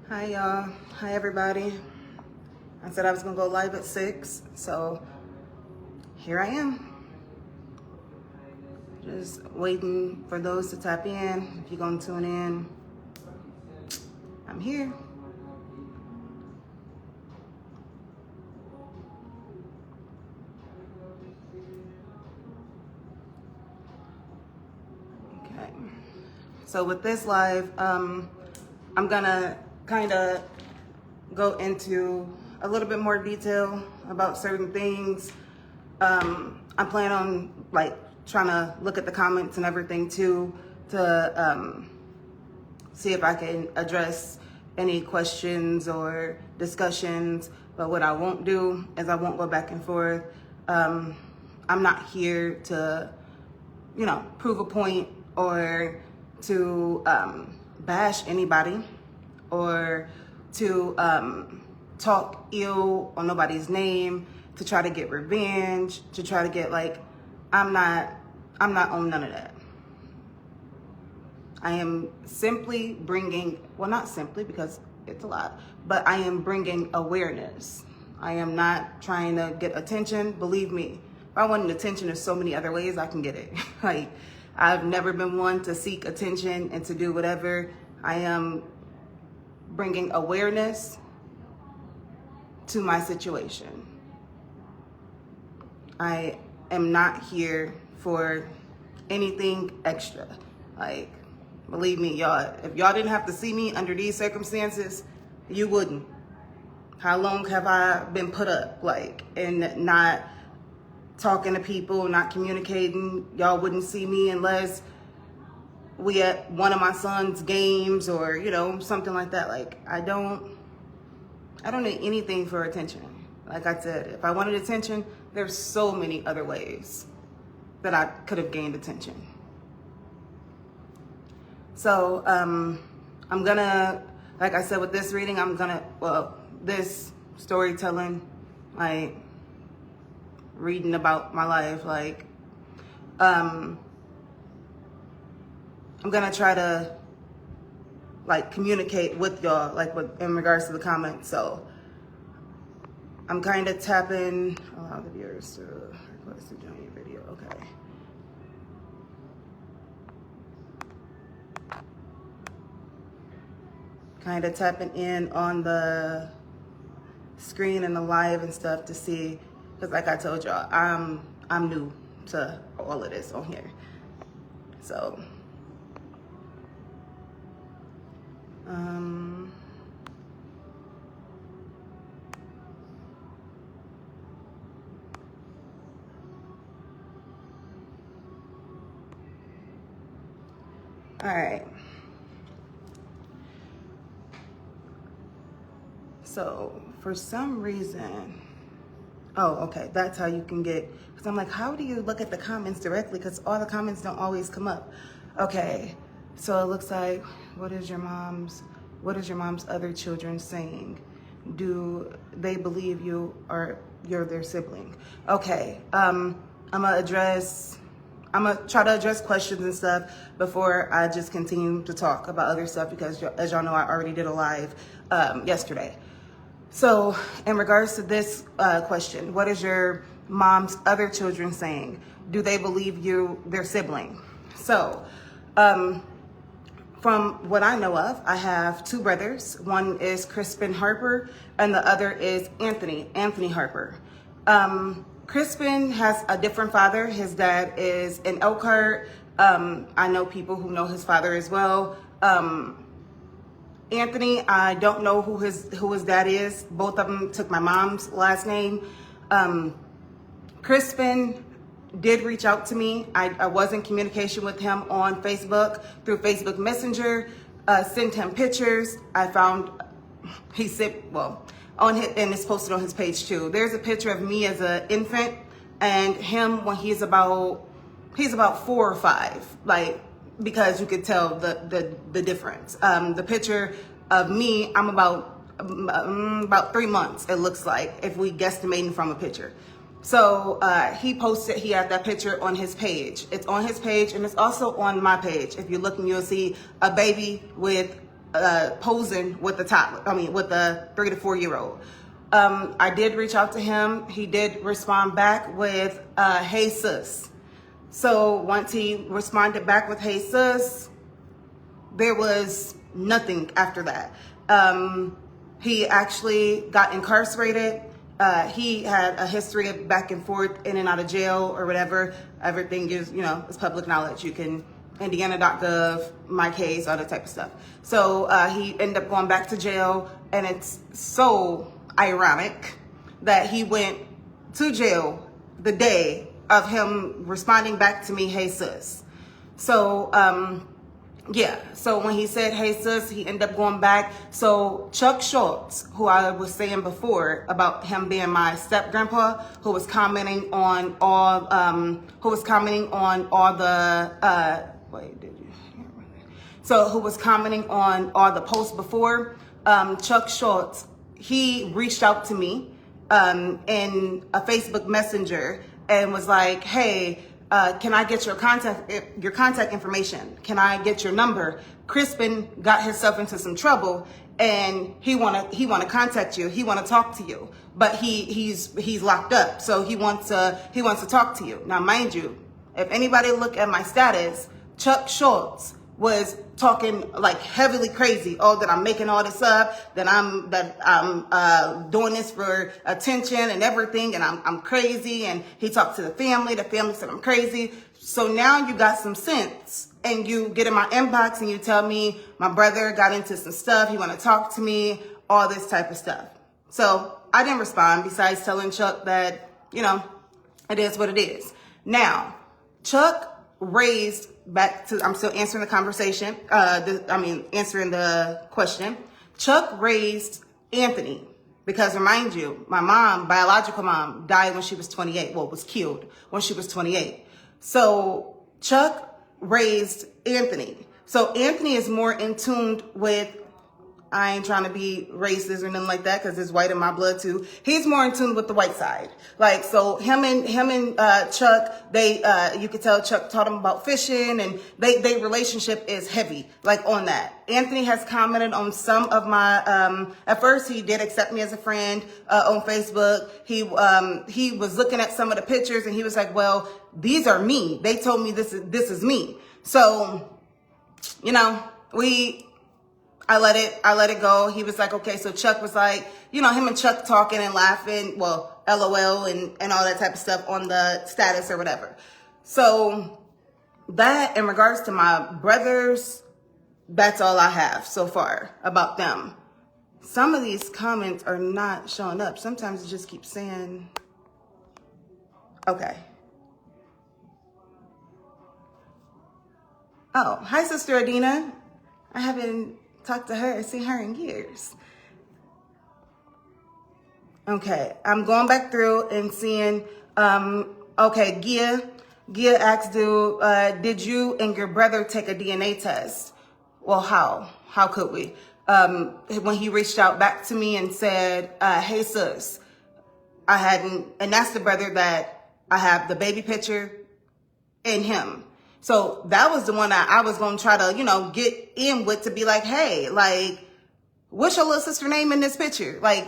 Hi y'all, hi everybody. I said I was gonna go live at 6, so here I am. Just waiting for those to tap in. If you're gonna tune in, I'm here. Okay, so with this live, I'm gonna kind of go into a little bit more detail about certain things. I plan on trying to look at the comments and everything too to see if I can address any questions or discussions. But what I won't do is I won't go back and forth. I'm not here to, prove a point or to bash anybody or to talk ill on nobody's name, to try to get revenge, to try to get I'm not on none of that. I am simply bringing, well, not simply because it's a lot, but I am bringing awareness. I am not trying to get attention. Believe me, if I wanted attention, there's so many other ways I can get it. I've never been one to seek attention and to do whatever. I am bringing awareness to my situation. I am not here for anything extra. Believe me, y'all, if y'all didn't have to see me under these circumstances, you wouldn't. How long have I been put up, and not talking to people, not communicating? Y'all wouldn't see me unless we at one of my son's games or, something like that. I don't need anything for attention. Like I said, if I wanted attention, there's so many other ways that I could have gained attention. So I'm gonna, like I said, with this reading, this storytelling, reading about my life, I'm gonna try to communicate with y'all, in regards to the comments. So I'm kind of tapping, allow the viewers to request to join your video. Okay. Kind of tapping in on the screen and the live and stuff to see, because like I told y'all, I'm new to all of this on here. So all right. So for some reason, oh, okay, that's how you can get, because I'm like, how do you look at the comments directly? Because all the comments don't always come up. Okay, so it looks like, what is your mom's other children saying? Do they believe you or you're their sibling? Okay, I'm gonna try to address questions and stuff before I just continue to talk about other stuff, because as y'all know, I already did a live yesterday. So in regards to this question, what is your mom's other children saying? Do they believe you their sibling? So from what I know of, I have two brothers. One is Crispin Harper and the other is Anthony Harper. Crispin has a different father. His dad is in Elkhart. I know people who know his father as well. Anthony, I don't know who his dad is. Both of them took my mom's last name. Crispin did reach out to me. I was in communication with him on Facebook through Facebook Messenger. Sent him pictures. I found he said, and it's posted on his page too. There's a picture of me as an infant and him when he's about 4 or 5. Because you could tell the difference. The picture of me, I'm about 3 months, it looks like, if we guesstimating from a picture. So he had that picture on his page. It's on his page and it's also on my page. If you're looking, you'll see a baby with posing with with the 3 to 4 year old. I did reach out to him. He did respond back with, hey sis. So once he responded back with, hey sis, there was nothing after that. He actually got incarcerated. He had a history of back and forth in and out of jail or whatever. Everything is, it's public knowledge. You can, Indiana.gov, my case, all that type of stuff. So he ended up going back to jail, and it's so ironic that he went to jail the day of him responding back to me, hey sis. So, yeah, so when he said, hey sis, he ended up going back. So Chuck Schultz, who I was saying before about him being my step grandpa, who was commenting on all, who was commenting on all the posts before, Chuck Schultz, he reached out to me in a Facebook Messenger and was like, hey, can I get your contact information? Can I get your number? Crispin got himself into some trouble, and he wanna contact you. He wanna talk to you, but he's locked up, so he wants to talk to you. Now, mind you, if anybody look at my status, Chuck Schultz was talking like heavily crazy. Oh, that I'm making all this up, that I'm doing this for attention and everything, and I'm crazy. And he talked to the family said I'm crazy. So now you got some sense, and you get in my inbox and you tell me my brother got into some stuff, he want to talk to me, all this type of stuff. So I didn't respond, besides telling Chuck that, it is what it is. Now, Chuck raised, back to, I'm still answering the conversation, answering the question. Chuck raised Anthony because, remind you, my mom, biological mom, died when she was 28. Well, was killed when she was 28. So Chuck raised Anthony. So Anthony is more in tune with, I ain't trying to be racist or nothing like that, because there's white in my blood too. He's more in tune with the white side. Like, so him and Chuck, they, you could tell Chuck taught him about fishing, and they relationship is heavy, like, on that. Anthony has commented on some of my, at first he did accept me as a friend, on Facebook. He was looking at some of the pictures, and he was like, well, these are me. They told me this is me. So, I let it go. He was like, okay. So Chuck was like, him and Chuck talking and laughing, well, LOL and all that type of stuff on the status or whatever. So that, in regards to my brothers, that's all I have so far about them. Some of these comments are not showing up. Sometimes it just keeps saying, okay. Oh, hi, Sister Adina. I haven't talked to her, seen her in years. Okay, I'm going back through and seeing, okay, Gia asked, did you and your brother take a DNA test? Well, how could we? When he reached out back to me and said, hey sis, I hadn't, and that's the brother that I have the baby picture in him. So that was the one that I was going to try to, get in with, to be like, hey, like, what's your little sister name in this picture? Like,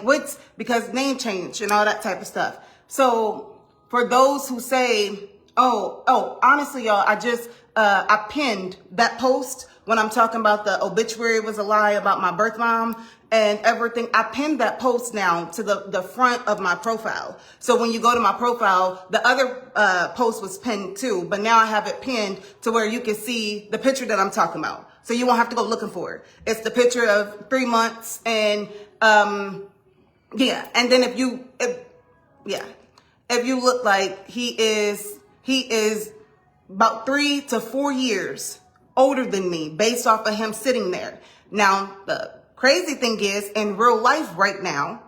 because name change and all that type of stuff. So for those who say, oh, honestly, y'all, I pinned that post when I'm talking about the obituary was a lie about my birth mom and everything. I pinned that post now to the front of my profile. So when you go to my profile, the other post was pinned too, but now I have it pinned to where you can see the picture that I'm talking about. So you won't have to go looking for it. It's the picture of 3 months, and yeah. And then if you look, like, he is about 3 to 4 years older than me, based off of him sitting there. Now, the crazy thing is, in real life right now,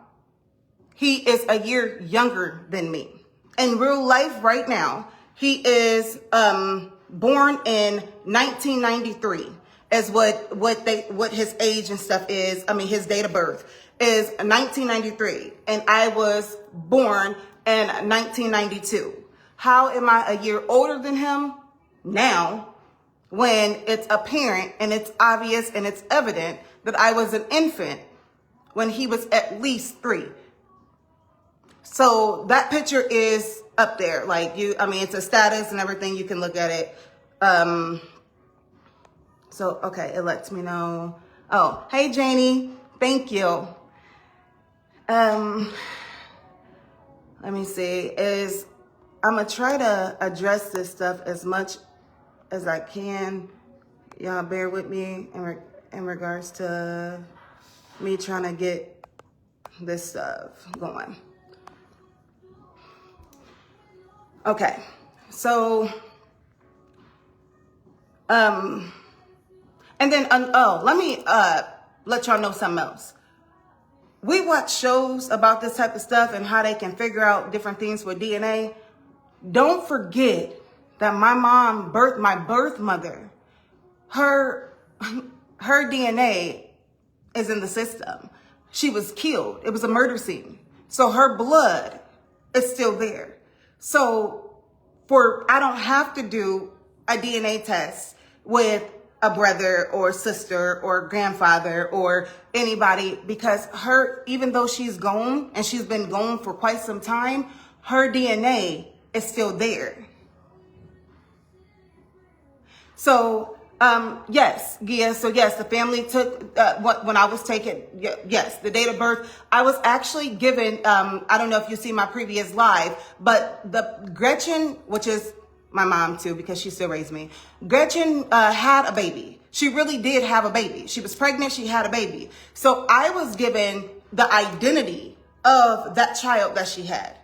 he is a year younger than me. In real life right now, he is born in 1993, is what his age and stuff is. I mean, his date of birth is 1993, and I was born in 1992. How am I a year older than him now, when it's apparent and it's obvious and it's evident that I was an infant when he was at least 3. So that picture is up there. Like it's a status and everything. You can look at it. So, okay, it lets me know. Oh, hey, Janie. Thank you. Let me see. I'm going to try to address this stuff as much as I can. Y'all bear with me in regards to me trying to get this stuff going. Okay, so, and then, let me let y'all know something else. We watch shows about this type of stuff and how they can figure out different things with DNA. Don't forget that my mom my birth mother, her DNA is in the system. She was killed. It was a murder scene. So her blood is still there. So I don't have to do a DNA test with a brother or sister or grandfather or anybody, because even though she's gone and she's been gone for quite some time, her DNA is still there. So, yes, Gia. So yes, the family took, when I was taken, yes, the date of birth, I was actually given, I don't know if you see my previous live, but the Gretchen, which is my mom too, because she still raised me. Gretchen had a baby. She really did have a baby. She was pregnant. She had a baby. So I was given the identity of that child that she had.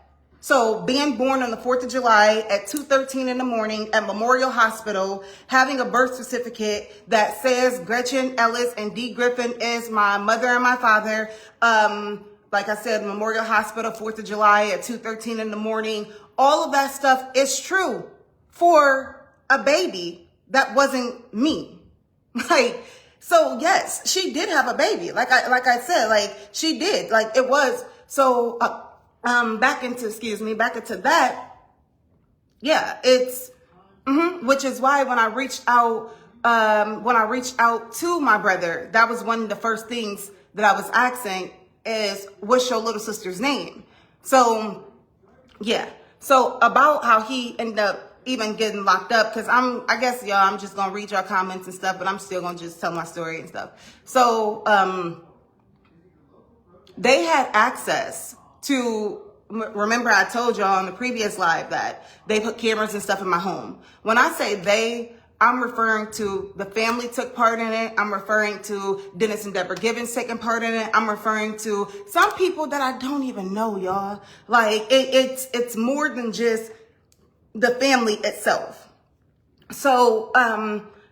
So being born on the 4th of July at 2:13 in the morning at Memorial Hospital, having a birth certificate that says Gretchen Ellis and D. Griffin is my mother and my father. Like I said, Memorial Hospital, 4th of July at 2:13 in the morning. All of that stuff is true for a baby that wasn't me. Like, so yes, she did have a baby. Like I said, like she did, like it was. So, back into that. Yeah, it's, which is why when I reached out to my brother, that was one of the first things that I was asking is, what's your little sister's name? So, yeah. So about how he ended up even getting locked up, because I guess y'all, I'm just gonna read your comments and stuff, but I'm still gonna just tell my story and stuff. So they had access to, remember I told y'all on the previous live that they put cameras and stuff in my home. When I say they, I'm referring to the family took part in it. I'm referring to Dennis and Deborah Givens taking part in it. I'm referring to some people that I don't even know, y'all. Like it's more than just the family itself. So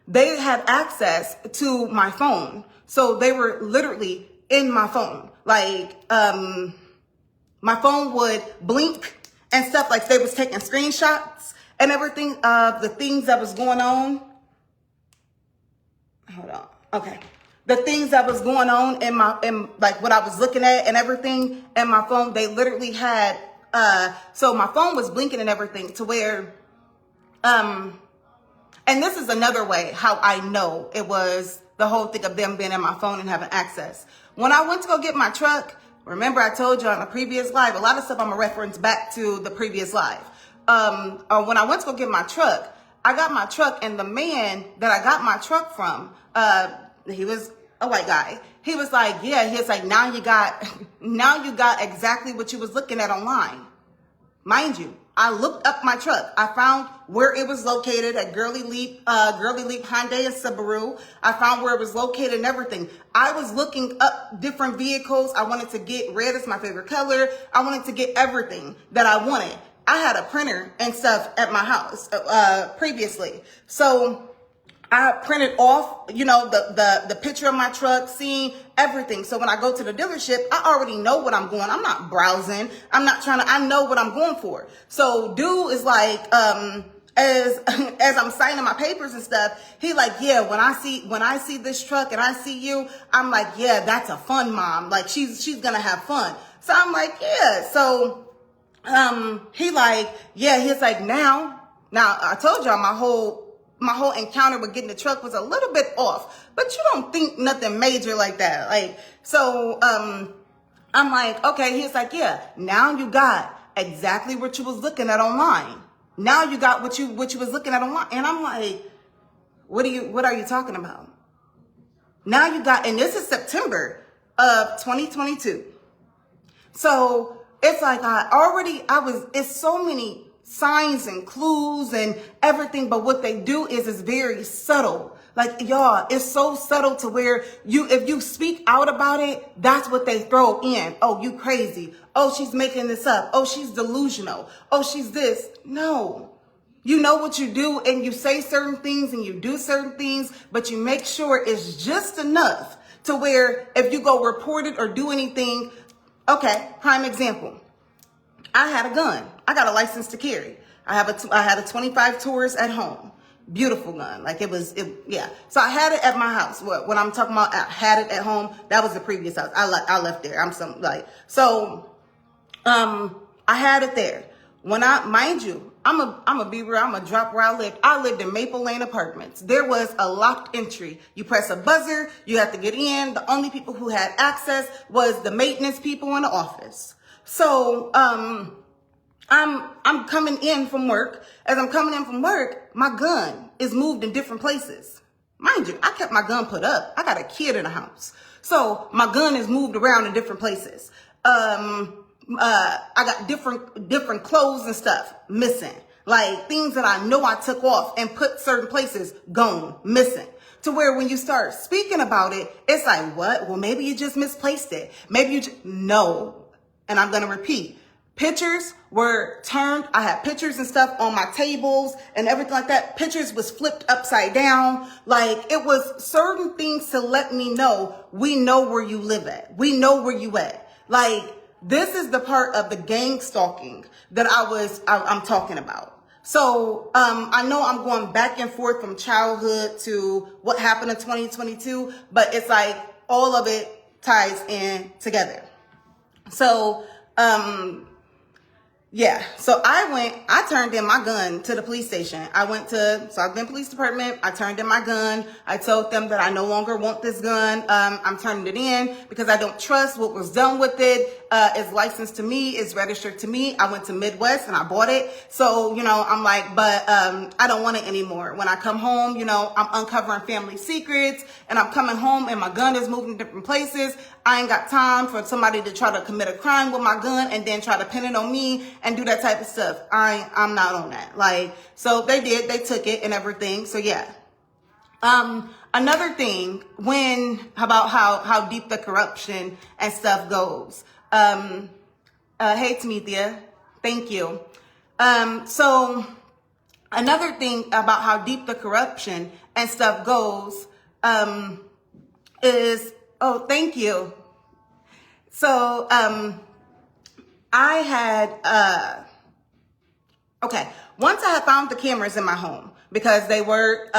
they had access to my phone. So they were literally in my phone. Like my phone would blink and stuff, like they was taking screenshots and everything of the things that was going on. Hold on. Okay. The things that was going on in like what I was looking at and everything in my phone, they literally had, so my phone was blinking and everything to where, and this is another way how I know it was the whole thing of them being in my phone and having access. When I went to go get my truck, remember I told you on the previous live, a lot of stuff I'm gonna reference back to the previous live. When I went to go get my truck, I got my truck, and the man that I got my truck from, he was a white guy. He was like, yeah, he's like, now you got exactly what you was looking at online. Mind you, I looked up my truck. I found where it was located at Girly Leap Hyundai and Subaru. I found where it was located and everything. I was looking up different vehicles. I wanted to get red as my favorite color. I wanted to get everything that I wanted. I had a printer and stuff at my house previously. So I printed off, the picture of my truck, seeing everything. So when I go to the dealership, I already know what I'm going. I'm not browsing. I'm not I know what I'm going for. So dude is like, as I'm signing my papers and stuff, he like, yeah, when I see this truck and I see you, I'm like, yeah, that's a fun mom. Like she's going to have fun. So I'm like, yeah. So, he like, yeah, he's like, now I told y'all my my whole encounter with getting the truck was a little bit off, but you don't think nothing major like that. Like, so, I'm like, okay. He's like, yeah, now you got exactly what you was looking at online. Now you got what you was looking at online. And I'm like, what are you talking about? Now you got, and this is September of 2022. So it's like, it's so many signs and clues and everything, but what they do is very subtle. Like, y'all, it's so subtle to where if you speak out about it, that's what they throw in. Oh, you crazy. Oh, she's making this up. Oh, she's delusional. Oh, she's this. No. You know what you do, and you say certain things and you do certain things, but you make sure it's just enough to where if you go report it or do anything. Okay, prime example. I had a gun. I got a license to carry. I had a 25 Taurus at home. Beautiful gun. Like yeah. So I had it at my house. What I'm talking about, I had it at home. That was the previous house. I left there. I had it there. Mind you, I'm a be real. I'm a drop where I lived. I lived in Maple Lane Apartments. There was a locked entry. You press a buzzer, you have to get in. The only people who had access was the maintenance people in the office. So, I'm coming in from work. As I'm coming in from work, my gun is moved in different places. Mind you, I kept my gun put up. I got a kid in the house. So my gun is moved around in different places. I got different clothes and stuff missing. Like things that I know I took off and put certain places gone, missing. To where when you start speaking about it, it's like, what? Well, maybe you just misplaced it. No. And I'm going to repeat. Pictures were turned. I had pictures and stuff on my tables and everything like that. Pictures was flipped upside down. Like it was certain things to let me know, we know where you live at. We know where you at. Like this is the part of the gang stalking that I'm talking about. So, I know I'm going back and forth from childhood to what happened in 2022, but it's like all of it ties in together. So, yeah, so I turned in my gun to the police station. I've been police department. I turned in my gun. I told them that I no longer want this gun. I'm turning it in because I don't trust what was done with it. It's licensed to me. It's registered to me. I went to Midwest and I bought it. So, I'm like, but, I don't want it anymore. When I come home, I'm uncovering family secrets and I'm coming home and my gun is moving to different places. I ain't got time for somebody to try to commit a crime with my gun and then try to pin it on me and do that type of stuff. I'm not on that. Like, so they took it and everything. So yeah. Another thing about how deep the corruption and stuff goes. Hey, Tamithia, thank you. So another thing about how deep the corruption and stuff goes, is, oh, thank you. So, I had, okay. Once I had found the cameras in my home because they were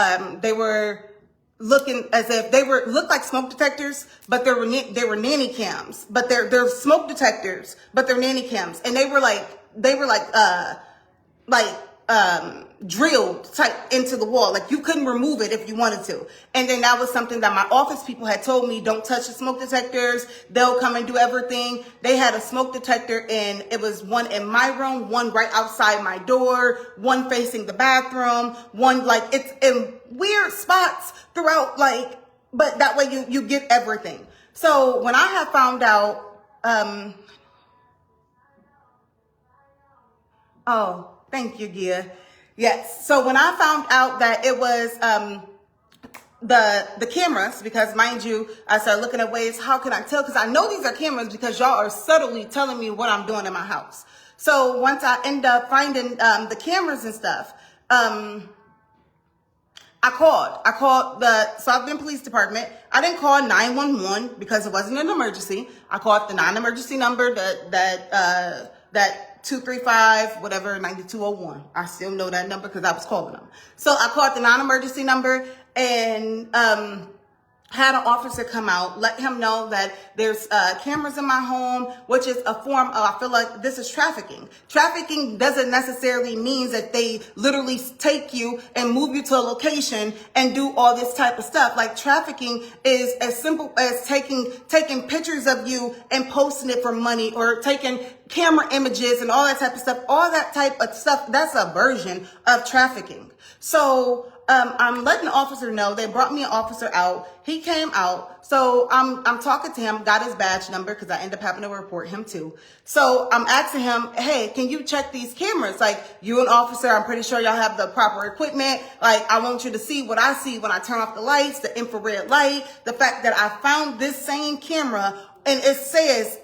looking as if looked like smoke detectors, but they were nanny cams, but they're smoke detectors, but they're nanny cams. And they were drilled type into the wall. Like you couldn't remove it if you wanted to. And then that was something that my office people had told me, don't touch the smoke detectors. They'll come and do everything. They had a smoke detector and it was one in my room, one right outside my door, one facing the bathroom, one like it's in weird spots throughout, like, but that way you get everything. So when I had found out, oh, thank you, Gia. Yes. So when I found out that it was the cameras, because mind you, I started looking at ways, how can I tell? Because I know these are cameras because y'all are subtly telling me what I'm doing in my house. So once I end up finding the cameras and stuff, I called the South Bend Police Department. I didn't call 911 because it wasn't an emergency. I called the non-emergency number that 235, whatever, 9201. I still know that number because I was calling them. So I called the non-emergency number and had an officer come out, let him know that there's cameras in my home, which is a form of, I feel like this is trafficking. Trafficking doesn't necessarily mean that they literally take you and move you to a location and do all this type of stuff. Like, trafficking is as simple as taking pictures of you and posting it for money, or taking camera images and all that type of stuff. All that type of stuff, that's a version of trafficking. So I'm letting the officer know. They brought me an officer out. He came out. So I'm talking to him, got his badge number, because I ended up having to report him too. So I'm asking him, hey, can you check these cameras? Like, you an officer, I'm pretty sure y'all have the proper equipment. Like, I want you to see what I see when I turn off the lights, the infrared light, the fact that I found this same camera, and it says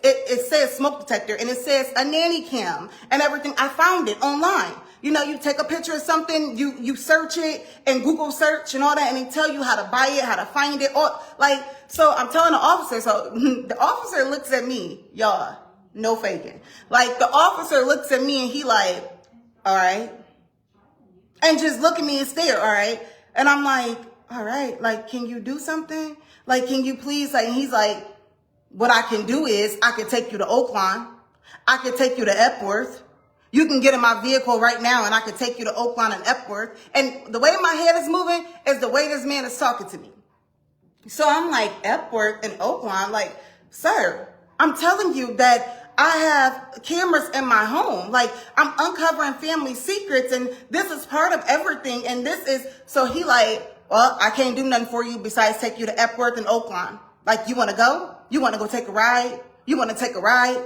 smoke detector, and it says a nanny cam and everything. I found it online. You know, you take a picture of something, you search it and Google search and all that, and they tell you how to buy it, how to find it. Or like, so I'm telling the officer, so the officer looks at me, y'all, no faking. Like, the officer looks at me and he like, all right. And just look at me and stare, all right. And I'm like, all right, like, can you do something? Like, can you please, like, and he's like, what I can do is I can take you to Oakland. I can take you to Epworth. You can get in my vehicle right now and I can take you to Oakland and Epworth. And the way my head is moving is the way this man is talking to me. So I'm like, Epworth and Oakland? Like, sir, I'm telling you that I have cameras in my home. Like, I'm uncovering family secrets, and this is part of everything. And this is, so he like, well, I can't do nothing for you besides take you to Epworth and Oakland. Like, you want to go? You want to go take a ride? You want to take a ride?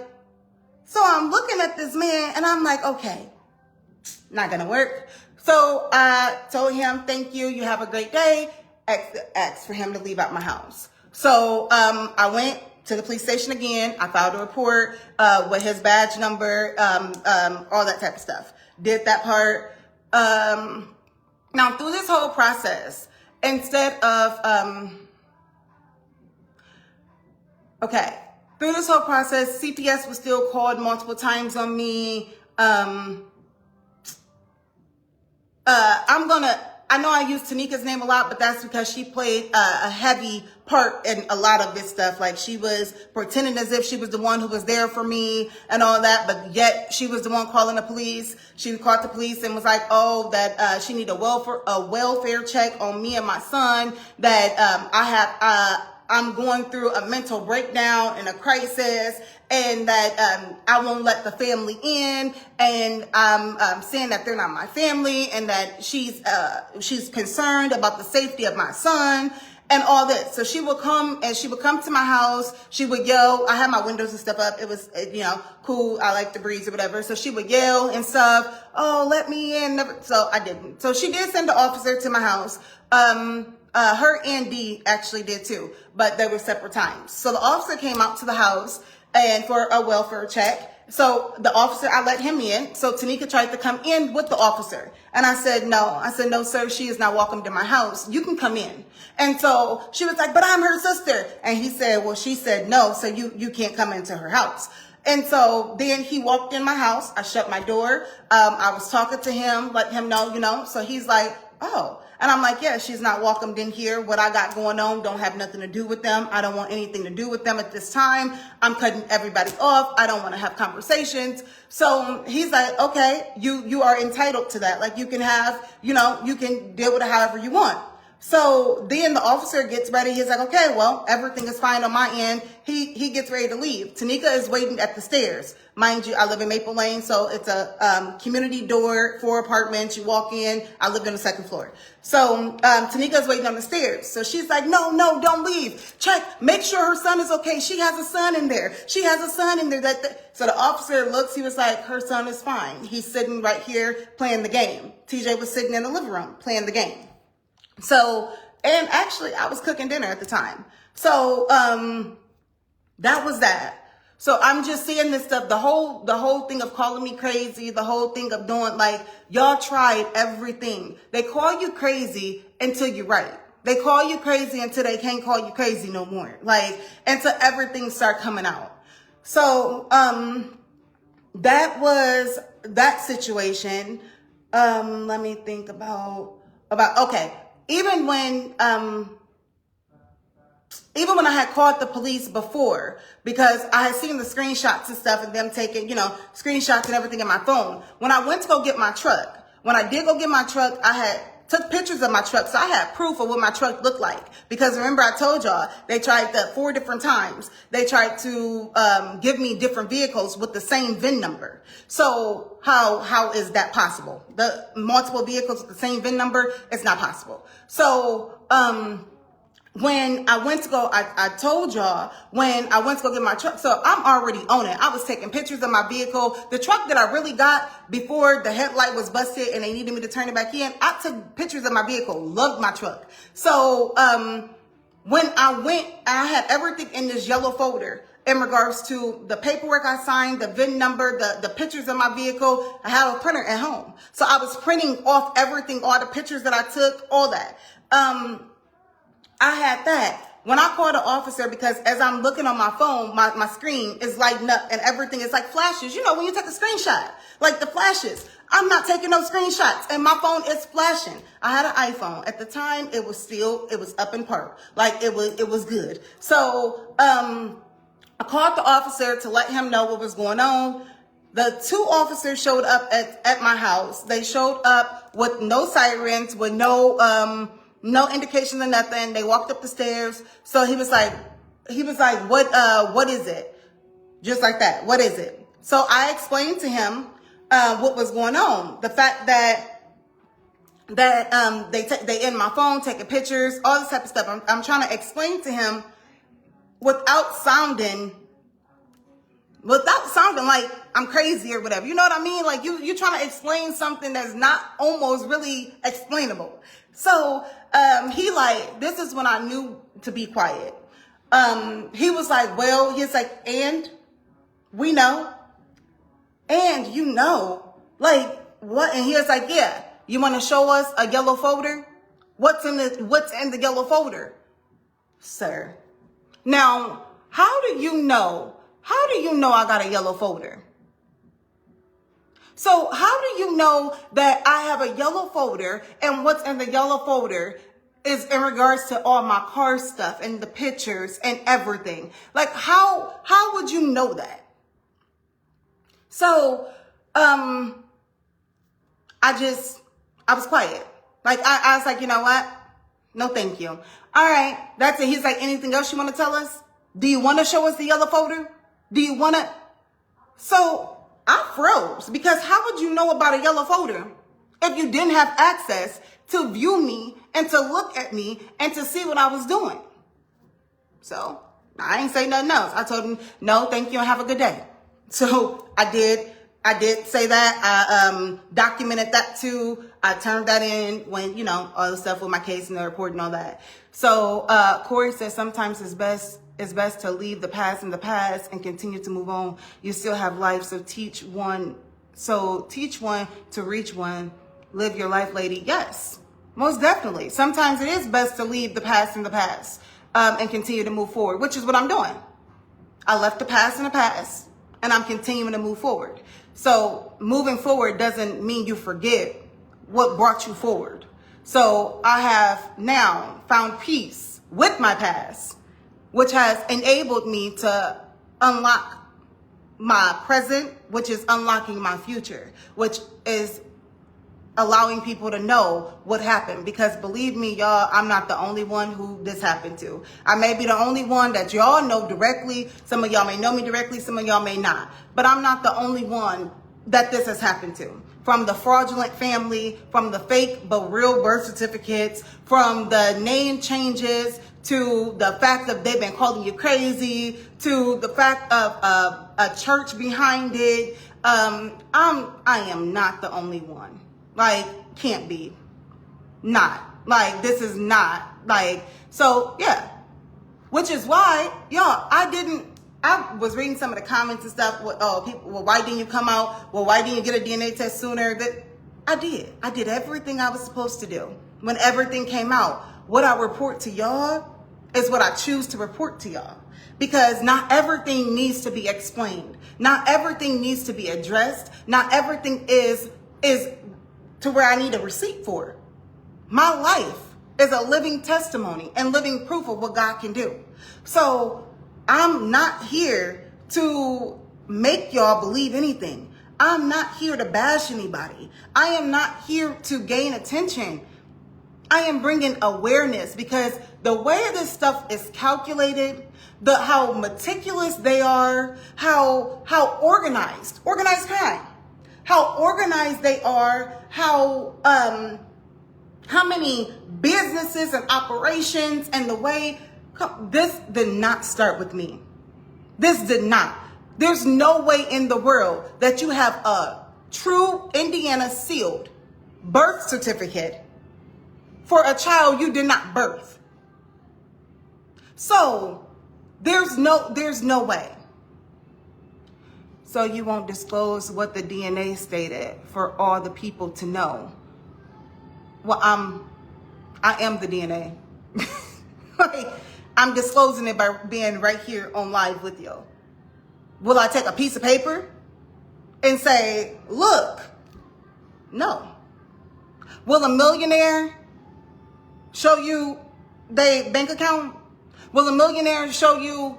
So I'm looking at this man and I'm like, okay, not going to work. So I told him, thank you. You have a great day. Asked for him to leave out my house. So I went to the police station again. I filed a report with his badge number, all that type of stuff. Did that part. Now, through this whole process, instead of, through this whole process, CPS was still called multiple times on me. I know I use Tanika's name a lot, but that's because she played a heavy part in a lot of this stuff. Like, she was pretending as if she was the one who was there for me and all that, but yet she was the one calling the police. She called the police and was like, oh, that she need a welfare check on me and my son, that I'm going through a mental breakdown and a crisis, and that I won't let the family in, and I'm saying that they're not my family, and that she's concerned about the safety of my son and all this. So she would come to my house. She would yell. I had my windows and stuff up. It was, cool. I like the breeze or whatever. So she would yell and stuff. Oh, let me in. So I didn't. So she did send an officer to my house. Her and D actually did too, but they were separate times. So the officer came out to the house and for a welfare check. So the officer, I let him in. So Tanika tried to come in with the officer. And I said, no. I said, no, sir, she is not welcome to my house. You can come in. And so she was like, but I'm her sister. And he said, well, she said no, so you can't come into her house. And so then he walked in my house. I shut my door. I was talking to him, let him know, so he's like, oh. And I'm like, yeah, she's not welcomed in here. What I got going on don't have nothing to do with them. I don't want anything to do with them at this time. I'm cutting everybody off. I don't want to have conversations. So he's like, okay, you are entitled to that. Like, you can have, you can deal with it however you want. So then the officer gets ready. He's like, okay, well, everything is fine on my end. He gets ready to leave. Tanika is waiting at the stairs. Mind you, I live in Maple Lane, so it's a community door, 4 apartments. You walk in. I live on the 2nd floor. So Tanika is waiting on the stairs. So she's like, no, don't leave. Check. Make sure her son is okay. She has a son in there. She has a son in there. So the officer looks. He was like, her son is fine. He's sitting right here playing the game. TJ was sitting in the living room playing the game. So, and actually I was cooking dinner at the time. So, that was that. So I'm just seeing this stuff, the whole thing of calling me crazy, the whole thing of doing, like, y'all tried everything. They call you crazy until you're right. They call you crazy until they can't call you crazy no more. Like, until everything start coming out. So, that was that situation. Let me think about, okay. Even when, Even when I had called the police before, because I had seen the screenshots and stuff and them taking, screenshots and everything in my phone. When I went to go get my truck, when I did go get my truck, I had took pictures of my truck. So I had proof of what my truck looked like. Because remember I told y'all, they tried that 4 different times. They tried to give me different vehicles with the same VIN number. So how is that possible? The multiple vehicles with the same VIN number, it's not possible. So, when I went to go, I told y'all when I went to go get my truck. So I'm already on it. I was taking pictures of my vehicle. The truck that I really got before the headlight was busted and they needed me to turn it back in, I took pictures of my vehicle, loved my truck. So when I went, I had everything in this yellow folder in regards to the paperwork I signed, the VIN number, the pictures of my vehicle. I have a printer at home. So I was printing off everything, all the pictures that I took, all that. I had that. When I called the officer, because as I'm looking on my phone, my screen is lighting up and everything is like flashes. You know, when you take a screenshot, like the flashes. I'm not taking no screenshots and my phone is flashing. I had an iPhone. At the time, it was up in park. Like it was good. So, I called the officer to let him know what was going on. The 2 officers showed up at my house. They showed up with no sirens, with no indication of nothing. They walked up the stairs. So he was like, what is it? Just like that. What is it? So I explained to him, what was going on. The fact that they in my phone, taking pictures, all this type of stuff. I'm trying to explain to him without sounding like I'm crazy or whatever. You know what I mean? Like you're trying to explain something that's not almost really explainable. So, this is when I knew to be quiet. He was like, well, he's like, and we know, and you know, like what? And he was like, yeah, you want to show us a yellow folder? What's in the yellow folder, sir? Now, how do you know I got a yellow folder? So how do you know that I have a yellow folder and what's in the yellow folder is in regards to all my car stuff and the pictures and everything? Like how would you know that? So, I was quiet. Like I was like, you know what? No, thank you. All right. That's it. He's like, anything else you want to tell us? Do you want to show us the yellow folder? Do you want to? So I froze, because how would you know about a yellow folder if you didn't have access to view me and to look at me and to see what I was doing? So I ain't say nothing else. I told him, no, thank you and have a good day. So I did say that. I documented that too. I turned that in when, all the stuff with my case and the report and all that. So Corey says sometimes it's best to leave the past in the past and continue to move on. You still have life, so teach one to reach one. Live your life, lady. Yes, most definitely. Sometimes it is best to leave the past in the past and continue to move forward, which is what I'm doing. I left the past in the past and I'm continuing to move forward. So moving forward doesn't mean you forget what brought you forward. So I have now found peace with my past, which has enabled me to unlock my present, which is unlocking my future, which is allowing people to know what happened. Because believe me, y'all, I'm not the only one who this happened to. I may be the only one that y'all know directly. Some of y'all may know me directly. Some of y'all may not. But I'm not the only one that this has happened to. From the fraudulent family, from the fake but real birth certificates, from the name changes, to the fact that they've been calling you crazy, to the fact of a church behind it. I am not the only one. Like, can't be. Not. Like, this is not. Like, so, yeah. Which is why, y'all, I was reading some of the comments and stuff. People, well, why didn't you come out? Well, why didn't you get a DNA test sooner? I did everything I was supposed to do. When everything came out, what I report to y'all is what I choose to report to y'all. Because not everything needs to be explained. Not everything needs to be addressed. Not everything is to where I need a receipt for. My life is a living testimony and living proof of what God can do. So I'm not here to make y'all believe anything. I'm not here to bash anybody. I am not here to gain attention. I am bringing awareness, because the way this stuff is calculated, how meticulous they are, how organized crime, how organized they are, how many businesses and operations, and the way, this did not start with me. This did not. There's no way in the world that you have a true Indiana sealed birth certificate for a child you did not birth. So there's no way. So you won't disclose what the DNA stated for all the people to know. Well, I am the DNA. Like, I'm disclosing it by being right here on live with you. Will I take a piece of paper and say, look? No. Will a millionaire show you their bank account? Will a millionaire show you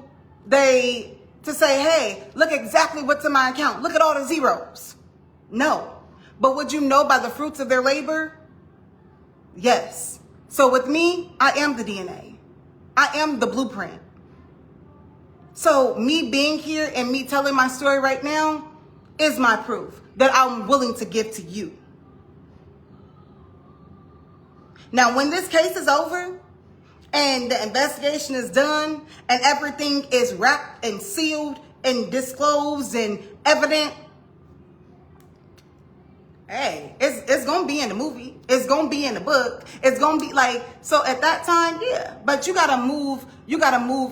to say, hey, look exactly what's in my account. Look at all the zeros. No. But would you know by the fruits of their labor? Yes. So with me, I am the DNA. I am the blueprint. So me being here and me telling my story right now is my proof that I'm willing to give to you. Now, when this case is over and the investigation is done and everything is wrapped and sealed and disclosed and evident, hey, it's going to be in the movie. It's going to be in the book. It's going to be like, so at that time, yeah. But you got to move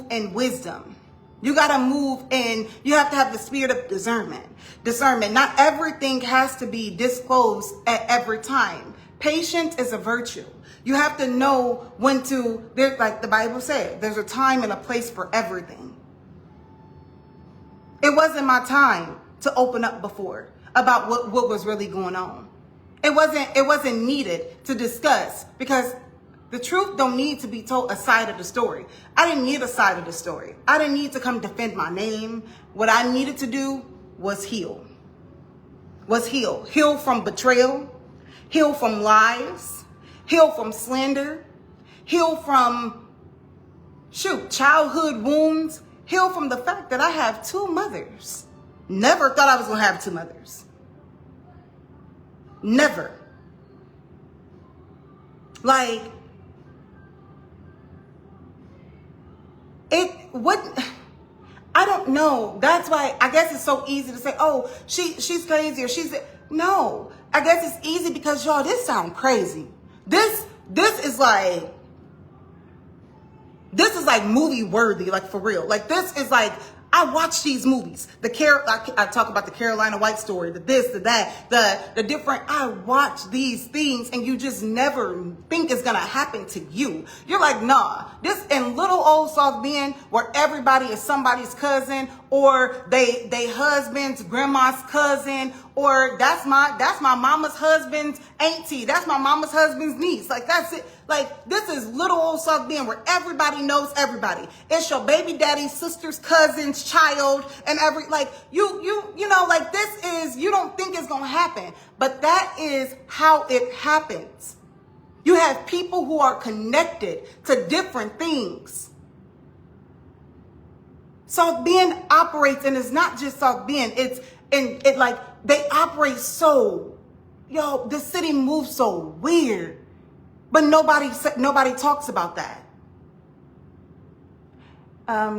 in wisdom. You got to move in, you have to have the spirit of discernment. Not everything has to be disclosed at every time. Patience is a virtue. You have to know when to, like the Bible said, there's a time and a place for everything. It wasn't my time to open up before about what was really going on. It wasn't needed to discuss, because the truth don't need to be told a side of the story. I didn't need a side of the story. I didn't need to come defend my name. What I needed to do was heal. Heal from betrayal. Heal from lies. Heal from slander. Heal from, childhood wounds. Heal from the fact that I have two mothers. Never thought I was going to have two mothers. Never. Like, I don't know. That's why I guess it's so easy to say, oh, she's crazy, or no. I guess it's easy because, y'all, this sound crazy. This is like movie worthy, like for real. Like, this is like, I watch these movies. I talk about the Carolina White story, the this, the that, the different. I watch these things, and you just never think it's gonna happen to you. You're like, nah. This in little old South Bend, where everybody is somebody's cousin, or they husband's grandma's cousin, or that's my mama's husband's auntie. That's my mama's husband's niece. Like, that's it. Like, this is little old South Bend, where everybody knows everybody. It's your baby daddy's sister's cousin's child, and you know, like, this is, you don't think it's gonna happen, but that is how it happens. You have people who are connected to different things. South Bend operates, and it's not just South Bend. They operate so, the city moves so weird, but nobody talks about that.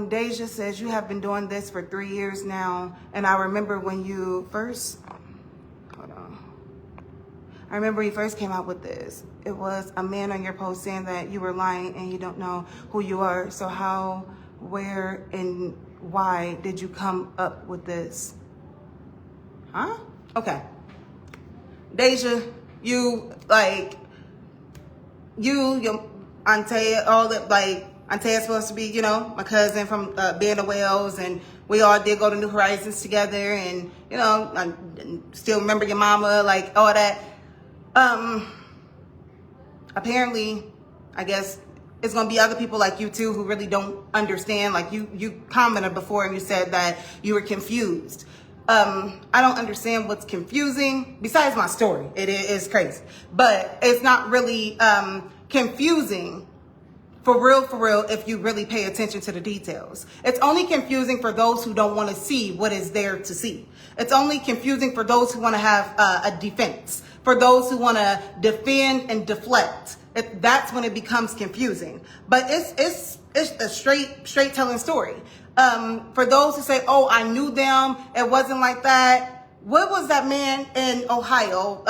Deja says, you have been doing this for 3 years now, and I remember when you first, I remember you first came out with this. It was a man on your post saying that you were lying and you don't know who you are. So how, where, and why did you come up with this? Huh? Okay. Deja, your Antea, all that, like, Antea's supposed to be, my cousin from being the Wells, and we all did go to New Horizons together, and, I still remember your mama, like, all that. Apparently, I guess it's going to be other people like you too who really don't understand. Like you commented before and you said that you were confused. I don't understand what's confusing besides my story. It is crazy, but it's not really confusing for real, if you really pay attention to the details. It's only confusing for those who don't want to see what is there to see. It's only confusing for those who want to have a defense, for those who want to defend and deflect. That's when it becomes confusing. But it's a straight telling story. For those who say, oh, I knew them, it wasn't like that. What was that man in Ohio?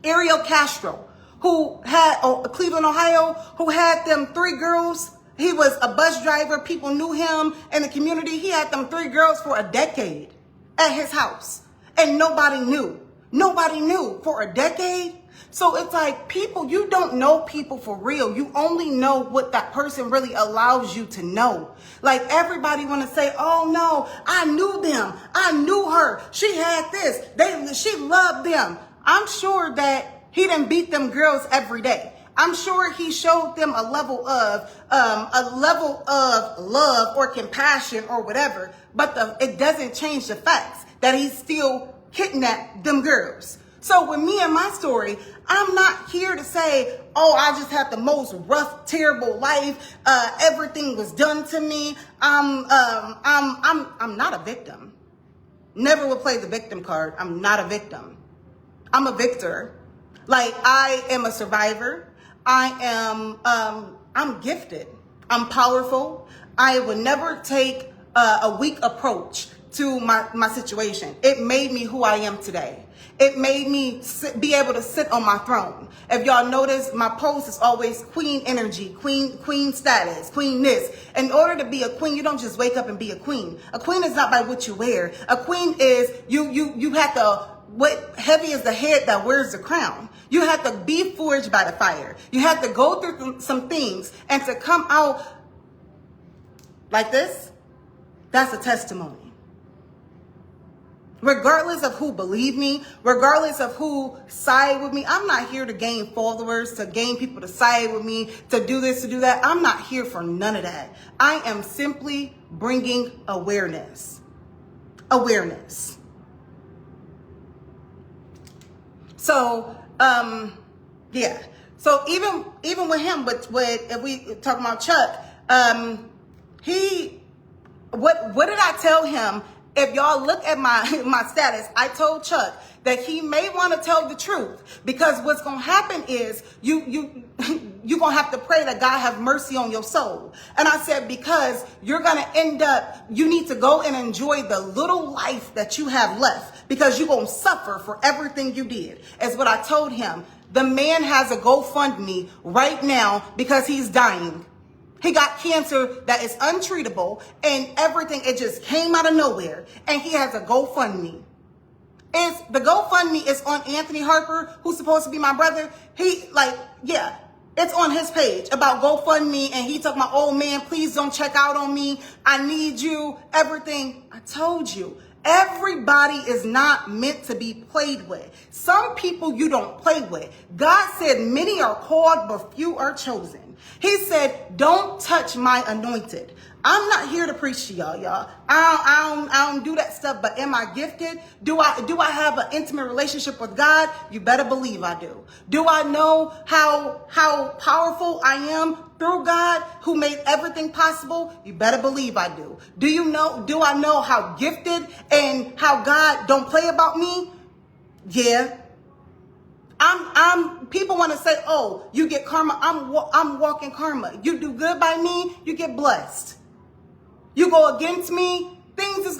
Ariel Castro, who had Cleveland, Ohio, who had them 3 girls. He was a bus driver. People knew him in the community. He had them 3 girls for a decade at his house. And nobody knew. Nobody knew for a decade. So it's like, people, you don't know people for real. You only know what that person really allows you to know. Like, everybody want to say, oh no, I knew them. I knew her. She had this. She loved them. I'm sure that he didn't beat them girls every day. I'm sure he showed them a level of love or compassion or whatever. But it doesn't change the facts that he still kidnapped them girls. So with me and my story, I'm not here to say, oh, I just had the most rough, terrible life. Everything was done to me. I'm not a victim. Never will play the victim card. I'm not a victim. I'm a victor. Like, I am a survivor. I'm gifted. I'm powerful. I would never take a weak approach to my situation. It made me who I am today. It made me be able to sit on my throne. If y'all notice, my post is always queen energy, queen status, queen this. In order to be a queen, you don't just wake up and be a queen. A queen is not by what you wear. A queen is, you have to, what heavy is the head that wears the crown. You have to be forged by the fire. You have to go through some things, and to come out like this, that's a testimony. Regardless of who believe me, regardless of who side with me, I'm not here to gain followers, to gain people to side with me, to do this, to do that. I'm not here for none of that. I am simply bringing awareness. Awareness. So, yeah. So even with him, but if we talk about Chuck, what did I tell him? If y'all look at my status, I told Chuck that he may want to tell the truth, because what's going to happen is you're going to have to pray that God have mercy on your soul. And I said, because you're going to end up, you need to go and enjoy the little life that you have left, because you're going to suffer for everything you did, is what I told him. The man has a GoFundMe right now because he's dying. He got cancer that is untreatable and everything. It just came out of nowhere. And he has a GoFundMe. The GoFundMe is on Anthony Harper, who's supposed to be my brother. It's on his page about GoFundMe. And he talking about, oh man, please don't check out on me. I need you, everything. I told you, everybody is not meant to be played with. Some people you don't play with. God said many are called, but few are chosen. He said, don't touch my anointed. I'm not here to preach to y'all. I don't do that stuff, but am I gifted? Do I have an intimate relationship with God? You better believe I do. Do I know how powerful I am through God, who made everything possible? You better believe I do. Do I know how gifted and how God don't play about me? Yeah. People want to say, oh, you get karma. I'm walking karma. You do good by me, you get blessed. You go against me, things are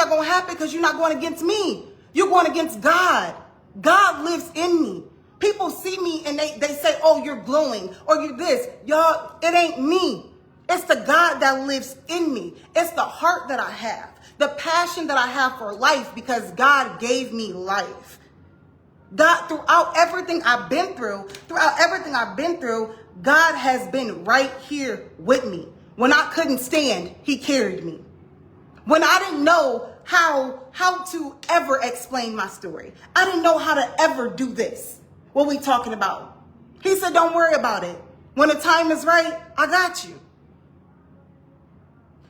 going to happen because you're not going against me. You're going against God. God lives in me. People see me and they say, oh, you're glowing or you're this. Y'all, it ain't me. It's the God that lives in me. It's the heart that I have, the passion that I have for life, because God gave me life. God, throughout everything I've been through, God has been right here with me. When I couldn't stand, he carried me. When I didn't know how to ever explain my story, I didn't know how to ever do this. What we talking about? He said, don't worry about it. When the time is right, I got you.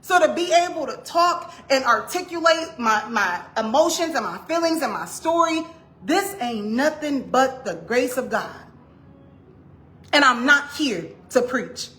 So to be able to talk and articulate my emotions and my feelings and my story, this ain't nothing but the grace of God. And I'm not here to preach.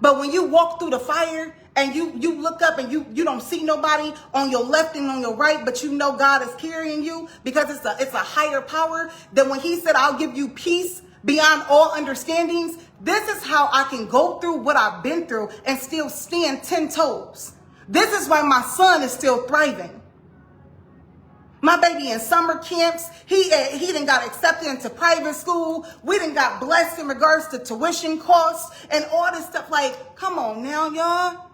But when you walk through the fire and you look up and you don't see nobody on your left and on your right, but you know God is carrying you because it's a higher power, then when he said, I'll give you peace beyond all understandings, this is how I can go through what I've been through and still stand 10 toes. This is why my son is still thriving. My baby in summer camps, he done got accepted into private school. We done got blessed in regards to tuition costs and all this stuff. Like, come on now, y'all.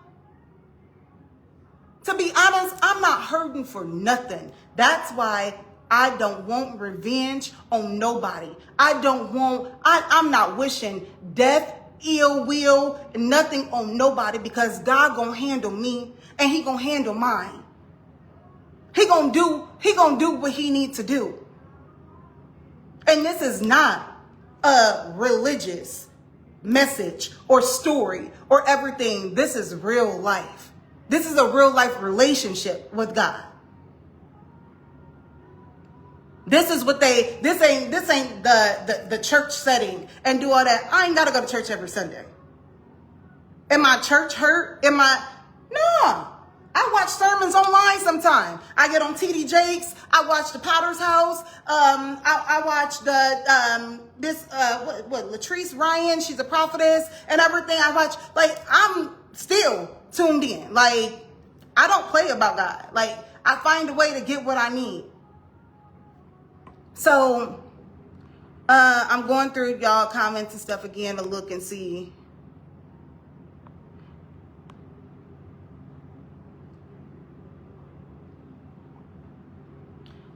To be honest, I'm not hurting for nothing. That's why I don't want revenge on nobody. I'm not wishing death, ill will, nothing on nobody, because God gonna handle me and he gonna handle mine. He gonna do what he needs to do. And this is not a religious message or story or everything. This is real life. This is a real life relationship with God. This ain't the church setting and do all that. I ain't gotta go to church every Sunday. Am I church hurt? No. I watch sermons online sometime. I get on TD Jakes. I watch the Potter's House. I watch Latrice Ryan. She's a prophetess and everything. I watch, I'm still tuned in. I don't play about God. I find a way to get what I need. So, I'm going through y'all comments and stuff again to look and see.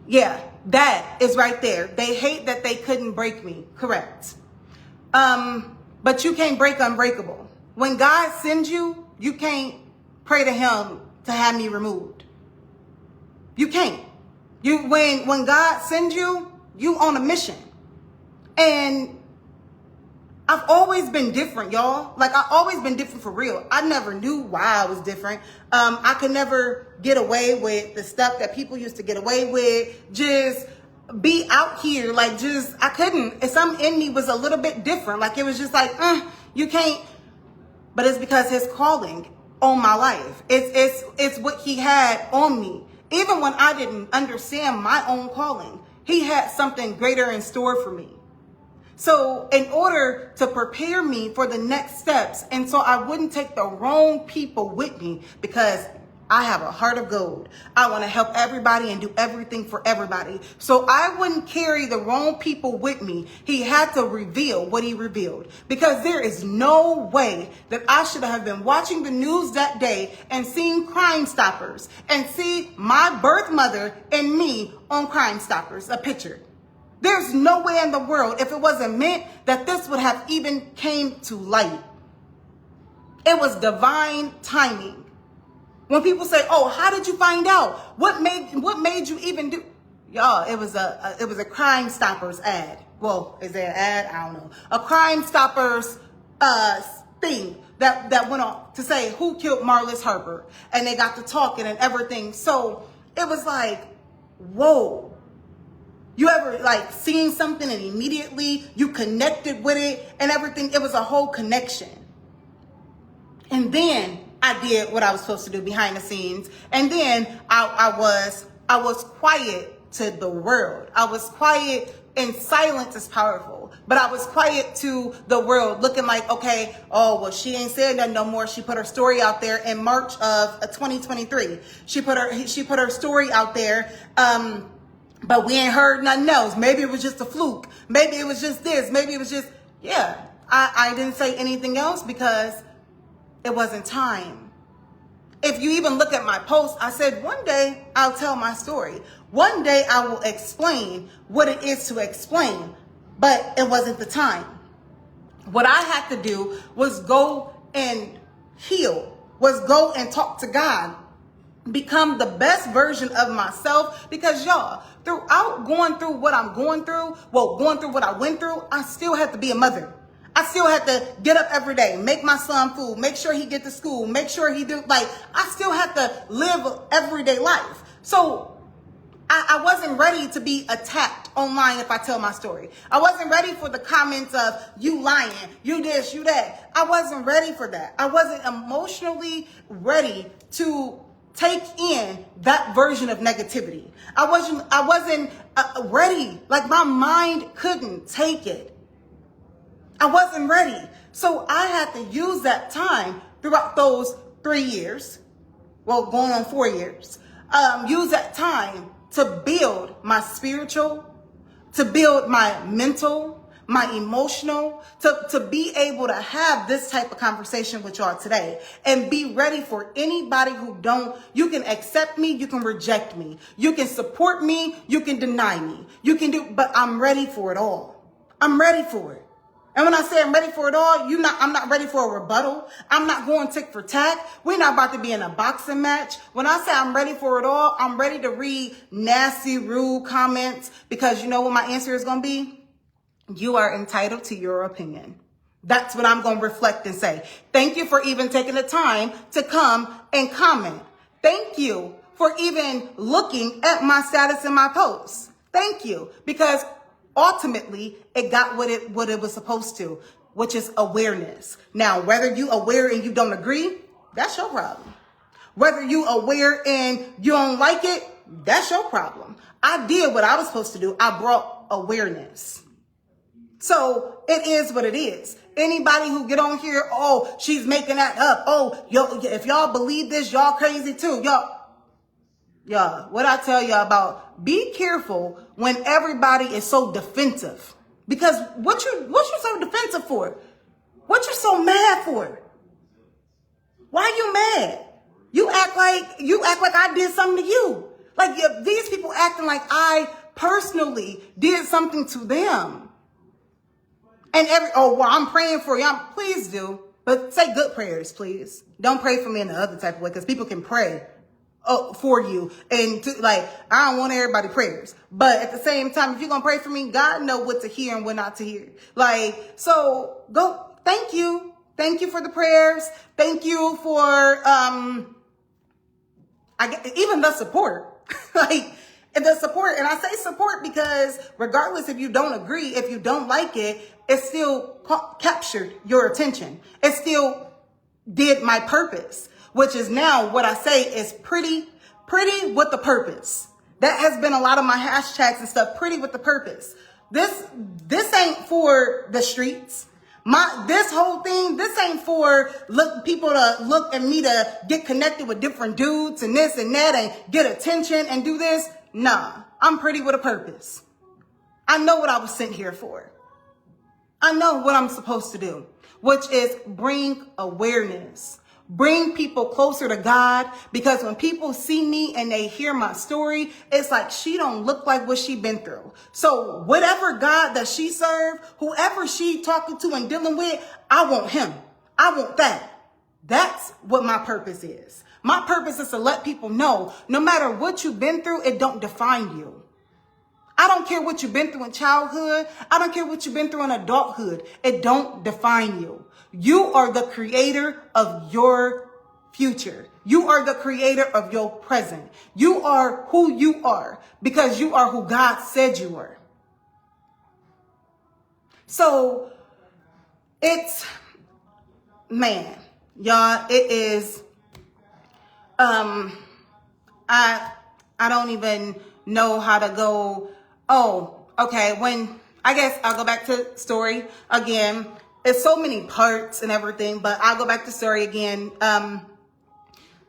Yeah, that is right there. They hate that they couldn't break me. Correct. But you can't break unbreakable. When God sends you, you can't pray to him to have me removed. You can't. When God sends you, you on a mission. And I've always been different, y'all. I've always been different for real. I never knew why I was different. I could never get away with the stuff that people used to get away with. Just be out here, I couldn't. Something in me was a little bit different. It was just you can't. But it's because his calling on my life. It's what he had on me. Even when I didn't understand my own calling, he had something greater in store for me. So in order to prepare me for the next steps, and so I wouldn't take the wrong people with me, because I have a heart of gold. I want to help everybody and do everything for everybody. So I wouldn't carry the wrong people with me. He had to reveal what he revealed, because there is no way that I should have been watching the news that day and seeing Crime Stoppers and see my birth mother and me on Crime Stoppers, a picture. There's no way in the world, if it wasn't meant, that this would have even came to light. It was divine timing. When people say, "Oh, how did you find out? What made you even do?" Y'all, it was a Crime Stoppers ad. Well, is there an ad? I don't know. A Crime Stoppers thing that went on to say who killed Marlis Harper, and they got to talking and everything. So it was whoa. You ever seen something and immediately you connected with it and everything? It was a whole connection. And then I did what I was supposed to do behind the scenes. And then I was quiet to the world. I was quiet, and silence is powerful. But I was quiet to the world, looking okay, oh, well, she ain't said nothing no more. She put her story out there in March of 2023. She put her story out there. But we ain't heard nothing else. Maybe it was just a fluke. Maybe it was just this. Maybe it was just, yeah. I didn't say anything else because it wasn't time. If you even look at my post, I said, one day I'll tell my story. One day I will explain what it is to explain. But it wasn't the time. What I had to do was go and heal, was go and talk to God. Become the best version of myself, because y'all, throughout going through what I'm going through, going through what I went through, I still had to be a mother. I still had to get up every day, make my son food, make sure he get to school, make sure he do, I still had to live everyday life. So I wasn't ready to be attacked online if I tell my story. I wasn't ready for the comments of you lying, you this, you that. I wasn't ready for that. I wasn't emotionally ready to take in that version of negativity. I wasn't ready. Like my mind couldn't take it. I wasn't ready. So I had to use that time throughout those 3 years, going on 4 years, use that time to build my spiritual, to build my mental, my emotional, to be able to have this type of conversation with y'all today and be ready for anybody who don't. You can accept me, you can reject me, you can support me, you can deny me, but I'm ready for it all. I'm ready for it. And when I say I'm ready for it all, I'm not ready for a rebuttal. I'm not going tick for tack. We're not about to be in a boxing match. When I say I'm ready for it all, I'm ready to read nasty, rude comments because you know what my answer is going to be? You are entitled to your opinion. That's what I'm going to reflect and say. Thank you for even taking the time to come and comment. Thank you for even looking at my status and my posts. Thank you, because ultimately, it got what it was supposed to, which is awareness. Now, whether you aware and you don't agree, that's your problem. Whether you aware and you don't like it, that's your problem. I did what I was supposed to do. I brought awareness. So it is what it is. Anybody who get on here, oh, she's making that up. Oh, if y'all believe this, y'all crazy too. Y'all, what I tell y'all about, be careful when everybody is so defensive. Because what you so defensive for? What you so mad for? Why you mad? You act like I did something to you. Like these people acting like I personally did something to them. And I'm praying for you. Please do. But say good prayers, please. Don't pray for me in the other type of way, because people can pray for you, and I don't want everybody prayers, but at the same time, if you're gonna pray for me, God know what to hear and what not to hear. So go. Thank you for the prayers. Thank you for even the support, the support. And I say support because regardless if you don't agree, if you don't like it, it still captured your attention. It still did my purpose, which is now what I say is pretty with the purpose. That has been a lot of my hashtags and stuff, pretty with the purpose. This ain't for the streets. This whole thing, this ain't for people to look at me to get connected with different dudes and this and that and get attention and do this. Nah, I'm pretty with a purpose. I know what I was sent here for. I know what I'm supposed to do, which is bring awareness. Bring people closer to God, because when people see me and they hear my story, it's like she don't look like what she been through. So whatever God that she served, whoever she talking to and dealing with, I want him. I want that. That's what my purpose is. My purpose is to let people know, no matter what you've been through, it don't define you. I don't care what you've been through in childhood. I don't care what you've been through in adulthood. It don't define you. You are the creator of your future. You are the creator of your present. You are who you are because you are who God said you were. So y'all, it is, I don't even know how to go. Oh, okay. I guess I'll go back to story again. It's so many parts and everything, but I'll go back to story again.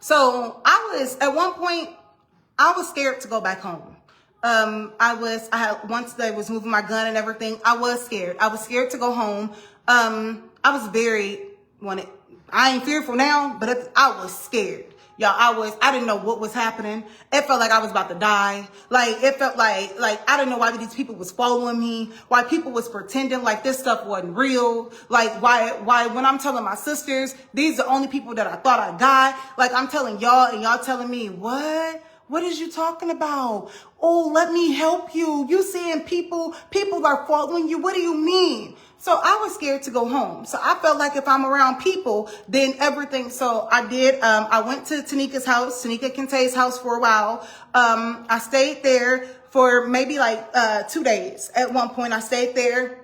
So at one point, I was scared to go back home. Once they was moving my gun and everything, I was scared. I was scared to go home. I ain't fearful now, but I was scared. Y'all, I didn't know what was happening. It felt like I was about to die. It felt like I didn't know why these people was following me, why people was pretending like this stuff wasn't real. Why when I'm telling my sisters, these are the only people that I thought I got. I'm telling y'all and y'all telling me, what? What is you talking about? Oh, let me help you. You seeing people are following you. What do you mean? So I was scared to go home. So I felt like if I'm around people, then everything. So I did. I went to Tanika's house, Tanika Kinte's house for a while. I stayed there for maybe like 2 days. At one point, I stayed there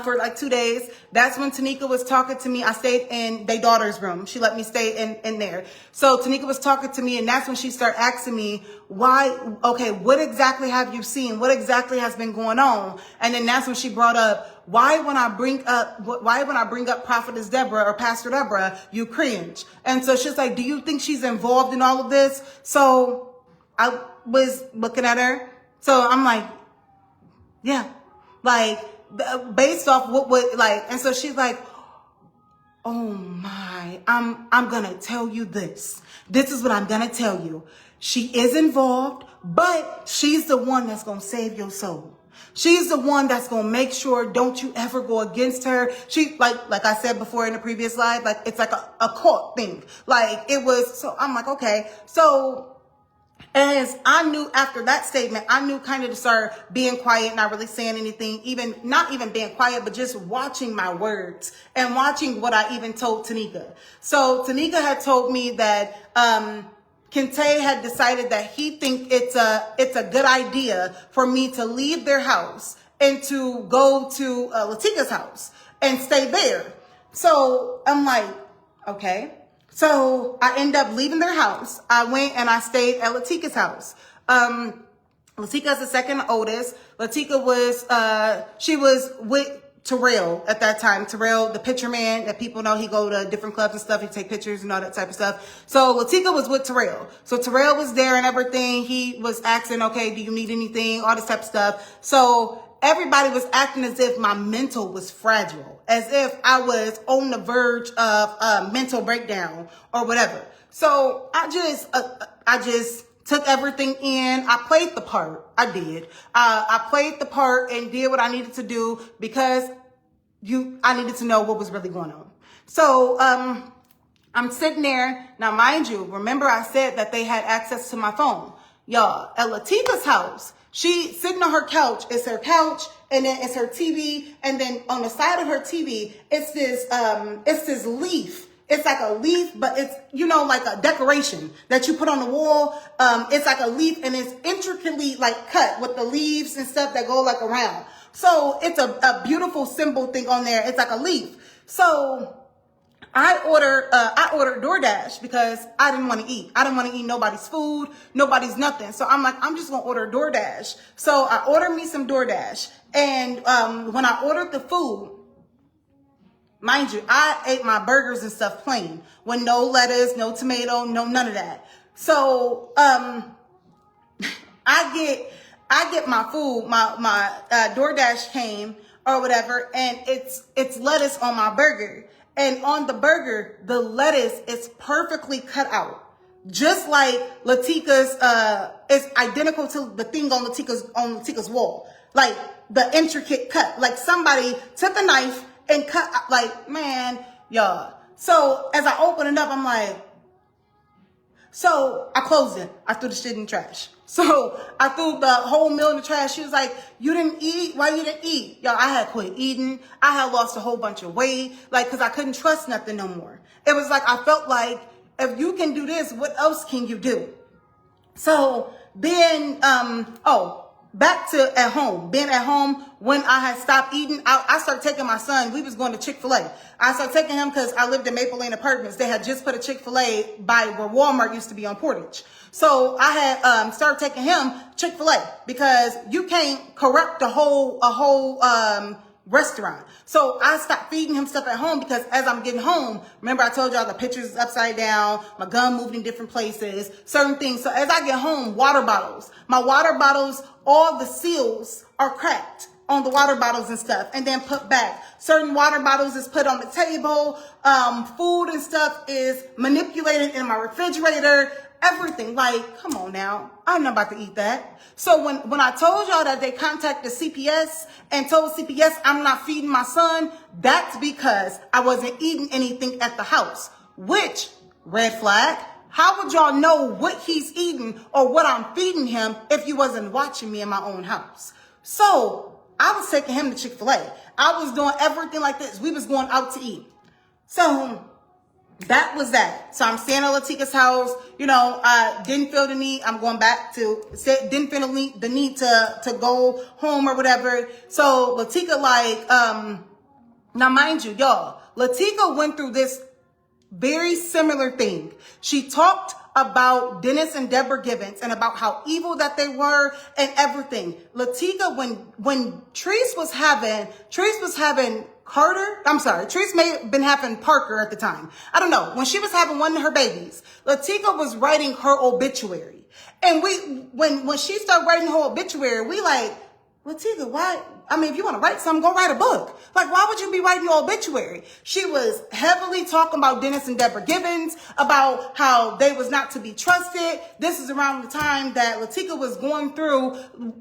for like 2 days. That's when Tanika was talking to me. I stayed in their daughter's room. She let me stay in there. So Tanika was talking to me, and that's when she started asking me, okay, what exactly have you seen? What exactly has been going on? And then that's when she brought up, why when I bring up Prophetess Deborah or Pastor Deborah, you cringe. And so she's like, do you think she's involved in all of this? So I was looking at her. So I'm like, yeah, like, based off and so she's like, oh my, I'm gonna tell you this. This is what I'm gonna tell you. She is involved, but she's the one that's gonna save your soul. She's the one that's gonna make sure don't you ever go against her. She like I said before in the previous live, like it's like a cult thing. Like it was, so I'm like, okay. So as I knew after that statement, I knew kind of to start being quiet, not really saying anything, not even being quiet, but just watching my words and watching what I even told Tanika. So Tanika had told me that Kinte had decided that he think it's a good idea for me to leave their house and to go to Latika's house and stay there. So I'm like, okay. So I end up leaving their house. I went and I stayed at Latika's house. Latika's the second oldest. Latika she was with Terrell at that time. Terrell, the picture man that people know, he go to different clubs and stuff. He take pictures and all that type of stuff. So Latika was with Terrell. So Terrell was there and everything. He was asking, okay, do you need anything? All this type of stuff. So everybody was acting as if my mental was fragile, as if I was on the verge of a mental breakdown or whatever. So I just took everything in. I played the part. I did. I played the part and did what I needed to do because I needed to know what was really going on. So I'm sitting there. Now, mind you, remember I said that they had access to my phone. Y'all, at Latika's house, she sitting on her couch. It's her couch, and then it's her TV, and then on the side of her TV, it's this leaf. It's like a leaf, but it's, like a decoration that you put on the wall. It's like a leaf, and it's intricately like cut with the leaves and stuff that go like around. So it's a beautiful symbol thing on there. It's like a leaf. So I ordered DoorDash because I didn't want to eat. I didn't want to eat nobody's food, nobody's nothing. So I'm like, I'm just going to order DoorDash. So I ordered me some DoorDash. And when I ordered the food, mind you, I ate my burgers and stuff plain with no lettuce, no tomato, no none of that. So I get my food, my DoorDash came or whatever, and it's lettuce on my burger. And on the burger, the lettuce is perfectly cut out. Just like Latika's, it's identical to the thing on Latika's wall. Like the intricate cut. Like somebody took a knife and cut, like, man, y'all. So as I open it up, I'm like, so I closed it. I threw the shit in the trash. So I threw the whole meal in the trash. She was like, you didn't eat? Why you didn't eat? Y'all, I had quit eating. I had lost a whole bunch of weight, like, because I couldn't trust nothing no more. It was like, I felt like, if you can do this, what else can you do? So then, back to at home. Being at home, when I had stopped eating, I started taking my son. We was going to Chick-fil-A. I started taking him because I lived in Maple Lane Apartments. They had just put a Chick-fil-A by where Walmart used to be on Portage. So I had started taking him Chick-fil-A because you can't corrupt a whole restaurant. So I stopped feeding him stuff at home because as I'm getting home, remember I told y'all the pictures is upside down, my gun moved in different places, certain things. So as I get home, my water bottles, all the seals are cracked on the water bottles and stuff and then put back. Certain water bottles is put on the table. Food and stuff is manipulated in my refrigerator. Everything. Like, come on now. I'm not about to eat that. So when I told y'all that they contacted CPS and told CPS I'm not feeding my son, that's because I wasn't eating anything at the house, which, red flag, how would y'all know what he's eating or what I'm feeding him if you wasn't watching me in my own house? So I was taking him to Chick-fil-A. I was doing everything like this. We was going out to eat. So that was that. So I'm staying at Latika's house. You know, I didn't feel the need. I'm going back to, didn't feel the need to go home or whatever. So Latika now mind you, y'all, Latika went through this very similar thing. She talked about Dennis and Deborah Givens and about how evil that they were and everything. Latika, when Treese was having Carter, I'm sorry, Treese may have been having Parker at the time. I don't know. When she was having one of her babies, Latika was writing her obituary. And when she started writing her obituary, we like, Latika, why? I mean, if you want to write something, go write a book. Like, why would you be writing your obituary? She was heavily talking about Dennis and Deborah Givens, about how they was not to be trusted. This is around the time that Latika was going through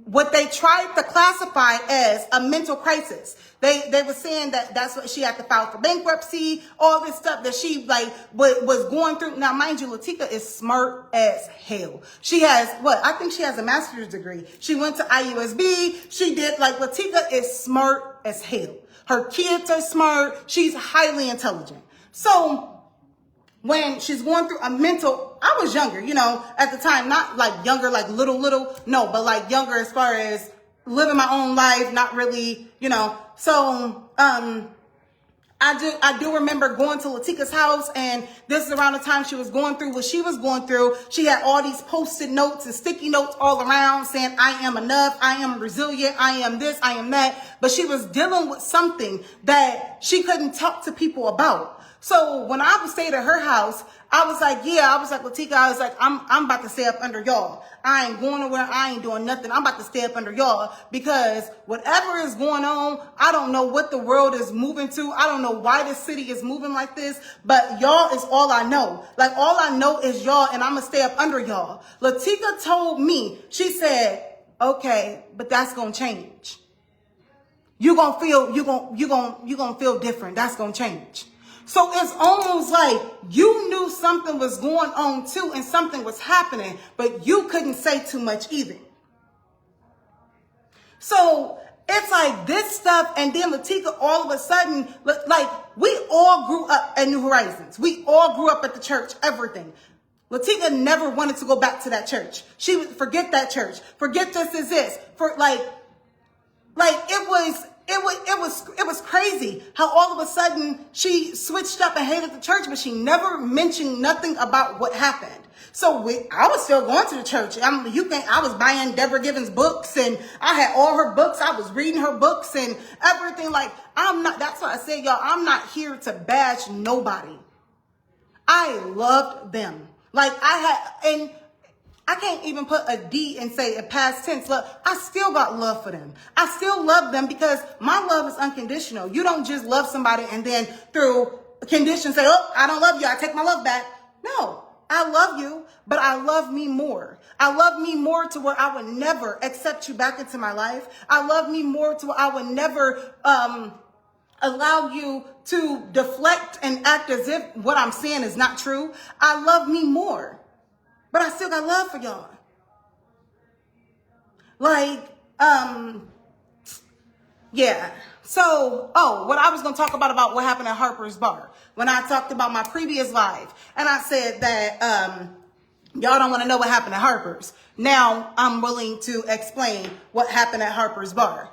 what they tried to classify as a mental crisis. They were saying that that's what she had to file for bankruptcy, all this stuff that she was going through. Now, mind you, Latika is smart as hell. She has I think she has a master's degree. She went to IUSB. She did Latika is smart as hell. Her kids are smart. She's highly intelligent. So when she's going through a mental, I was younger, you know, at the time, not like younger, like little, no, but like younger as far as living my own life, not really, you know. So, I do remember going to Latika's house, and this is around the time she was going through what she was going through. She had all these post-it notes and sticky notes all around saying, I am enough, I am resilient, I am this, I am that. But she was dealing with something that she couldn't talk to people about. So when I would stay at her house, I was like, Latika, I was like, I'm about to stay up under y'all. I ain't going nowhere. I ain't doing nothing. I'm about to stay up under y'all because whatever is going on, I don't know what the world is moving to. I don't know why this city is moving like this, but y'all is all I know. Like, all I know is y'all, and I'm going to stay up under y'all. Latika told me, she said, okay, but that's going to change. You're going to feel different. That's going to change. So it's almost like you knew something was going on too and something was happening, but you couldn't say too much either. So it's like this stuff, and then Latika all of a sudden, like, we all grew up at New Horizons. We all grew up at the church, everything. Latika never wanted to go back to that church. She would forget that church. Forget this is this. It was crazy how all of a sudden she switched up and hated the church, but she never mentioned nothing about what happened. So I was still going to the church. I was buying Deborah Givens books, and I had all her books. I was reading her books and everything. Like, that's why I said, y'all, I'm not here to bash nobody. I loved them. Like, I can't even put a D and say a past tense. Look, I still got love for them. I still love them because my love is unconditional. You don't just love somebody and then through conditions say, oh, I don't love you, I take my love back. No, I love you, but I love me more. I love me more to where I would never accept you back into my life. I love me more to where I would never allow you to deflect and act as if what I'm saying is not true. I love me more. But I still got love for y'all. Like, yeah. So, what I was going to talk about what happened at Harper's Bar. When I talked about my previous live. And I said that y'all don't want to know what happened at Harper's. Now, I'm willing to explain what happened at Harper's Bar.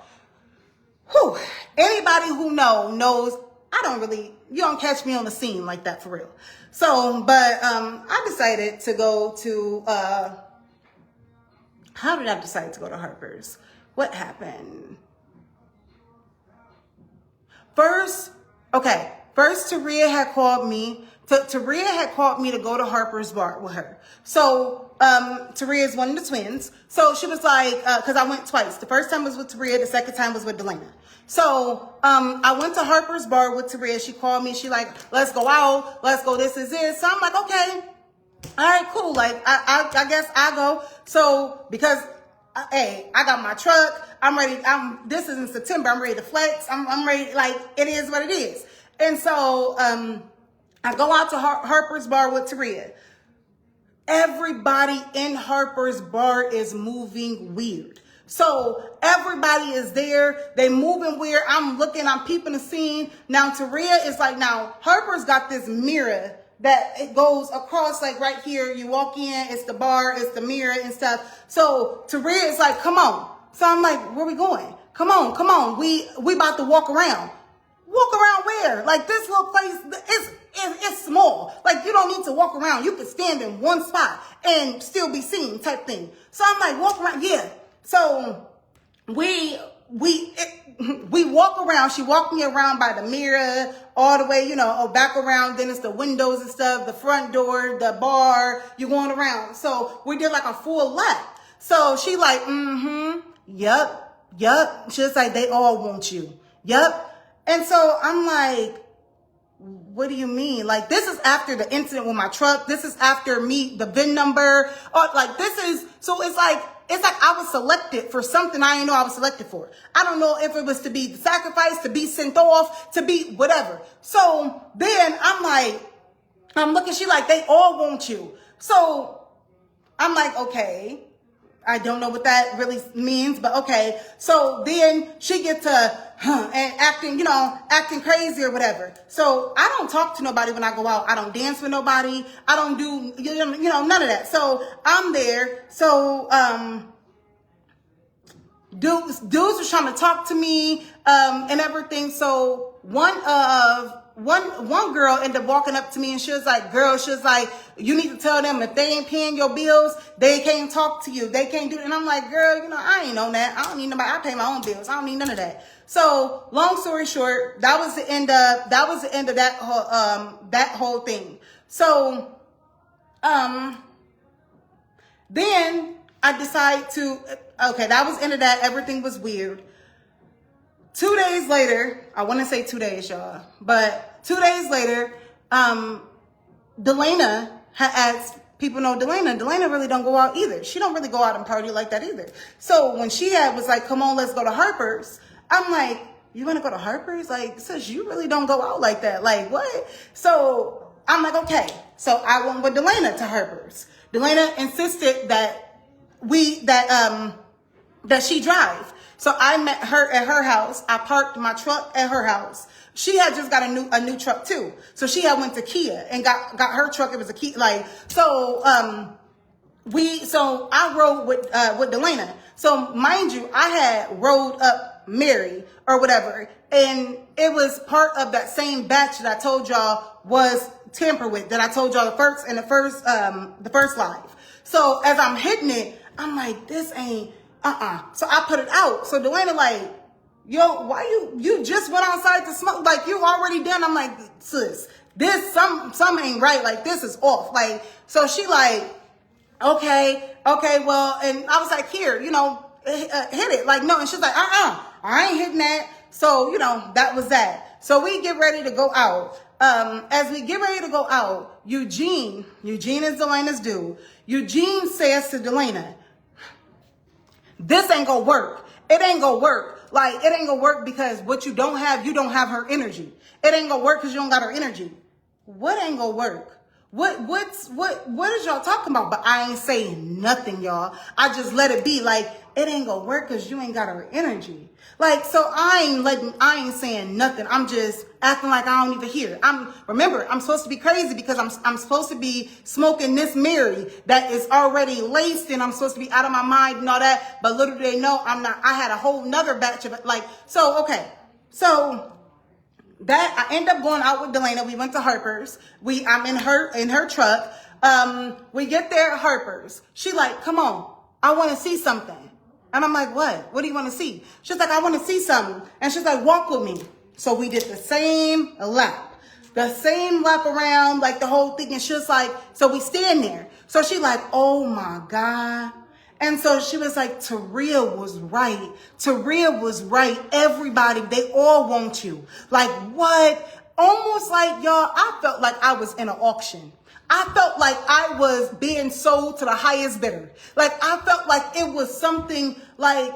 Whew. Anybody who knows, you don't catch me on the scene like that for real. So, but I decided to go to, how did I decide to go to Harper's? What happened? First, Taria had called me. Taria had called me to go to Harper's Bar with her. So, Taria is one of the twins. So she was like, because I went twice. The first time was with Taria. The second time was with Delana. So, I went to Harper's Bar with Taria. She called me. She like, let's go out. Let's go. This is it. So I'm like, okay. All right, cool. Like, I guess I go. So, because, hey, I got my truck. I'm ready. This is in September. I'm ready to flex. I'm ready. Like, it is what it is. And so, I go out to Harper's Bar with Taria. everybody in Harper's bar is moving weird. So everybody is there. They moving weird. I'm looking, I'm peeping the scene. Now Taria is like, now Harper's got this mirror that it goes across, like right here. You walk in, it's the bar, it's the mirror and stuff. So Taria is like, come on. So I'm like, where we going? Come on, come on. We about to walk around. Walk around where? Like this little place, it's small. Like you don't need to walk around. You can stand in one spot and still be seen type thing. So I'm like, walk around. Yeah. So we walk around. She walked me around by the mirror all the way, back around. Then it's the windows and stuff, the front door, the bar. You're going around. So we did like a full lap. So she like, yup. She's like, they all want you. Yup. And so I'm like, what do you mean? Like, this is after the incident with my truck. This is after me, the VIN number. So it's like I was selected for something I didn't know I was selected for. I don't know if it was to be sacrificed, to be sent off, to be whatever. So then I'm looking, she like, they all want you. So I'm like, okay. I don't know what that really means, but okay. So then she gets to and acting crazy or whatever. So I don't talk to nobody when I go out. I don't dance with nobody. I don't do none of that. So I'm there. So dudes was trying to talk to me and everything. So one girl ended up walking up to me and she was like, you need to tell them if they ain't paying your bills, they can't talk to you. They can't do it. And I'm like, girl, I ain't on that. I don't need nobody. I pay my own bills. I don't need none of that. So long story short, that was the end of that whole thing. So then I decided that was the end of that. Everything was weird. 2 days later, I want to say 2 days, y'all, but 2 days later, Delana had asked, people know Delana really don't go out either. She don't really go out and party like that either. So when she was like, come on, let's go to Harper's, I'm like, you want to go to Harper's? Like, sis, you really don't go out like that. Like, what? So I'm like, okay. So I went with Delana to Harper's. Delana insisted that that she drive. So I met her at her house. I parked my truck at her house. She had just got a new truck too. So she had went to Kia and got her truck. It was a Kia, so I rode with Delana. So mind you, I had rode up Mary or whatever, and it was part of that same batch that I told y'all was tampered with, that I told y'all the first live. So as I'm hitting it, I'm like, this ain't So I put it out. So Delana like, yo, why you just went outside to smoke? Like, you already done. I'm like, sis, this some ain't right. Like, this is off. Like, so she like, okay, well, and I was like, here, hit it. Like, no. And she's like, I ain't hitting that. So, that was that. So we get ready to go out. As we get ready to go out, Eugene is Delana's dude. Eugene says to Delana, this ain't gonna work. It ain't gonna work. Like, it ain't gonna work because what you don't have her energy. It ain't gonna work because you don't got her energy. What ain't gonna work? What is y'all talking about? But I ain't saying nothing, y'all. I just let it be. Like, it ain't gonna work because you ain't got her energy. Like, so I ain't saying nothing. I'm just acting like I don't even hear. Remember, I'm supposed to be crazy because I'm supposed to be smoking this Mary that is already laced, and I'm supposed to be out of my mind and all that. But little do they know, I'm not. I had a whole nother batch of it. Like, so, okay. So that I end up going out with Delana. We went to Harper's. I'm in her truck. We get there at Harper's. She like, come on, I want to see something. And I'm like, what? What do you want to see? She's like, I want to see something. And she's like, walk with me. So we did the same lap around, like the whole thing. And she was like, so we stand there. So she like, oh my God. And so she was like, Taria was right. Taria was right. Everybody, they all want you. Like, what? Almost like, y'all, I felt like I was in an auction. I felt like I was being sold to the highest bidder. Like, I felt like it was something like,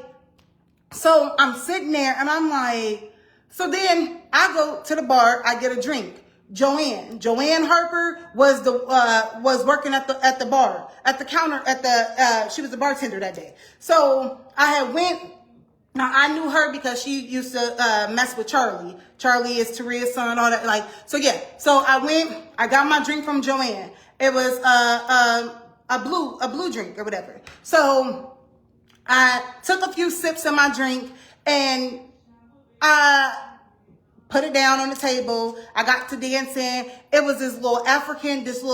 so I'm sitting there and I'm like, so then I go to the bar, I get a drink. Joanne Harper was was working at the bar, at the counter, she was the bartender that day. So I had went. Now I knew her because she used to mess with Charlie. Charlie is Taria's son, all that. Like, so yeah. So I went. I got my drink from Joanne. It was a blue drink or whatever. So I took a few sips of my drink and I put it down on the table. I got to dancing. It was this little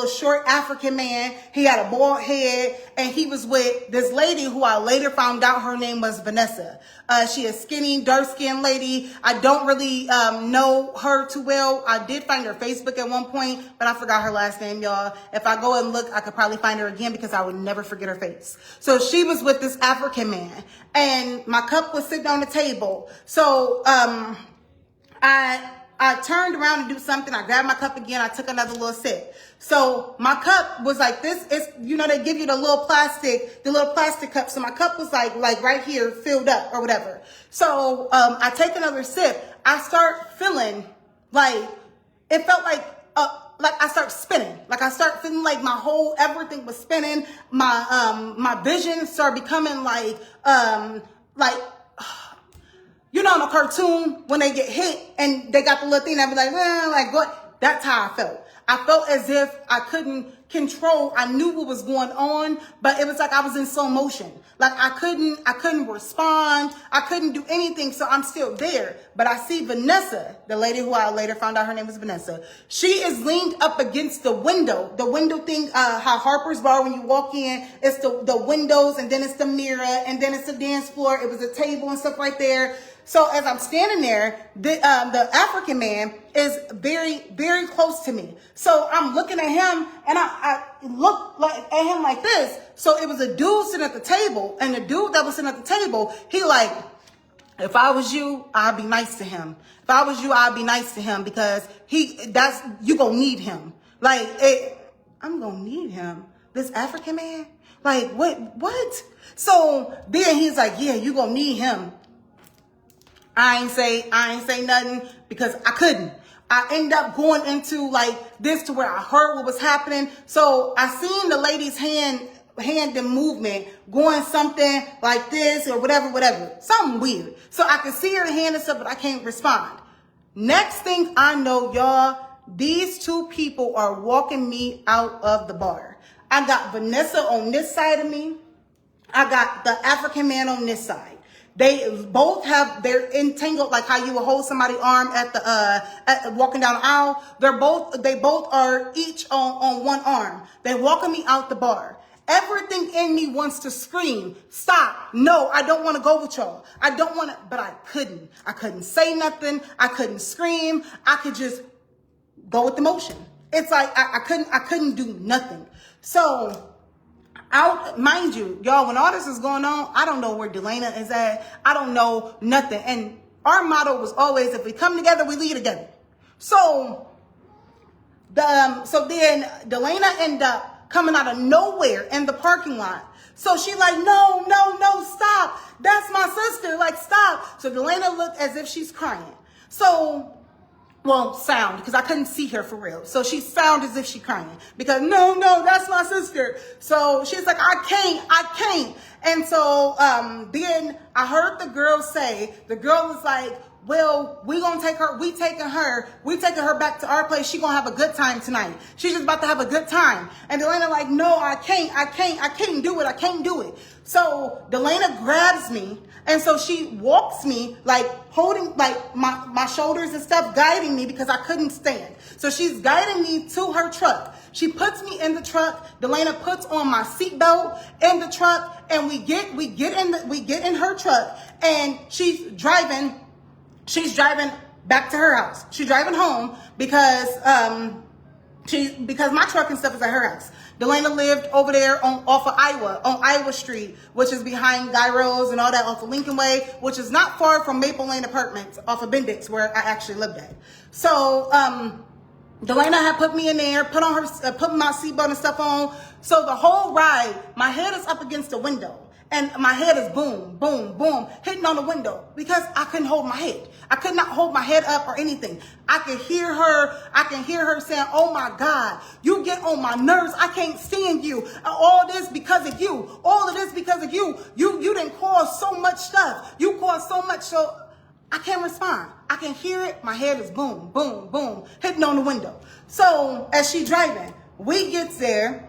short African man. He had a bald head, and he was with this lady who I later found out her name was Vanessa. She is skinny, dark-skinned lady. I don't really know her too well. I did find her Facebook at one point, but I forgot her last name, y'all. If I go and look, I could probably find her again because I would never forget her face. So she was with this African man, and my cup was sitting on the table. So I turned around to do something. I grabbed my cup again. I took another little sip. So my cup was like this. It's, you know, they give you the little plastic cup. So my cup was like right here, filled up or whatever. So I take another sip. I start feeling like, it felt like I start spinning. Like I start feeling like everything was spinning. My vision started becoming like, you know, in a cartoon, when they get hit and they got the little thing that be like what? That's how I felt. I felt as if I couldn't control. I knew what was going on, but it was like I was in slow motion. Like I couldn't respond. I couldn't do anything. So I'm still there. But I see Vanessa, the lady who I later found out her name was Vanessa. She is leaned up against the window. The window thing, how Harper's Bar, when you walk in, it's the windows, and then it's the mirror, and then it's the dance floor. It was a table and stuff right there. So as I'm standing there, the African man is very, very close to me. So I'm looking at him, and I look at him like this. So it was a dude sitting at the table, and the dude that was sitting at the table, he like, if I was you, I'd be nice to him. If I was you, I'd be nice to him because you gonna need him. Like, I'm gonna need him. This African man? Like, what? So then he's like, yeah, you gonna need him. I ain't say nothing because I couldn't. I ended up going into like this to where I heard what was happening. So I seen the lady's hand and movement going something like this or whatever. Something weird. So I could see her hand and stuff, but I can't respond. Next thing I know, y'all, these two people are walking me out of the bar. I got Vanessa on this side of me. I got the African man on this side. They both they're entangled, like how you would hold somebody's arm at walking down the aisle. They both are each on one arm. They walking me out the bar. Everything in me wants to scream, stop. No, I don't want to go with y'all. I don't want to, but I couldn't. I couldn't say nothing. I couldn't scream. I could just go with the motion. It's like, I couldn't do nothing. So, mind you, y'all, when all this is going on, I don't know where Delana is at. I don't know nothing. And our motto was always, if we come together, we lead together. So then Delana ended up coming out of nowhere in the parking lot. So she like, no, stop. That's my sister. Like, stop. So Delana looked as if she's crying. So, well, sound, because I couldn't see her for real. So she sounded as if she's crying because no, that's my sister. So she's like, I can't. And so then I heard the girl was like, well, we taking her back to our place. She gonna have a good time tonight. She's just about to have a good time. And Delana like, no, I can't do it. I can't do it. So Delana grabs me. And so she walks me, like holding like my shoulders and stuff, guiding me because I couldn't stand. So she's guiding me to her truck. She puts me in the truck. Delana puts on my seatbelt in the truck, and we get in her truck, and she's driving back to her house. She's driving home because my truck and stuff is at her house. Delana lived over there on Iowa Street, which is behind Gyros and all that, off of Lincoln Way, which is not far from Maple Lane Apartments off of Bendix, where I actually lived at. So Delana had put me in there, put my seatbelt and stuff on. So the whole ride, my head is up against the window. And my head is boom, boom, boom, hitting on the window because I couldn't hold my head. I could not hold my head up or anything. I could hear her saying, oh my God, you get on my nerves. I can't stand you. All this because of you. All of this because of you. You didn't cause so much stuff. You caused so much. So I can't respond. I can hear it. My head is boom, boom, boom, hitting on the window. So as she driving, we get there.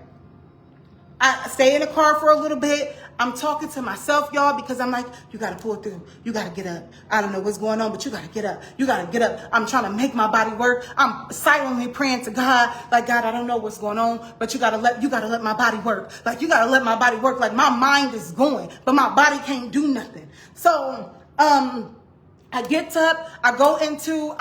I stay in the car for a little bit. I'm talking to myself, y'all, because I'm like, you got to pull through. You got to get up. I don't know what's going on, but you got to get up. You got to get up. I'm trying to make my body work. I'm silently praying to God, like, God, I don't know what's going on, but you got to let my body work. Like, you got to let my body work. Like, my mind is going, but my body can't do nothing. So, I get up. I go into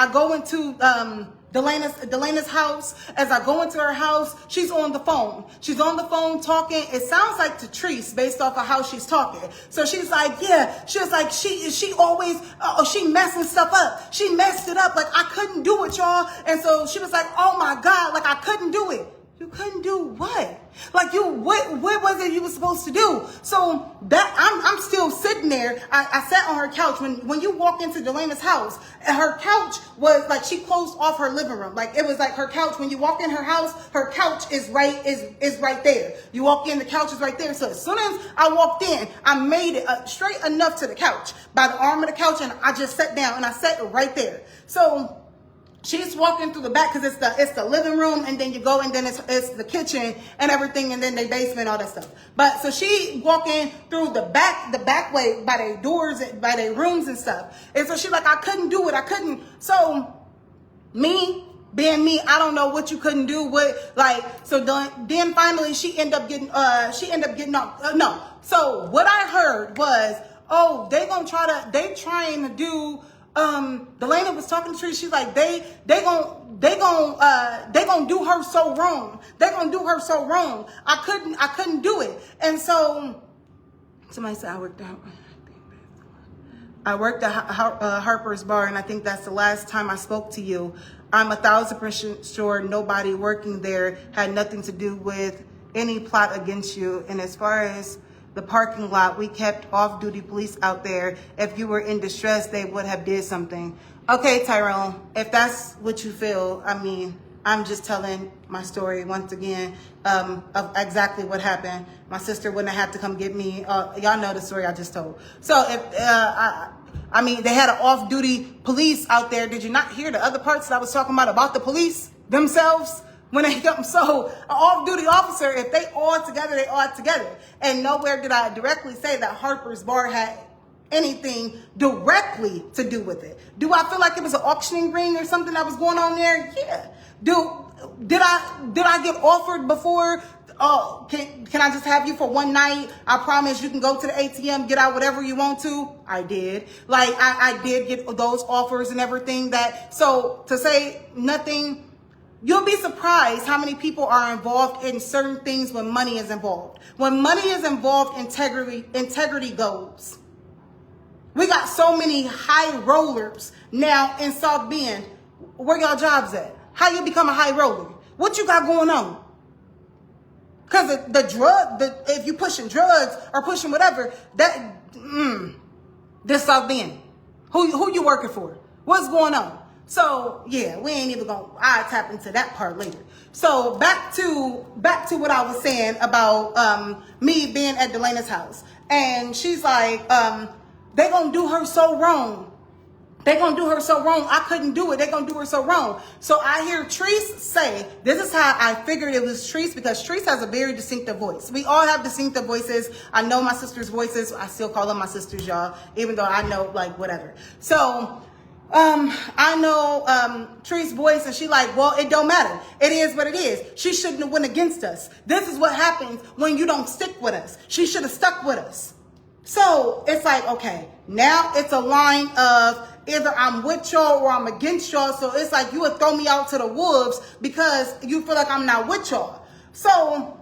Delena's house. As I go into her house, she's on the phone. She's on the phone talking. It sounds like to Treese based off of how she's talking. So she's like, yeah. She was like, she always, she messing stuff up. She messed it up. Like, I couldn't do it, y'all. And so she was like, oh my God, like I couldn't do it. You couldn't do what? Like what was it you were supposed to do? So that I'm still sitting there. I sat on her couch. When you walk into Delena's house, her couch was like, she closed off her living room. Like, it was like her couch. When you walk in her house, her couch is right there. You walk in, the couch is right there. So as soon as I walked in, I made it straight enough to the couch by the arm of the couch, and I just sat down and I sat right there. So she's walking through the back because it's the living room, and then you go, and then it's the kitchen and everything, and then the basement, all that stuff. But so she walking through the back way by their doors, by their rooms and stuff. And so she's like, I couldn't do it. I couldn't. So me being me, I don't know what you couldn't do. So then finally she ended up getting off. No. So what I heard was, oh, they trying to do. Delana was talking to Treese. She's like, they gonna do her so wrong. They gonna do her so wrong. I couldn't do it. And so somebody said I worked at Harper's Bar, and I think that's the last time I spoke to you. I'm 1,000% sure nobody working there had nothing to do with any plot against you. And as far as the parking lot, we kept off-duty police out there. If you were in distress, they would have did something. Okay, Tyrone, if that's what you feel, I mean, I'm just telling my story once again of exactly what happened. My sister wouldn't have had to come get me. Y'all know the story I just told. So if I mean, they had an off-duty police out there. Did you not hear the other parts that I was talking about the police themselves? When they come, so an off-duty officer, if they all together, they all together. And nowhere did I directly say that Harper's Bar had anything directly to do with it. Do I feel like it was an auctioning ring or something that was going on there? Yeah. Did I get offered before? Oh, can I just have you for one night? I promise you can go to the ATM, get out whatever you want to. I did. Like, I did get those offers and everything so to say nothing. You'll be surprised how many people are involved in certain things when money is involved. When money is involved, integrity goes. We got so many high rollers now in South Bend. Where y'all jobs at? How you become a high roller? What you got going on? Because if you pushing drugs or pushing whatever, this South Bend. Who you working for? What's going on? So yeah, we ain't even I'll tap into that part later. So back to what I was saying about me being at Delena's house. And she's like, they gonna do her so wrong. They gonna do her so wrong. I couldn't do it. They gonna do her so wrong. So I hear Treese say, this is how I figured it was Treese, because Treese has a very distinctive voice. We all have distinctive voices. I know my sister's voices. I still call them my sisters, y'all, even though I know, like, whatever. So I know Tree's voice, and she like, well, it don't matter. It is what it is. She shouldn't have went against us. This is what happens when you don't stick with us. She should have stuck with us. So it's like, okay, now it's a line of either I'm with y'all or I'm against y'all. So it's like you would throw me out to the wolves because you feel like I'm not with y'all. So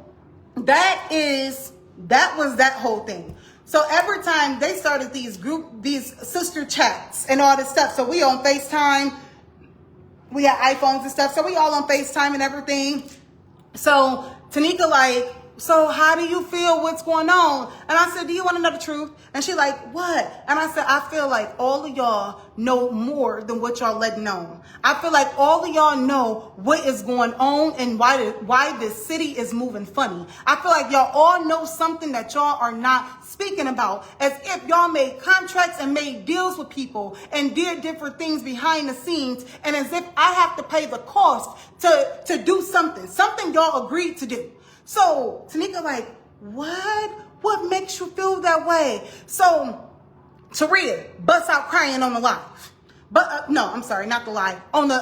that was that whole thing. So every time they started these sister chats and all this stuff. So we on FaceTime. We got iPhones and stuff. So we all on FaceTime and everything. So Tanika so how do you feel? What's going on? And I said, do you want to know the truth? And she like, what? And I said, I feel like all of y'all know more than what y'all letting on. I feel like all of y'all know what is going on and why this city is moving funny. I feel like y'all all know something that y'all are not speaking about, as if y'all made contracts and made deals with people and did different things behind the scenes, and as if I have to pay the cost to do something y'all agreed to do. So Tanika like, what? What makes you feel that way? So Taria busts out crying on the live. But no, I'm sorry, not the live. On the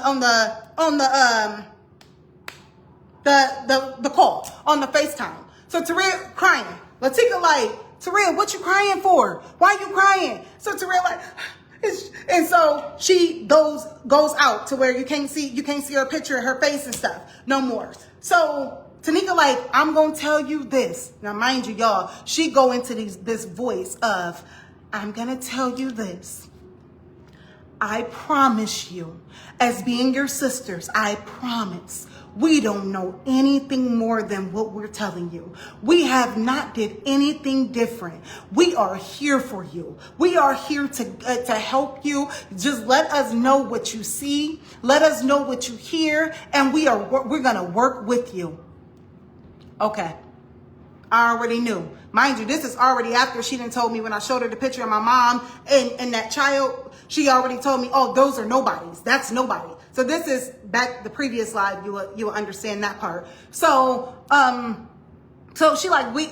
call, on the FaceTime. So Taria crying. Latika like, Taria, what you crying for? Why you crying? So Taria like, and so she goes out to where you can't see her picture, her face and stuff no more. So Tanika like, I'm gonna tell you this. Now mind you, y'all, she go into this voice of, I'm gonna tell you this. I promise you, as being your sisters, I promise, we don't know anything more than what we're telling you. We have not did anything different. We are here for you. We are here to help you. Just let us know what you see. Let us know what you hear, and we're gonna work with you. Okay. I already knew. Mind you, this is already after she done told me, when I showed her the picture of my mom and that child, she already told me, oh, those are nobodies. That's nobody. So this is back the previous slide. You will understand that part. So, so she like, we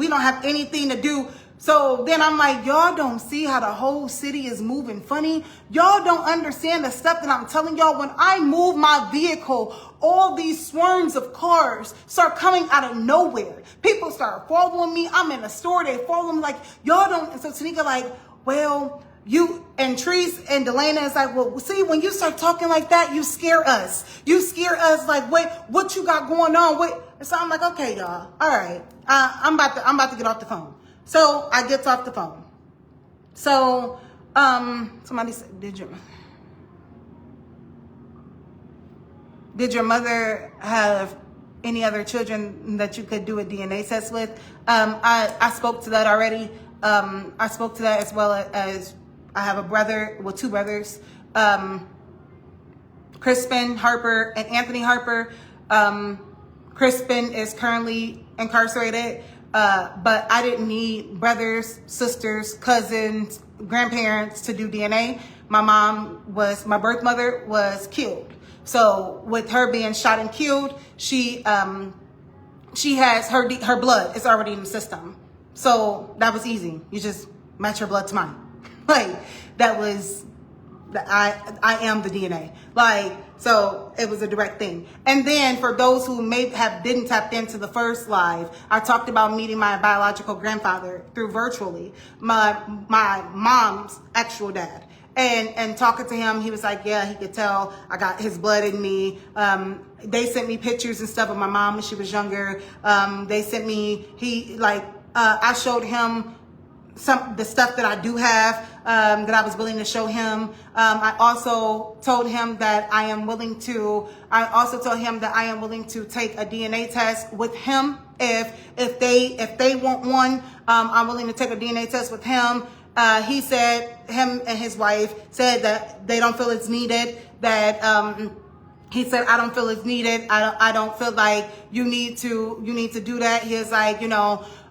don't have anything to do. So then I'm like, y'all don't see how the whole city is moving funny. Y'all don't understand the stuff that I'm telling y'all. When I move my vehicle, all these swarms of cars start coming out of nowhere. People start following me. I'm in a store. They follow me like, y'all don't. And so Tanika like, well, you and Treese and Delana is like, well, see, when you start talking like that, you scare us. You scare us like, wait, what you got going on? Wait. And so I'm like, okay, y'all. All right. I'm about to get off the phone. So I get off the phone. So somebody said, did your mother have any other children that you could do a DNA test with? I spoke to that already. I spoke to that, as well as I have a brother, well, two brothers, Crispin Harper and Anthony Harper. Crispin is currently incarcerated. But I didn't need brothers, sisters, cousins, grandparents to do DNA. My birth mother was killed. So with her being shot and killed, she has her blood is already in the system. So that was easy. You just match her blood to mine. Like that was, I am the DNA. Like, so it was a direct thing. And then for those who didn't tap into the first live, I talked about meeting my biological grandfather through virtually, my mom's actual dad. And talking to him, he was like, yeah, he could tell I got his blood in me. They sent me pictures and stuff of my mom when she was younger. They sent me, I showed him the stuff that I do have, that I was willing to show him. I also told him that I am willing to take a DNA test with him. If they want one, I'm willing to take a DNA test with him. He said, him and his wife said that they don't feel it's needed, that, he said, I don't feel it's needed. I don't feel like you need to do that. He was like,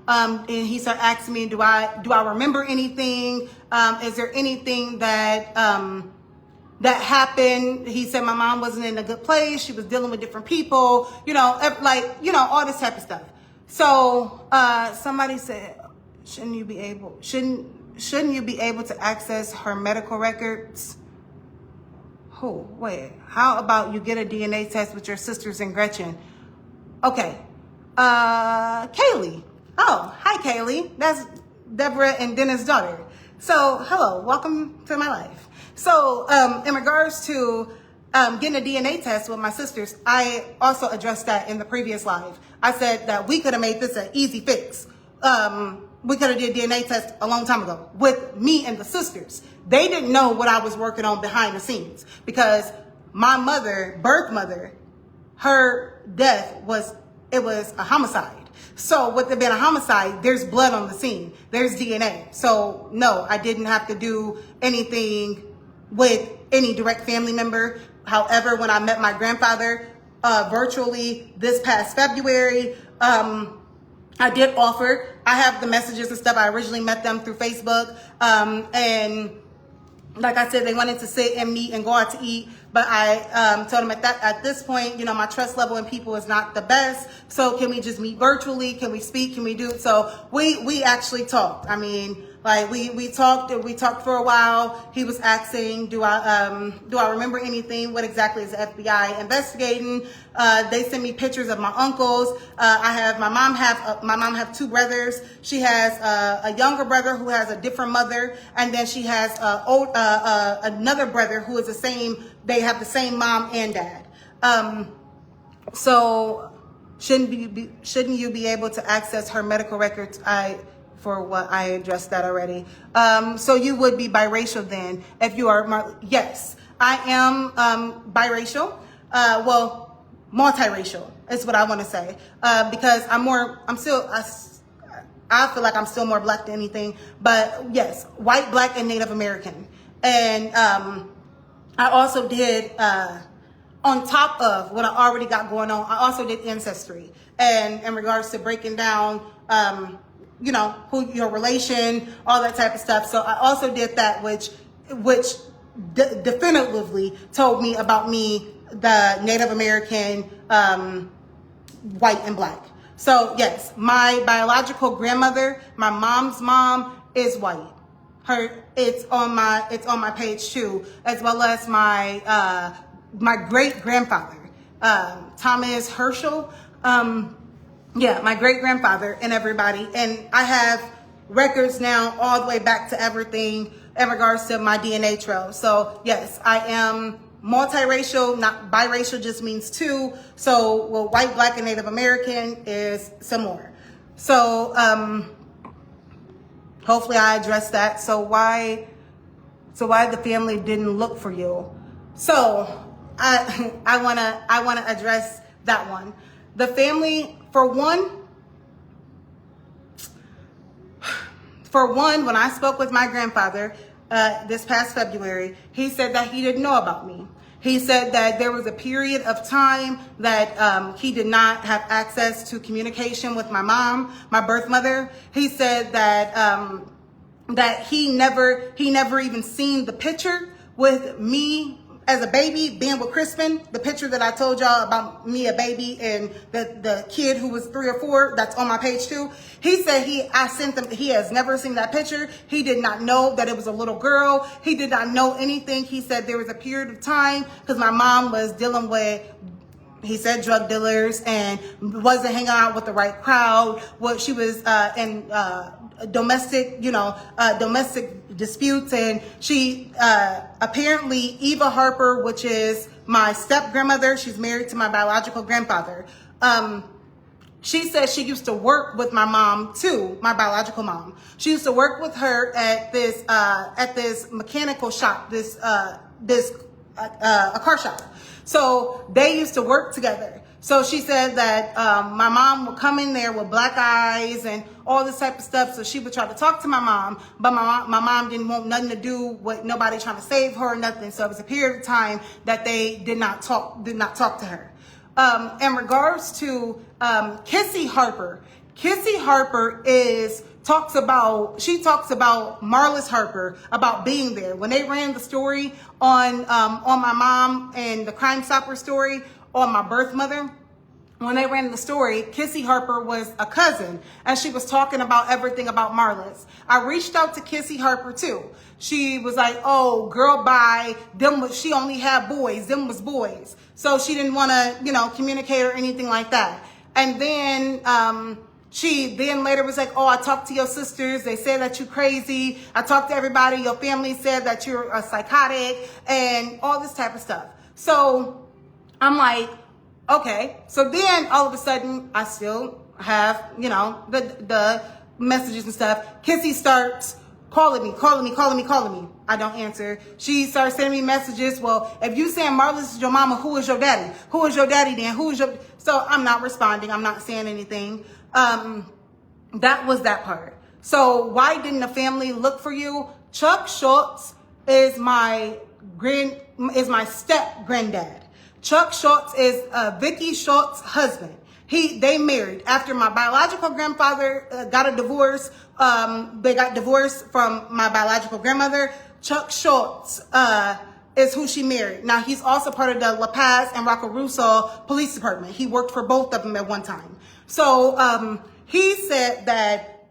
and he started asking me, do I remember anything? Is there anything that happened? He said my mom wasn't in a good place. She was dealing with different people, all this type of stuff. So, somebody said, shouldn't you be able to access her medical records? Oh, wait, how about you get a DNA test with your sisters and Gretchen? Okay. Kaylee. Oh, hi, Kaylee. That's Deborah and Dennis' daughter. So, hello, welcome to my life. So, in regards to getting a DNA test with my sisters, I also addressed that in the previous live. I said that we could have made this an easy fix. We could have did a DNA test a long time ago with me and the sisters. They didn't know what I was working on behind the scenes, because my birth mother, her death was a homicide. So with it being a homicide, there's blood on the scene. There's DNA. So no, I didn't have to do anything with any direct family member. However, when I met my grandfather virtually this past February, I did offer. I have the messages and stuff. I originally met them through Facebook. And like I said, they wanted to sit and meet and go out to eat. But I told them at this point, you know, my trust level in people is not the best. So can we just meet virtually? Can we speak? Can we do it? So we actually talked. I mean, like we talked for a while. He was asking, do I remember anything? What exactly is the FBI investigating? They sent me pictures of my uncles. My mom have two brothers. She has a younger brother who has a different mother, and then she has another brother who is the same. They have the same mom and dad. So shouldn't you be able to access her medical records? For what I addressed that already. So you would be biracial then if you are, yes, I am biracial. Well, multiracial is what I want to say. Because I feel like I'm still more black than anything, but yes, white, black, and Native American. And I also did, on top of what I already got going on, I also did ancestry. And in regards to breaking down, you know, who your relation, all that type of stuff. So I also did that, which definitively told me about me, the Native American, white and black. So yes, my biological grandmother, my mom's mom, is white. It's on my page too, as well as my my great grandfather, Thomas Herschel. Yeah, my great grandfather and everybody. And I have records now all the way back to everything in regards to my DNA trail. So yes, I am multiracial, not biracial, just means two. So well, white, black, and Native American is some more. So hopefully I addressed that. So why the family didn't look for you? So I wanna address that one. The family, for one, when I spoke with my grandfather this past February, he said that he didn't know about me. He said that there was a period of time that he did not have access to communication with my mom, my birth mother. He said that that he never even seen the picture with me as a baby being with Crispin, the picture that I told y'all about me, a baby, and the kid who was 3 or 4, that's on my page too. He said I sent them, he has never seen that picture. He did not know that it was a little girl. He did not know anything. He said there was a period of time because my mom was dealing with, he said, drug dealers and wasn't hanging out with the right crowd. What she was in domestic disputes, and she apparently Eva Harper, which is my step grandmother, she's married to my biological grandfather. She said she used to work with my mom too, my biological mom. She used to work with her at this mechanical shop, a car shop. So they used to work together. So she said that my mom would come in there with black eyes and all this type of stuff. So she would try to talk to my mom, but my mom didn't want nothing to do with nobody trying to save her or nothing. So it was a period of time that they did not talk to her. In regards to Kissy Harper talks about Marlis Harper about being there. When they ran the story on my mom and the Crime Stopper story on my birth mother, when they ran the story, Kissy Harper was a cousin, and she was talking about everything about Marlis. I reached out to Kissy Harper too. She was like, "Oh, girl, bye. She only had boys. Them was boys." So she didn't want to, communicate or anything like that. And then she then later was like, "Oh, I talked to your sisters. They said that you're crazy. I talked to everybody. Your family said that you're a psychotic," and all this type of stuff. So I'm like, okay. So then all of a sudden, I still have, the messages and stuff. Kissy starts calling me. I don't answer. She starts sending me messages. Well, if you saying Marlis is your mama, who is your daddy? Who is your daddy then? Who is your... So I'm not responding. I'm not saying anything. That was that part. So why didn't the family look for you? Chuck Schultz is my step granddad. Chuck Schultz is Vicky Schultz's husband. They married after my biological grandfather got a divorce. They got divorced from my biological grandmother. Chuck Schultz is who she married. Now, he's also part of the La Paz and Rockawoosa Police Department. He worked for both of them at one time. So he said that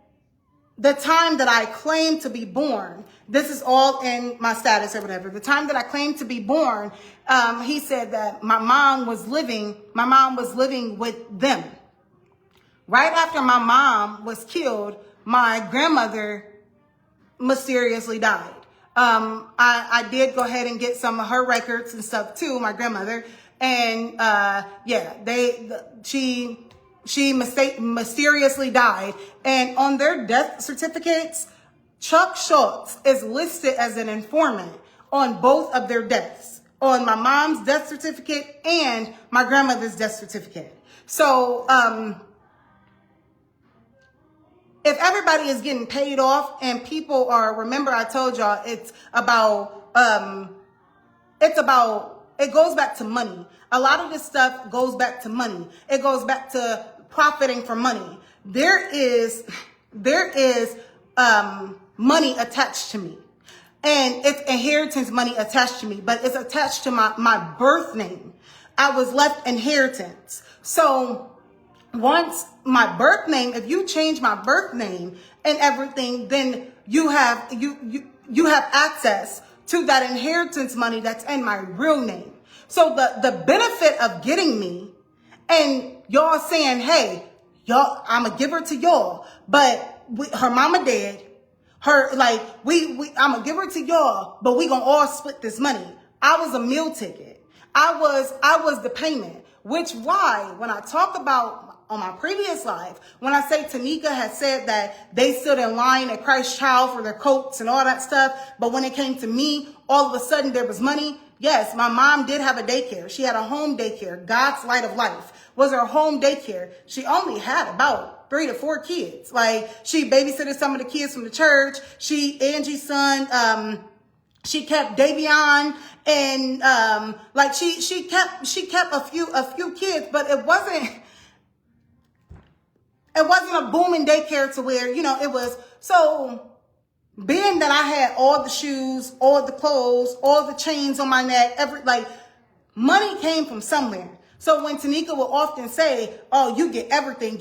the time that I claimed to be born, this is all in my status or whatever. The time that I claimed to be born, he said that my mom was living with them. Right after my mom was killed, my grandmother mysteriously died. I did go ahead and get some of her records and stuff too, my grandmother. And she mysteriously died. And on their death certificates, Chuck Schultz is listed as an informant on both of their deaths, on my mom's death certificate and my grandmother's death certificate. So if everybody is getting paid off and people are, remember I told y'all it goes back to money. A lot of this stuff goes back to money. It goes back to profiting from money. There is money attached to me, and it's inheritance money attached to me, but it's attached to my birth name. I was left inheritance. So once my birth name, if you change my birth name and everything, then you have access to that inheritance money that's in my real name. So the benefit of getting me and y'all saying, hey, y'all, I'm gonna give her to y'all, but her mama dead. I'm gonna give her to y'all, but we gonna all split this money. I was a meal ticket. I was the payment, which why when I talk about on my previous live, when I say Tanika had said that they stood in line at Christ Child for their coats and all that stuff, but when it came to me, all of a sudden there was money. Yes, my mom did have a daycare. She had a home daycare. God's Light of Life was her home daycare. She only had about 3 to 4 kids. Like, she babysitted some of the kids from the church. Angie's son, she kept Davion, and she kept a few kids, but it wasn't a booming daycare to where, it was. So being that I had all the shoes, all the clothes, all the chains on my neck, money came from somewhere. So when Tanika will often say, oh, you get everything.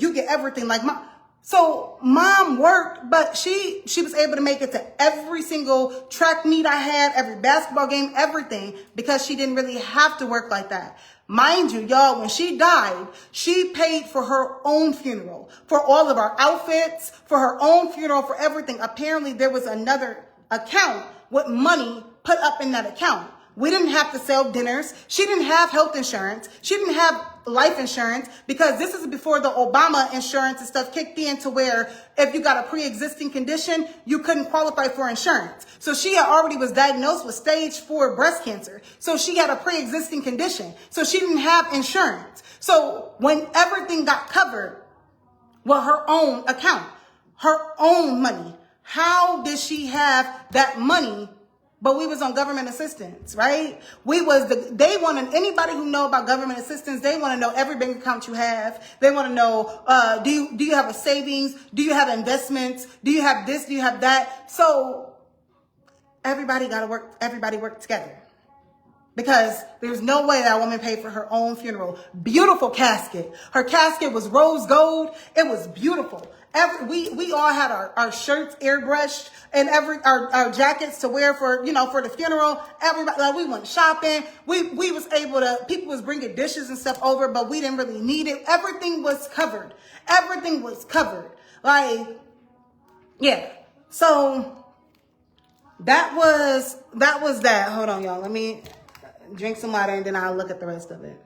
So mom worked, but she was able to make it to every single track meet I had, every basketball game, everything, because she didn't really have to work like that. Mind you, y'all, when she died, she paid for her own funeral, for all of our outfits, for her own funeral, for everything. Apparently, there was another account with money put up in that account. We didn't have to sell dinners. She didn't have health insurance. She didn't have life insurance, because this is before the Obama insurance and stuff kicked in, to where if you got a pre-existing condition, you couldn't qualify for insurance. So she already was diagnosed with stage 4 breast cancer. So she had a pre-existing condition. So she didn't have insurance. So when everything got covered with her own account, her own money, how did she have that money? But we was on government assistance, right? They wanted, anybody who know about government assistance, they want to know every bank account you have. They want to know, do you have a savings? Do you have investments? Do you have this? Do you have that? So everybody worked together. Because there's no way that woman paid for her own funeral. Beautiful casket. Her casket was rose gold. It was beautiful. We all had our shirts airbrushed and our jackets to wear for the funeral. Everybody, we went shopping. We was able to, people was bringing dishes and stuff over, but we didn't really need it. Everything was covered. Everything was covered. Yeah. So that was that. Hold on, y'all. Let me drink some water and then I'll look at the rest of it.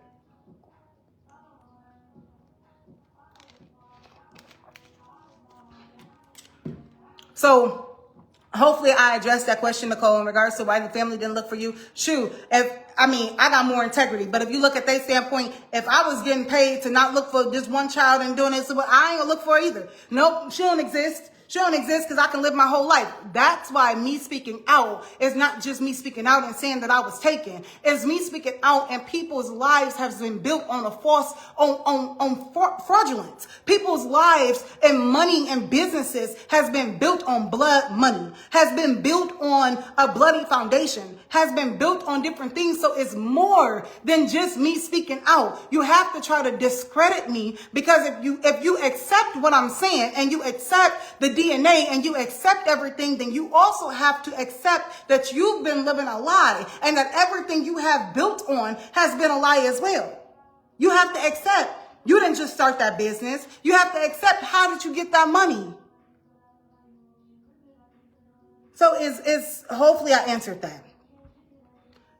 So Hopefully I addressed that question, Nicole, in regards to why the family didn't look for you. Shoot, I got more integrity, but if you look at their standpoint, if I was getting paid to not look for just one child and doing it, so I ain't gonna look for her either. Nope, she don't exist. She don't exist because I can live my whole life. That's why me speaking out is not just me speaking out and saying that I was taken. It's me speaking out, and people's lives have been built on a false, on fraudulence. People's lives and money and businesses has been built on blood money, has been built on a bloody foundation, has been built on different things. So it's more than just me speaking out. You have to try to discredit me, because if you accept what I'm saying and you accept the DNA and you accept everything, then you also have to accept that you've been living a lie, and that everything you have built on has been a lie as well. You have to accept you didn't just start that business. You have to accept, how did you get that money? So hopefully I answered that.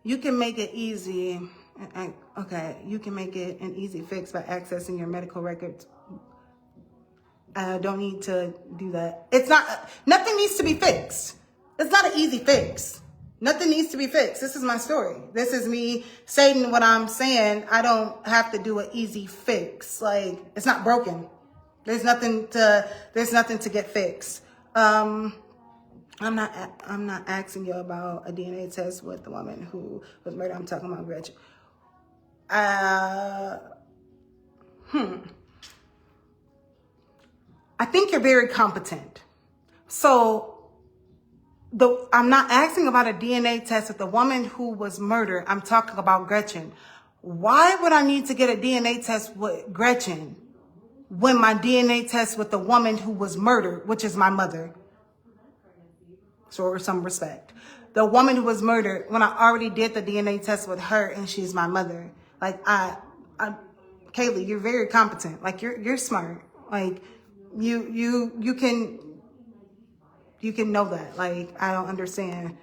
You can make it easy. Okay, you can make it an easy fix by accessing your medical records. I don't need to do that. Nothing needs to be fixed. It's not an easy fix. Nothing needs to be fixed. This is my story. This is me saying what I'm saying. I don't have to do an easy fix. Like, it's not broken. There's nothing to get fixed. I'm not asking you about a DNA test with the woman who was murdered. I'm talking about Gretchen. I think you're very competent. So I'm not asking about a DNA test with the woman who was murdered. I'm talking about Gretchen. Why would I need to get a DNA test with Gretchen when my DNA test with the woman who was murdered, which is my mother? Show her some respect. The woman who was murdered, when I already did the DNA test with her, and she's my mother. Like, Kaylee, you're very competent. Like, you're smart. Like, you can know that. Like, I don't understand.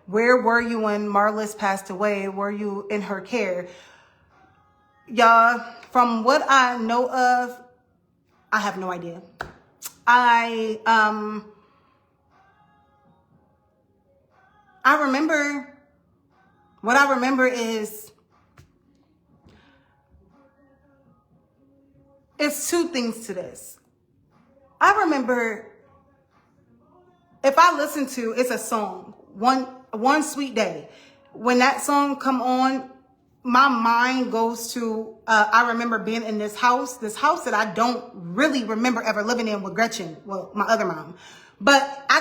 Where were you when Marlis passed away? Were you in her care? Y'all, from what I know of, I have no idea. I remember, what I remember is, it's two things to this. I remember, if I listen to, it's a song, One Sweet Day. When that song come on, my mind goes to, I remember being in this house that I don't really remember ever living in with Gretchen, well, my other mom. But I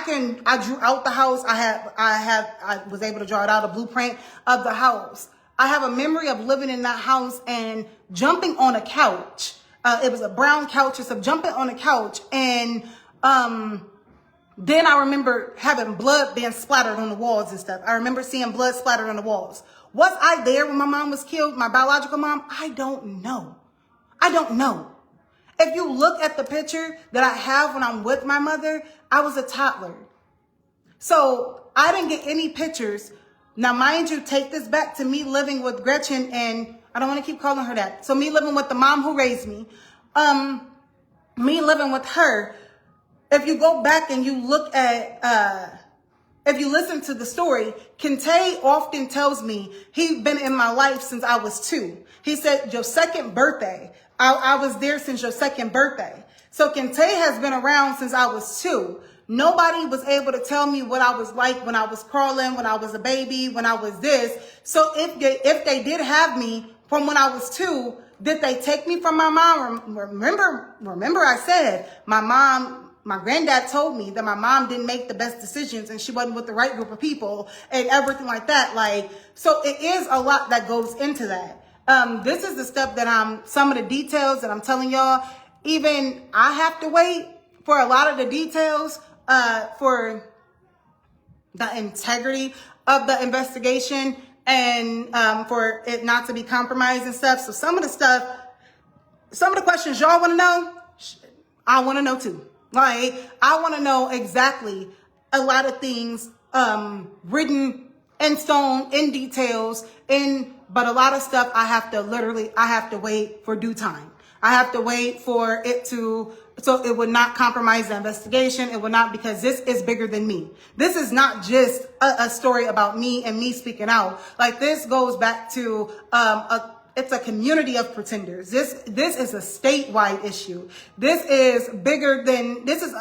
drew out the house. I was able to draw it out, a blueprint of the house. I have a memory of living in that house and jumping on a couch. It was a brown couch, so jumping on a couch, and then I remember having blood being splattered on the walls and stuff. I remember seeing blood splattered on the walls. Was I there when my mom was killed, my biological mom? I don't know. I don't know. If you look at the picture that I have when I'm with my mother, I was a toddler. So I didn't get any pictures. Now, mind you, take this back to me living with Gretchen, and I don't want to keep calling her that. So me living with the mom who raised me, me living with her. If you go back and you look at, if you listen to the story, Kente often tells me he's been in my life since I was 2. He said, your second birthday, I was there since your second birthday. So Kente has been around since I was 2. Nobody was able to tell me what I was like when I was crawling, when I was a baby, when I was this. So if they did have me from when I was 2, did they take me from my mom? Remember I said my granddad told me that my mom didn't make the best decisions and she wasn't with the right group of people and everything like that. Like, so it is a lot that goes into that. This is the stuff that some of the details that I'm telling y'all, even I have to wait for a lot of the details, for the integrity of the investigation and, for it not to be compromised and stuff. So some of the questions y'all want to know, I want to know too. Like, I want to know exactly a lot of things, written in stone, in details, but a lot of stuff I have to wait for due time. I have to wait for it so it would not compromise the investigation. It would not, because this is bigger than me. This is not just a story about me and me speaking out. Like, this goes back to, it's a community of pretenders. This is a statewide issue. This is bigger than, this is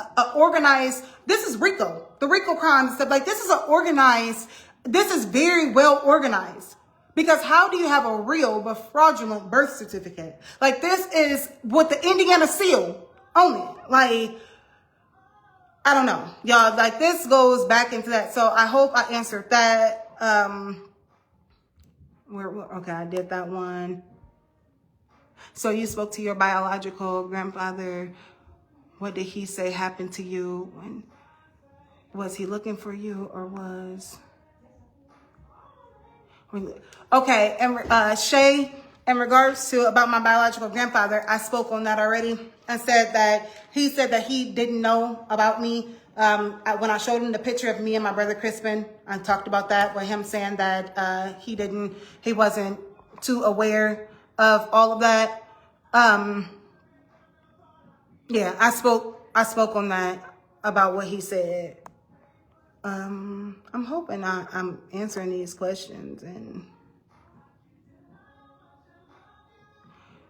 this is RICO, the RICO crimes and stuff. Like, this is very well organized. Because how do you have a real but fraudulent birth certificate? Like, this is with the Indiana seal on it. Like, I don't know, y'all. Like, this goes back into that. So I hope I answered that. Okay, I did that one. So you spoke to your biological grandfather. What did he say happened to you? Was he looking for you, or was... Okay, and Shay, in regards to about my biological grandfather, I spoke on that already and said that he didn't know about me. When I showed him the picture of me and my brother Crispin, I talked about that with him saying that he wasn't too aware of all of that. Yeah, I spoke on that about what he said. I'm hoping I'm answering these questions. And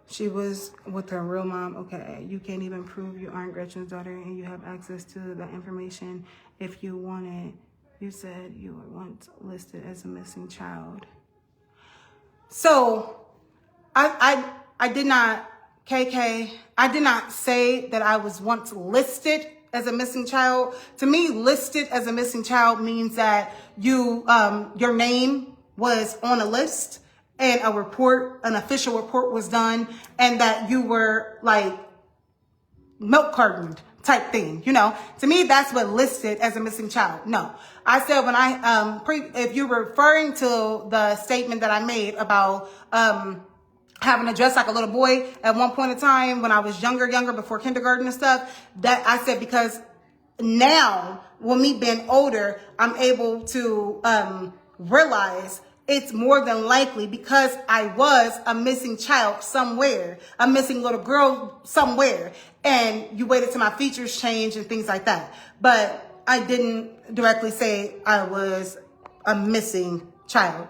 she was with her real mom. Okay, you can't even prove you aren't Gretchen's daughter, and you have access to the information if you want it. You said you were once listed as a missing child. So I did not, KK, I did not say that I was once listed as a missing child. To me, listed as a missing child means that your name was on a list and an official report was done, and that you were like milk cartoned type thing. You know, to me, that's what listed as a missing child. No, I said when if you're referring to the statement that I made about, having a dress like a little boy at one point in time when I was younger, before kindergarten and stuff, that I said, because now, with me being older, I'm able to realize it's more than likely because I was a missing child somewhere, a missing little girl somewhere, and you waited till my features changed and things like that. But I didn't directly say I was a missing child.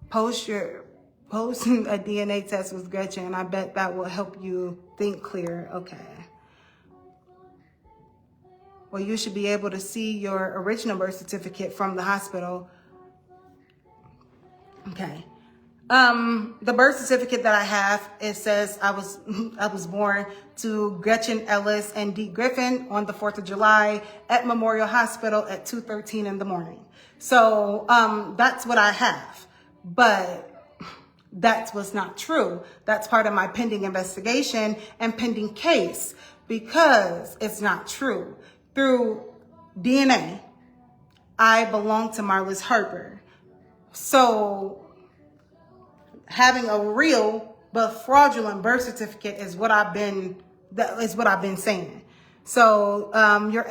Post a DNA test with Gretchen, and I bet that will help you think clear. Okay. Well, you should be able to see your original birth certificate from the hospital. Okay. The birth certificate that I have, it says I was born to Gretchen Ellis and Dee Griffin on the 4th of July at Memorial Hospital at 2:13 in the morning. So that's what I have. But that's what's not true. That's part of my pending investigation and pending case, because it's not true. Through DNA, I belong to Marlis Harper. So having a real but fraudulent birth certificate is what I've been saying. So you're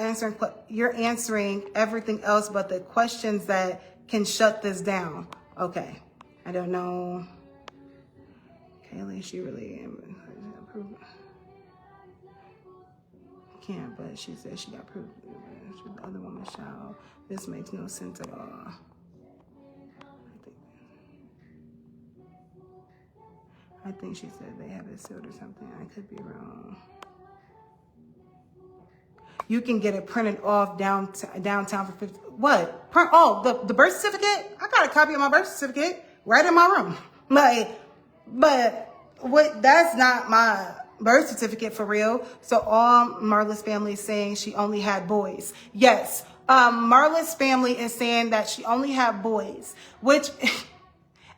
answering everything else but the questions that can shut this down. Okay, I don't know. Kaylee, she really can't, but she said she got proof. She's the other woman's child. This makes no sense at all. I think she said they have it sealed or something. I could be wrong. You can get it printed off downtown for 50. What? The birth certificate? I got a copy of my birth certificate right in my room. But that's not my birth certificate for real. So all Marla's family is saying she only had boys. Yes. Marla's family is saying that she only had boys, which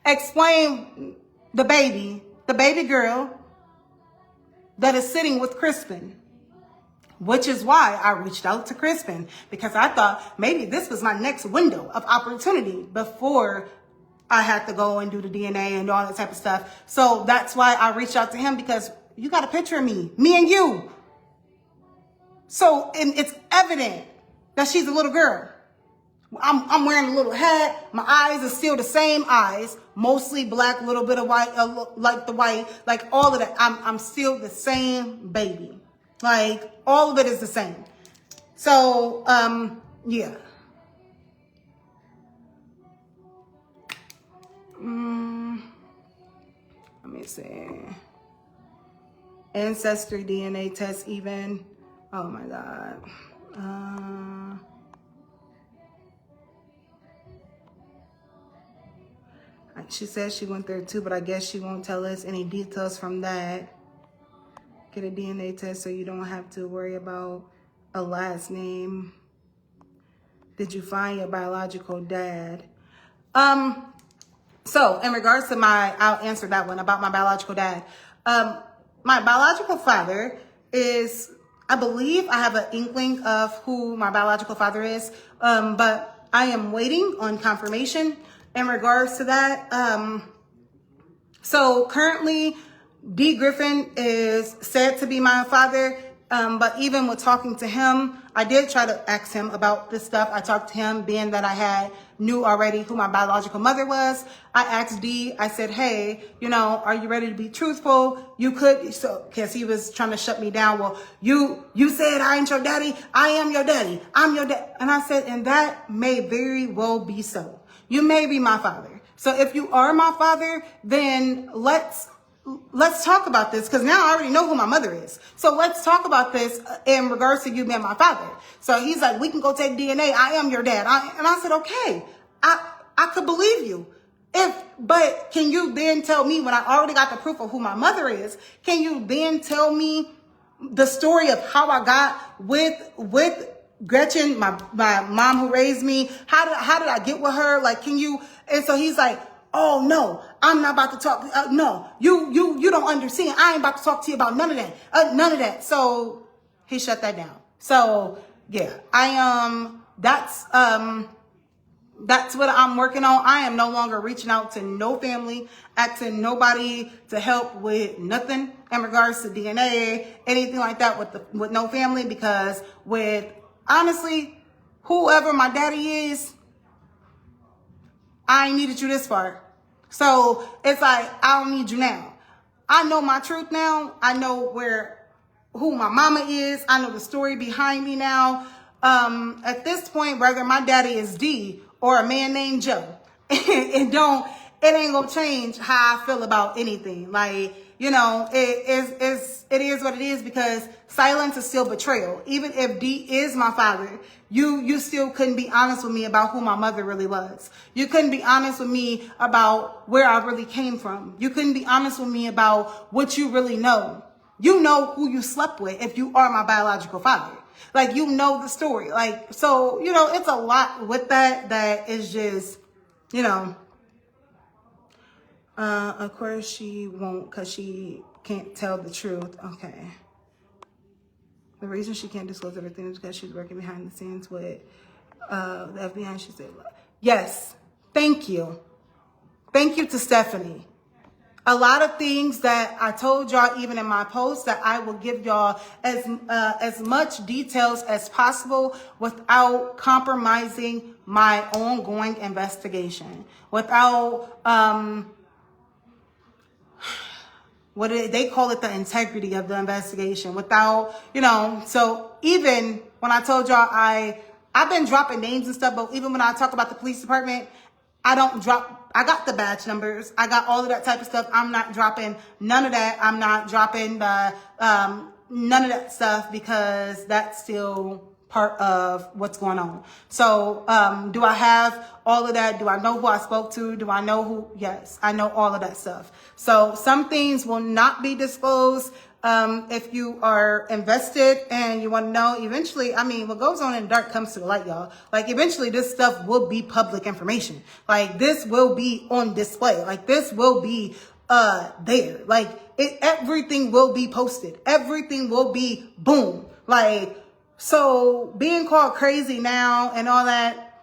explain the baby girl that is sitting with Crispin. Which is why I reached out to Crispin, because I thought maybe this was my next window of opportunity before I had to go and do the DNA and all that type of stuff. So that's why I reached out to him, because you got a picture of me and you. So, and it's evident that she's a little girl. I'm wearing a little hat. My eyes are still the same eyes, mostly black, a little bit of white, like the white, like all of that. I'm still the same baby. Like all of it is the same. So, yeah. Let me see. Ancestry DNA test even. Oh my God. She says she went there too, but I guess she won't tell us any details from that. Get a DNA test so you don't have to worry about a last name. Did you find your biological dad? So in regards to I'll answer that one about my biological dad. My biological father is, I believe I have an inkling of who my biological father is, but I am waiting on confirmation in regards to that. So currently, D. Griffin is said to be my father, but even with talking to him, I did try to ask him about this stuff. I talked to him, being that I knew already who my biological mother was. I asked D, I said, hey, are you ready to be truthful? You could, because he was trying to shut me down. Well, you said I ain't your daddy. I am your daddy. I'm your dad. And I said, and that may very well be so. You may be my father. So if you are my father, then let's talk about this, because now I already know who my mother is. So let's talk about this in regards to you being my father. So he's like, we can go take DNA. I am your dad. And I said, okay, I could believe you. But can you then tell me, when I already got the proof of who my mother is, can you then tell me the story of how I got with Gretchen, my mom who raised me? How did I get with her? Like, can you? And so he's like, oh no, I'm not about to talk. No, you don't understand. I ain't about to talk to you about none of that. None of that. So he shut that down. So yeah, that's what I'm working on. I am no longer reaching out to no family, asking nobody to help with nothing in regards to DNA, anything like that with no family, because honestly, whoever my daddy is, I ain't needed you this far. So it's like, I don't need you now. I know my truth now. I know who my mama is. I know the story behind me now. At this point, whether my daddy is D or a man named Joe, it ain't gonna change how I feel about anything. Like, it is what it is, because silence is still betrayal. Even if D is my father, you still couldn't be honest with me about who my mother really was. You couldn't be honest with me about where I really came from. You couldn't be honest with me about what you really know. You know who you slept with if you are my biological father. Like, you know the story. Like, so, it's a lot with that is just, of course she won't, because she can't tell the truth. Okay. The reason she can't disclose everything is because she's working behind the scenes with the FBI. She said, yes, thank you. Thank you to Stephanie. A lot of things that I told y'all, even in my post, that I will give y'all as much details as possible without compromising my ongoing investigation, without they call it the integrity of the investigation, without, so even when I told y'all I've been dropping names and stuff, but even when I talk about the police department, I got the badge numbers. I got all of that type of stuff. I'm not dropping none of that. I'm not dropping none of that stuff, because that's still part of what's going on. So, do I have all of that? Do I know who I spoke to? Do I know who? Yes, I know all of that stuff. So some things will not be disclosed. If you are invested and you want to know, eventually, what goes on in the dark comes to the light, y'all. Like, eventually this stuff will be public information. Like, this will be on display. Like, this will be there. Like, everything will be posted. Everything will be boom. Like, so being called crazy now and all that,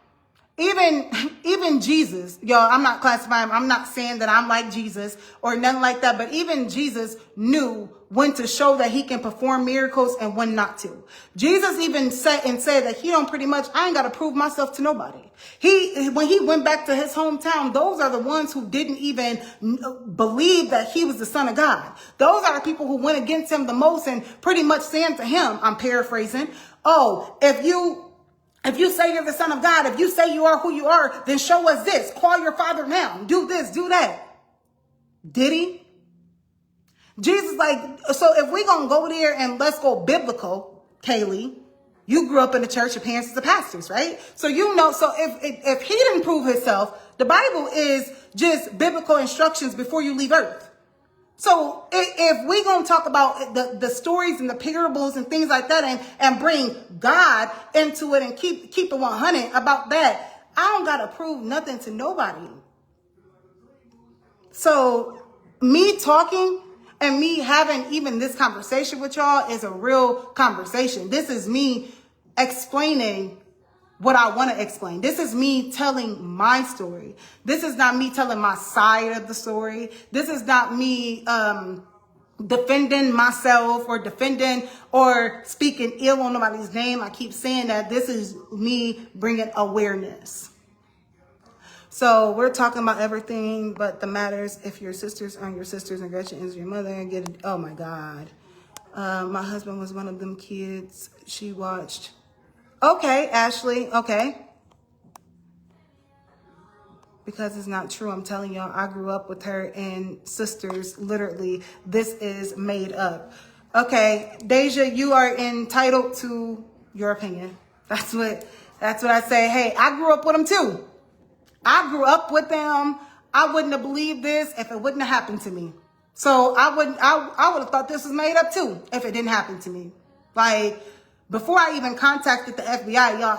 even Jesus, y'all, I'm not classifying, I'm not saying that I'm like Jesus or nothing like that, but even Jesus knew when to show that he can perform miracles and when not to. Jesus even said that he don't pretty much, I ain't got to prove myself to nobody. When he went back to his hometown, those are the ones who didn't even believe that he was the Son of God. Those are the people who went against him the most and pretty much saying to him, I'm paraphrasing, oh, if you say you're the Son of God, if you say you are who you are, then show us this. Call your father now. Do this, do that. Did he? Jesus so if we're going to go there and let's go biblical, Kaylee, you grew up in the church, your parents are pastors, right? So so if he didn't prove himself, the Bible is just biblical instructions before you leave earth. So if we're going to talk about the stories and the parables and things like that and bring God into it and keep it 100 about that, I don't got to prove nothing to nobody. So me talking and me having even this conversation with y'all is a real conversation. This is me explaining what I want to explain. This is me telling my story. This is not me telling my side of the story. This is not me defending myself or defending or speaking ill on nobody's name. I keep saying that. This is me bringing awareness. So we're talking about everything but the matters. If your sisters aren't your sisters and Gretchen is your mother, and oh my God. My husband was one of them kids she watched. Okay, Ashley. Okay. Because it's not true. I'm telling y'all, I grew up with her and sisters. Literally, this is made up. Okay, Deja, you are entitled to your opinion. That's what I say. Hey, I grew up with them too. I grew up with them. I wouldn't have believed this if it wouldn't have happened to me. So I would have thought this was made up too if it didn't happen to me. Like, before I even contacted the FBI, y'all,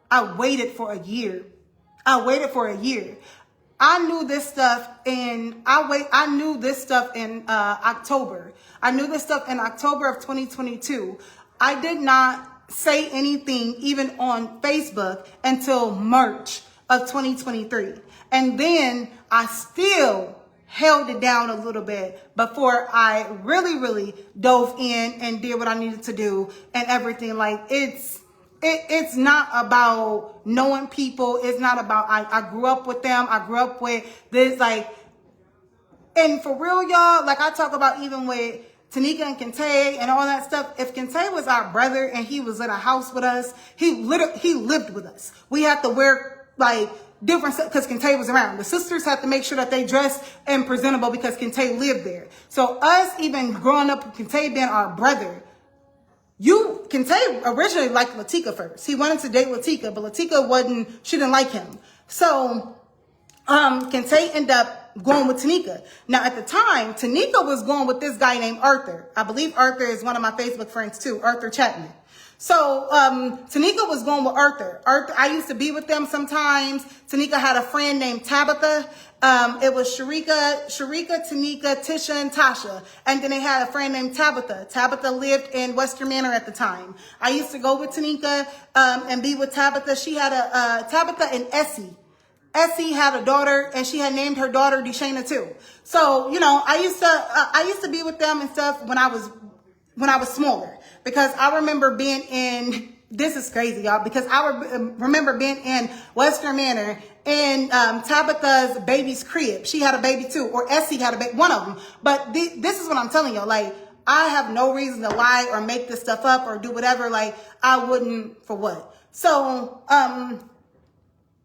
I waited for a year. I knew this stuff in October. I knew this stuff in October of 2022. I did not say anything even on Facebook until March of 2023. And then I still held it down a little bit before I really, really dove in and did what I needed to do and everything. Like, it's not about knowing people. It's not about, I grew up with them. I grew up with this, like, and for real, y'all, like I talk about even with Tanika and Kente and all that stuff. If Kente was our brother and he was in a house with us, he lived with us. We had to wear like different stuff because Kente was around. The sisters had to make sure that they dressed and presentable because Kente lived there. So us even growing up with Kente being our brother, Kente originally liked Latika first. He wanted to date Latika, but Latika she didn't like him. So Kente ended up going with Tanika. Now, at the time, Tanika was going with this guy named Arthur. I believe Arthur is one of my Facebook friends too, Arthur Chapman. So Tanika was going with Arthur. I used to be with them sometimes. Tanika had a friend named Tabitha. It was Sharika, Tanika, Tisha, and Tasha. And then they had a friend named Tabitha. Tabitha lived in Western Manor at the time. I used to go with Tanika and be with Tabitha. She had Tabitha and Essie. Essie had a daughter, and she had named her daughter Deshana too. So, I used to be with them and stuff when I was smaller, because I remember being in, this is crazy, y'all, because I remember being in Western Manor in Tabitha's baby's crib. She had a baby too, or Essie had a baby, one of them. But this is what I'm telling y'all, like, I have no reason to lie or make this stuff up or do whatever. Like, I wouldn't for what. So,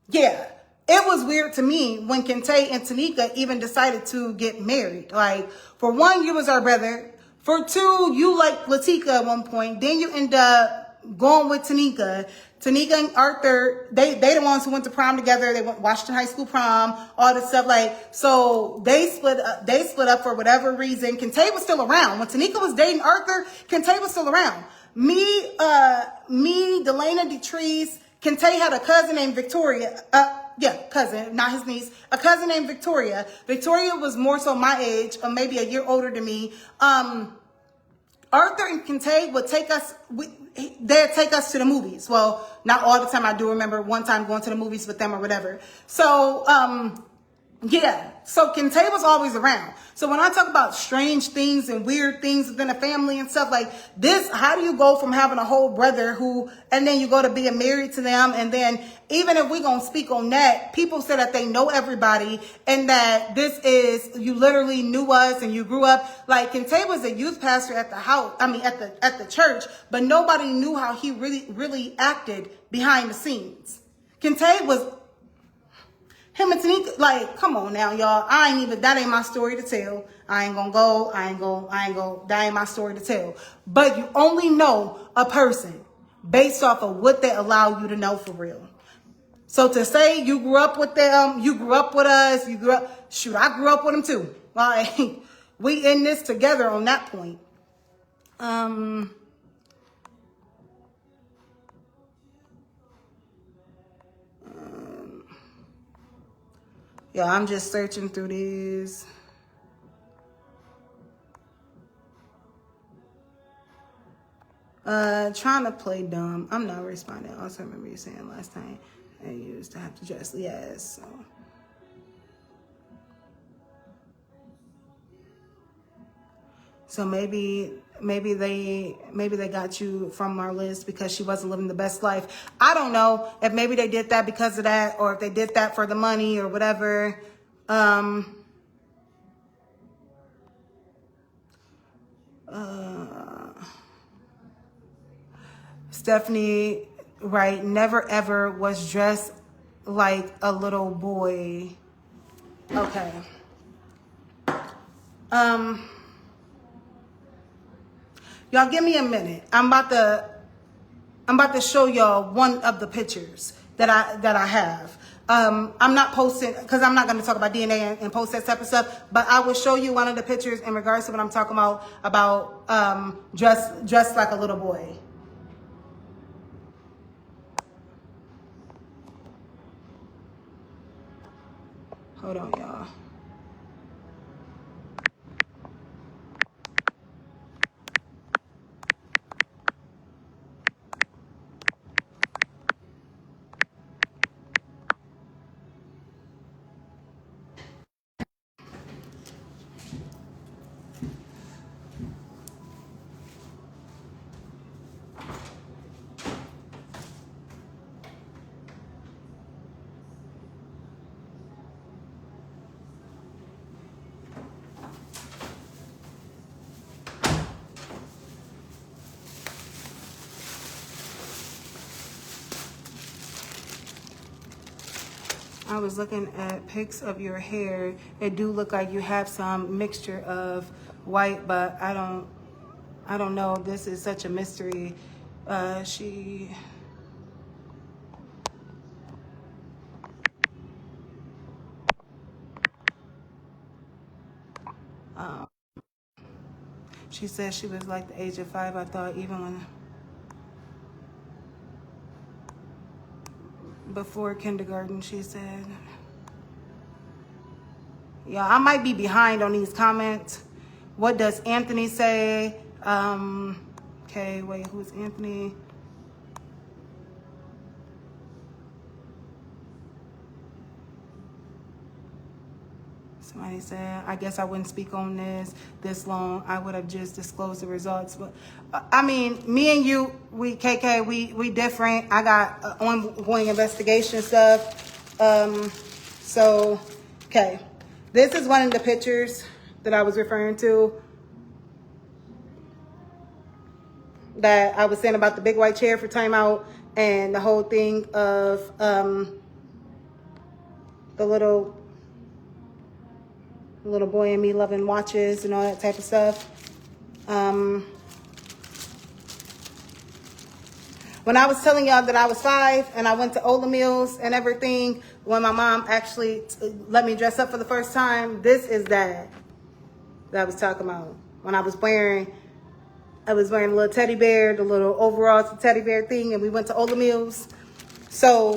yeah. It was weird to me when Kente and Tanika even decided to get married. Like, for one, you was our brother. For two, you liked Latika at one point. Then you end up going with Tanika. Tanika and Arthur, they the ones who went to prom together. They went Washington High School prom, all this stuff. Like, so they split up for whatever reason. Kente was still around. When Tanika was dating Arthur, Kente was still around. Me, Delana Detrice, Kente had a cousin named Victoria. Cousin, not his niece. A cousin named Victoria. Victoria was more so my age, or maybe a year older than me. Arthur and Kente would take us, they'd take us to the movies. Well, not all the time. I do remember one time going to the movies with them or whatever. So, yeah, so Kente was always around. So when I talk about strange things and weird things within a family and stuff like this, how do you go from having a whole brother and then you go to being married to them? And then even if we're going to speak on that, people say that they know everybody and that you literally knew us and you grew up. Like Kente was a youth pastor at the house, at the church, but nobody knew how he really acted behind the scenes. Kente was... Him and Tanika, like, come on now, y'all. That ain't my story to tell. I ain't gonna, that ain't my story to tell. But you only know a person based off of what they allow you to know for real. So to say you grew up with them, you grew up with us, I grew up with them too. Like, we in this together on that point. Yeah, I'm just searching through these. Trying to play dumb. I'm not responding. Also, remember you saying last time I used to have to dress. Yes. So maybe they got you from our list because she wasn't living the best life. I don't know if maybe they did that because of that, or if they did that for the money or whatever. Stephanie, right? Never ever was dressed like a little boy. Okay. Y'all give me a minute. I'm about to show y'all one of the pictures that I have. I'm not posting because I'm not going to talk about DNA and post that type of stuff, but I will show you one of the pictures in regards to what I'm talking about dressed like a little boy. Hold on, y'all. I was looking at pics of your hair. It do look like you have some mixture of white, but I don't know. This is such a mystery. She said she was like the age of 5. I thought even when before kindergarten, she said. Yeah, I might be behind on these comments. What does Anthony say? Okay, wait, who's Anthony? Somebody said, I guess I wouldn't speak on this long. I would have just disclosed the results. But I mean, me and you, we different. I got ongoing investigation stuff. So, okay. This is one of the pictures that I was referring to. That I was saying about the big white chair for timeout and the whole thing of the little boy and me loving watches and all that type of stuff. When I was telling y'all that I was 5 and I went to Ola Mills and everything, when my mom actually let me dress up for the first time, this is that I was talking about. When I was wearing a little teddy bear, the little overalls teddy bear thing, and we went to Ola Mills. So,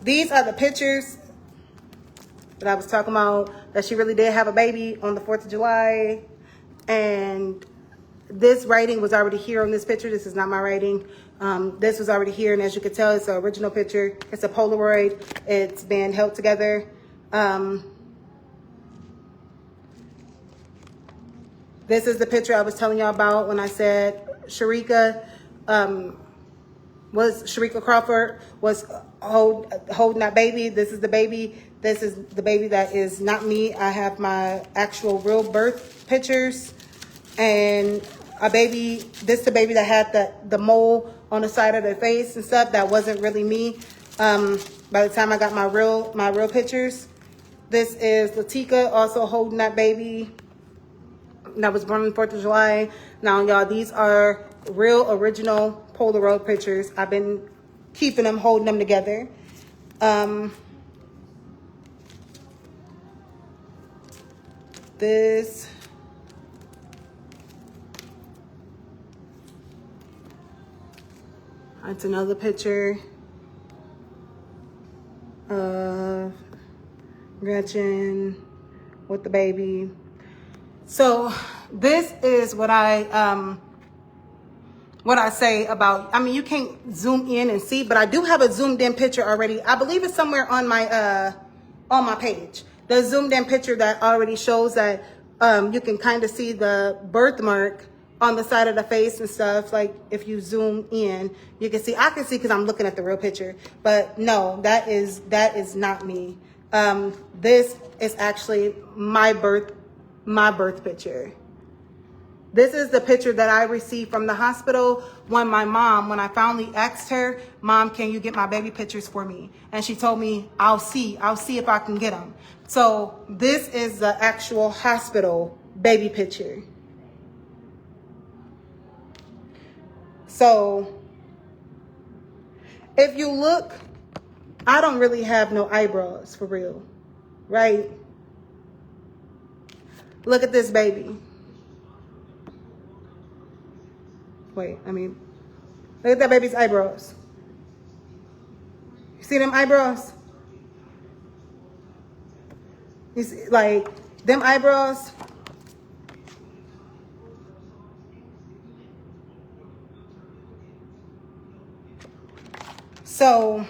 these are the pictures that I was talking about, that she really did have a baby on the 4th of July. And this writing was already here on this picture. This is not my writing. This was already here, and as you can tell, it's an original picture. It's a Polaroid. It's been held together. This is the picture I was telling y'all about when I said Sharika Crawford was holding that baby. This is the baby. This is the baby that is not me. I have my actual real birth pictures. And this is the baby that had the mole on the side of their face and stuff. That wasn't really me. By the time I got my real pictures. This is Latika also holding that baby that was born on the 4th of July. Now, y'all, these are real original Polaroid pictures. I've been keeping them, holding them together. That's another picture of Gretchen with the baby. So this is what I say about, I mean, you can't zoom in and see, but I do have a zoomed in picture already. I believe it's somewhere on my page. The zoomed in picture that already shows that you can kind of see the birthmark on the side of the face and stuff. Like if you zoom in, you can see, I can see because I'm looking at the real picture, but no, that is not me. This is actually my birth picture. This is the picture that I received from the hospital when I finally asked her, Mom, can you get my baby pictures for me? And she told me, I'll see if I can get them. So this is the actual hospital baby picture. So if you look, I don't really have no eyebrows for real, right? Look at this baby. Look at that baby's eyebrows. You see them eyebrows? You see, like, them eyebrows? So,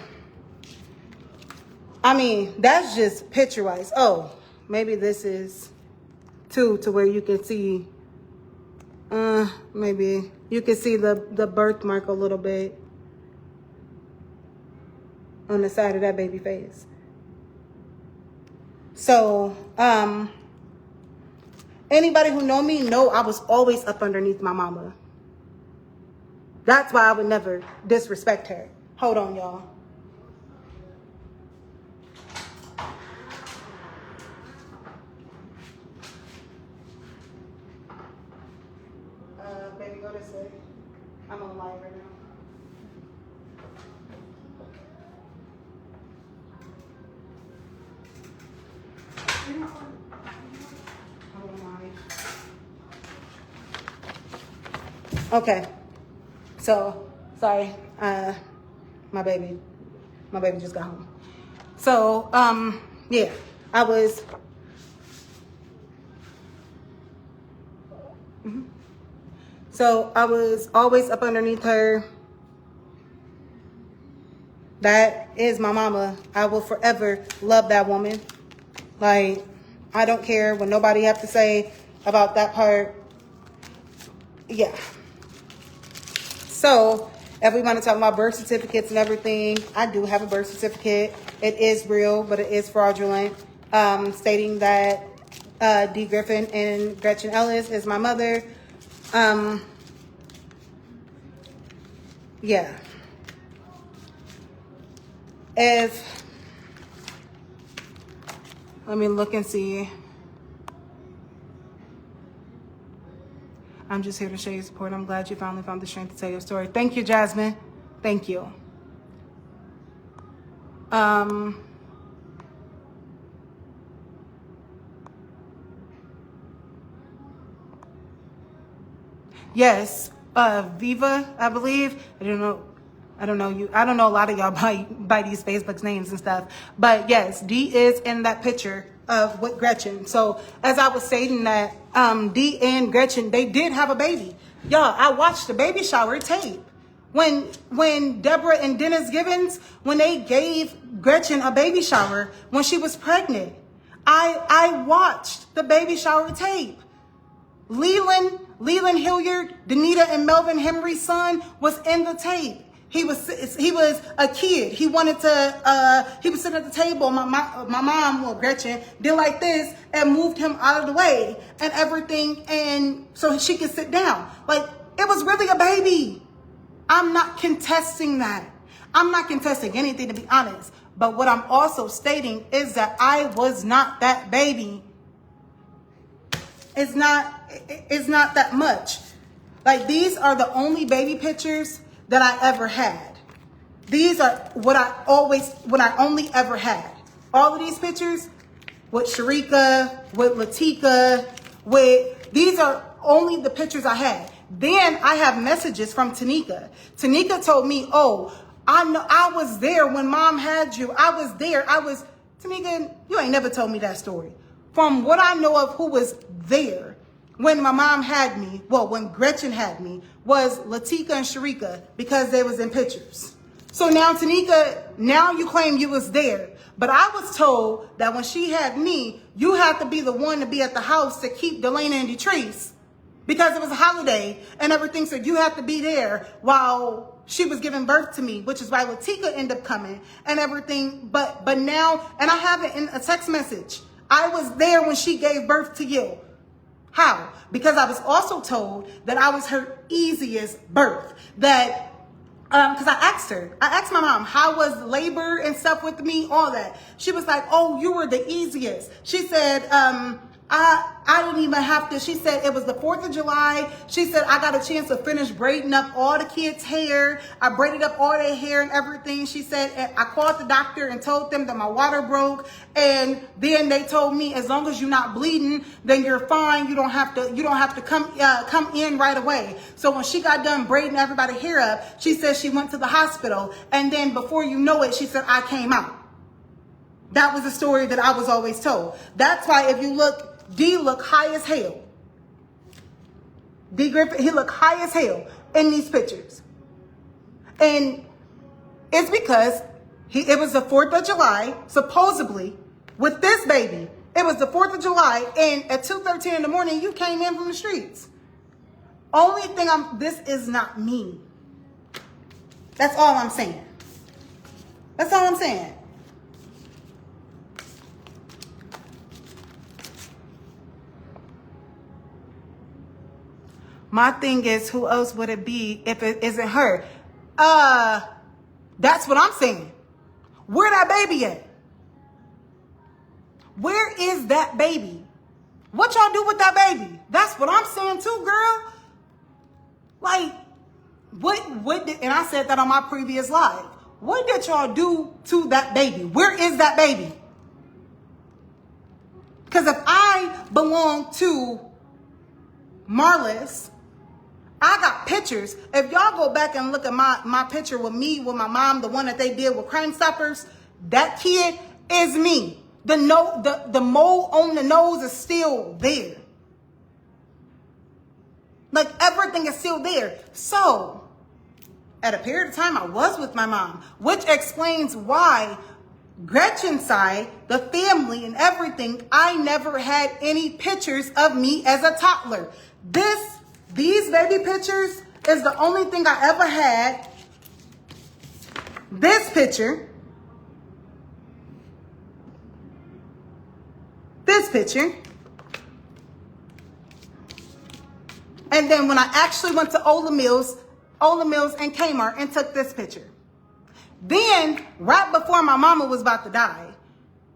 I mean, that's just picture-wise. Oh, maybe this is too, to where you can see, maybe you can see the birthmark a little bit on the side of that baby face. So, anybody who know me know I was always up underneath my mama. That's why I would never disrespect her. Hold on, y'all. Baby, go this way. I'm on live right now. Okay. So, sorry. My baby just got home. So, yeah, I was. So I was always up underneath her. That is my mama. I will forever love that woman. Like, I don't care what nobody have to say about that part. Yeah. So, if we want to talk about birth certificates and everything, I do have a birth certificate. It is real, but it is fraudulent, stating that Dee Griffin and Gretchen Ellis is my mother. Yeah. Let me look and see. I'm just here to show you support. I'm glad you finally found the strength to tell your story. Thank you, Jasmine. Thank you. Yes, Viva, I believe. I don't know. I don't know a lot of y'all by these Facebook names and stuff. But yes, D is in that picture of with Gretchen. So as I was stating that D and Gretchen, they did have a baby. Y'all, I watched the baby shower tape. When Deborah and Dennis Gibbons, when they gave Gretchen a baby shower when she was pregnant, I watched the baby shower tape. Leland Hilliard, Danita and Melvin Henry's son was in the tape. He was a kid. He wanted to, he was sitting at the table. My mom, well, Gretchen, did like this and moved him out of the way and everything. And so she could sit down. Like, it was really a baby. I'm not contesting that. I'm not contesting anything, to be honest. But what I'm also stating is that I was not that baby. It's not that much. Like, these are the only baby pictures that I ever had. These are what I only ever had. All of these pictures with Sharika, with Latika, these are only the pictures I had. Then I have messages from Tanika. Tanika told me, oh, I was there when mom had you. I was there. Tanika, you ain't never told me that story. From what I know of who was there when my mom had me, well, when Gretchen had me, was Latika and Sharika, because they was in pictures. So now, Tanika, now you claim you was there. But I was told that when she had me, you had to be the one to be at the house to keep Delana and Detrice, because it was a holiday and everything. So you have to be there while she was giving birth to me, which is why Latika ended up coming and everything. But now, and I have it in a text message, I was there when she gave birth to you. How? Because I was also told that I was her easiest birth. That, because I asked my mom, how was labor and stuff with me, all that. She was like, oh, you were the easiest. She said, I didn't even have to. She said it was the 4th of July. She said I got a chance to finish braiding up all the kids' hair. I braided up all their hair and everything. She said I called the doctor and told them that my water broke. And then they told me, as long as you're not bleeding, then you're fine. You don't have to come in right away. So when she got done braiding everybody's hair up, she said she went to the hospital. And then before you know it, she said I came out. That was the story that I was always told. That's why if you look, D look high as hell. D Griffin, he look high as hell in these pictures. And it's because it was the 4th of July, supposedly, with this baby. It was the 4th of July, and at 2:13 in the morning, you came in from the streets. Only thing this is not me. That's all I'm saying. That's all I'm saying. My thing is, who else would it be if it isn't her? That's what I'm saying. Where that baby at? Where is that baby? What y'all do with that baby? That's what I'm saying too, girl. Like, what did, and I said that on my previous live. What did y'all do to that baby? Where is that baby? Because if I belong to Marlis, I got pictures. If y'all go back and look at my picture with me, with my mom, the one that they did with Crime Stoppers, that kid is me. The mole on the nose is still there. Like, everything is still there. So, at a period of time, I was with my mom, which explains why Gretchen's side, the family and everything, I never had any pictures of me as a toddler. These baby pictures is the only thing I ever had. This picture. This picture. And then when I actually went to Ola Mills and Kmart and took this picture. Then, right before my mama was about to die,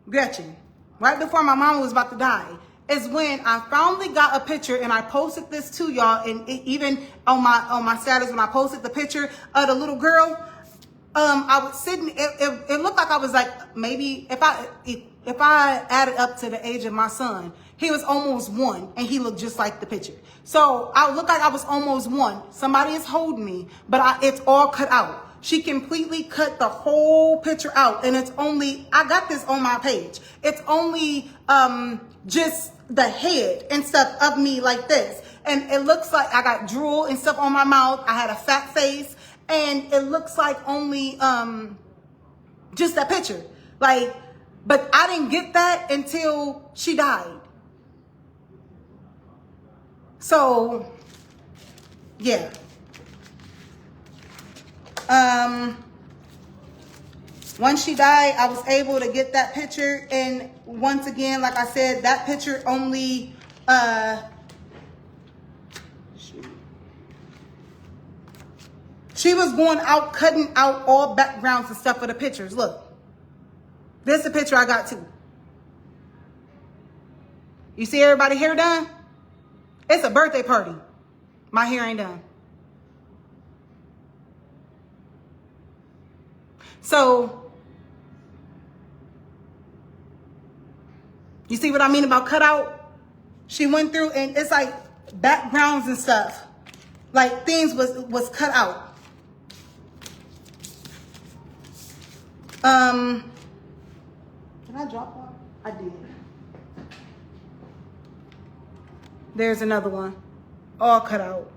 Gretchen, right before my mama was about to die, is when I finally got a picture, and I posted this to y'all, and even on my status when I posted the picture of the little girl, I was sitting. It looked like I was like, maybe if I added up to the age of my son, he was almost 1, and he looked just like the picture. So I looked like I was almost 1. Somebody is holding me, but it's all cut out. She completely cut the whole picture out. And it's only, I got this on my page. It's only just the head and stuff of me like this. And it looks like I got drool and stuff on my mouth. I had a fat face. And it looks like only just that picture. Like, but I didn't get that until she died. So, yeah. Once she died, I was able to get that picture. And once again, like I said, that picture only, she was going out, cutting out all backgrounds and stuff for the pictures. Look, this is the picture I got too. You see everybody hair done? It's a birthday party. My hair ain't done. So, you see what I mean about cutout? She went through and it's like backgrounds and stuff. Like things was cut out. Did I drop one? I did. There's another one. All cut out.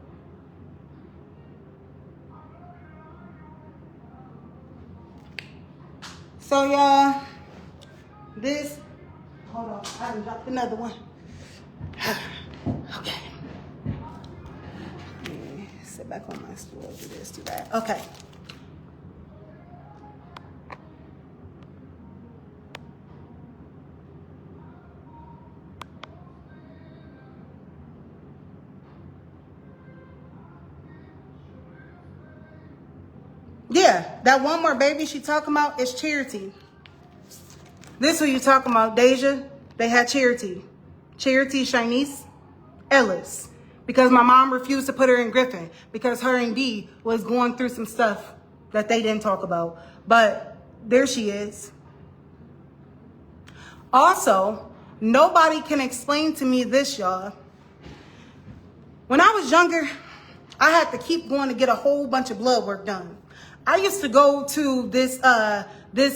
So y'all, this, hold on, I done dropped another one. Okay. Sit back on my stool, do this, do that. Okay. Yeah, that one more baby she talking about is Charity. This who you talking about, Deja. They had Charity. Charity Shanice Ellis. Because my mom refused to put her in Griffin. Because her and Dee was going through some stuff that they didn't talk about. But there she is. Also, nobody can explain to me this, y'all. When I was younger, I had to keep going to get a whole bunch of blood work done. I used to go to this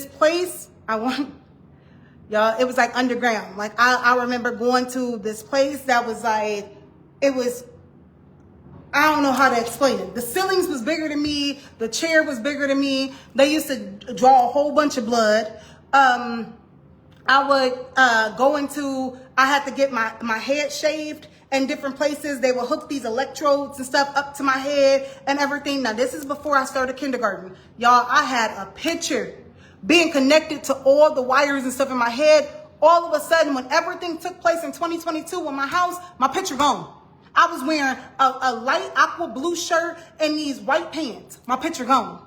place. Y'all, it was like underground. Like I remember going to this place that was like, it was, I don't know how to explain it. The ceilings was bigger than me. The chair was bigger than me. They used to draw a whole bunch of blood. I would go into, I had to get my head shaved in different places. They would hook these electrodes and stuff up to my head and everything. Now, this is before I started kindergarten. Y'all, I had a picture being connected to all the wires and stuff in my head. All of a sudden, when everything took place in 2022 in my house, my picture gone. I was wearing a light aqua blue shirt and these white pants. My picture gone.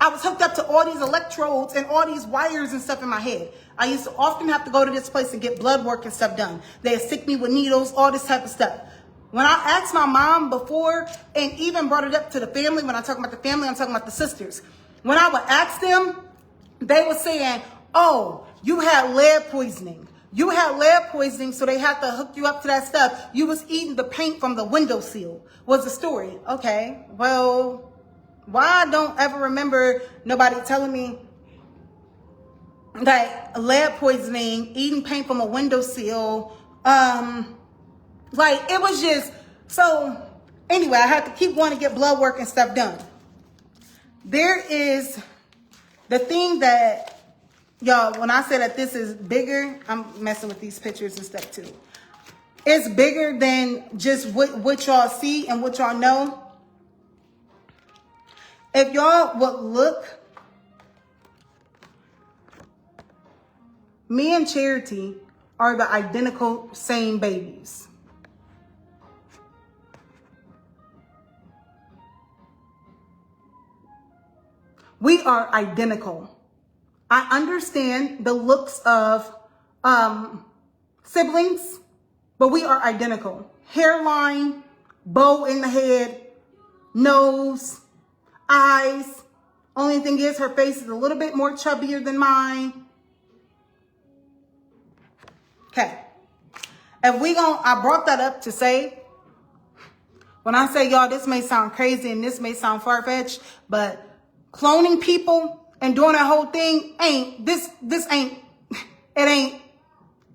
I was hooked up to all these electrodes and all these wires and stuff in my head. I used to often have to go to this place and get blood work and stuff done. They'd stick me with needles, all this type of stuff. When I asked my mom before and even brought it up to the family, when I talk about the family, I'm talking about the sisters. When I would ask them, they were saying, oh, you had lead poisoning. You had lead poisoning, so they had to hook you up to that stuff. You was eating the paint from the windowsill, was the story. Okay, well, why I don't ever remember nobody telling me that lead poisoning, eating paint from a windowsill, like it was just, so anyway, I had to keep going to get blood work and stuff done. There is the thing that, y'all, when I say that this is bigger, I'm messing with these pictures and stuff too. It's bigger than just what y'all see and what y'all know. If y'all would look, me and Charity are the identical same babies. We are identical. I understand the looks of siblings, but we are identical. Hairline, bow in the head, nose, eyes. Only thing is her face is a little bit more chubbier than mine. Okay. I brought that up to say, when I say, y'all, this may sound crazy and this may sound far-fetched, but cloning people and doing that whole thing ain't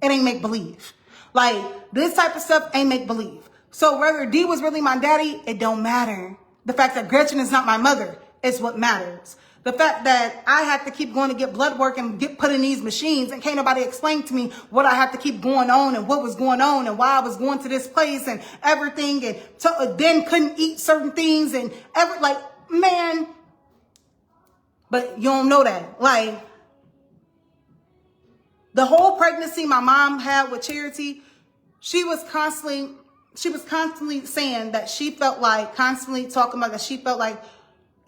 make believe. Like, this type of stuff ain't make believe. So whether D was really my daddy, it don't matter. The fact that Gretchen is not my mother is what matters. The fact that I had to keep going to get blood work and get put in these machines and can't nobody explain to me what I had to keep going on and what was going on and why I was going to this place and everything, and then couldn't eat certain things and man. But you don't know that. Like, the whole pregnancy my mom had with Charity, she was constantly saying that she felt like, constantly talking about that she felt like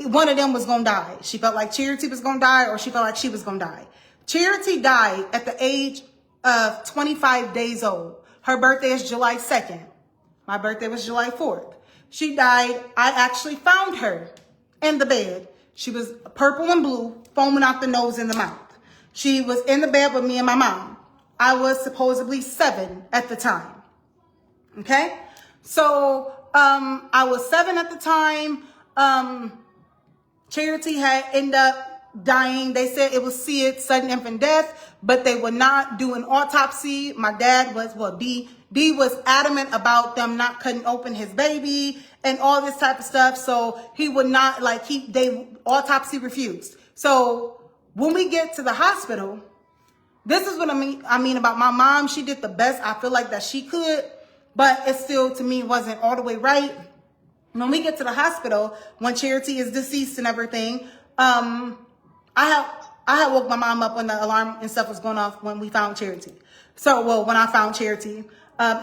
one of them was going to die. She felt like Charity was going to die, or she felt like she was going to die. Charity died at the age of 25 days old. Her birthday is July 2nd. My birthday was July 4th. She died. I actually found her in the bed. She was purple and blue, foaming out the nose and the mouth. She was in the bed with me and my mom. I was supposedly 7 at the time. Okay? So, I was 7 at the time. Charity had ended up dying. They said it was SIDS, sudden infant death, but they would not do an autopsy. My dad was, D was adamant about them not cutting open his baby and all this type of stuff. So he would not, autopsy refused. So when we get to the hospital, this is what I mean about my mom. She did the best I feel like that she could, but it still, to me, wasn't all the way right. When we get to the hospital, when Charity is deceased and everything, I had woke my mom up when the alarm and stuff was going off when we found Charity. When I found Charity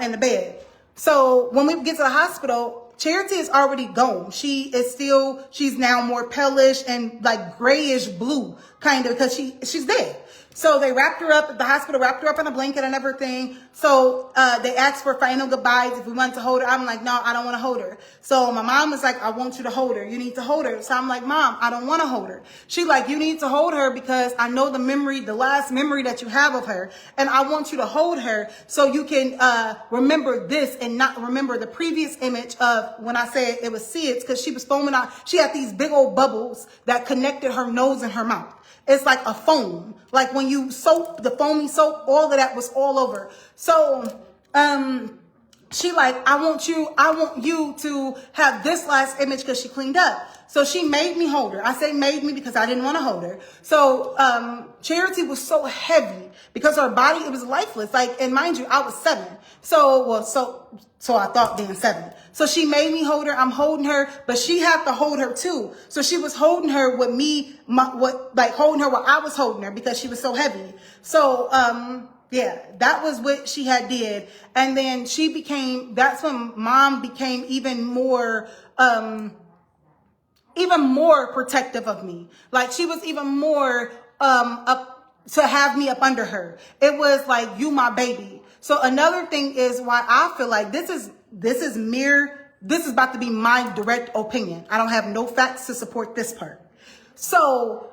in the bed. So when we get to the hospital, Charity is already gone. She's now more palish and like grayish blue, kind of, because she's dead. So they wrapped her up, the hospital wrapped her up in a blanket and everything. So they asked for final goodbyes if we wanted to hold her. I'm like, no, I don't want to hold her. So my mom was like, I want you to hold her. You need to hold her. So I'm like, Mom, I don't want to hold her. She like, you need to hold her because I know the last memory that you have of her. And I want you to hold her so you can remember this and not remember the previous image of when I said it was SIDS, because she was foaming out. She had these big old bubbles that connected her nose and her mouth. It's like a foam. Like when you soap, the foamy soap, all of that was all over. So, she like, I want you to have this last image because she cleaned up. So she made me hold her. I say made me because I didn't want to hold her. So, Charity was so heavy because her body, it was lifeless. Like, and mind you, I was 7. So I thought being 7. So she made me hold her. I'm holding her, but she had to hold her too. So she was holding her with me, holding her while I was holding her because she was so heavy. So, yeah, that was what she had did. And then that's when Mom became even more protective of me. Like, she was even more, up to have me up under her. It was like, you my baby. So another thing is why I feel like this is about to be my direct opinion. I don't have no facts to support this part. So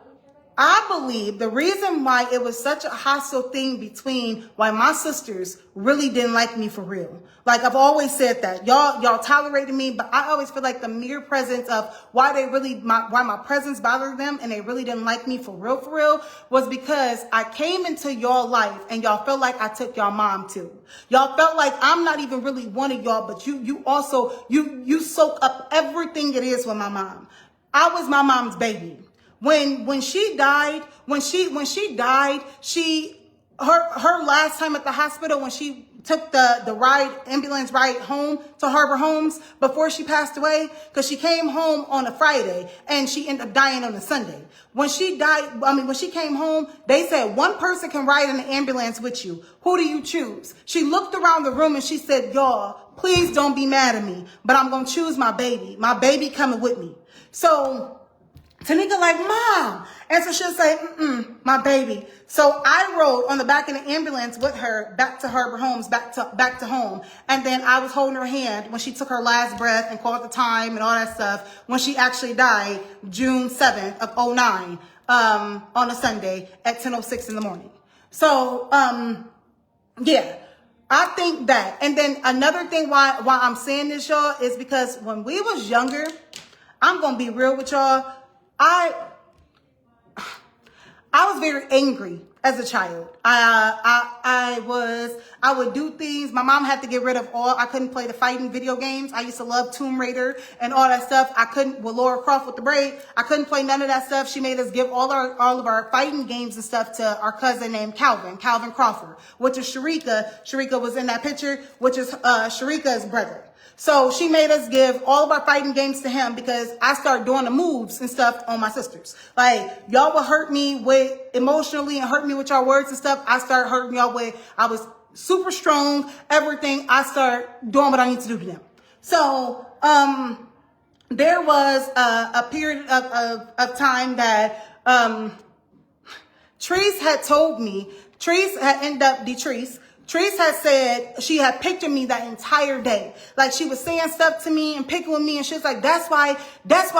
I believe the reason why it was such a hostile thing between why my sisters really didn't like me for real. Like, I've always said that y'all tolerated me, but I always feel like the mere presence of why my presence bothered them and they really didn't like me for real was because I came into y'all life and y'all felt like I took y'all mom too. Y'all felt like I'm not even really one of y'all, but you also soak up everything it is with my mom. I was my mom's baby. When she died, her last time at the hospital, when she took the ambulance ride home to Harbor Homes before she passed away, because she came home on a Friday and she ended up dying on a Sunday. When she came home, they said one person can ride in the ambulance with you. Who do you choose? She looked around the room and she said, y'all, please don't be mad at me, but I'm going to choose my baby. My baby coming with me. So Tanika like, Mom. And so she'll say, my baby. So I rode on the back of the ambulance with her back to Harbor Homes, back to home. And then I was holding her hand when she took her last breath and called the time and all that stuff when she actually died June 7th of 2009 on a Sunday at 10:06 in the morning. So, yeah. I think that. And then another thing why I'm saying this, y'all, is because when we was younger, I'm going to be real with y'all, I was very angry as a child. I would do things. My mom had to get rid of I couldn't play the fighting video games. I used to love Tomb Raider and all that stuff. I couldn't, with Laura Croft with the braid, I couldn't play none of that stuff. She made us give all of our fighting games and stuff to our cousin named Calvin Crawford, which is Sharika. Sharika was in that picture, which is Sharika's brother. So she made us give all of our fighting games to him because I started doing the moves and stuff on my sisters. Like, y'all would hurt me with emotionally and hurt me with your words and stuff. I started hurting y'all with, I was super strong, everything. I started doing what I need to do to them. So, there was a period of time that, Treese had told me, Treese had ended up, Treese had said she had pictured me that entire day. Like, she was saying stuff to me and picking with me, and she's like, that's why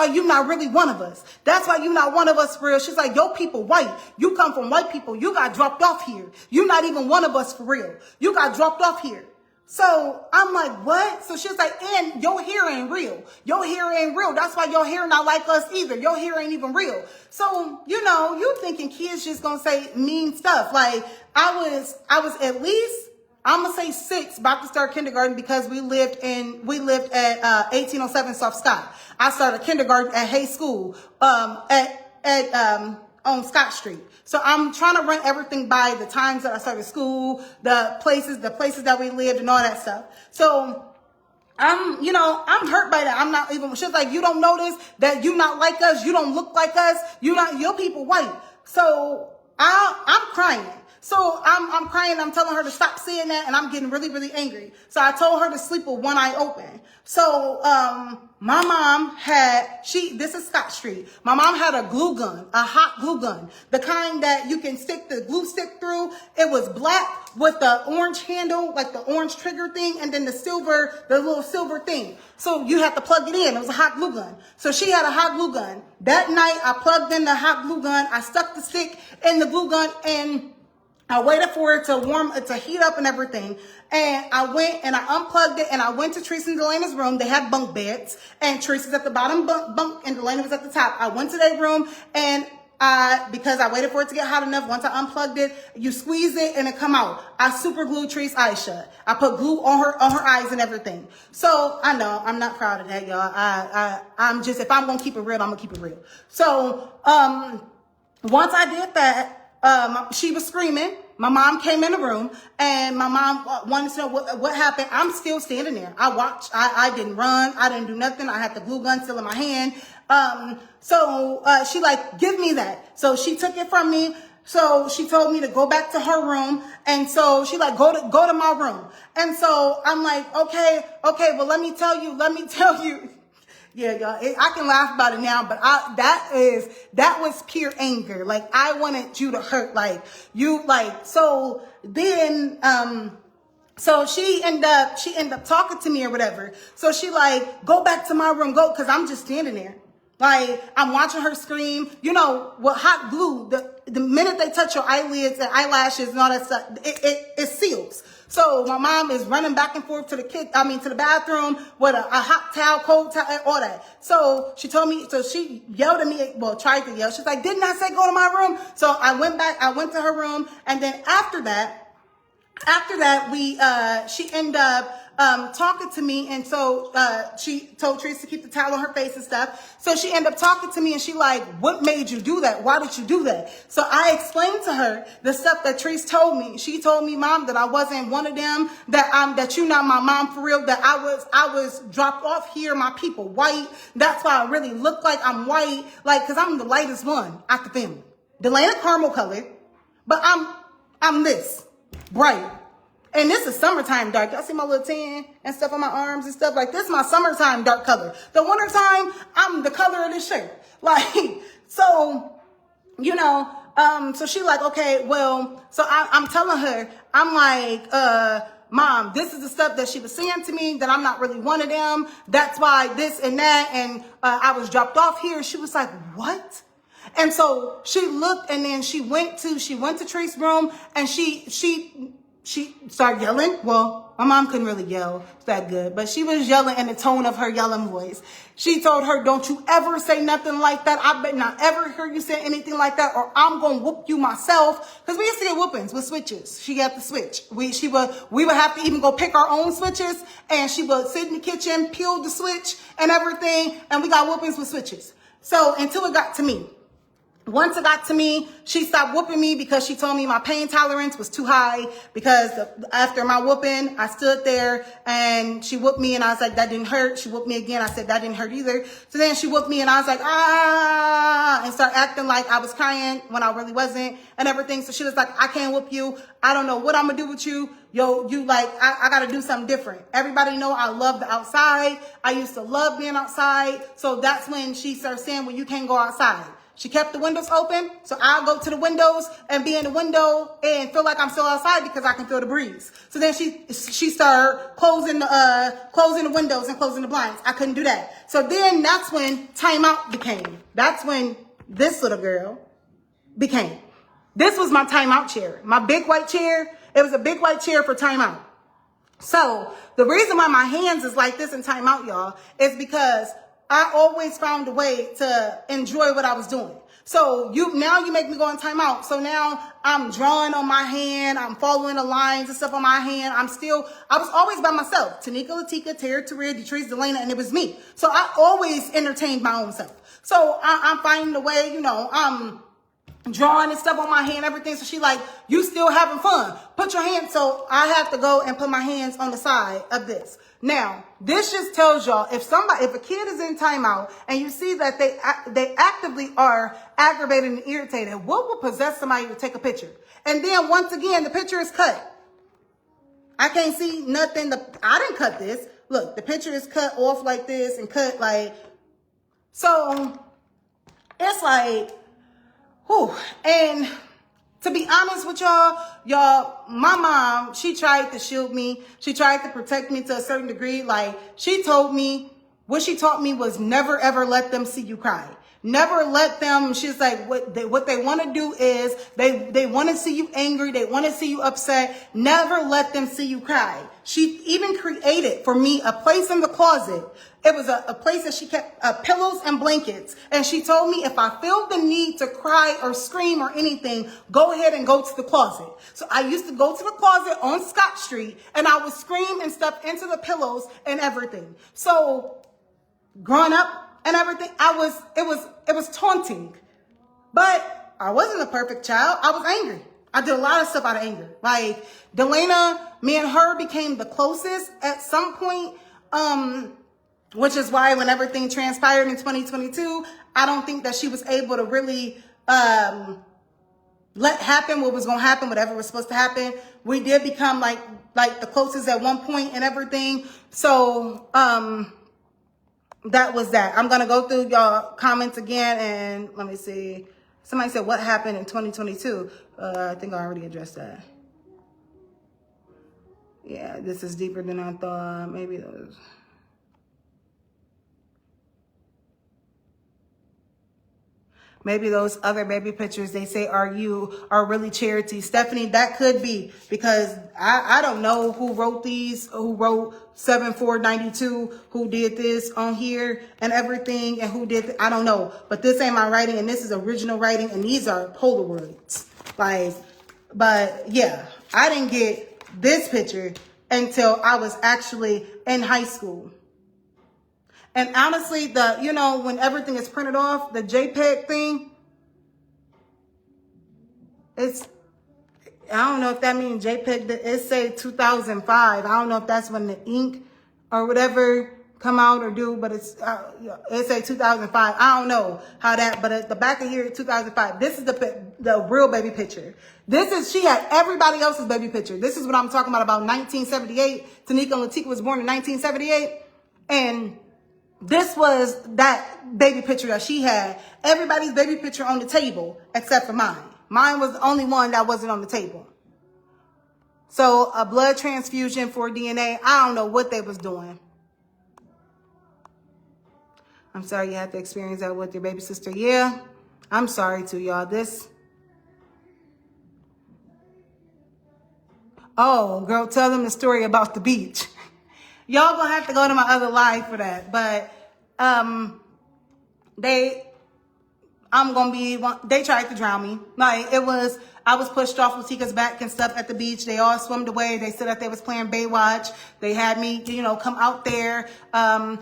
you not really one of us. That's why you not one of us for real. She's like, yo, people white. You come from white people. You got dropped off here. You're not even one of us for real. You got dropped off here. So I'm like, what? So she's like, and your hair ain't real. Your hair ain't real. That's why your hair not like us either. Your hair ain't even real. So, you know, you thinking kids just gonna say mean stuff. Like, I was at least, I'm gonna say 6, about to start kindergarten because we lived at 1807 South Scott. I started kindergarten at Hay School, on Scott Street. So I'm trying to run everything by the times that I started school, the places that we lived and all that stuff. So I'm hurt by that. I'm not even, she's like, you don't notice that you not like us. You don't look like us. Your people white. So I'm crying. So I'm crying. I'm telling her to stop saying that. And I'm getting really, really angry. So I told her to sleep with one eye open. So, my mom this is Scott Street. My mom had a glue gun, a hot glue gun, the kind that you can stick the glue stick through. It was black with the orange handle, like the orange trigger thing, and then the little silver thing. So you had to plug it in. It was a hot glue gun. So she had a hot glue gun. That night I plugged in the hot glue gun. I stuck the stick in the glue gun and I waited for it to heat up and everything. And I went and I unplugged it and I went to Teresa and Delana's room. They had bunk beds and Teresa's at the bottom bunk and Delana was at the top. I went to their room and because I waited for it to get hot enough, once I unplugged it, you squeeze it and it come out. I super glued Teresa's eyes shut. I put glue on her eyes and everything. So I know I'm not proud of that, y'all. I'm just, if I'm going to keep it real, I'm going to keep it real. So, once I did that, she was screaming. My mom came in the room and my mom wanted to know what happened. I'm still standing there. I watched. I didn't run. I didn't do nothing. I had the glue gun still in my hand. So she like, give me that. So she took it from me. So she told me to go back to her room. And so she like, go to my room. And so I'm like, okay, well, let me tell you. Yeah, y'all, I can laugh about it now, but that was pure anger. Like, I wanted you to hurt, so then, so she ended up talking to me or whatever. So she like, go back to my room, cause I'm just standing there. Like, I'm watching her scream, with hot glue, the minute they touch your eyelids and eyelashes and all that stuff, it seals. So my mom is running back and forth to the bathroom with a hot towel, cold towel, all that. So she yelled at me, well, tried to yell. She's like, didn't I say go to my room? So I went to her room. And then after that, she ended up, talking to me. And so, she told Teresa to keep the towel on her face and stuff. So she ended up talking to me and she like, what made you do that? Why did you do that? So I explained to her the stuff that Teresa told me. She told me, Mom, that I wasn't one of them, that you not my mom for real, that I was dropped off here, my people white. That's why I really look like I'm white. Like, cause I'm the lightest one out the family. Delana caramel colored, but I'm this bright. And this is summertime dark. Y'all see my little tan and stuff on my arms and stuff? Like, this is my summertime dark color. The wintertime, I'm the color of this shirt. Like, so, so she like, okay, well, so I'm telling her, I'm like, Mom, this is the stuff that she was saying to me, that I'm not really one of them. That's why this and that. And I was dropped off here. She was like, what? And so she looked and then she went to Teresa's room and she she started yelling. Well, my mom couldn't really yell that good, but she was yelling in the tone of her yelling voice. She told her, don't you ever say nothing like that. I bet not ever hear you say anything like that, or I'm going to whoop you myself. Because we used to get whoopings with switches. She got the switch. We would have to even go pick our own switches, and she would sit in the kitchen, peel the switch and everything, and we got whoopings with switches. So until it got to me. Once it got to me, she stopped whooping me because she told me my pain tolerance was too high, because after my whooping, I stood there and she whooped me and I was like, that didn't hurt. She whooped me again. I said, that didn't hurt either. So then she whooped me and I was like, ah, and started acting like I was crying when I really wasn't and everything. So she was like, I can't whoop you. I don't know what I'm going to do with you. Yo, you like, I got to do something different. Everybody know I love the outside. I used to love being outside. So that's when she started saying, well, you can't go outside. She kept the windows open, so I'll go to the windows and be in the window and feel like I'm still outside because I can feel the breeze. So then she started closing the windows and closing the blinds. I couldn't do that. So then that's when timeout became. That's when this little girl became. This was my timeout chair. My big white chair. It was a big white chair for timeout. So the reason why my hands is like this in timeout, y'all, is because I always found a way to enjoy what I was doing. So now you make me go in timeout. So now I'm drawing on my hand. I'm following the lines and stuff on my hand. I was always by myself. Tanika, Latika, Tara, Taria, Detrice, Delana, and it was me. So I always entertained my own self. So I'm finding a way, I'm drawing and stuff on my hand, everything. So she like, you still having fun. Put your hands. So I have to go and put my hands on the side of this. Now, this just tells y'all, if a kid is in timeout and you see that they actively are aggravated and irritated, what will possess somebody to take a picture? And then once again, the picture is cut. I can't see nothing. I didn't cut this. Look, the picture is cut off like this and cut like, so it's like, whew. And to be honest with y'all, my mom, she tried to shield me. She tried to protect me to a certain degree. Like, she told me, what she taught me was never, ever let them see you cry. Never let them, she's like, what they want to do is they want to see you angry. They want to see you upset. Never let them see you cry. She even created for me a place in the closet. It was a place that she kept pillows and blankets. And she told me if I feel the need to cry or scream or anything, go ahead and go to the closet. So I used to go to the closet on Scott Street and I would scream and stuff into the pillows and everything. So growing up and everything, it was taunting. But I wasn't a perfect child. I was angry. I did a lot of stuff out of anger. Like Delana, me and her became the closest at some point. Which is why when everything transpired in 2022, I don't think that she was able to really let happen what was going to happen, whatever was supposed to happen. We did become like the closest at one point and everything. So that was that. I'm going to go through y'all comments again and let me see. Somebody said, what happened in 2022? I think I already addressed that. Yeah, this is deeper than I thought. Maybe those... Maybe those other baby pictures they say are really charity. Stephanie, that could be, because I don't know who wrote these, who wrote 7492, who did this on here and everything, and who did, I don't know. But this ain't my writing, and this is original writing, and these are Polaroids. like, but yeah, I didn't get this picture until I was actually in high school. And honestly, when everything is printed off, the JPEG thing, I don't know if that means JPEG, it say 2005. I don't know if that's when the ink or whatever come out or do, but it say 2005. I don't know how that, but at the back of here, 2005. This is the real baby picture. She had everybody else's baby picture. This is what I'm talking about 1978. Tanika and Latika was born in 1978. And this was that baby picture that she had. Everybody's baby picture on the table except for mine. Mine was the only one that wasn't on the table. So a blood transfusion for DNA. I don't know what they was doing. I'm sorry you had to experience that with your baby sister. Yeah, I'm sorry too, y'all. Oh, girl, tell them the story about the beach. Y'all gonna have to go to my other live for that. But they tried to drown me. Like, I was pushed off Latika's back and stuff at the beach. They all swam away. They said that they was playing Baywatch. They had me, come out there. And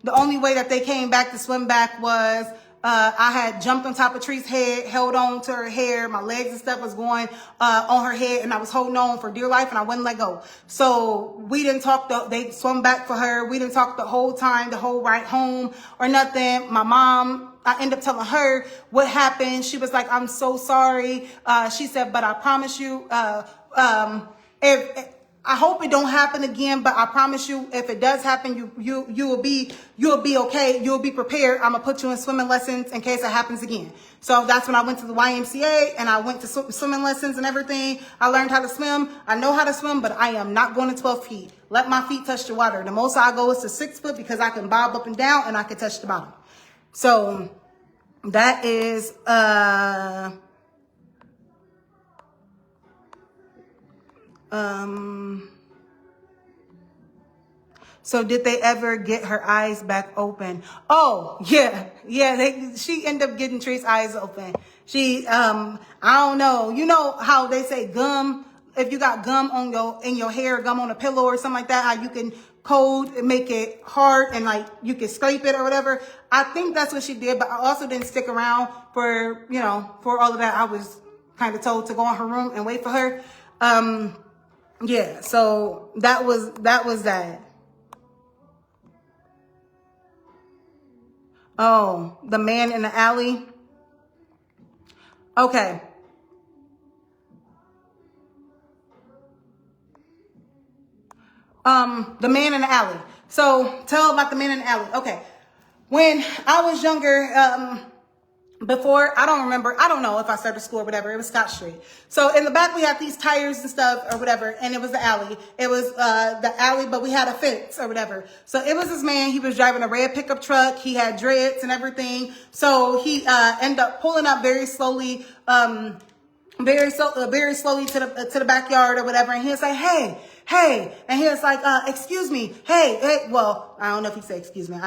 the only way that they came back to swim back was, I had jumped on top of Tree's head, held on to her hair. My legs and stuff was going, on her head, and I was holding on for dear life, and I wouldn't let go. So we didn't talk, they swam back for her. We didn't talk the whole time, the whole ride home or nothing. My mom, I ended up telling her what happened. She was like, I'm so sorry. She said, but I promise you, if I hope it don't happen again, but I promise you, if it does happen, you will be okay. You'll be prepared. I'm gonna put you in swimming lessons in case it happens again. So that's when I went to the YMCA and I went to swimming lessons and everything. I learned how to swim. I know how to swim, but I am not going to 12 feet. Let my feet touch the water. The most I go is to 6 foot because I can bob up and down and I can touch the bottom. So that is, so did they ever get her eyes back open? Oh, yeah. She ended up getting Tree's eyes open. She, I don't know. You know how they say gum, if you got gum in your hair, gum on a pillow or something like that, how you can code and make it hard and like you can scrape it or whatever. I think that's what she did, but I also didn't stick around for, for all of that. I was kind of told to go in her room and wait for her. Yeah, so that was that. Oh, the man in the alley. Okay. The man in the alley. So tell about the man in the alley. Okay. When I was younger, before, I don't know if I started school or whatever. It was Scott Street. So in the back, we had these tires and stuff or whatever. And it was the alley. It was, the alley, but we had a fence or whatever. So it was this man. He was driving a red pickup truck. He had dreads and everything. So he, ended up pulling up very slowly, very slowly to the backyard or whatever. And he was like, hey. And he was like, excuse me. Hey. Well, I don't know if he said, excuse me.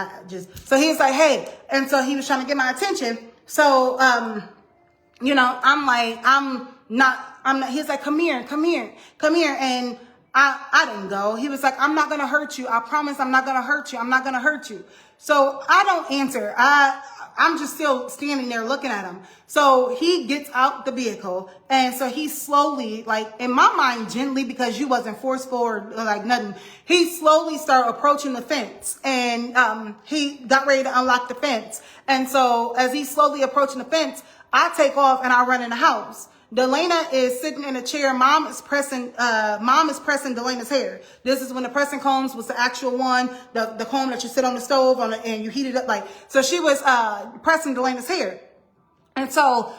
So he was like, hey. And so he was trying to get my attention. So, I'm not, he's like, come here. And I didn't go. He was like, I'm not going to hurt you. I promise I'm not going to hurt you. So I don't answer. I'm just still standing there looking at him. So he gets out the vehicle. And so he slowly, like in my mind, gently, because you wasn't forceful or like nothing, he slowly started approaching the fence and, he got ready to unlock the fence. And so as he's slowly approaching the fence, I take off and I run in the house. Delana is sitting in a chair. Mom is pressing Delana's hair. This is when the pressing combs was the actual one, the comb that you sit on the stove and you heat it up like. So she was pressing Delana's hair. And so,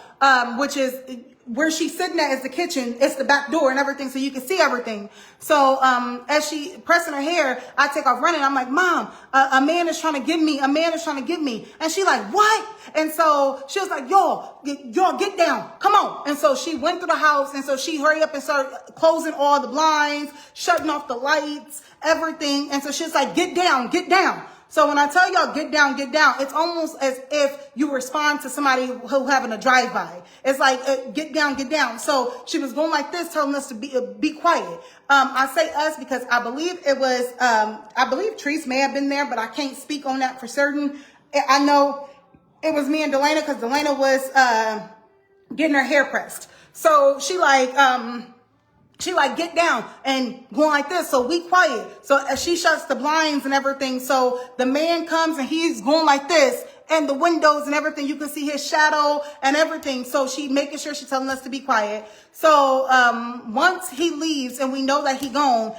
which is where she's sitting at is the kitchen. It's the back door and everything, so you can see everything. So, as she pressing her hair, I take off running. I'm like, Mom, a man is trying to get me. And she like, what? And so she was like, y'all get down. Come on. And so she went through the house. And so she hurried up and started closing all the blinds, shutting off the lights, everything. And so she was like, get down. So when I tell y'all get down, it's almost as if you respond to somebody who having a drive-by. It's like, get down. So she was going like this, telling us to be quiet. I say us because I believe it was, I believe Treese may have been there, but I can't speak on that for certain. I know it was me and Delana because Delana was, getting her hair pressed. So she like, get down and going like this. So we quiet. So as she shuts the blinds and everything. So the man comes and he's going like this and the windows and everything. You can see his shadow and everything. So she making sure she's telling us to be quiet. So, once he leaves and we know that he gone,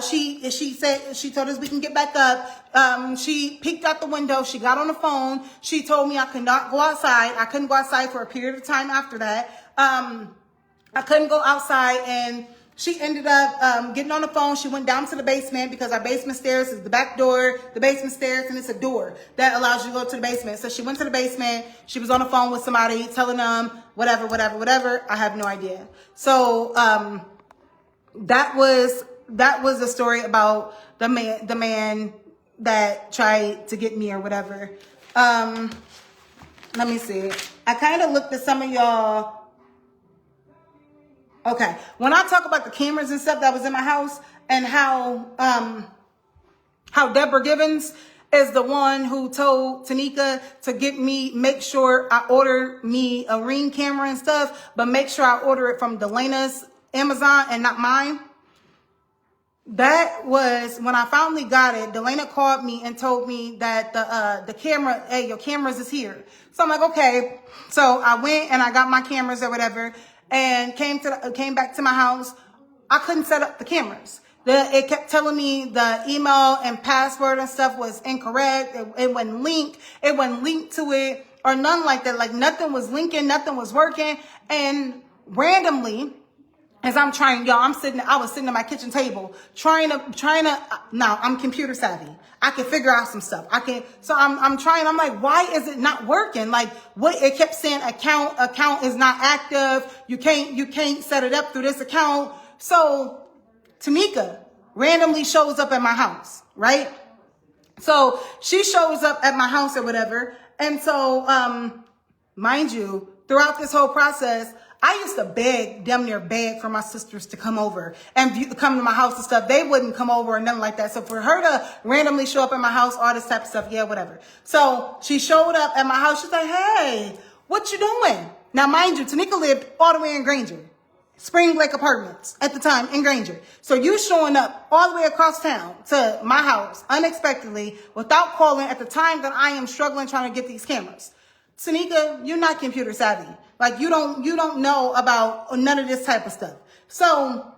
she told us we can get back up. She peeked out the window. She got on the phone. She told me I could not go outside. I couldn't go outside for a period of time after that. I couldn't go outside and She ended up getting on the phone. She went down to the basement because our basement stairs is the back door, the basement stairs, and it's a door that allows you to go to the basement. So she went to the basement. She was on the phone with somebody telling them whatever. I have no idea. So that was a story about the man that tried to get me or whatever. Let me see. I kind of looked at some of y'all. Okay, when I talk about the cameras and stuff that was in my house and how Deborah Givens is the one who told Tanika to make sure I order me a Ring camera and stuff, but make sure I order it from Delena's Amazon and not mine. That was when I finally got it. Delena called me and told me that the camera, hey, your cameras is here. So I'm like, okay. So I went and I got my cameras or whatever. And came back to my house. I couldn't set up the cameras. It kept telling me the email and password and stuff was incorrect. It wasn't linked. It wasn't linked to it or nothing like that. Like nothing was linking, nothing was working. And randomly, as I'm trying, y'all, I was sitting at my kitchen table trying to, now I'm computer savvy. I can figure out some stuff. So I'm trying, I'm like, why is it not working? Like what it kept saying, account is not active. You can't set it up through this account. So Tanika randomly shows up at my house, right? So she shows up at my house or whatever. And so, mind you, throughout this whole process, I used to damn near beg for my sisters to come over and come to my house and stuff. They wouldn't come over or nothing like that. So for her to randomly show up at my house, all this type of stuff, yeah, whatever. So she showed up at my house. She's like, hey, what you doing? Now, mind you, Tanika lived all the way in Granger, Spring Lake Apartments at the time in Granger. So you showing up all the way across town to my house unexpectedly without calling at the time that I am struggling trying to get these cameras. Tanika, you're not computer savvy. Like you don't know about none of this type of stuff. So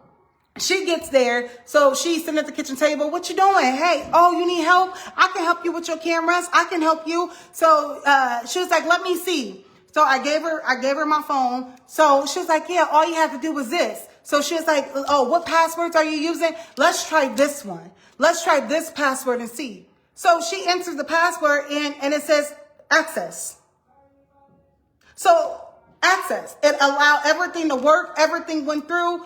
she gets there. So she's sitting at the kitchen table. What you doing? Hey, oh, you need help? I can help you with your cameras. I can help you. So she was like, let me see. So I gave her my phone. So she was like, yeah, all you have to do was this. So she was like, oh, what passwords are you using? Let's try this one. Let's try this password and see. So she enters the password in and it says access. So access. It allowed everything to work. Everything went through.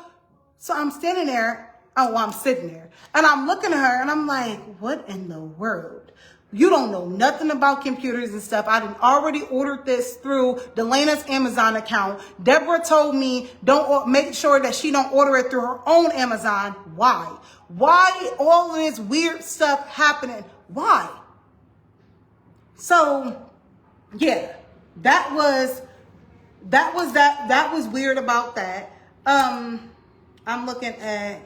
So I'm standing there. I'm sitting there. And I'm looking at her and I'm like, what in the world? You don't know nothing about computers and stuff. I done already ordered this through Delena's Amazon account. Deborah told me make sure that she don't order it through her own Amazon. Why? Why all of this weird stuff happening? Why? So, yeah, that was weird about that. I'm looking at.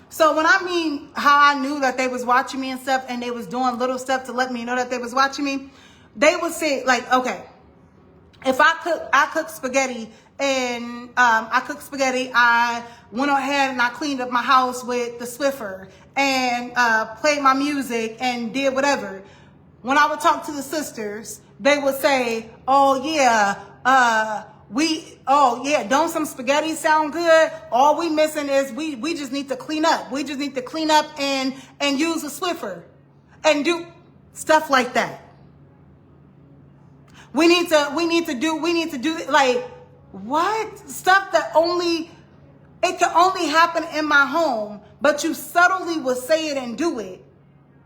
So when I mean how I knew that they was watching me and stuff and they was doing little stuff to let me know that they was watching me, they would say like, okay, if I cook spaghetti and I went ahead and I cleaned up my house with the Swiffer and played my music and did whatever. When I would talk to the sisters, they would say, oh yeah, don't some spaghetti sound good? All we missing is we just need to clean up. We just need to clean up and use a Swiffer and do stuff like that. We need to do like what? Stuff that it can only happen in my home, but you subtly will say it and do it.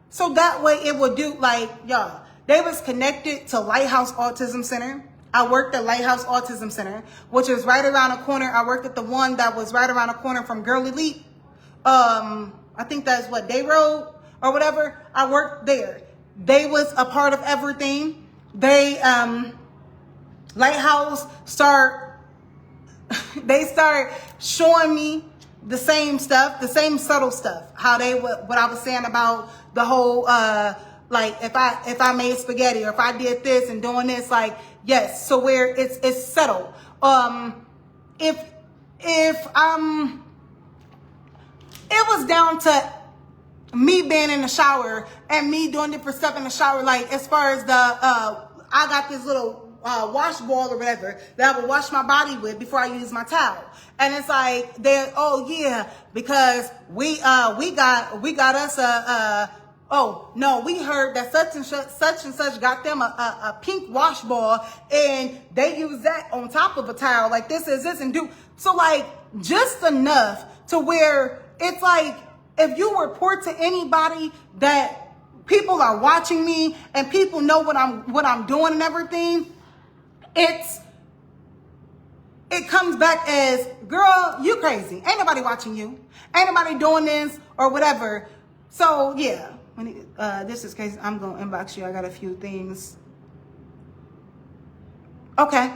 So that way it would do like, y'all, they was connected to Lighthouse Autism Center. I worked at Lighthouse Autism Center, which is right around the corner. I worked at the one that was right around the corner from Girl Elite. I think that's what, Day Road or whatever. I worked there. They was a part of everything. They, Lighthouse they start showing me the same stuff, the same subtle stuff. What I was saying about the whole, like if I made spaghetti or if I did this and doing this, like, yes. So where it's subtle. It was down to me being in the shower and me doing different stuff in the shower. Like as far as I got this little washboard or whatever that I would wash my body with before I use my towel. And it's like, oh yeah, because we got us oh no, we heard that such and such got them a pink washboard and they use that on top of a towel. Like this and do. So like just enough to where it's like, if you report to anybody that people are watching me and people know what I'm doing and everything, it comes back as, girl, you crazy. Ain't nobody watching you. Ain't nobody doing this or whatever. So yeah, this is case. I'm gonna inbox you. I got a few things. Okay,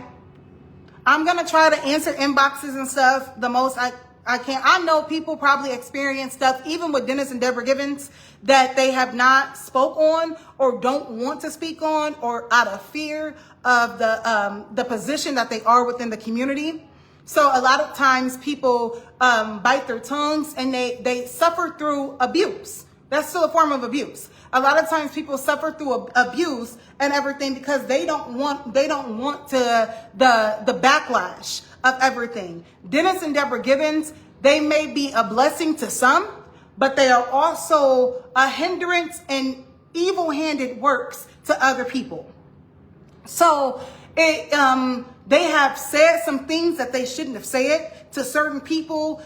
I'm gonna try to answer inboxes and stuff the most I can. I know people probably experience stuff, even with Dennis and Deborah Givens, that they have not spoke on or don't want to speak on, or out of fear of the position that they are within the community. So a lot of times people bite their tongues and they suffer through abuse. That's still a form of abuse. A lot of times people suffer through abuse and everything because they don't want the backlash of everything. Dennis and Deborah Givens, they may be a blessing to some, but they are also a hindrance and evil-handed works to other people. So they have said some things that they shouldn't have said to certain people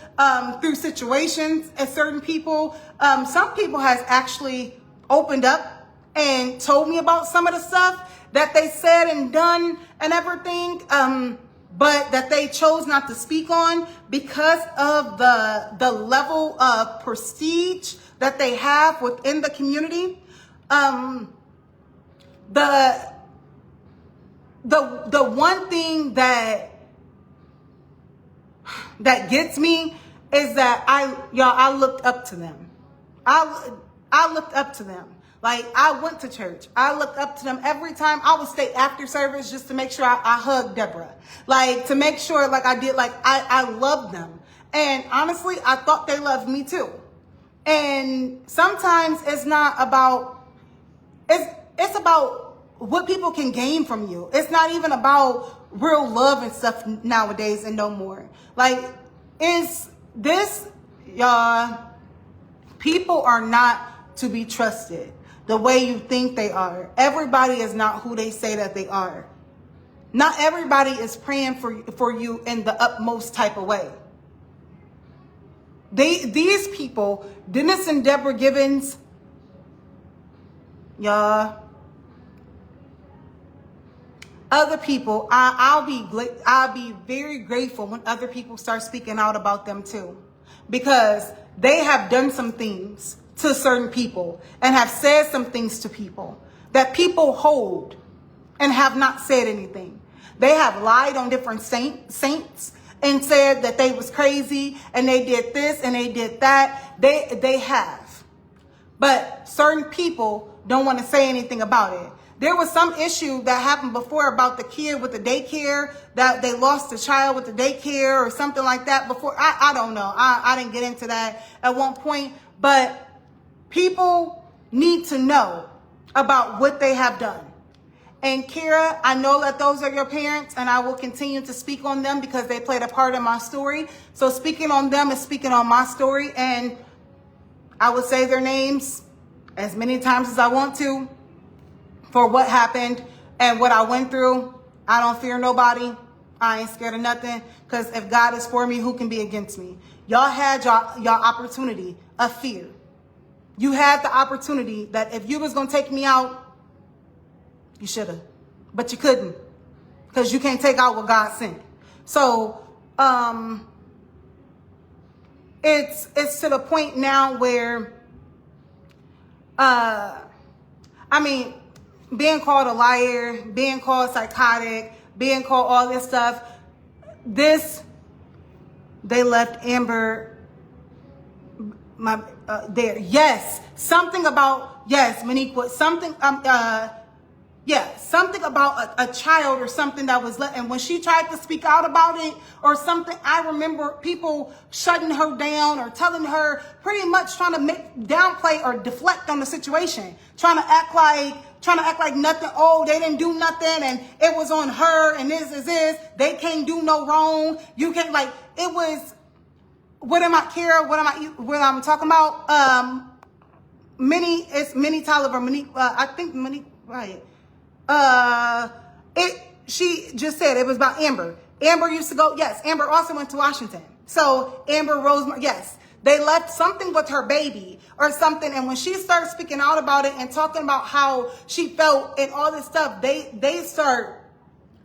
through situations, and certain people, some people has actually opened up and told me about some of the stuff that they said and done and everything, but that they chose not to speak on because of the level of prestige that they have within the community. The one thing that gets me is that I looked up to them. I looked up to them. Like, I went to church. I looked up to them every time. I would stay after service just to make sure I hugged Deborah. Like, to make sure, like, I did, like, I loved them. And honestly, I thought they loved me too. And sometimes it's not about, it's about what people can gain from you. It's not even about real love and stuff nowadays and no more. Like, is this, y'all, people are not to be trusted the way you think they are. Everybody is not who they say that they are. Not everybody is praying for you in the utmost type of way. These people, Dennis and Deborah Givens, y'all, other people, I'll be very grateful when other people start speaking out about them too, because they have done some things to certain people and have said some things to people that people hold and have not said anything. They have lied on different saints and said that they was crazy and they did this and they did that. They have. But certain people don't want to say anything about it. There was some issue that happened before about the kid with the daycare, that they lost the child with the daycare or something like that before. I don't know. I didn't get into that at one point. But people need to know about what they have done. And Kira, I know that those are your parents, and I will continue to speak on them because they played a part in my story. So speaking on them is speaking on my story, and I would say their names as many times as I want to for what happened and what I went through. I don't fear nobody. I ain't scared of nothing, because if God is for me, who can be against me? Y'all had y'all opportunity of fear. You had the opportunity that if you was going to take me out, you should have, but you couldn't, because you can't take out what God sent. So, it's to the point now where, I mean, being called a liar, being called psychotic, being called all this stuff, they left Amber, there. Yes. Something about, yes, Monique, something, something about a child or something that was and when she tried to speak out about it or something, I remember people shutting her down or telling her, pretty much trying to downplay or deflect on the situation, trying to act like trying to act like nothing. Oh, they didn't do nothing, and it was on her, and this is this. They can't do no wrong. You can't, like, it was. What am I, Kara? What I'm talking about? Minnie Tolliver. Monique. I think Monique. Right. She just said it was about Amber. Amber used to go. Yes, Amber also went to Washington. So Amber Rosemary. Yes. They left something with her baby or something. And when she started speaking out about it and talking about how she felt and all this stuff, they start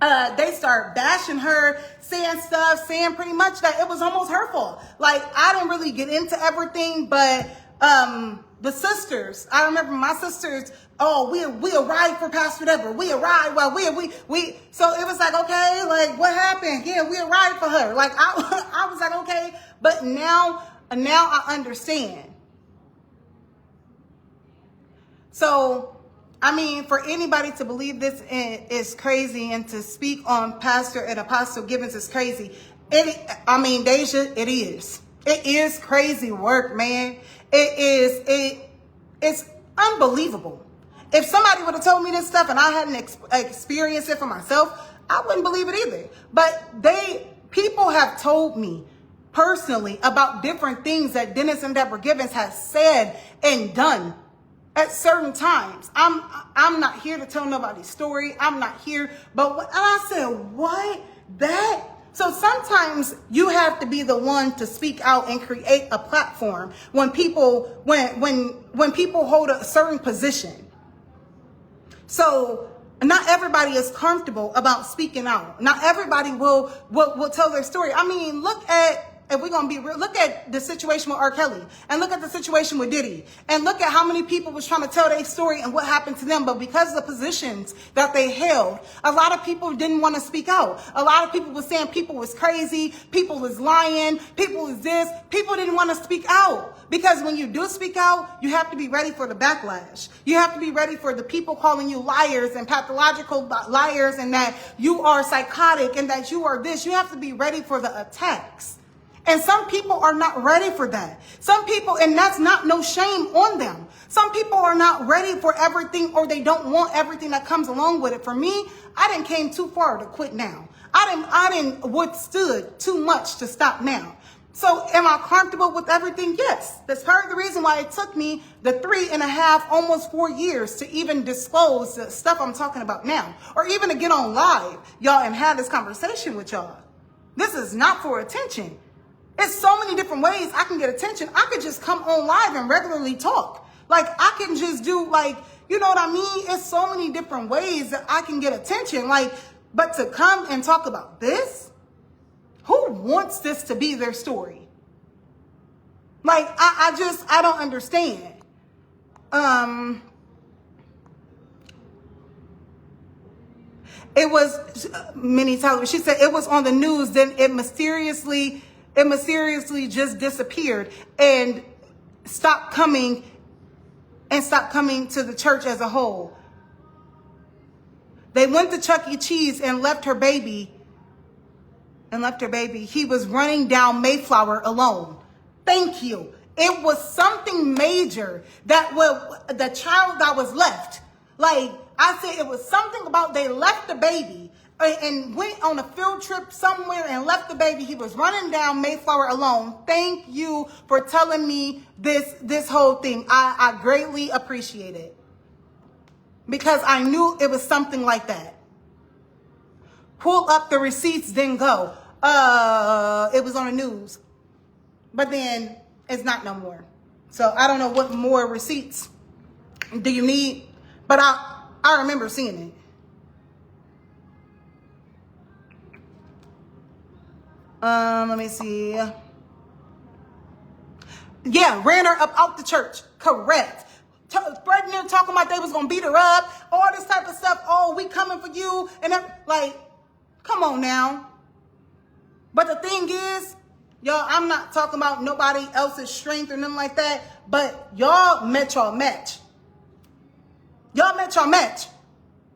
bashing her, saying stuff, saying pretty much that it was almost her fault. Like, I didn't really get into everything, but the sisters, I remember my sisters, oh, we arrived for Pastor Deborah. We arrived. Well, we. So it was like, okay, like, what happened? Yeah, we arrived for her. Like, I was like, okay, but now I understand. So, I mean, for anybody to believe this is crazy and to speak on Pastor and Apostle Gibbons is crazy. Deja, it is. It is crazy work, man. It's unbelievable. If somebody would have told me this stuff and I hadn't experienced it for myself, I wouldn't believe it either. But people have told me personally about different things that Dennis and Deborah Gibbons has said and done at certain times. I'm not here to tell nobody's story. I'm not here. But I said, what? That? So sometimes you have to be the one to speak out and create a platform when people hold a certain position. So not everybody is comfortable about speaking out. Not everybody will tell their story. I mean, if we're going to be real, look at the situation with R. Kelly and look at the situation with Diddy and look at how many people was trying to tell their story and what happened to them. But because of the positions that they held, a lot of people didn't want to speak out. A lot of people were saying people was crazy, people was lying, people was this. People didn't want to speak out because when you do speak out, you have to be ready for the backlash. You have to be ready for the people calling you liars and pathological liars and that you are psychotic and that you are this. You have to be ready for the attacks. And some people are not ready for that. Some people, and that's not no shame on them. Some people are not ready for everything or they don't want everything that comes along with it. For me, I didn't came too far to quit now. I didn't withstood too much to stop now. So am I comfortable with everything? Yes. That's part of the reason why it took me the 3.5, almost 4 years to even disclose the stuff I'm talking about now. Or even to get on live, y'all, and have this conversation with y'all. This is not for attention. It's so many different ways I can get attention. I could just come on live and regularly talk. Like, I can just do, like, you know what I mean? It's so many different ways that I can get attention. Like, but to come and talk about this, who wants this to be their story? Like, I don't understand. It was Minnie Tolliver. She said it was on the news, then it mysteriously just disappeared and stopped coming to the church as a whole. They went to Chuck E. Cheese and left her baby. He was running down Mayflower alone. Thank you. It was something major that the child that was left. Like I said, it was something about they left the baby and went on a field trip somewhere and left the baby. He was running down Mayflower alone. Thank you for telling me this whole thing. I greatly appreciate it. Because I knew it was something like that. Pull up the receipts, then go. It was on the news. But then it's not no more. So I don't know what more receipts do you need. But I remember seeing it. Let me see. Yeah, ran her up out the church. Correct. Spreading there, talking about they was going to beat her up. All this type of stuff. Oh, we coming for you. And like, come on now. But the thing is, y'all, I'm not talking about nobody else's strength or nothing like that. But y'all met y'all match. Y'all met y'all match.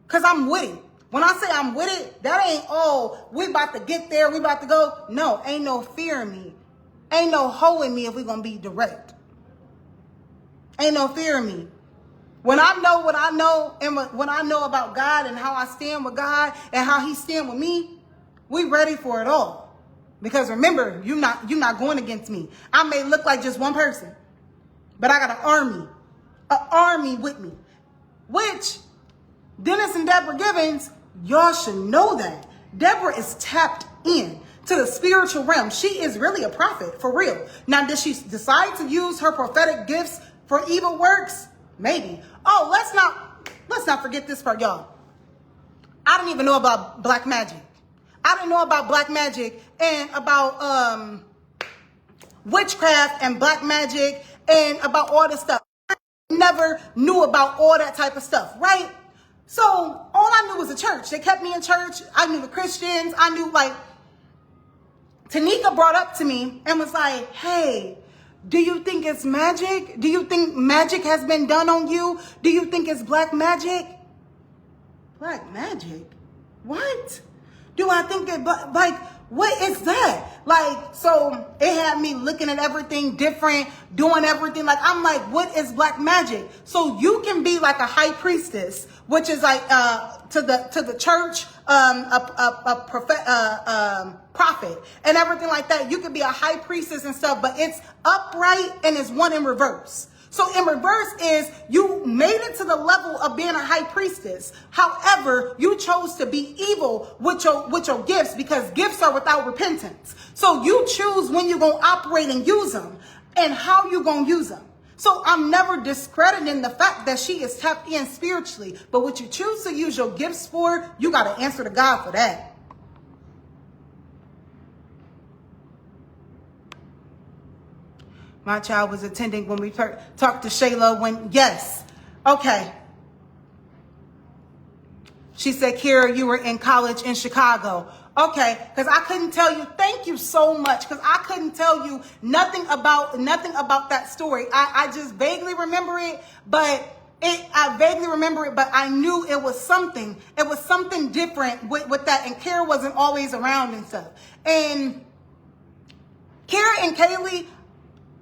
Because I'm with it. When I say I'm with it, that ain't, oh, we about to get there, we about to go. No, ain't no fear in me. Ain't no hoe in me if we going to be direct. Ain't no fear in me. When I know what I know, and when I know about God and how I stand with God and how he stand with me, we ready for it all. Because remember, you're not going against me. I may look like just one person, but I got an army with me. Which, Dennis and Deborah Givens, y'all should know that. Deborah is tapped in to the spiritual realm. She is really a prophet, for real. Now, did she decide to use her prophetic gifts for evil works? Maybe. Oh, let's not forget this part, y'all. I didn't even know about black magic. I didn't know about black magic and about witchcraft and black magic and about all this stuff. I never knew about all that type of stuff, right? So all I knew was the church. They kept me in church. I knew the Christians. I knew, like, Tanika brought up to me and was like, hey, do you think it's magic? Do you think magic has been done on you? Do you think it's black magic? Black magic? What? Do I think that, like, what is that? Like, so it had me looking at everything different, doing everything. Like, I'm like, what is black magic? So you can be like a high priestess, which is like, to the church, prophet and everything like that. You could be a high priestess and stuff, but it's upright and it's one in reverse. So in reverse is you made it to the level of being a high priestess. However, you chose to be evil with your gifts because gifts are without repentance. So you choose when you're going to operate and use them and how you're going to use them. So I'm never discrediting the fact that she is tapped in spiritually. But what you choose to use your gifts for, you got to answer to God for that. My child was attending when we talked to Shayla when, yes. Okay. She said, Kira, you were in college in Chicago. Okay, because I couldn't tell you, thank you so much, because I couldn't tell you nothing about that story. I just vaguely remember it, but I knew it was something. It was something different with that, and Kira wasn't always around and stuff. And Kira and Kaylee,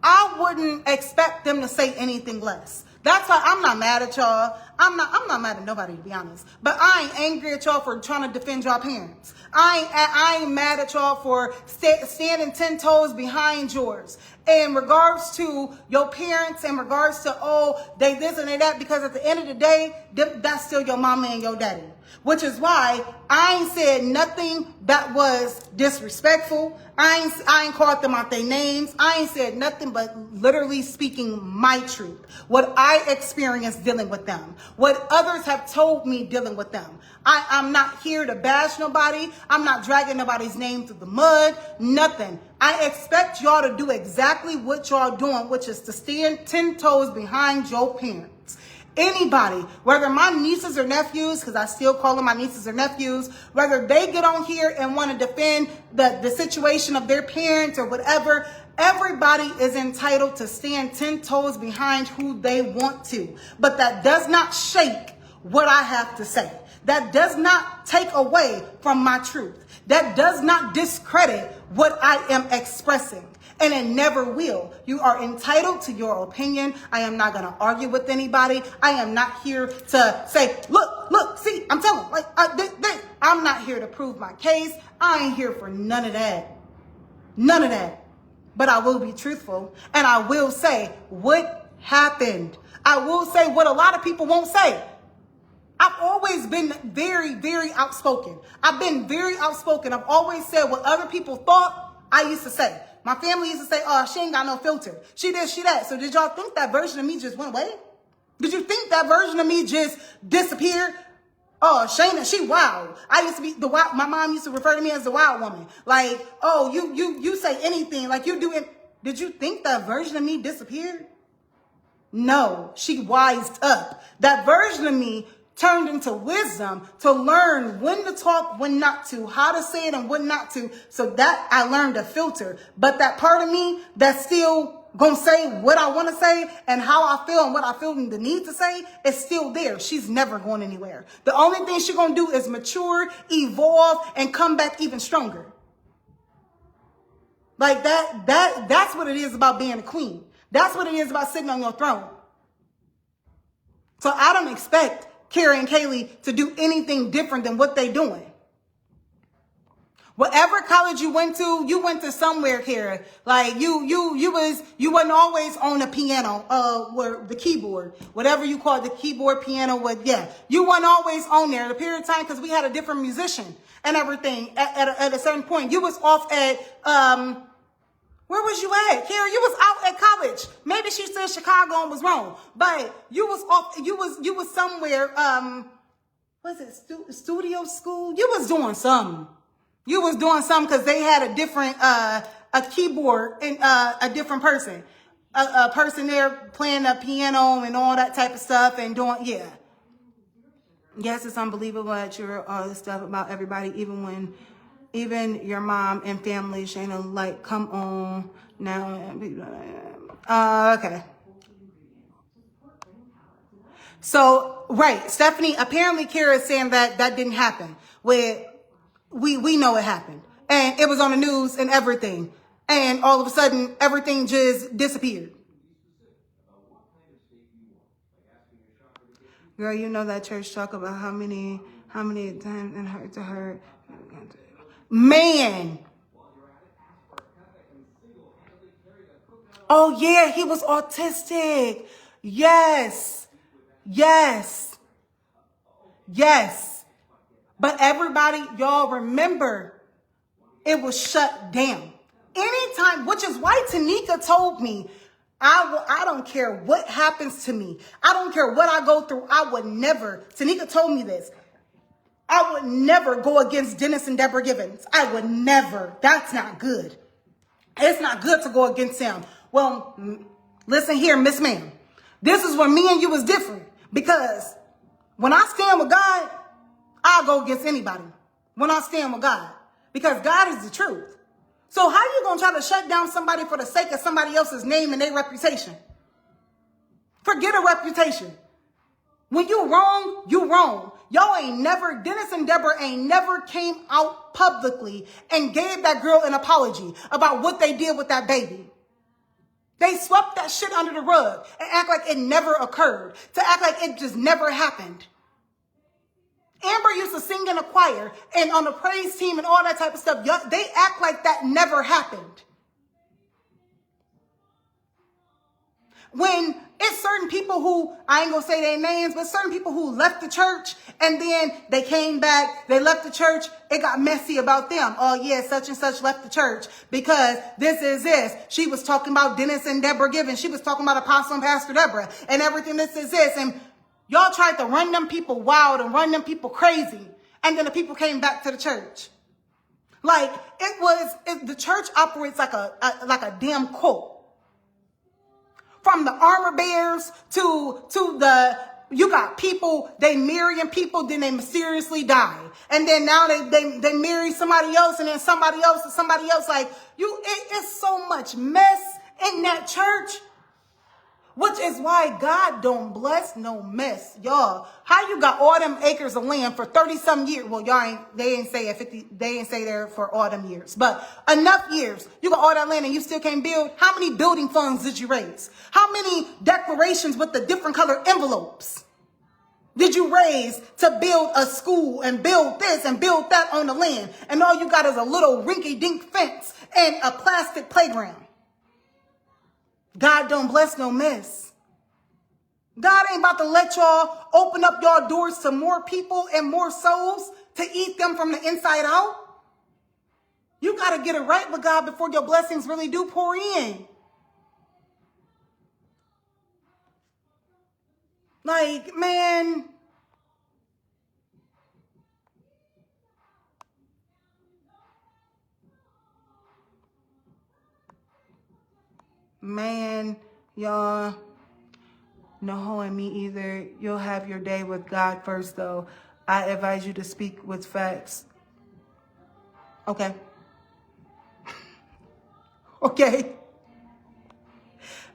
I wouldn't expect them to say anything less. That's why I'm not mad at y'all. I'm not mad at nobody, to be honest. But I ain't angry at y'all for trying to defend y'all parents. I ain't mad at y'all for standing 10 toes behind yours. In regards to your parents, in regards to, oh, they this and they that, because at the end of the day, that's still your mama and your daddy. Which is why I ain't said nothing that was disrespectful. I ain't called them out their names. I ain't said nothing but literally speaking my truth. What I experienced dealing with them. What others have told me dealing with them. I'm not here to bash nobody. I'm not dragging nobody's name through the mud. Nothing. I expect y'all to do exactly what y'all doing, which is to stand 10 toes behind your parents. Anybody, whether my nieces or nephews, because I still call them my nieces or nephews, whether they get on here and want to defend the situation of their parents or whatever, everybody is entitled to stand 10 toes behind who they want to. But that does not shake what I have to say. That does not take away from my truth. That does not discredit what I am expressing. And it never will. You are entitled to your opinion. I am not going to argue with anybody. I am not here to say, look, see, I'm telling, like, I'm not here to prove my case. I ain't here for none of that. None of that. But I will be truthful. And I will say what happened. I will say what a lot of people won't say. I've always been very, very outspoken. I've been very outspoken. I've always said what other people thought I used to say. My family used to say, oh, she ain't got no filter. She this, she that. So did y'all think that version of me just went away? Did you think that version of me just disappeared? Oh, Shayna, she wild. I used to be the wild. My mom used to refer to me as the wild woman. Like, oh, you say anything. Like you do it. Did you think that version of me disappeared? No, she wised up. That version of me turned into wisdom to learn when to talk, when not to, how to say it and when not to. So that I learned to filter. But that part of me that's still gonna say what I want to say and how I feel and what I feel the need to say is still there. She's never going anywhere. The only thing she's gonna do is mature, evolve, and come back even stronger. Like that's what it is about being a queen. That's what it is about sitting on your throne. So I don't expect Kara and Kaylee to do anything different than what they doing. Whatever college you went to somewhere, Kara. Like you wasn't always on a piano, where the keyboard, whatever you call it, the keyboard, piano, you weren't always on there. The period of time, because we had a different musician and everything. At a certain point, you was off at where was you at, Kara? You was out at college. Maybe she said Chicago and was wrong, but you was off. You was somewhere. Was it studio school? You was doing something. You was doing something because they had a different, a keyboard and a different person. A person there playing the piano and all that type of stuff and doing, Yes, it's unbelievable that you're all this stuff about everybody, even your mom and family, Shayna, like, come on now. Okay. So, right, Stephanie, apparently Kara is saying that didn't happen. We know it happened. And it was on the news and everything. And all of a sudden, everything just disappeared. Girl, you know that church talk about how many times it hurt to hurt. Man. Oh, yeah, he was autistic. Yes. But everybody, y'all remember, it was shut down. Anytime, which is why Tanika told me, I don't care what happens to me. I don't care what I go through. I would never, Tanika told me this, I would never go against Dennis and Deborah Givens. I would never. That's not good. It's not good to go against him. Well, listen here, Miss Ma'am. This is where me and you was different. Because when I stand with God, I'll go against anybody when I stand with God, because God is the truth. So how you going to try to shut down somebody for the sake of somebody else's name and their reputation? Forget a reputation. When you wrong, you wrong. Y'all ain't never, Dennis and Deborah ain't never came out publicly and gave that girl an apology about what they did with that baby. They swept that shit under the rug and act like it never occurred, to act like it just never happened. Amber used to sing in a choir and on the praise team and all that type of stuff. They act like that never happened. When it's certain people who, I ain't gonna say their names, but certain people who left the church and then they came back, they left the church, it got messy about them. Oh yeah, such and such left the church because this. She was talking about Dennis and Deborah Givens. She was talking about Apostle and Pastor Deborah and everything this. And y'all tried to run them people wild and run them people crazy. And then the people came back to the church. Like the church operates like a damn cult. From the armor bearers to you got people, they marrying people, then they mysteriously die. And then now they marry somebody else and then somebody else and somebody else. Like it's so much mess in that church. Which is why God don't bless no mess. Y'all, how you got all them acres of land for 30-some years? Well, they ain't say 50, they ain't say there for all them years. But enough years. You got all that land and you still can't build. How many building funds did you raise? How many declarations with the different color envelopes did you raise to build a school and build this and build that on the land? And all you got is a little rinky-dink fence and a plastic playground. God don't bless no mess. God ain't about to let y'all open up y'all doors to more people and more souls to eat them from the inside out. You got to get it right with God before your blessings really do pour in. Like, man. Man, y'all, no hoeing me either. You'll have your day with God first, though. I advise you to speak with facts. Okay. Okay.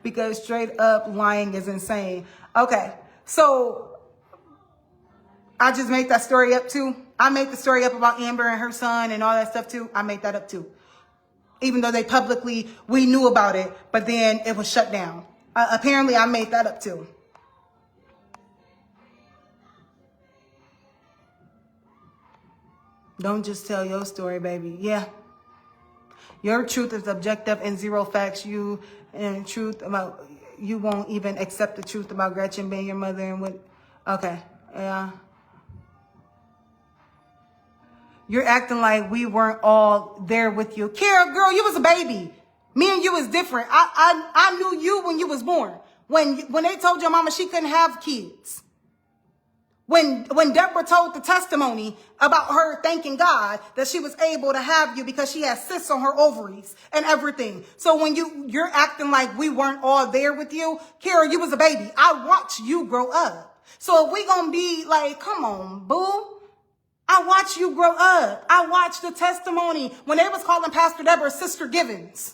Because straight up lying is insane. Okay. So I just made that story up too. I made the story up about Amber and her son and all that stuff too. I made that up too. Even though we knew about it, but then it was shut down. Apparently, I made that up too. Don't just tell your story, baby. Yeah. Your truth is objective and zero facts. You won't even accept the truth about Gretchen being your mother and what. Okay. Yeah. You're acting like we weren't all there with you. Kara, girl, you was a baby. Me and you was different. I knew you when you was born. When they told your mama she couldn't have kids. When Deborah told the testimony about her thanking God that she was able to have you because she had cysts on her ovaries and everything. So when you're acting like we weren't all there with you, Kara, you was a baby. I watched you grow up. So if we gonna be like, come on, boo. I watched you grow up. I watched the testimony when they was calling Pastor Deborah Sister Givens.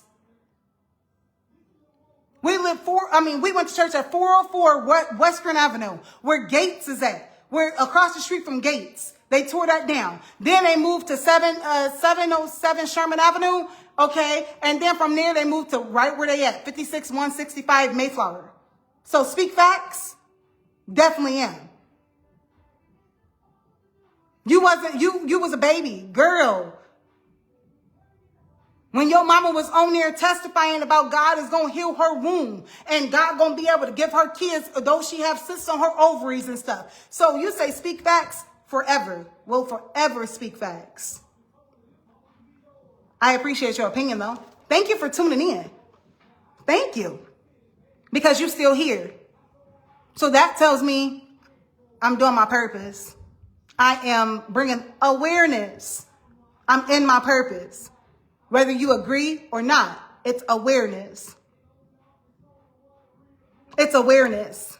We went to church at 404 Western Avenue, where Gates is at. We're across the street from Gates. They tore that down. Then they moved to 707 Sherman Avenue. Okay. And then from there, they moved to right where they at, 56165 Mayflower. So speak facts. Definitely am. You was a baby girl. When your mama was on there testifying about God is going to heal her womb and God going to be able to give her kids, though she have cysts on her ovaries and stuff. So you say speak facts forever. We'll forever speak facts. I appreciate your opinion though. Thank you for tuning in. Thank you. Because you're still here. So that tells me I'm doing my purpose. I am bringing awareness. I'm in my purpose. Whether you agree or not, it's awareness. It's awareness.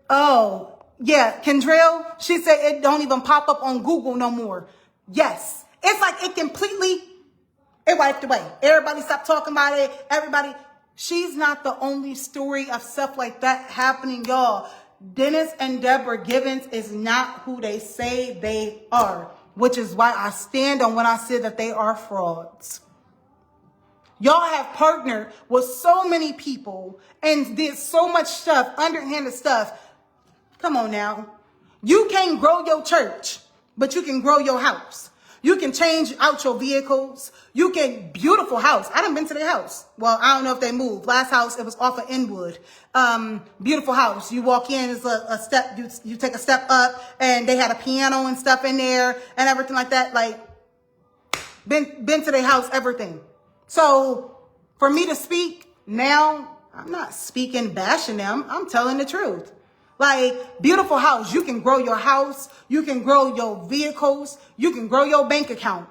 Oh, yeah, Kendrell, she said it don't even pop up on Google no more. Yes, it's like it wiped away. Everybody stopped talking about it. Everybody, she's not the only story of stuff like that happening, y'all. Dennis and Deborah Givens is not who they say they are. Which is why I stand on when I said that they are frauds. Y'all have partnered with so many people and did so much stuff, underhanded stuff. Come on now. You can't grow your church, but you can grow your house. You can change out your vehicles. You can, beautiful house. I done been to their house. Well, I don't know if they moved. Last house, it was off of Inwood. Beautiful house. You walk in, it's a step, you take a step up and they had a piano and stuff in there and everything like that. Like, been to their house, everything. So for me to speak now, I'm not speaking, bashing them. I'm telling the truth. Like, beautiful house. You can grow your house. You can grow your vehicles. You can grow your bank account.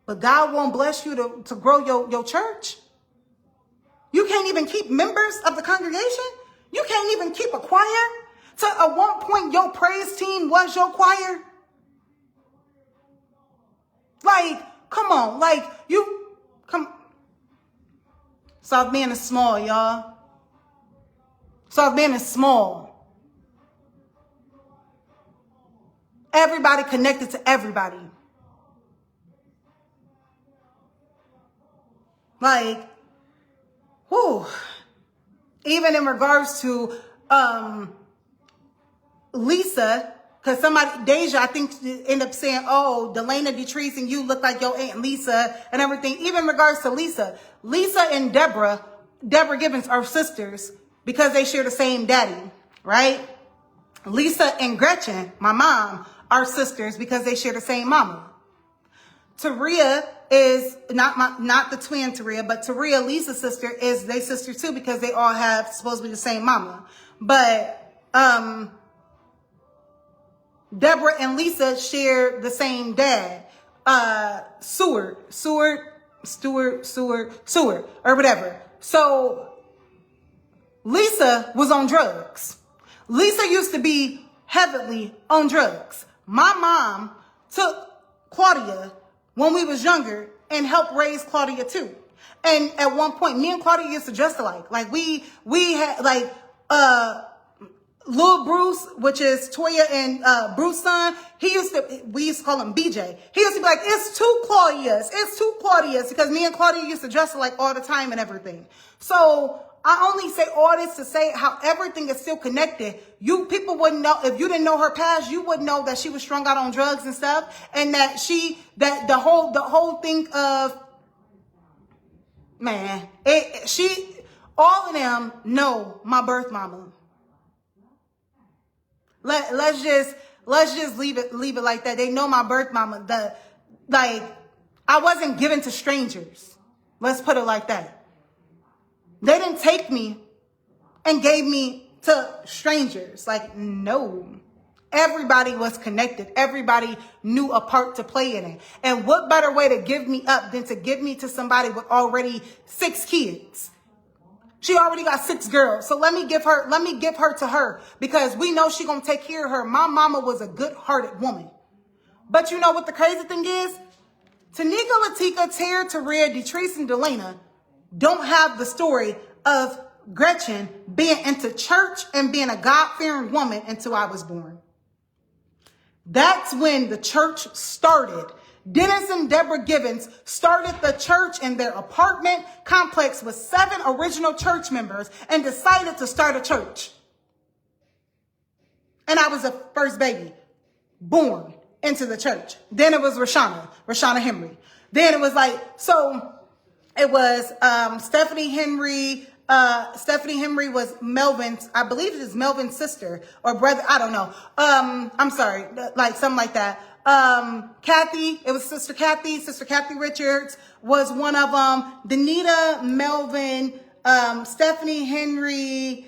But God won't bless you to grow your church. You can't even keep members of the congregation. You can't even keep a choir. So at one point, your praise team was your choir. Like, come on. Like, South Bend is small, y'all. South Bend is small. Everybody connected to everybody. Like, whew. Even in regards to Lisa, because Deja, I think, end up saying, oh, Delana Detrice and you look like your Aunt Lisa and everything. Even in regards to Lisa and Deborah Givens are sisters because they share the same daddy, right? Lisa and Gretchen, my mom, are sisters because they share the same mama. Taria is not the twin Taria, but Taria, Lisa's sister, is they sister too because they all have supposedly the same mama. But Deborah and Lisa share the same dad. Stewart, or whatever. So Lisa was on drugs. Lisa used to be heavily on drugs. My mom took Claudia when we was younger and helped raise Claudia too. And at one point, me and Claudia used to dress alike. Like we had like Lil Bruce, which is Toya and Bruce's son, we used to call him BJ. He used to be like, it's two Claudias, because me and Claudia used to dress like all the time and everything. So I only say all this to say how everything is still connected. People wouldn't know, if you didn't know her past, you wouldn't know that she was strung out on drugs and stuff, and that the whole thing of, man, all of them know my birth mama. Let's just leave it like that. They know my birth mama. I wasn't given to strangers. Let's put it like that. They didn't take me and gave me to strangers. Like, no. Everybody was connected. Everybody knew a part to play in it. And what better way to give me up than to give me to somebody with already 6 kids? She already got 6 girls. So let me give her to her, because we know she gonna take care of her. My mama was a good-hearted woman. But you know what the crazy thing is? Tanika, Latika, Tara, Taria, Detrice, and Delana don't have the story of Gretchen being into church and being a God-fearing woman until I was born. That's when the church started. Dennis and Deborah Gibbons started the church in their apartment complex with 7 original church members and decided to start a church. And I was the first baby born into the church. Then it was Rashana Henry. Then it was it was Stephanie Henry. Stephanie Henry was Melvin's, I believe it is Melvin's sister or brother. I don't know. I'm sorry, like something like that. Kathy, it was Sister Kathy Richards was one of them. Danita, Melvin, Stephanie Henry,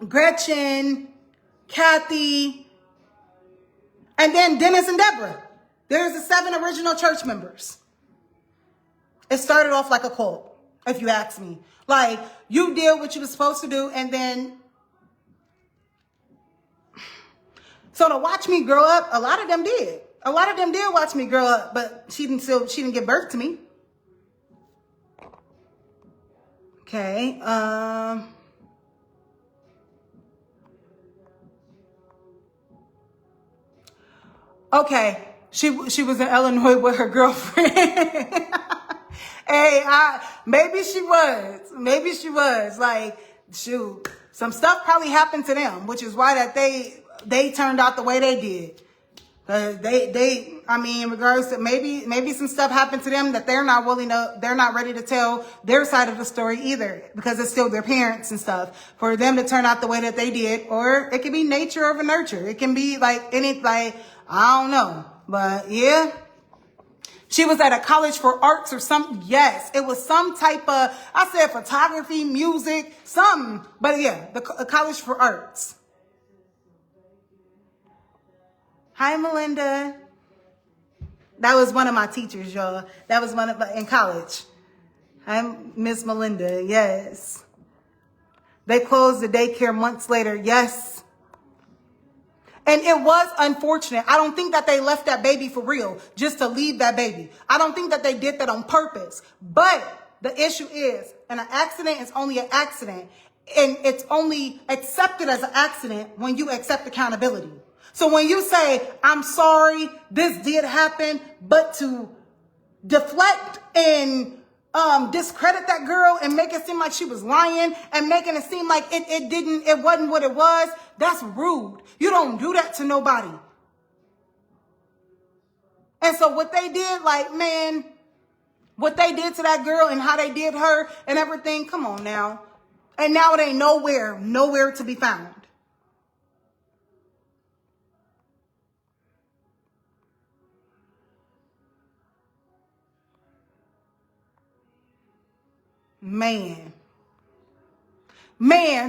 Gretchen, Kathy, and then Dennis and Deborah. There's the 7 original church members. It started off like a cult, if you ask me. Like, you did what you were supposed to do, and then... So to watch me grow up, a lot of them did. A lot of them did watch me grow up, but she didn't give birth to me. Okay. Okay. She was in Illinois with her girlfriend. Hey, maybe she was. Like, shoot, some stuff probably happened to them, which is why that they turned out the way they did. In regards to maybe some stuff happened to them that they're not ready to tell their side of the story either, because it's still their parents and stuff, for them to turn out the way that they did. Or it could be nature over nurture. It can be I don't know. But yeah. She was at a college for arts or something. Yes, it was some type of, I said photography, music, something. But yeah, a college for arts. Hi, Melinda. That was one of my teachers, y'all. That was in college. Hi, Miss Melinda. Yes. They closed the daycare months later. Yes. And it was unfortunate. I don't think that they left that baby for real, just to leave that baby. I don't think that they did that on purpose. But the issue is, an accident is only an accident. And it's only accepted as an accident when you accept accountability. So when you say, I'm sorry, this did happen, but to deflect and discredit that girl and make it seem like she was lying and making it seem like it wasn't what it was, that's rude. You don't do that to nobody. And so what they did, what they did to that girl and how they did her and everything, come on now. And now it ain't nowhere to be found. Man,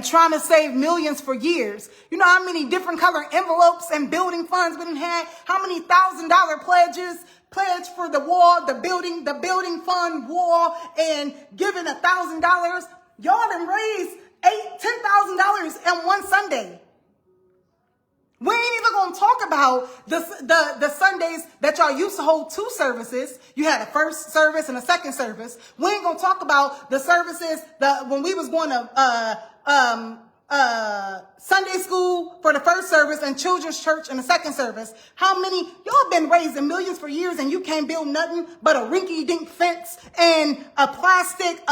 trying to save millions for years. You know how many different color envelopes and building funds we done had? How many $1,000 pledge for the wall, the building fund wall, and giving $1,000? Y'all done raised $10,000 in one Sunday. We ain't even gonna talk about the Sundays that y'all used to hold 2 services. You had a first service and a second service. We ain't gonna talk about the services when we was going to Sunday school for the first service and children's church in the second service. How many, y'all been raising millions for years and you can't build nothing but a rinky-dink fence and a plastic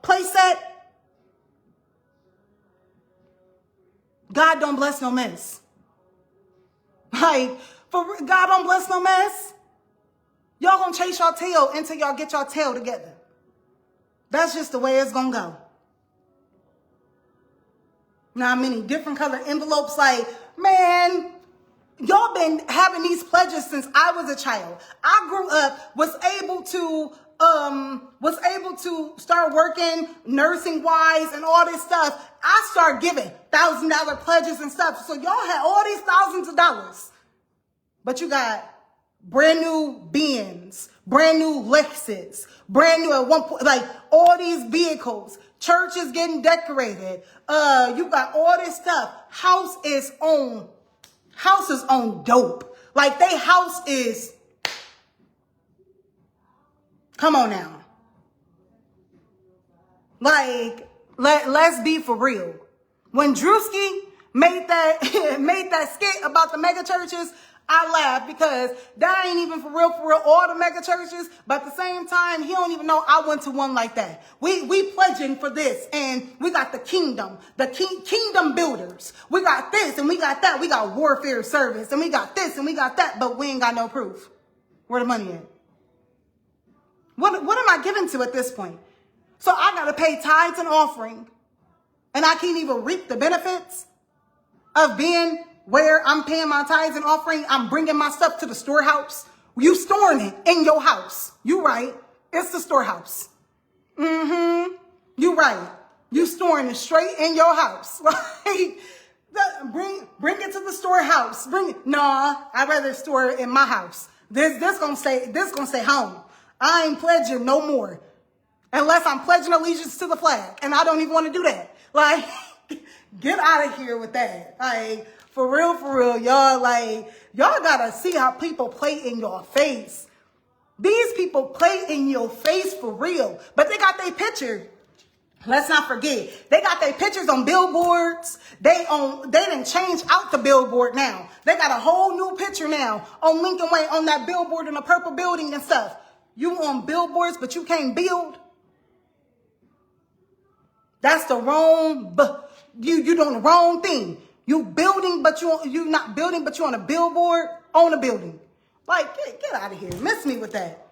play set? God don't bless no mess. Like, God don't bless no mess. Y'all gonna chase y'all tail until y'all get y'all tail together. That's just the way it's gonna go. Now, many different color envelopes, like, man, y'all been having these pledges since I was a child. I grew up, was able to start working nursing wise and all this stuff. I started giving $1,000 pledges and stuff. So y'all had all these thousands of dollars, but you got brand new Benz, brand new Lexus, brand new at one point, like all these vehicles. Church is getting decorated. You got all this stuff. House is on dope. Like they house is, come on now. Like, let's be for real. When Drewski made that skit about the mega churches, I laughed because that ain't even for real, all the mega churches. But at the same time, he don't even know I went to one like that. We pledging for this, and we got the kingdom builders. We got this and we got that. We got warfare service and we got this and we got that, but we ain't got no proof. Where the money at? What am I giving to at this point? So I got to pay tithes and offering, and I can't even reap the benefits of being where I'm paying my tithes and offering. I'm bringing my stuff to the storehouse. You storing it in your house. You right. It's the storehouse. You right. You storing it straight in your house. Like, bring it to the storehouse. Bring it. Nah, I'd rather store it in my house. This gonna stay home. I ain't pledging no more. Unless I'm pledging allegiance to the flag. And I don't even want to do that. Like, get out of here with that. Like, for real, y'all. Like, y'all gotta see how people play in your face. These people play in your face for real. But they got their picture. Let's not forget. They got their pictures on billboards. They done changed out the billboard now. They got a whole new picture now on Lincoln Way, on that billboard in the purple building and stuff. You on billboards, but you can't build. That's the wrong, you doing the wrong thing. You building, but you not building, but you on a billboard on a building. Like, get out of here. Miss me with that.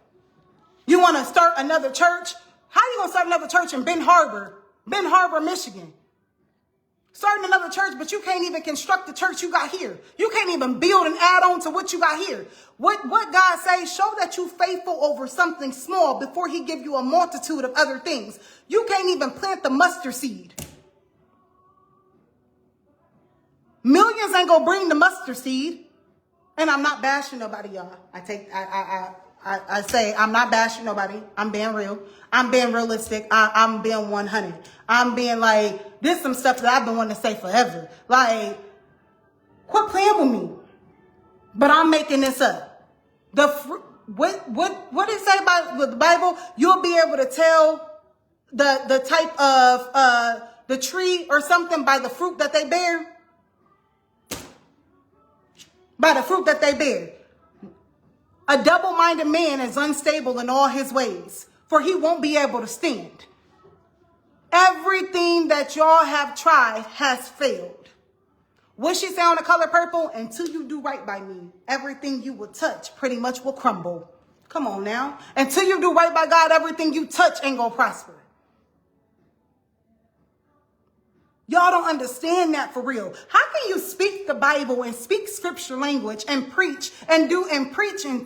You want to start another church? How you going to start another church in Ben Harbor, Michigan? Starting another church, but you can't even construct the church you got here. You can't even build and add on to what you got here. What God says, show that you faithful over something small before he give you a multitude of other things. You can't even plant the mustard seed. Millions ain't gonna bring the mustard seed. And I'm not bashing nobody, y'all. I say I'm not bashing nobody. I'm being real. I'm being realistic. I'm being 100. I'm being like, this some stuff that I've been wanting to say forever. Like, quit playing with me. But I'm making this up. What it say about the Bible? You'll be able to tell the type of the tree or something by the fruit that they bear. By the fruit that they bear. A double-minded man is unstable in all his ways, for he won't be able to stand. Everything that y'all have tried has failed. What she say on The Color Purple? Until you do right by me, everything you will touch pretty much will crumble. Come on now. Until you do right by God, everything you touch ain't gonna prosper. Y'all don't understand that for real. How can you speak the Bible and speak scripture language and preach and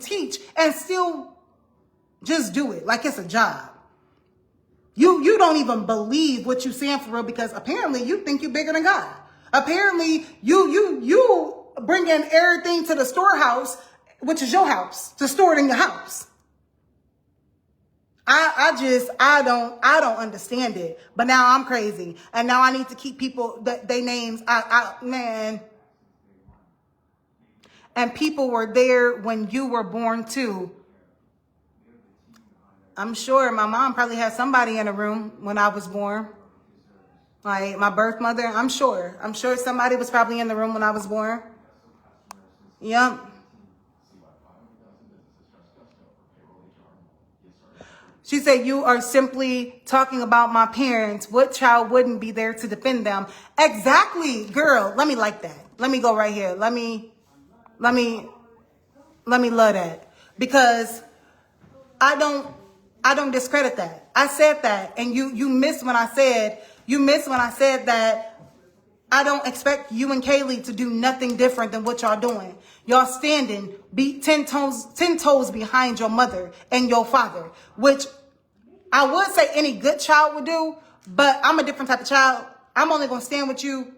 teach and still just do it like it's a job? You don't even believe what you're saying for real, because apparently you think you're bigger than God. Apparently you bring in everything to the storehouse, which is your house, to store it in your house. I don't understand it. But now I'm crazy. And now I need to keep people their names. Man. And people were there when you were born too. I'm sure my mom probably had somebody in the room when I was born. Like my birth mother, I'm sure somebody was probably in the room when I was born. Yep. She said, you are simply talking about my parents. What child wouldn't be there to defend them? Exactly, girl. Let me like that. Let me go right here. Let me love that. Because I don't discredit that. I said that. And you missed when I said that I don't expect you and Kaylee to do nothing different than what y'all doing. Y'all standing, be 10 toes behind your mother and your father, which I would say any good child would do, but I'm a different type of child. I'm only going to stand with you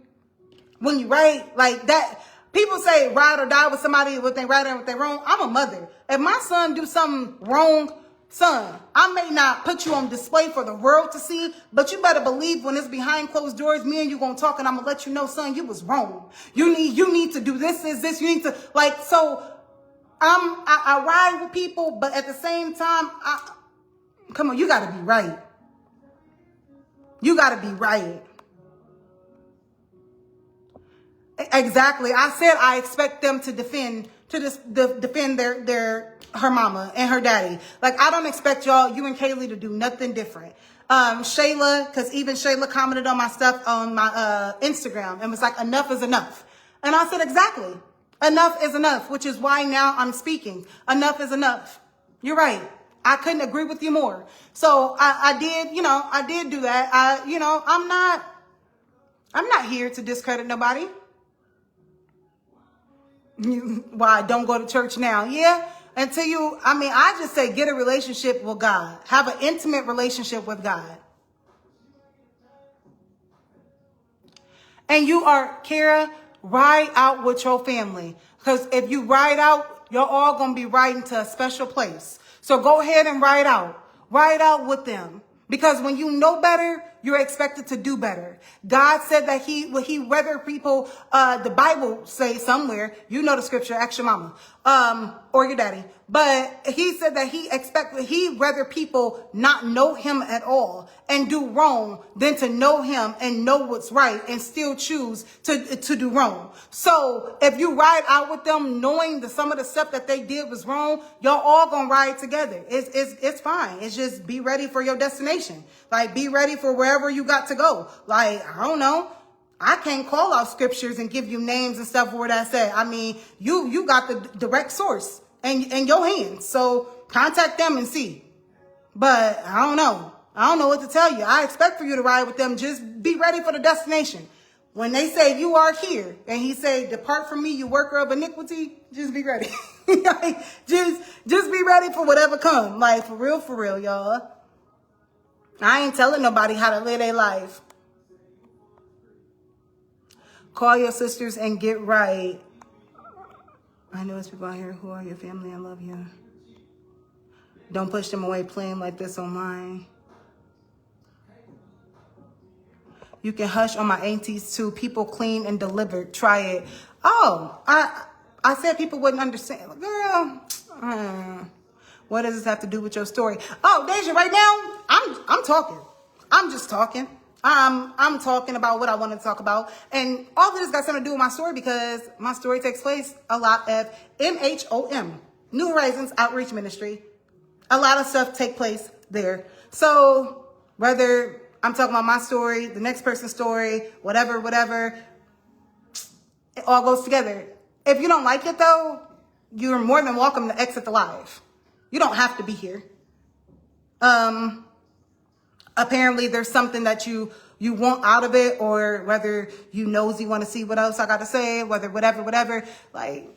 when you right. Like that. People say ride or die with somebody with their right and with their wrong. I'm a mother. If my son do something wrong, son, I may not put you on display for the world to see, but you better believe when it's behind closed doors, me and you gonna talk, and I'm gonna let you know, son, you was wrong. You need to do this, you need to, like, so I ride with people, but at the same time, come on, you gotta be right. You gotta be right. Exactly. I said I expect them to defend her mama and her daddy. Like, I don't expect you and Kaylee to do nothing different. Shayla, because even Shayla commented on my stuff on my Instagram and was like, enough is enough. And I said, exactly. Enough is enough, which is why now I'm speaking. Enough is enough. You're right. I couldn't agree with you more. So I did do that. I'm not here to discredit nobody. Why don't go to church now? Yeah. I just say get a relationship with God. Have an intimate relationship with God. And you are, Kara, ride out with your family. Because if you ride out, you're all going to be riding to a special place. So go ahead and ride out. Ride out with them. Because when you know better, you're expected to do better. God said that he whether people, the Bible say somewhere, you know the scripture, ask your mama, or your daddy. But he said that he rather people not know him at all and do wrong than to know him and know what's right and still choose to do wrong. So if you ride out with them knowing that some of the stuff that they did was wrong, y'all all gonna ride together. It's fine. It's just be ready for your destination. Like, be ready for wherever you got to go. Like, I don't know. I can't call out scriptures and give you names and stuff where that said. I mean, you got the direct source in your hands. So contact them and see. But I don't know. I don't know what to tell you. I expect for you to ride with them. Just be ready for the destination. When they say you are here and he say, depart from me, you worker of iniquity, just be ready. Like, just be ready for whatever come. Like, for real, y'all. I ain't telling nobody how to live their life. Call your sisters and get right. I know it's people out here who are your family and love you. Don't push them away playing like this online. You can hush on my aunties too. People clean and delivered. Try it. Oh, I said people wouldn't understand. Girl, what does this have to do with your story? Oh, Deja, right now, I'm talking. I'm just talking. I'm talking about what I want to talk about. And all of this got something to do with my story because my story takes place a lot at NHOM, New Horizons Outreach Ministry. A lot of stuff take place there. So whether I'm talking about my story, the next person's story, whatever, it all goes together. If you don't like it though, you're more than welcome to exit the live. You don't have to be here. Apparently there's something that you want out of it, or whether you nosy want to see what else I got to say, whatever, like,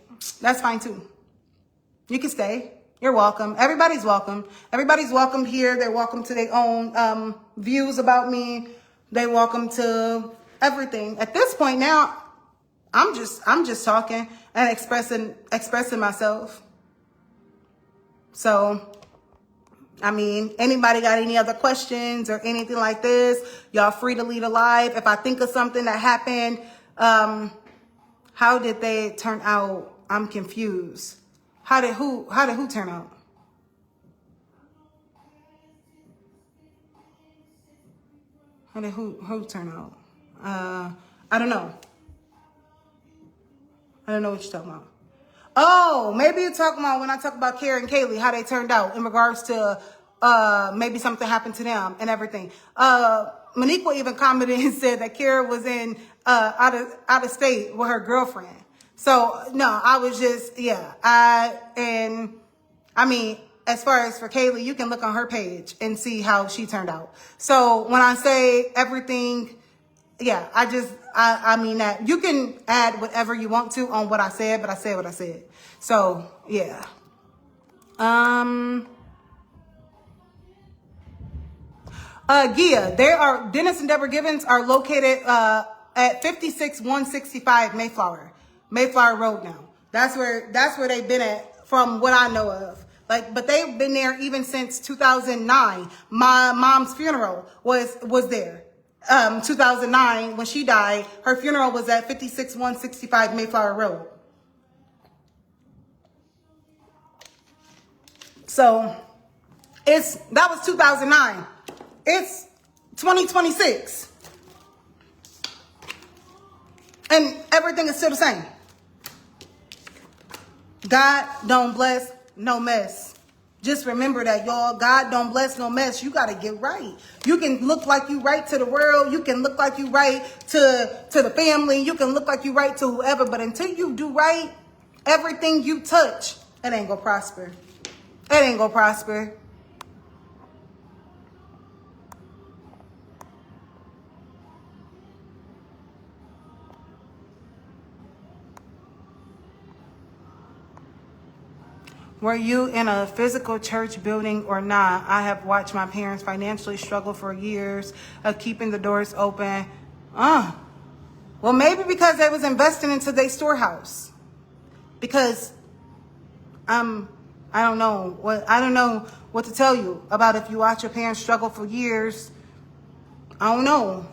that's fine too. You can stay. You're welcome. Everybody's welcome. Everybody's welcome here. They're welcome to their own views about me. They're welcome to everything. At this point now, I'm just talking and expressing myself. So, I mean, anybody got any other questions or anything like this, y'all free to lead a live. If I think of something that happened, how did they turn out? I'm confused. How did who turn out? How did who turn out? I don't know. I don't know what you're talking about. Oh, maybe you're talking about when I talk about Kara and Kaylee, how they turned out in regards to maybe something happened to them and everything. Monique even commented and said that Kara was in out of state with her girlfriend. So no, I was just I mean, as far as for Kaylee, you can look on her page and see how she turned out. So when I say everything, I mean that you can add whatever you want to on what I said, but I said what I said. So yeah. Gia, Dennis and Deborah Givens are located at 56165 Mayflower Road now. That's where they've been at from what I know of. But they've been there even since 2009. My mom's funeral was there. 2009 when she died, her funeral was at 56165 Mayflower Road. So that was 2009. It's 2026. And everything is still the same. God don't bless no mess. Just remember that, y'all. God don't bless no mess. You got to get right. You can look like you right to the world. You can look like you right to the family. You can look like you right to whoever. But until you do right, everything you touch, it ain't going to prosper. It ain't going to prosper. Were you in a physical church building or not? I have watched my parents financially struggle for years of keeping the doors open. Well, maybe because they was investing into their storehouse. Because I don't know what to tell you about if you watch your parents struggle for years. I don't know.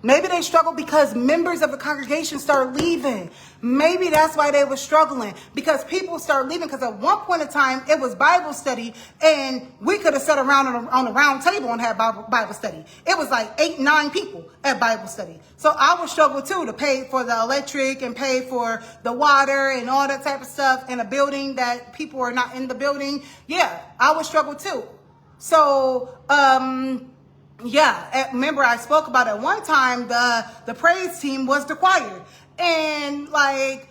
Maybe they struggled because members of the congregation started leaving. Maybe that's why they were struggling, because people started leaving. Because at one point in time, it was Bible study, and we could have sat around on a round table and had Bible study. It was like 8, 9 people at Bible study. So I would struggle too to pay for the electric and pay for the water and all that type of stuff in a building that people are not in the building. Yeah, I would struggle too. So, remember I spoke about at one time the praise team was the choir, and I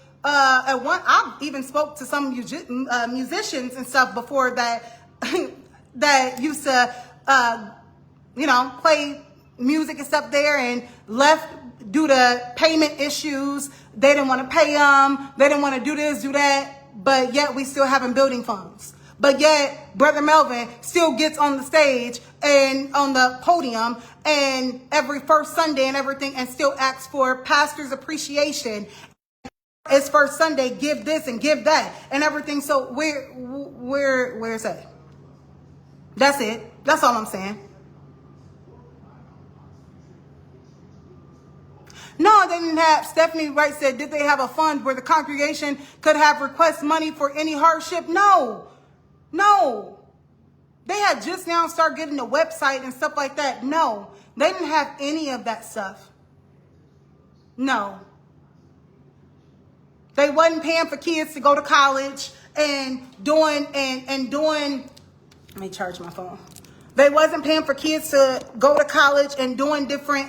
even spoke to some musicians and stuff before that that used to play music and stuff there, and left due to payment issues. They didn't want to pay them. They didn't want to do this, do that, but yet we still having building funds. But yet, Brother Melvin still gets on the stage and on the podium and every first Sunday and everything, and still asks for pastor's appreciation. It's first Sunday, give this and give that and everything. So where's that? That's it. That's all I'm saying. No, they didn't have. Stephanie Wright said, did they have a fund where the congregation could have request money for any hardship? No. They had just now started getting the website and stuff like that. No, they didn't have any of that stuff. No. They wasn't paying for kids to go to college and doing, let me charge my phone. They wasn't paying for kids to go to college and doing different,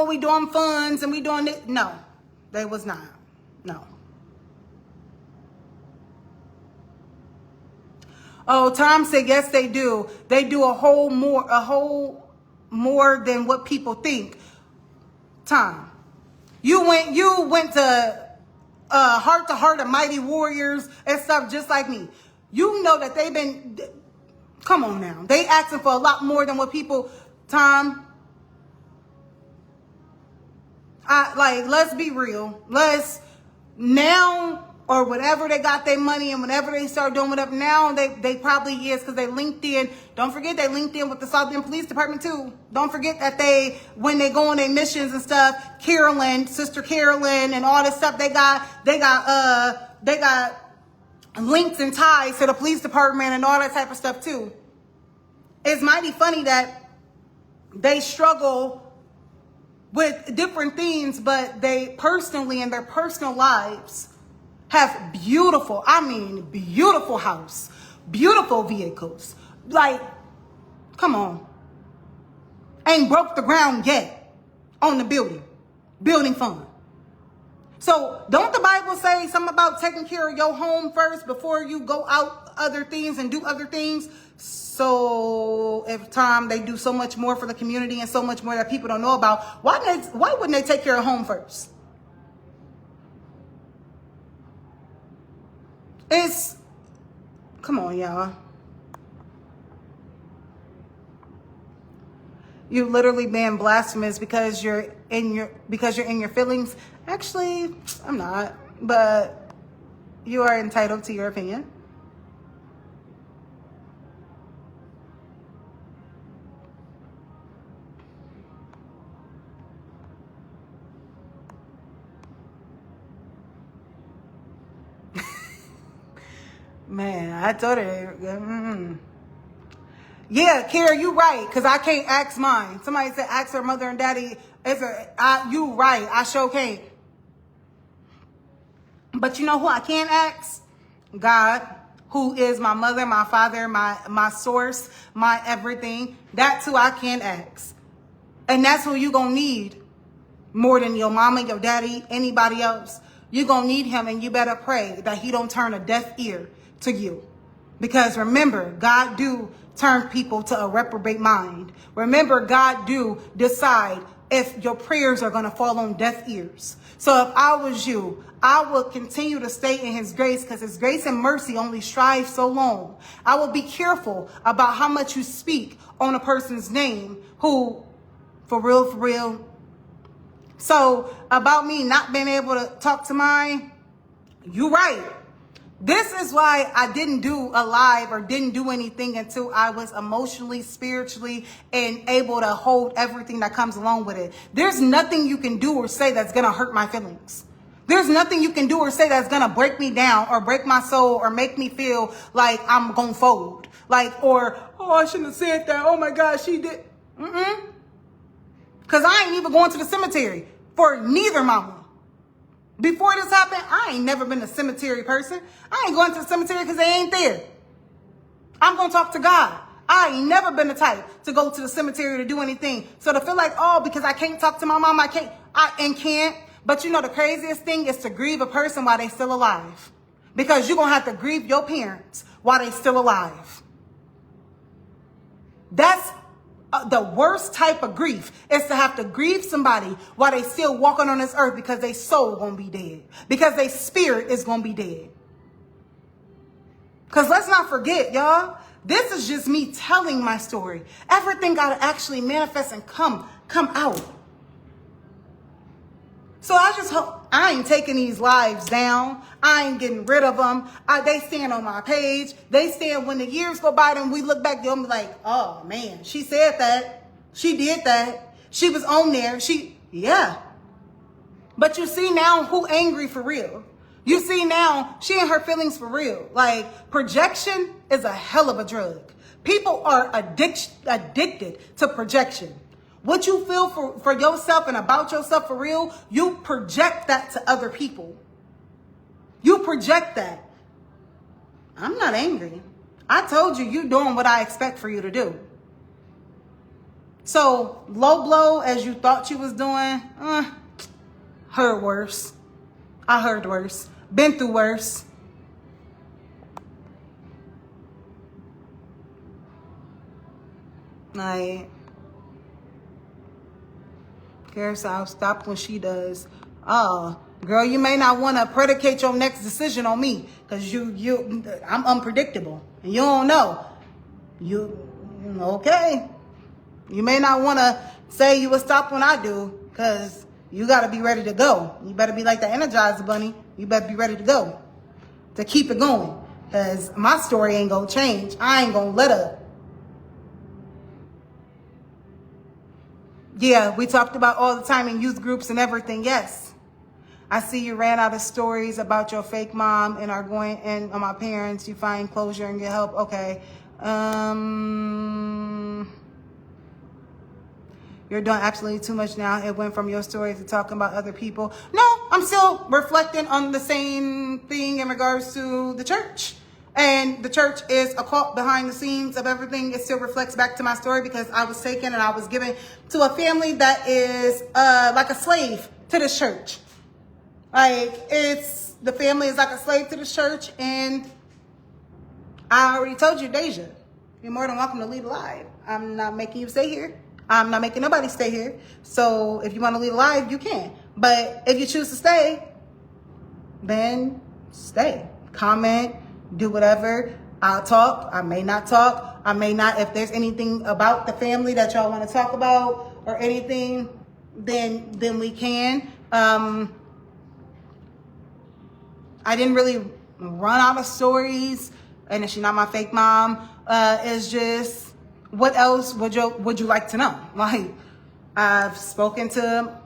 we doing funds and we doing it. No, they was not. No. Oh, Tom said, yes, they do. They do a whole more than what people think. Tom, you went to Heart to Heart of Mighty Warriors and stuff just like me. You know that they've been, come on now. They asking for a lot more than what people, Tom, let's be real. Now, or whatever they got their money, and whenever they start doing whatever now, they probably is, because they linked in. Don't forget they linked in with the South Bend Police Department too. Don't forget that when they go on their missions and stuff, Sister Carolyn and all this stuff, they got links and ties to the police department and all that type of stuff too. It's mighty funny that they struggle with different things, but they personally, in their personal lives, have beautiful, I mean, beautiful house, beautiful vehicles. Like, come on. Ain't broke the ground yet on the building fund. So don't the Bible say something about taking care of your home first before you go out other things and do other things? So every time they do so much more for the community and so much more that people don't know about, why wouldn't they take care of home first? Come on, y'all. You literally being blasphemous because you're in your feelings. Actually, I'm not, but you are entitled to your opinion. Man, I told her. Yeah, Kara, you right, because I can't ask mine. Somebody said ask her mother and daddy. You right, I sure can't. But you know who I can ask? God, who is my mother, my father, my source, my everything. That's who I can ask. And that's who you gonna need more than your mama, your daddy, anybody else. You gonna need him, and you better pray that he don't turn a deaf ear to you. Because remember, God do turn people to a reprobate mind. Remember, God do decide if your prayers are going to fall on deaf ears. So if I was you, I will continue to stay in his grace, because his grace and mercy only strive so long. I will be careful about how much you speak on a person's name who, for real. So about me not being able to talk to mine, you right. This is why I didn't do a live or didn't do anything until I was emotionally, spiritually, and able to hold everything that comes along with it. There's nothing you can do or say that's going to hurt my feelings. There's nothing you can do or say that's going to break me down or break my soul or make me feel like I'm going to fold. Like, or, oh, I shouldn't have said that. Oh my God, she did. Because I ain't even going to the cemetery for neither mama. Before this happened, I ain't never been a cemetery person. I ain't going to the cemetery because they ain't there. I'm going to talk to God. I ain't never been the type to go to the cemetery to do anything. So to feel like, oh, because I can't talk to my mom, I can't. But you know, the craziest thing is to grieve a person while they still alive. Because you're going to have to grieve your parents while they still alive. That's the worst type of grief, is to have to grieve somebody while they still walking on this earth, because their soul gonna be dead, because their spirit is gonna be dead. Because let's not forget, y'all, this is just me telling my story. Everything gotta actually manifest and come out. So I just hope I ain't taking these lives down. I ain't getting rid of them. They stand on my page. They stand when the years go by, and we look back, they'll be like, oh man, she said that. She did that. She was on there. Yeah. But you see now who angry for real. You see now she and her feelings for real. Like, projection is a hell of a drug. People are addicted to projection. What you feel for yourself and about yourself for real, you project that to other people. You project that. I'm not angry. I told you doing what I expect for you to do. So low blow as you thought you was doing, heard worse. I heard worse. Been through worse. Like, Carousel, I'll stop when she does. Oh, girl, you may not want to predicate your next decision on me, because I'm unpredictable and you don't know. Okay. You may not want to say you will stop when I do, because you got to be ready to go. You better be like the Energizer Bunny. You better be ready to go to keep it going, because my story ain't going to change. I ain't going to let up. Yeah, we talked about all the time in youth groups and everything. Yes. I see you ran out of stories about your fake mom and are going in on my parents. You find closure and get help. Okay. You're doing absolutely too much now. It went from your story to talking about other people. No, I'm still reflecting on the same thing in regards to the church. And the church is a cult behind the scenes of everything. It still reflects back to my story because I was taken and I was given to a family that is like a slave to the church. Like, the family is like a slave to the church. And I already told you, Deja, you're more than welcome to lead a life. I'm not making you stay here. I'm not making nobody stay here. So if you want to lead a life, you can. But if you choose to stay, then stay. Comment. Do whatever. I'll talk. I may not talk. I may not. If there's anything about the family that y'all want to talk about or anything, then we can. I didn't really run out of stories, and she's not my fake mom. It's just, what else would you like to know? Like, I've spoken to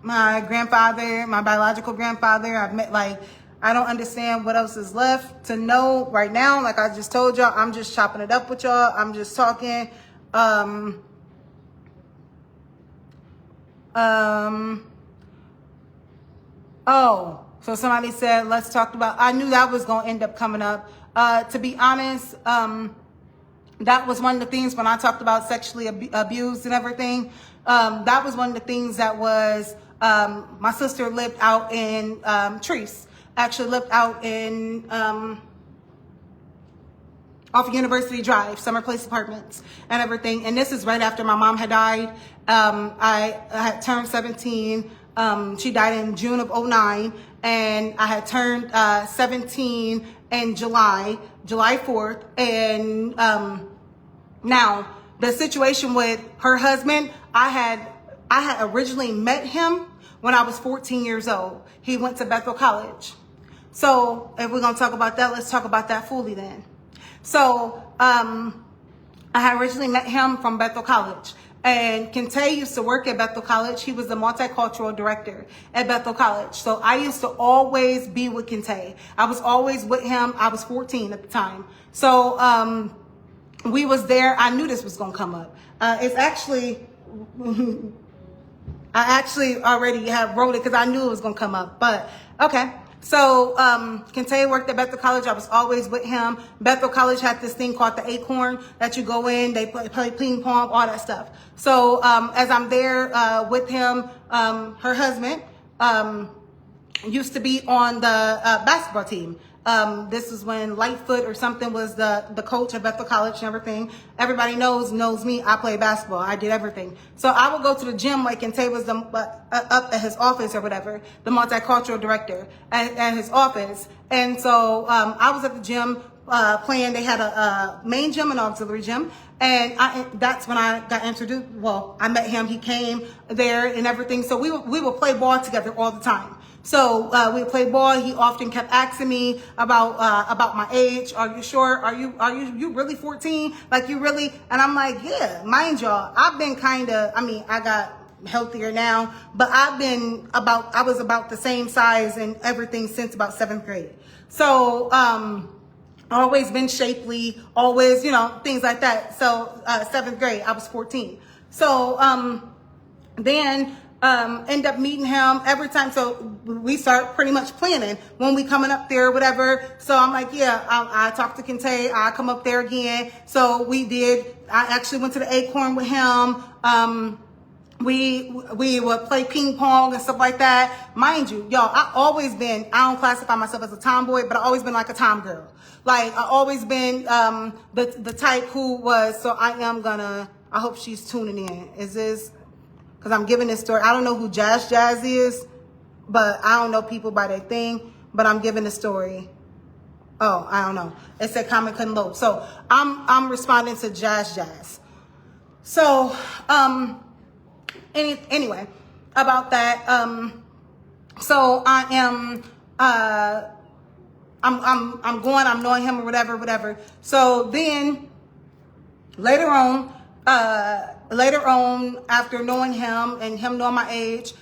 my grandfather, my biological grandfather. I've met, like, I don't understand what else is left to know right now. Like I just told y'all, I'm just chopping it up with y'all. I'm just talking. Oh, so somebody said, let's talk about, I knew that was going to end up coming up. To be honest, that was one of the things when I talked about sexually abused and everything. That was one of the things that was, my sister lived out in Treese. Actually lived out in off of University Drive, Summer Place Apartments and everything. And this is right after my mom had died. I had turned 17. She died in June of 2009, and I had turned 17 in July 4th. And now the situation with her husband, I had originally met him when I was 14 years old. He went to Bethel College. So if we're going to talk about that, let's talk about that fully then. So I had originally met him from Bethel College. And Kente used to work at Bethel College. He was the multicultural director at Bethel College. So I used to always be with Kente. I was always with him. I was 14 at the time. So we was there. I knew this was going to come up. It's actually... I actually already have wrote it because I knew it was going to come up. But, okay. So, Kente worked at Bethel College. I was always with him. Bethel College had this thing called the Acorn that you go in, they play ping pong, all that stuff. So, as I'm there, with him, her husband, used to be on the, basketball team. This is when Lightfoot or something was the coach of Bethel College and everything. Everybody knows me. I play basketball. I did everything. So I would go to the gym like Kente was up at his office or whatever, the multicultural director at his office. And so I was at the gym playing. They had a main gym and auxiliary gym. And that's when I got introduced. Well, I met him. He came there and everything. So we would play ball together all the time. So we would play ball. He often kept asking me about my age. Are you sure? Are you really 14? Like, you really? And I'm like, yeah. Mind y'all, I've been I got healthier now, but I was about the same size and everything since about 7th grade. So always been shapely, always, things like that. So 7th grade, I was 14. So then end up meeting him every time. So we start pretty much planning when we coming up there or whatever. So I'm like, yeah, I talked to Kente. I come up there again. So we did. I actually went to the Acorn with him. We would play ping pong and stuff like that. Mind you, y'all, I don't classify myself as a tomboy, but I always been like a tom girl. Like, I always been the type who was, so I hope she's tuning in. Is this, because I'm giving this story. I don't know who Jazz is, but I don't know people by their thing, but I'm giving the story. Oh, I don't know. It said comment couldn't load. So I'm responding to Jazz. So, anyway, about that. So I am, I'm knowing him or whatever. So then later on, after knowing him and him knowing my age,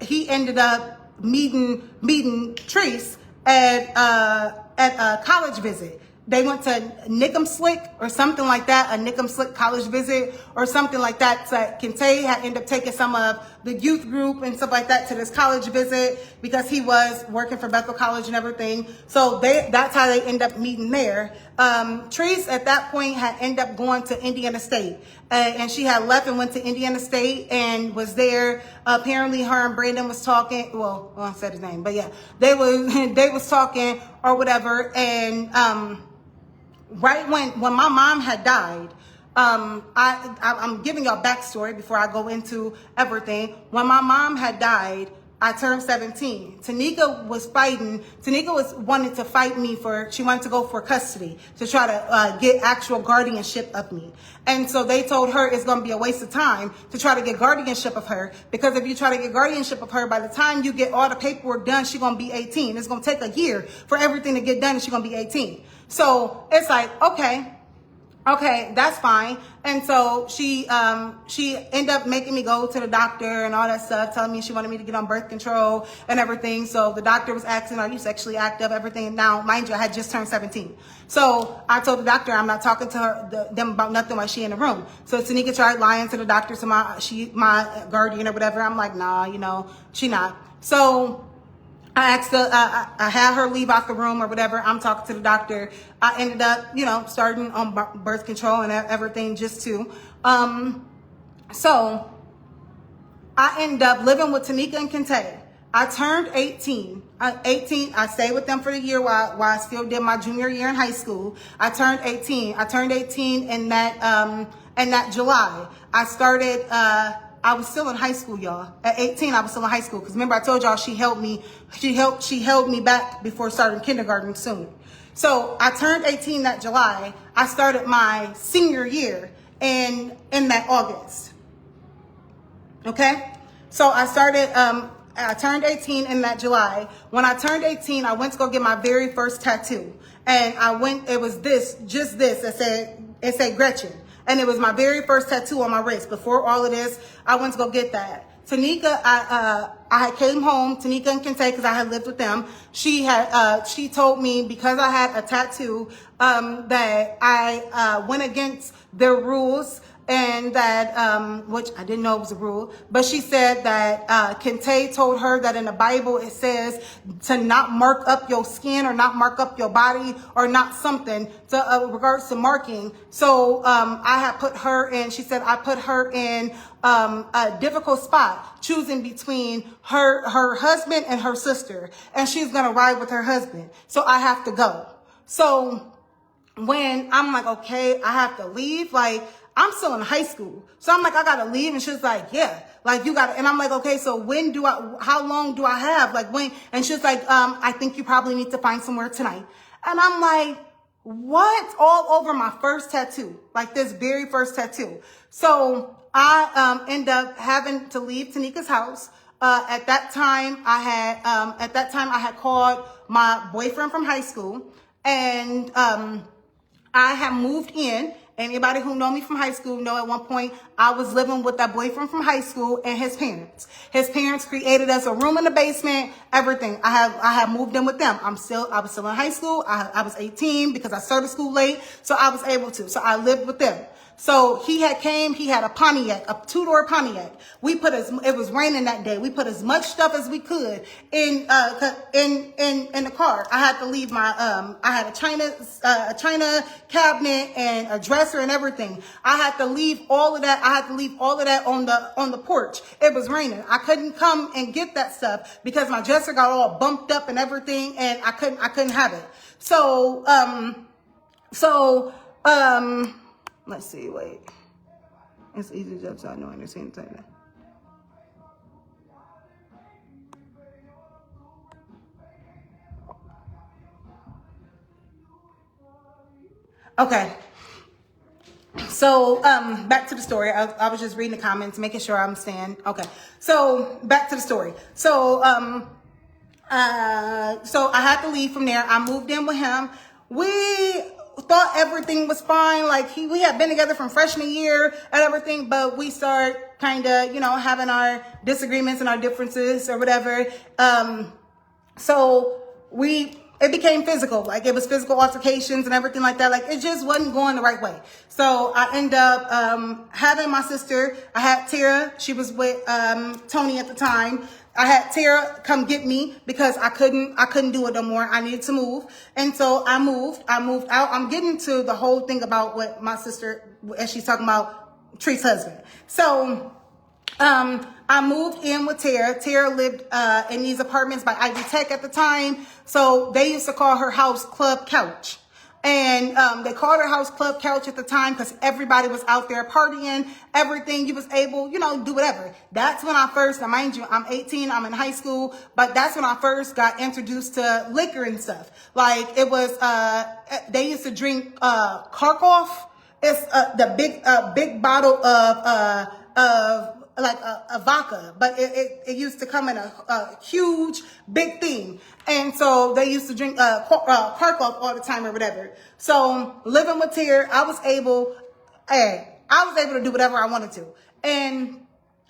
he ended up meeting Treese at a college visit. they went to Nick'em Slick or something like that, a Nick'em Slick college visit or something like that. So Kente had ended up taking some of the youth group and stuff like that to this college visit because he was working for Bethel College and everything. So that's how they end up meeting there. Treese at that point had ended up going to Indiana State, and she had left and went to Indiana State and was there. Apparently her and Brandon was talking. Well, I said his name, but yeah, they was talking or whatever. And right when my mom had died, I'm giving y'all backstory before I go into everything. When my mom had died, I turned 17. Tanika was wanting to fight me she wanted to go for custody to try to get actual guardianship of me. And so they told her it's going to be a waste of time to try to get guardianship of her, because if you try to get guardianship of her, by the time you get all the paperwork done, she's going to be 18. It's going to take a year for everything to get done, and she's going to be 18. So it's like, okay, that's fine. And so she ended up making me go to the doctor and all that stuff, telling me she wanted me to get on birth control and everything. So the doctor was asking, are you sexually active? Everything. Now, mind you, I had just turned 17. So I told the doctor I'm not talking to them about nothing while she in the room. So Tanika tried lying to the doctor, to my guardian or whatever. I'm like, nah, she not. So I asked her, I had her leave out the room or whatever. I'm talking to the doctor. I ended up, starting on birth control and everything just to. So I ended up living with Tanika and Kente. I turned 18. I stayed with them for the year while I still did my junior year in high school. I turned 18. I turned 18 in that July. I started. I was still in high school, y'all. At 18, I was still in high school. Because remember, I told y'all she held me back before starting kindergarten soon. So I turned 18 that July. I started my senior year in that August. Okay? So I turned 18 in that July. When I turned 18, I went to go get my very first tattoo. And it was just this. It said Gretchen. And it was my very first tattoo on my wrist. Before all of this, I went to go get that. Tanika, I came home, Tanika and Kente, because I had lived with them. She told me, because I had a tattoo, that I went against their rules, and that, which I didn't know it was a rule, but she said that Kente told her that in the Bible it says to not mark up your skin or not mark up your body or not something to regards to marking. So I had put her in, she said I put her in a difficult spot, choosing between her husband and her sister, and she's gonna ride with her husband, so I have to go. So when I'm like, okay, I have to leave, like, I'm still in high school. So I'm like, I gotta leave. And she's like, yeah, like you gotta, and I'm like, okay, so how long do I have? Like when? And she's like, I think you probably need to find somewhere tonight. And I'm like, what? All over my first tattoo, like this very first tattoo. So I end up having to leave Tanika's house. At that time I had called my boyfriend from high school, and I had moved in. Anybody who know me from high school know at one point I was living with that boyfriend from high school and his parents. His parents created us a room in the basement, everything. I have moved in with them. I was still in high school. I was 18 because I started school late, so I was able to. So I lived with them. So he had a Pontiac, a 2-door Pontiac. It was raining that day. We put as much stuff as we could in the car. I had to leave I had a china cabinet and a dresser and everything. I had to leave all of that. On the porch. It was raining. I couldn't come and get that stuff because my dresser got all bumped up and everything, and I couldn't have it. So, let's see, wait. It's easy to jump, so I know I understand that. Okay. So, back to the story. I was just reading the comments, making sure I'm staying. Okay. So, back to the story. So I had to leave from there. I moved in with him. We thought everything was fine. Like we had been together from freshman year and everything, but we start kind of, having our disagreements and our differences or whatever. So we it became physical. Like, it was physical altercations and everything like that. Like, it just wasn't going the right way. So I ended up having my sister. I had Tara. She was with Tony at the time. I had Tara come get me because I couldn't do it no more. I needed to move. And so I moved out. I'm getting to the whole thing about what my sister, as she's talking about Tree's husband. So I moved in with Tara. Tara lived in these apartments by Ivy Tech at the time. So they used to call her house Club Couch. And they called her house Club Couch at the time because everybody was out there partying, everything. You was able, do whatever. That's when I first, now mind you, I'm 18, I'm in high school, but that's when I first got introduced to liquor and stuff. Like, it was, they used to drink Karkoff. It's the big bottle of like a vodka, but it used to come in a huge big thing. And so they used to drink Karkoff all the time or whatever. So living with Tara, I was able to do whatever I wanted to. And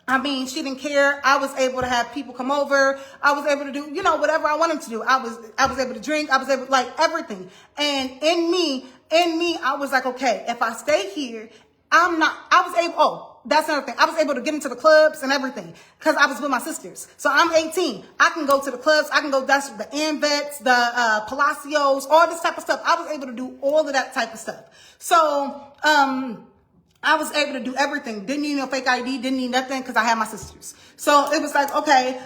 I mean, she didn't care. I was able to have people come over. I was able to do, whatever I wanted to do. I was able to drink. I was able, like, everything. And in me, I was like, okay, if I stay here, that's another thing. I was able to get into the clubs and everything because I was with my sisters. So I'm 18. I can go to the clubs. I can go, that's the Amvets, the Palacios, all this type of stuff. I was able to do all of that type of stuff. So, I was able to do everything. Didn't need no fake ID. Didn't need nothing because I had my sisters. So it was like, okay,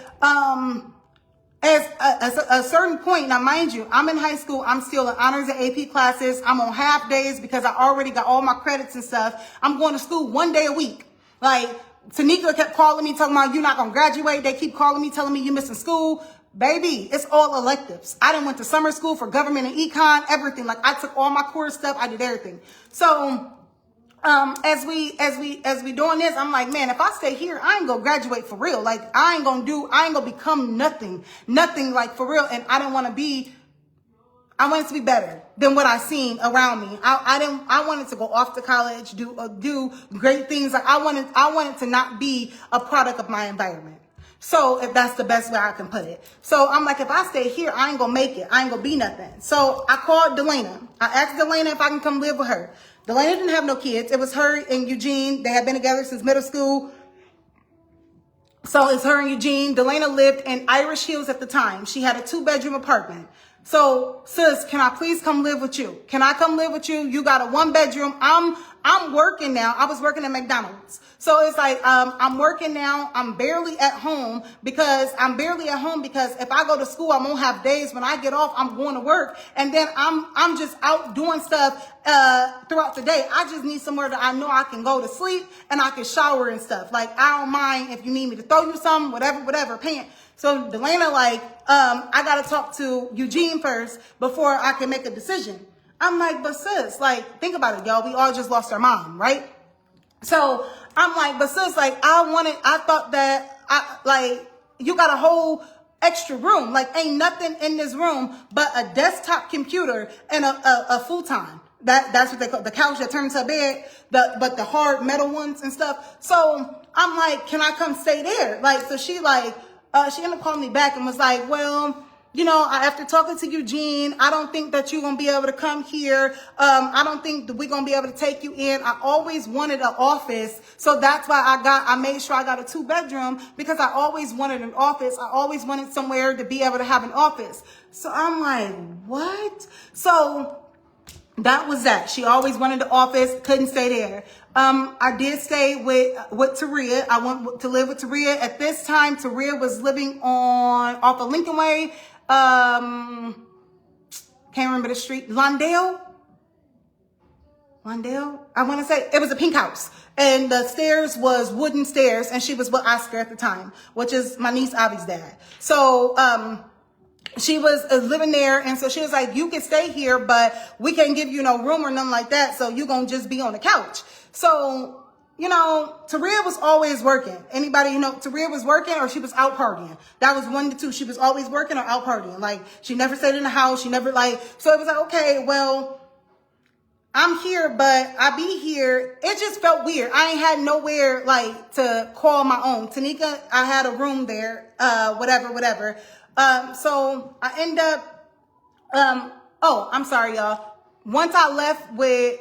at a certain point, now mind you, I'm in high school, I'm still in honors and AP classes, I'm on half days because I already got all my credits and stuff. I'm going to school 1 day a week. Like, Tanika kept calling me, talking about, you're not going to graduate. They keep calling me, telling me you're missing school. Baby, it's all electives. I done went to summer school for government and econ, everything. Like, I took all my core stuff, I did everything. So, as we doing this, I'm like, man, if I stay here, I ain't gonna graduate for real. Like, I ain't gonna become nothing like for real. And I wanted to be better than what I seen around me. I wanted to go off to college, do great things. Like, I wanted to not be a product of my environment. So if that's the best way I can put it. So I'm like, if I stay here, I ain't gonna make it. I ain't gonna be nothing. So I called Delana. I asked Delana if I can come live with her. Delana didn't have no kids. It was her and Eugene. They had been together since middle school. So it's her and Eugene. Delana lived in Irish Hills at the time. She had a 2-bedroom apartment. So, sis, can I please come live with you? Can I come live with you? You got a 1-bedroom. I'm working now. I was working at McDonald's. So it's like, I'm working now. I'm barely at home because if I go to school, I won't have days. When I get off, I'm going to work. And then I'm just out doing stuff, throughout the day. I just need somewhere that I know I can go to sleep and I can shower and stuff. Like, I don't mind if you need me to throw you something, whatever, paying. So Delana, like, I got to talk to Eugene first before I can make a decision. I'm like, but sis, like, think about it, y'all. We all just lost our mom, right? So I'm like, but sis, like, I thought that you got a whole extra room. Like, ain't nothing in this room but a desktop computer and a futon. That's what they call the couch that turns to a bed, but the hard metal ones and stuff. So I'm like, can I come stay there? Like, so she ended up calling me back and was like, well, after talking to Eugene, I don't think that you're going to be able to come here. I don't think that we're going to be able to take you in. I always wanted an office. So that's why I made sure I got a 2-bedroom because I always wanted an office. I always wanted somewhere to be able to have an office. So I'm like, what? So that was that. She always wanted the office, couldn't stay there. I did stay with Taria. I went to live with Taria. At this time, Taria was living off of Lincoln Way. Can't remember the street. Londale. I want to say it was a pink house. And the stairs was wooden stairs. And she was with Oscar at the time, which is my niece Avi's dad. So, she was living there, and so she was like, you can stay here, but we can't give you no room or nothing like that, so you gonna just be on the couch. So, Taria was always working. Anybody, Taria was working or she was out partying. That was 1 to 2. She was always working or out partying. Like, she never stayed in the house. She never, so it was like, okay, well, I'm here, but I be here. It just felt weird. I ain't had nowhere, to call my own. Tanika, I had a room there, whatever. So I end up Oh, I'm sorry, y'all. Once I left with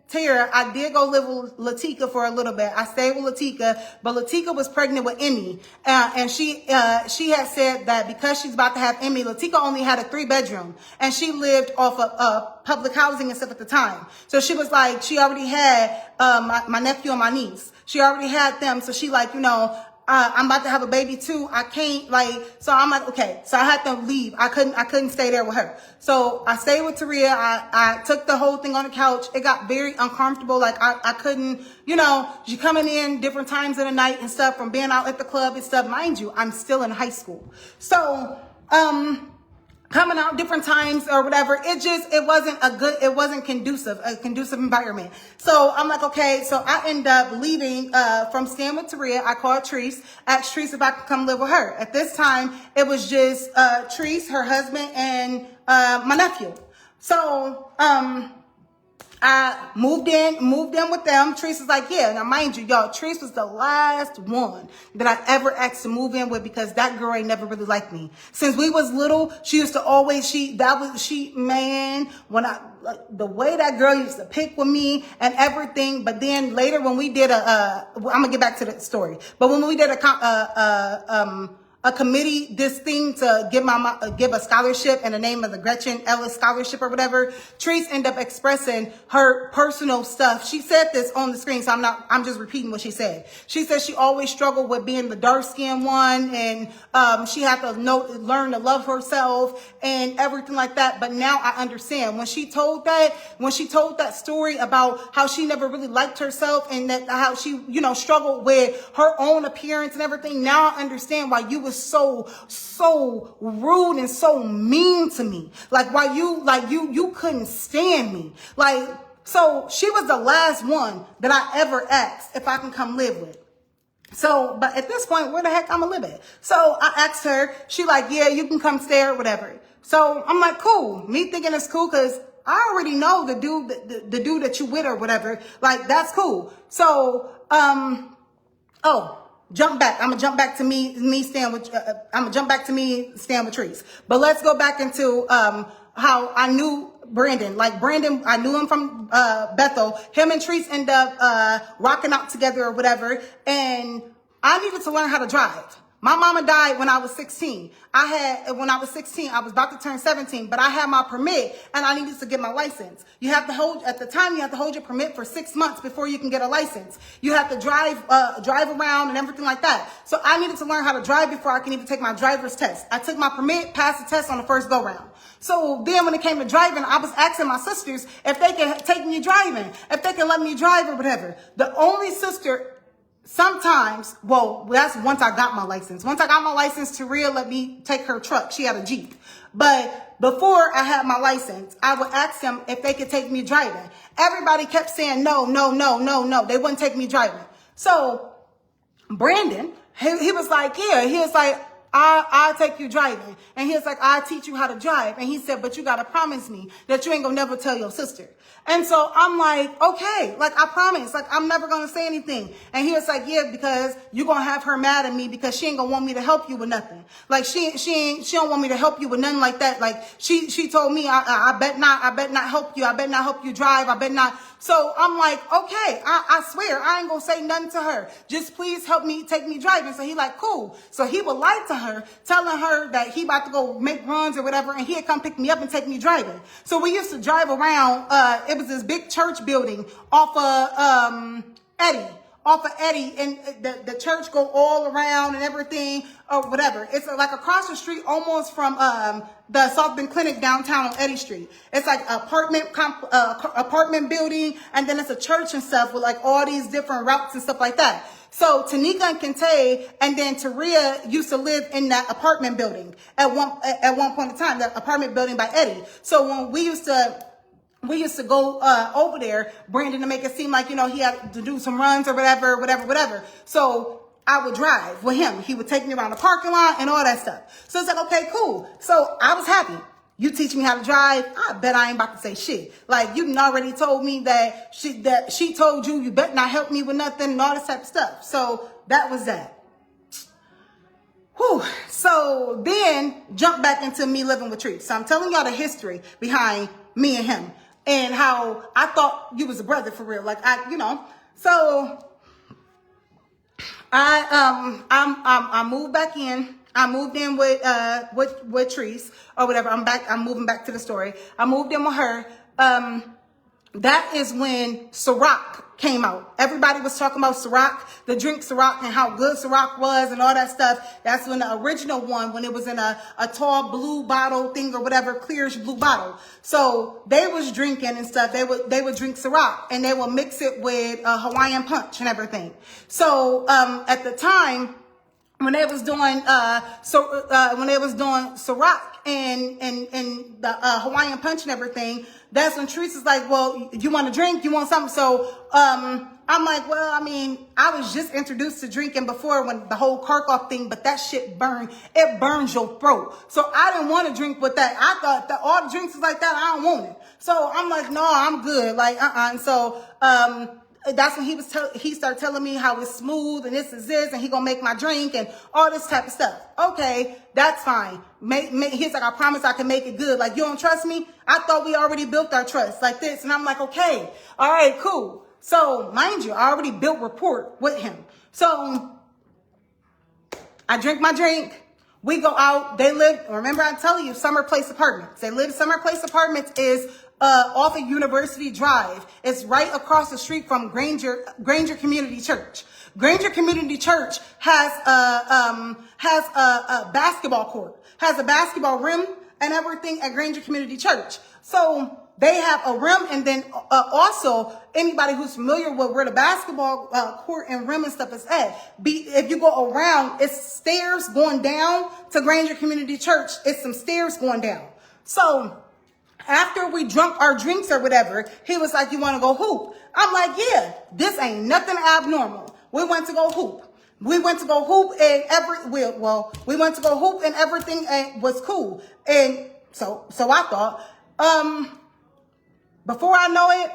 Tara, I did go live with Latika for a little bit. I stayed with Latika, but Latika was pregnant with Emmy, and she had said that because she's about to have Emmy, Latika only had a 3-bedroom, and she lived off of public housing and stuff at the time. So she was like, she already had my nephew and my niece. She already had them, so she like, I'm about to have a baby too. I can't so I'm like, okay. So I had to leave. I couldn't stay there with her. So I stayed with Taria. I took the whole thing on the couch. It got very uncomfortable. Like I couldn't, she coming in different times of the night and stuff from being out at the club and stuff. Mind you, I'm still in high school. So, coming out different times or whatever, it wasn't a conducive environment. So I'm like, okay, so I end up leaving from staying with Taria. I called Treese, asked Treese if I could come live with her. At this time, it was just Treese, her husband, and my nephew. So I moved in with them. Treese was like, yeah. Now, mind you, y'all, Treese was the last one that I ever asked to move in with because that girl ain't never really liked me. Since we was little, she used to always, the way that girl used to pick with me and everything. But then later when we did I'm gonna get back to the story. But when we did a committee, this thing to give a scholarship in the name of the Gretchen Ellis Scholarship or whatever, Treese ended up expressing her personal stuff. She said this on the screen, so I'm just repeating what she said. She said she always struggled with being the dark-skinned one, and she had to learn to love herself and everything like that. But now I understand. When she told that story about how she never really liked herself and that how she, struggled with her own appearance and everything, now I understand why you was so rude and so mean to me. Like why you couldn't stand me. So she was the last one that I ever asked if I can come live with. So, but at this point, where the heck I'm gonna live at? So I asked her, she like, yeah, you can come stay or whatever. So I'm like, cool. Me thinking it's cool because I already know the dude that you with or whatever. Like, that's cool. So, jump back. I'm gonna jump back to me staying with. I'm gonna jump back to me staying with Treese. But let's go back into how I knew Brandon. Like Brandon, I knew him from Bethel. Him and Treese end up rocking out together or whatever. And I needed to learn how to drive. My mama died when I was 16. When I was 16, I was about to turn 17, but I had my permit and I needed to get my license. At the time, you have to hold your permit for 6 months before you can get a license. You have to drive around and everything like that. So I needed to learn how to drive before I can even take my driver's test. I took my permit, passed the test on the first go round. So then when it came to driving, I was asking my sisters if they can take me driving, if they can let me drive or whatever. The only sister sometimes, that's once I got my license. Once I got my license, Taria let me take her truck. She had a Jeep. But before I had my license, I would ask them if they could take me driving. Everybody kept saying no. They wouldn't take me driving. So Brandon, he was like, yeah. He was like, I'll take you driving. And he was like, I'll teach you how to drive. And he said, but you got to promise me that you ain't gonna never tell your sister. And so I'm like, okay, like I promise, like I'm never going to say anything. And he was like, yeah, because you're going to have her mad at me because she ain't going to want me to help you with nothing. Like she don't want me to help you with nothing like that. Like she told me, I bet not help you. I bet not help you drive. I bet not. So I'm like, okay, I swear I ain't going to say nothing to her. Just please help me, take me driving. So he like, cool. So he would lie to her, telling her that he about to go make runs or whatever. And he'd come pick me up and take me driving. So we used to drive around, it was this big church building off of Eddie, and the church go all around and everything or whatever. It's like across the street, almost from the South Bend Clinic downtown on Eddy Street. It's like apartment building, and then it's a church and stuff with like all these different routes and stuff like that. So Tanika and Kente and then Taria used to live in that apartment building at one point in time, that apartment building by Eddie. So when we used to go over there, Brandon, to make it seem like, he had to do some runs or whatever. So I would drive with him. He would take me around the parking lot and all that stuff. So it's like, okay, cool. So I was happy. You teach me how to drive. I bet I ain't about to say shit. Like, you already told me that she told you bet not help me with nothing and all this type of stuff. So that was that. Whew. So then jump back into me living with Trees. So I'm telling y'all the history behind me and him and how I thought you was a brother for real. Like so I moved back in. I moved in with Trees or whatever. I'm moving back to the story. I moved in with her. That is when Ciroc came out. Everybody was talking about Ciroc, the drink Ciroc, and how good Ciroc was and all that stuff. That's when the original one, when it was in a tall blue bottle thing or whatever, clearish blue bottle. So they was drinking and stuff. They would drink Ciroc and they would mix it with Hawaiian punch and everything. So at the time, when they was doing Ciroc and the Hawaiian punch and everything, that's when Teresa's like, well, you want a drink? You want something? So I'm like, well, I mean, I was just introduced to drinking before when the whole Kirk off thing, but that shit burned. It burns your throat. So I didn't want to drink with that. I thought that all the drinks is like that. I don't want it. So I'm like, no, I'm good. Like, And so that's when he started telling me how it's smooth and this is this and he gonna make my drink and all this type of stuff. Okay, that's fine. He's like, I promise I can make it good. Like, you don't trust me? I thought we already built our trust like this. And I'm like, okay, all right, cool. So mind you, I already built rapport with him. So I drink my drink. We go out. They live, remember I tell you, Summer Place Apartments. They live, Summer Place Apartments is off of University Drive. It's right across the street from Granger Community Church. Granger Community Church has a basketball court, has a basketball rim and everything at Granger Community Church. So they have a rim, and then also anybody who's familiar with where the basketball court and rim and stuff is at. If you go around, it's stairs going down to Granger Community Church. It's some stairs going down. So after we drunk our drinks or whatever, he was like, you want to go hoop? I'm like, yeah, this ain't nothing abnormal. We went to go hoop. We went to go hoop and we went to go hoop and everything was cool. And so I thought, before I know it,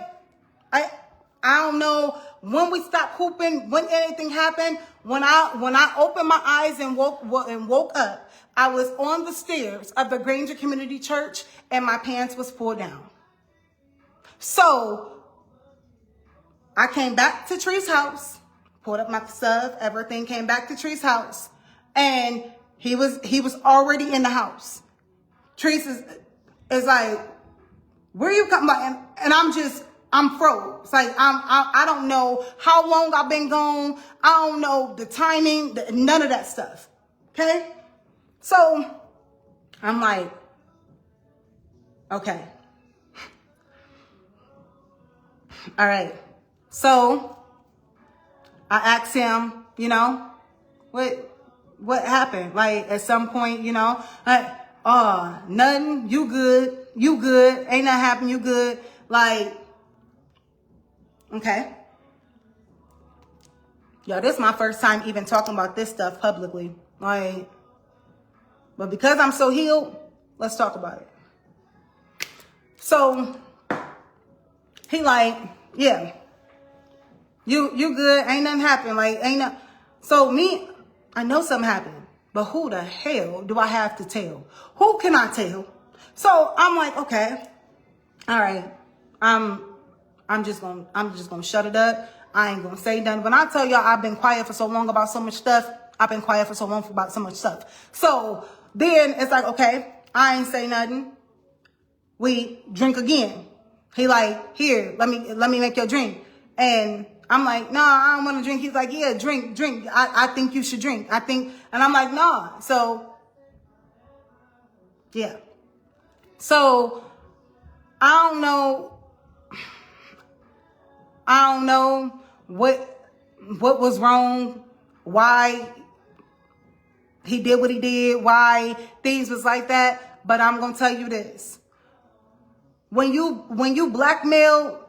I don't know when we stopped hooping, when anything happened. When I opened my eyes and woke up, I was on the stairs of the Granger Community Church and my pants was pulled down. So I came back to Tree's house, pulled up my stuff, everything, came back to Tree's house, and he was already in the house. Trees is like, where you come by? And I'm froze. It's like, I don't know how long I've been gone. I don't know the timing, none of that stuff. Okay. So I'm like, okay. All right. So I asked him, what happened? Like at some point, nothing, you good, ain't nothing happened, you good. Like, okay. Yo, this is my first time even talking about this stuff publicly. Like, but because I'm so healed, let's talk about it. So he like, yeah, you good, ain't nothing happened. Like, ain't nothing. So me, I know something happened, but who the hell do I have to tell? Who can I tell? So I'm like, okay, all right, I'm just gonna shut it up. I ain't gonna say nothing. When I tell y'all I've been quiet for so long about so much stuff, I've been quiet for so long about so much stuff. So then it's like, okay, I ain't say nothing. We drink again. He like, here, let me make your drink. And I'm like, nah, I don't want to drink. He's like, yeah, drink. I think you should drink. And I'm like, nah. So yeah. So I don't know what was wrong, why he did what he did, why things was like that. But I'm gonna tell you this: when you blackmail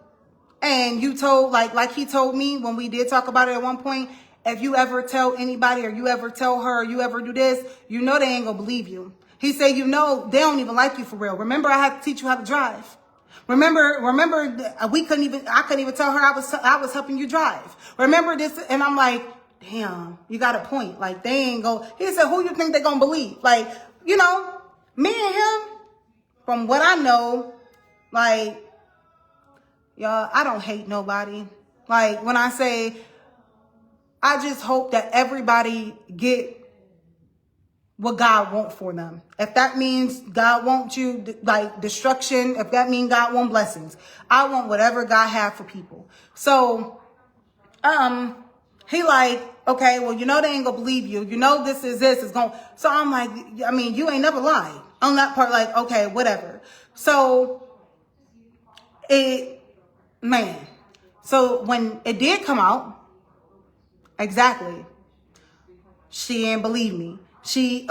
and you told like he told me when we did talk about it at one point, if you ever tell anybody or you ever tell her or you ever do this, they ain't gonna believe you. He said, they don't even like you for real. Remember, I had to teach you how to drive. Remember, I couldn't even tell her I was helping you drive. Remember this? And I'm like, damn, you got a point. Like, they ain't go. He said, who you think they gonna believe? Like, you know, me and him, from what I know, like, y'all, I don't hate nobody. Like, when I say, I just hope that everybody get what God wants for them. If that means God wants you, like, destruction, if that means God wants blessings, I want whatever God has for people. So, he like, okay, well, you know they ain't gonna believe you. You know this is going. So I'm like, I mean, you ain't never lied on that part. Like, okay, whatever. So so when it did come out, exactly, she didn't believe me. I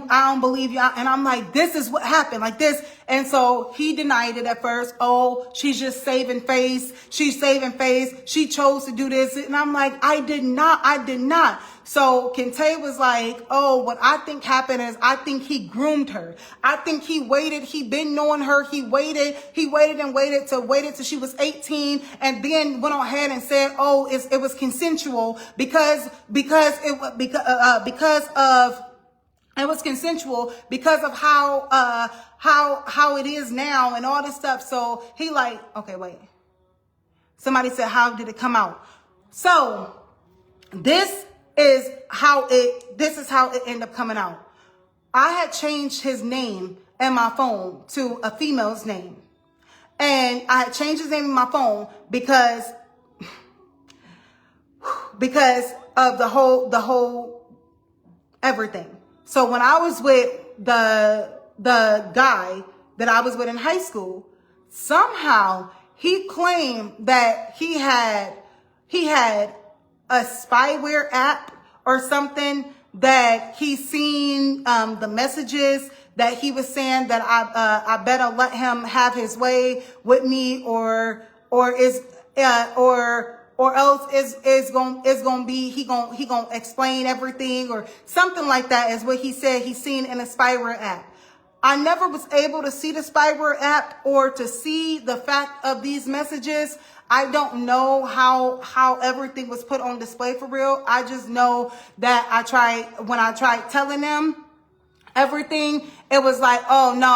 don't believe you. And I'm like, this is what happened, like this. And so he denied it at first. Oh, she's just saving face. She's saving face. She chose to do this. And I'm like, I did not. So Kente was like, oh, what I think happened is I think he groomed her. I think he waited. He been knowing her. He waited till she was 18 and then went on ahead and said, oh, it was consensual because of how it is now and all this stuff. So he like, okay, wait. Somebody said, how did it come out? So this is how it ended up coming out. I had changed his name in my phone to a female's name. And I had changed his name in my phone because of the whole everything. So when I was with the guy that I was with in high school, somehow he claimed that he had a spyware app or something, that he seen the messages that he was saying that I better let him have his way with me, or else is gonna be he gonna explain everything or something like that, is what he said he seen in a spyware app. I never was able to see the spyware app or to see the fact of these messages. I don't know how everything was put on display for real. I just know that when I tried telling them everything, it was like, oh, no.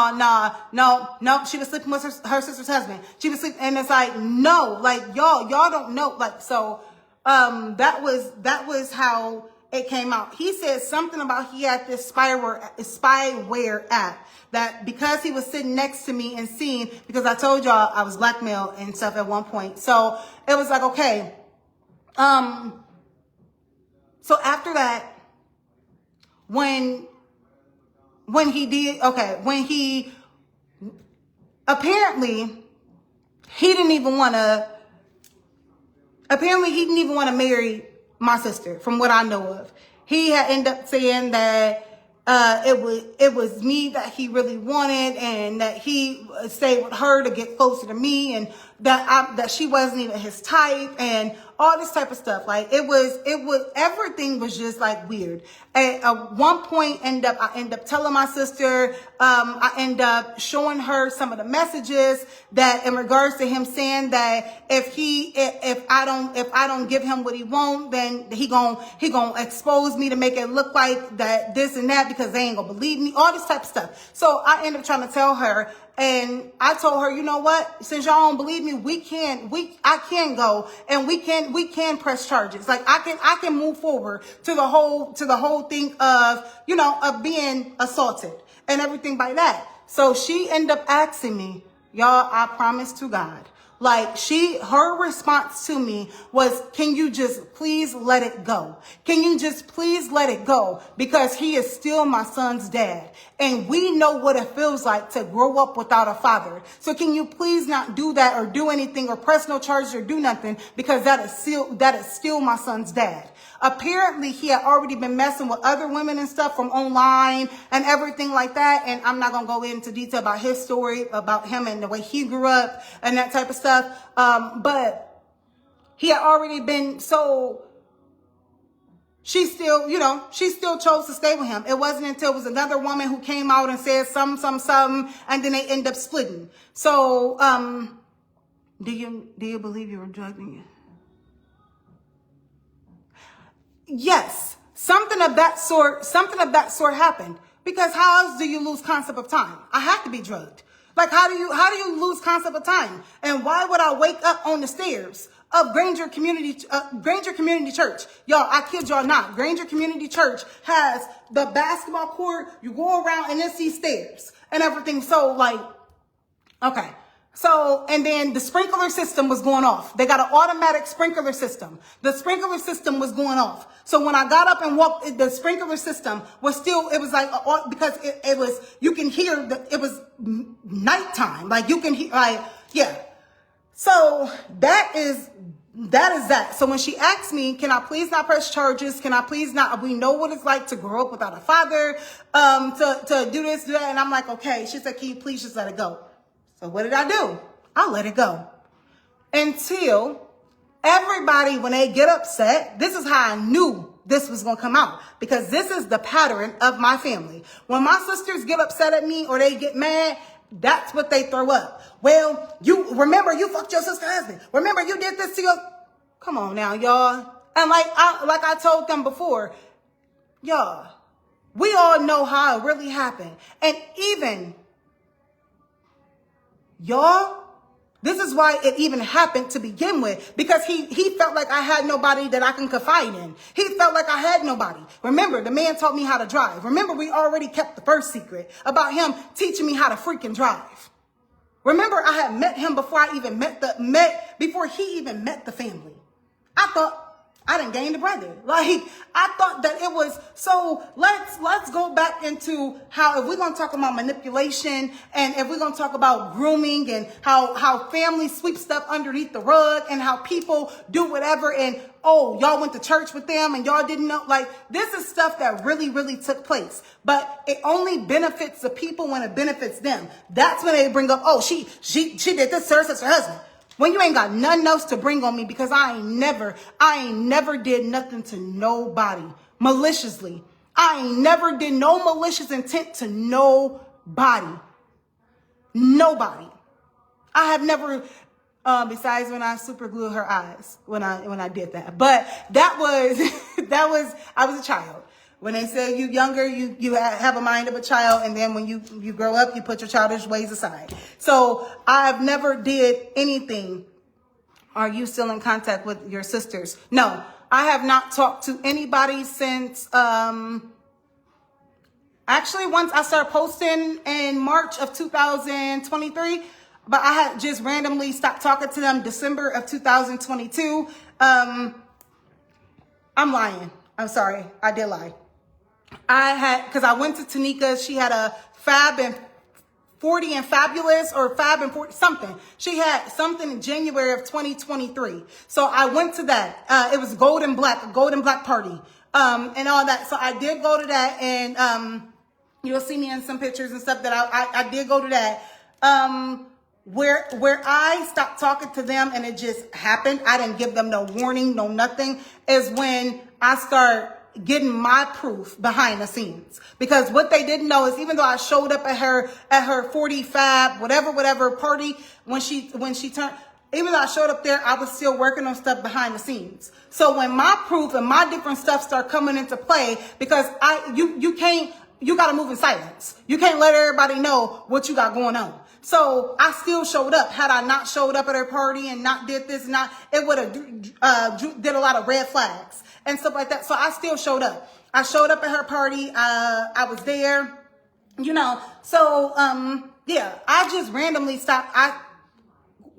She was sleeping with her sister's husband. She was sleeping, and it's like, no, like y'all don't know. Like, so, that was how it came out. He said something about he had this spyware app that because he was sitting next to me and seeing, because I told y'all I was blackmailed and stuff at one point. So it was like, okay. So after that, when he apparently he didn't even want to marry my sister, from what I know of. He had ended up saying that it was me that he really wanted, and that he stayed with her to get closer to me, and that she wasn't even his type, and all this type of stuff. Like, it was everything was just like weird. At one point, I end up telling my sister, I end up showing her some of the messages that in regards to him saying that if I don't give him what he wants, then he gonna expose me to make it look like that this and that, because they ain't gonna believe me, all this type of stuff. So I end up trying to tell her, and I told her, you know what? Since y'all don't believe me, I can go and we can press charges. Like, I can move forward to the whole thing of, of being assaulted and everything by that. So she ended up asking me, y'all, I promise to God. Like, her response to me was, can you just please let it go? Can you just please let it go? Because he is still my son's dad. And we know what it feels like to grow up without a father. So can you please not do that or do anything or press no charges or do nothing, because that is still my son's dad. Apparently, he had already been messing with other women and stuff from online and everything like that. And I'm not going to go into detail about his story, about him and the way he grew up and that type of stuff. But he had already been, so she still chose to stay with him. It wasn't until it was another woman who came out and said something, and then they end up splitting. So, do you believe you were drugged? yes, something of that sort happened. Because how else do you lose concept of time? I have to be drugged. Like, how do you lose concept of time? And why would I wake up on the stairs of Granger Community Church? Y'all, I kid y'all not. Granger Community Church has the basketball court. You go around and then see stairs and everything. So like, okay. So, and then the sprinkler system was going off. They got an automatic sprinkler system. The sprinkler system was going off. So when I got up and walked, the sprinkler system was still, it was like, because it was, you can hear, it was nighttime. Like you can hear, like, yeah. So that is that. So when she asked me, can I please not press charges? Can I please not, we know what it's like to grow up without a father, to do this, do that. And I'm like, okay. She said, can you please just let it go? So what did I do? I let it go. Until everybody, when they get upset, this is how I knew this was going to come out. Because this is the pattern of my family. When my sisters get upset at me or they get mad, that's what they throw up. Well, you remember you fucked your sister's husband. Remember you did this to your... Come on now, y'all. And like I told them before, y'all, we all know how it really happened. And even... y'all, this is why it even happened to begin with, because he felt like I had nobody that I can confide in. He felt like I had nobody. Remember, the man taught me how to drive. Remember, we already kept the first secret about him teaching me how to freaking drive. Remember, I had met him before I even before he even met the family. I thought I didn't gain the brother. Like, I thought that it was, so let's go back into how, if we're going to talk about manipulation and if we're going to talk about grooming and how families sweep stuff underneath the rug and how people do whatever and, oh, y'all went to church with them and y'all didn't know, like, this is stuff that really, really took place. But it only benefits the people when it benefits them. That's when they bring up, oh, she did this to her sister husband. When you ain't got nothing else to bring on me, because I ain't never did nothing to nobody maliciously. I ain't never did no malicious intent to nobody. Nobody. I have never, besides when I super glued her eyes, when I did that. But that was, I was a child. When they say you younger, you have a mind of a child, and then when you grow up, you put your childish ways aside. So I've never did anything. Are you still in contact with your sisters? No, I have not talked to anybody since, actually once I started posting in March of 2023, but I had just randomly stopped talking to them December of 2022. I'm lying. I'm sorry. I did lie. Because I went to Tanika. She had a Fab and 40 and Fabulous, or Fab and 40, something. She had something in January of 2023. So I went to that. It was a gold and black party, and all that. So I did go to that, and you'll see me in some pictures and stuff that I did go to that. Where I stopped talking to them and it just happened, I didn't give them no warning, no nothing, is when I start getting my proof behind the scenes. Because what they didn't know is, even though I showed up at her 40 Fab, whatever party, when she turned, even though I showed up there, I was still working on stuff behind the scenes. So when my proof and my different stuff start coming into play, because you gotta move in silence. You can't let everybody know what you got going on. So I still showed up. Had I not showed up at her party and not did this, it would have did a lot of red flags and stuff like that. So I still showed up. I showed up at her party. I was there, So yeah, I just randomly stopped. I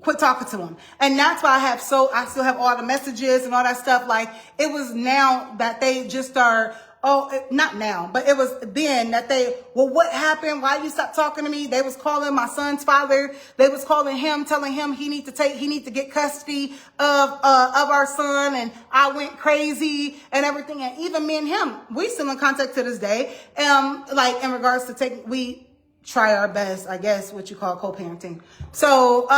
quit talking to him, and that's why I still have all the messages and all that stuff. Like, it was now that they just are. Oh, not now, but it was then that what happened? Why you stopped talking to me? They was calling my son's father. They was calling him, telling him he need to get custody of our son. And I went crazy and everything. And even me and him, we still in contact to this day. Like, in regards to we try our best, I guess, what you call co-parenting. So,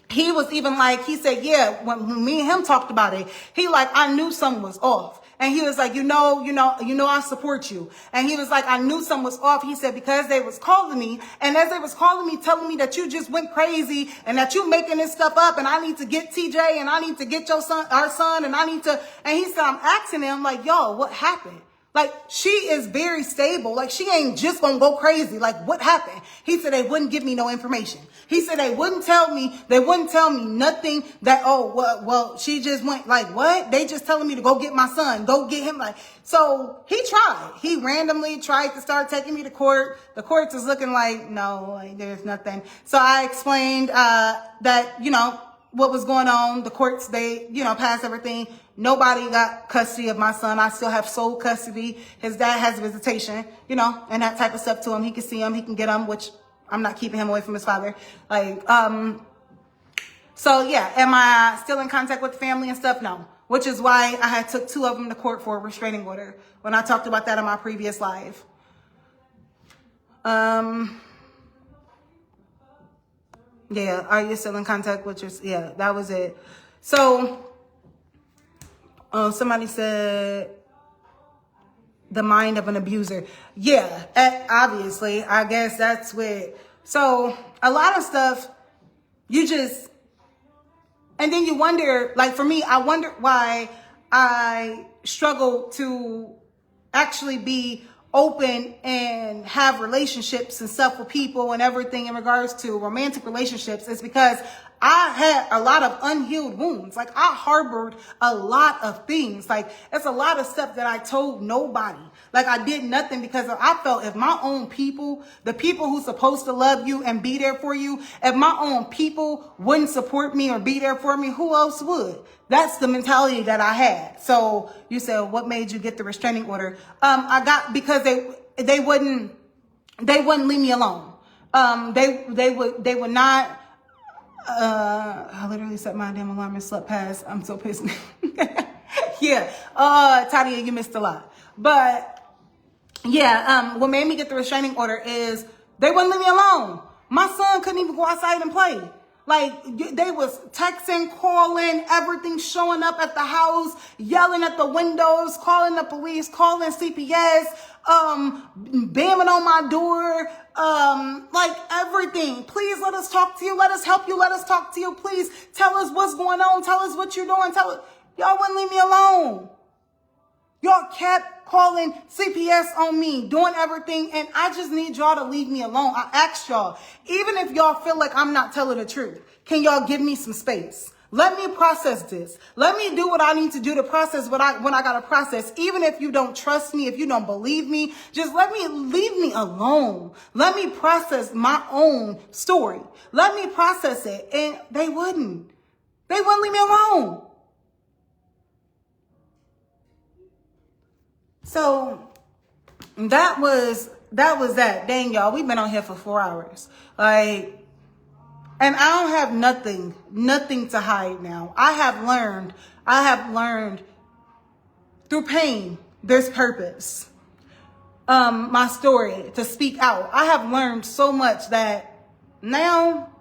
he was even like, he said, yeah, when me and him talked about it, he like, I knew something was off. And he was like, I support you. And he was like, I knew something was off. He said, because they was calling me, and as they was calling me, telling me that you just went crazy and that you making this stuff up, and I need to get TJ, and I need to get our son, and he said, I'm asking him like, yo, what happened? Like, she is very stable. Like, she ain't just gonna go crazy. Like, what happened? He said they wouldn't give me no information. He said they wouldn't tell me nothing that, well, she just went, like, what? They just telling me to go get my son, go get him. Like, so he tried. He randomly tried to start taking me to court. The courts is looking like, no, like, there's nothing. So I explained, that, what was going on. The courts, they, passed everything. Nobody got custody of my son. I still have sole custody. His dad has visitation, and that type of stuff to him. He can see him. He can get him, which I'm not keeping him away from his father. Like, so yeah, am I still in contact with the family and stuff? No, which is why I had took 2 of them to court for a restraining order when I talked about that in my previous live. Yeah, are you still in contact with yeah, that was it. So, somebody said the mind of an abuser. Yeah, obviously, I guess that's what. So a lot of stuff, and then you wonder, like for me, I wonder why I struggle to actually be open and have relationships and stuff with people and everything in regards to romantic relationships. Is because I had a lot of unhealed wounds. Like, I harbored a lot of things. Like, it's a lot of stuff that I told nobody. Like, I did nothing because I felt if my own people, the people who's supposed to love you and be there for you, if my own people wouldn't support me or be there for me, who else would? That's the mentality that I had. So you said, what made you get the restraining order? I got, because they wouldn't leave me alone. They would not. I literally set my damn alarm and slept past. I'm so pissed. Yeah. Tadia, you missed a lot. But yeah, what made me get the restraining order is they wouldn't leave me alone. My son couldn't even go outside and play. Like, they was texting, calling, everything, showing up at the house, yelling at the windows, calling the police, calling CPS, bamming on my door, like everything. Please let us talk to you. Let us help you. Let us talk to you. Please tell us what's going on. Tell us what you're doing. Y'all wouldn't leave me alone. Y'all kept calling CPS on me, doing everything, and I just need y'all to leave me alone. I asked y'all, even if y'all feel like I'm not telling the truth, can y'all give me some space? Let me process this. Let me do what I need to do to process when I got to process. Even if you don't trust me, if you don't believe me, just leave me alone. Let me process my own story. Let me process it. And they wouldn't leave me alone. So that was that. Dang, y'all, we've been on here for 4 hours. Like, and I don't have nothing to hide now. I have learned through pain, there's purpose. My story, to speak out. I have learned so much that now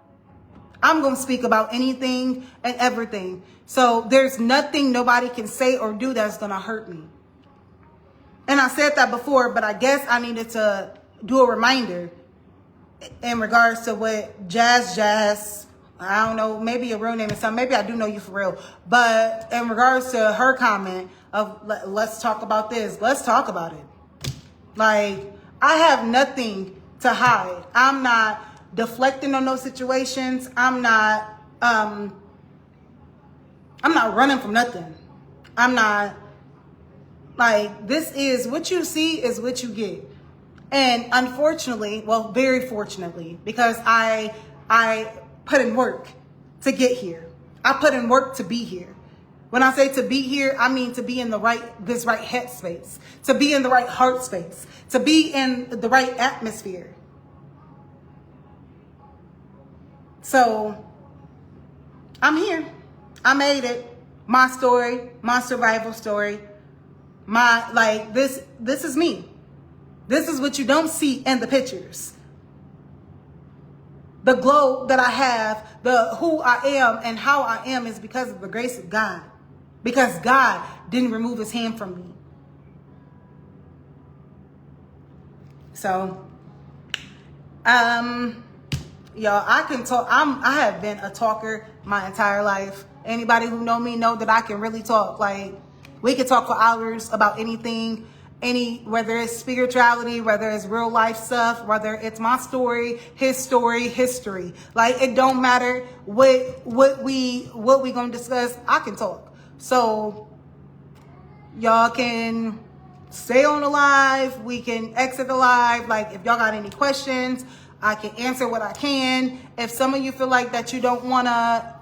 I'm going to speak about anything and everything. So there's nothing nobody can say or do that's going to hurt me. And I said that before, but I guess I needed to do a reminder in regards to what Jazz, I don't know, maybe your real name is something. Maybe I do know you for real. But in regards to her comment of, let's talk about this. Let's talk about it. Like, I have nothing to hide. I'm not deflecting on those situations. I'm not running from nothing. I'm not. Like, this is what you see is what you get. And unfortunately, well, very fortunately, because I put in work to get here. I put in work to be here. When I say to be here, I mean to be in this right head space, to be in the right heart space, to be in the right atmosphere. So I'm here. I made it. My story, my survival story. This is me. This is what you don't see in the pictures. The glow that I have, who I am and how I am is because of the grace of God. because God didn't remove his hand from me. So, y'all, I can talk. I have been a talker my entire life. Anybody who know me know that I can really talk. Like, we can talk for hours about anything, whether it's spirituality, whether it's real life stuff, whether it's my story, history. Like, it don't matter what we gonna discuss. I can talk. So y'all can stay on the live. We can exit the live. Like, if y'all got any questions, I can answer what I can. If some of you feel like that you don't wanna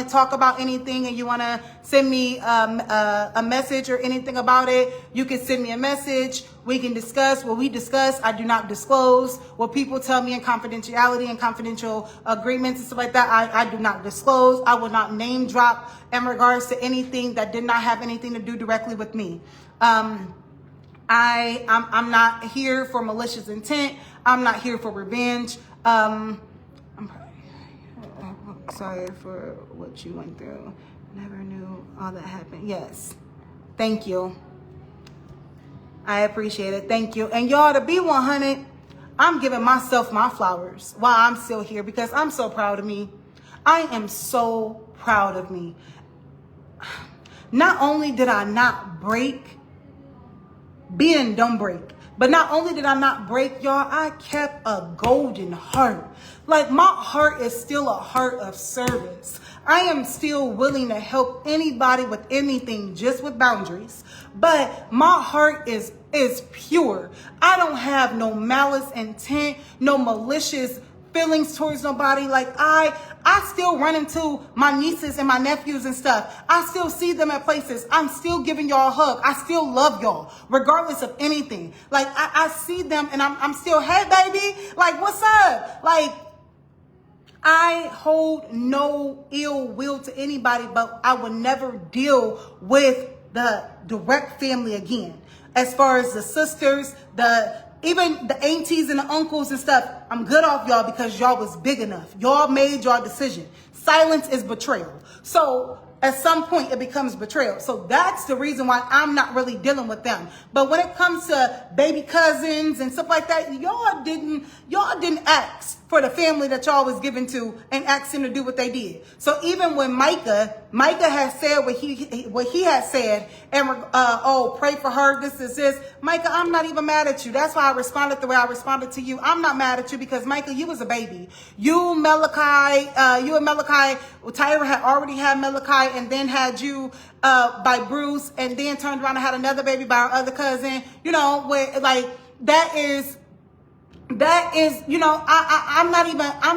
talk about anything and you wanna send me a message or anything about it, you can send me a message. We can discuss what we discuss. I do not disclose what people tell me in confidentiality and confidential agreements and stuff like that. I do not disclose. I will not name drop in regards to anything that did not have anything to do directly with me. I'm not here for malicious intent. I'm not here for revenge. I'm sorry for what you went through. Never knew all that happened. Yes. Thank you. I appreciate it. Thank you. And y'all, to be 100, I'm giving myself my flowers while I'm still here because I'm so proud of me. I am so proud of me. Not only did I not break, being don't break. But not only did I not break, y'all, I kept a golden heart. Like, my heart is still a heart of service. I am still willing to help anybody with anything, just with boundaries. But my heart is pure. I don't have no malice intent, no malicious feelings towards nobody. Like, I still run into my nieces and my nephews and stuff. I still see them at places. I'm still giving y'all a hug. I still love y'all, regardless of anything. Like, I see them and I'm still, hey, baby, like, what's up? Like, I hold no ill will to anybody, but I would never deal with the direct family again. As far as the sisters, even the aunties and the uncles and stuff, I'm good off y'all because y'all was big enough. Y'all made your decision. Silence is betrayal. So at some point it becomes betrayal. So that's the reason why I'm not really dealing with them. But when it comes to baby cousins and stuff like that, y'all didn't ask for the family that y'all was given to and ask him to do what they did. So even when Micah has said what he had said, and pray for her, this. Micah, I'm not even mad at you. That's why I responded the way I responded to you. I'm not mad at you because, Micah, you was a baby. You and Malachi, Tyra had already had Malachi and then had you by Bruce, and then turned around and had another baby by our other cousin. You know, where, like, that is, you know, I'm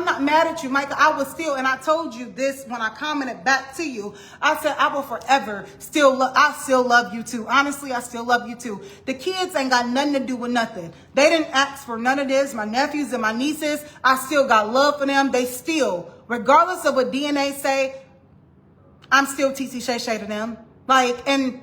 not mad at you, Micah. I was still, and I told you this when I commented back to you. I said, I will forever I still love you too. Honestly, I still love you too. The kids ain't got nothing to do with nothing. They didn't ask for none of this. My nephews and my nieces, I still got love for them. They still, regardless of what DNA say, I'm still TC Shay Shay to them. Like, and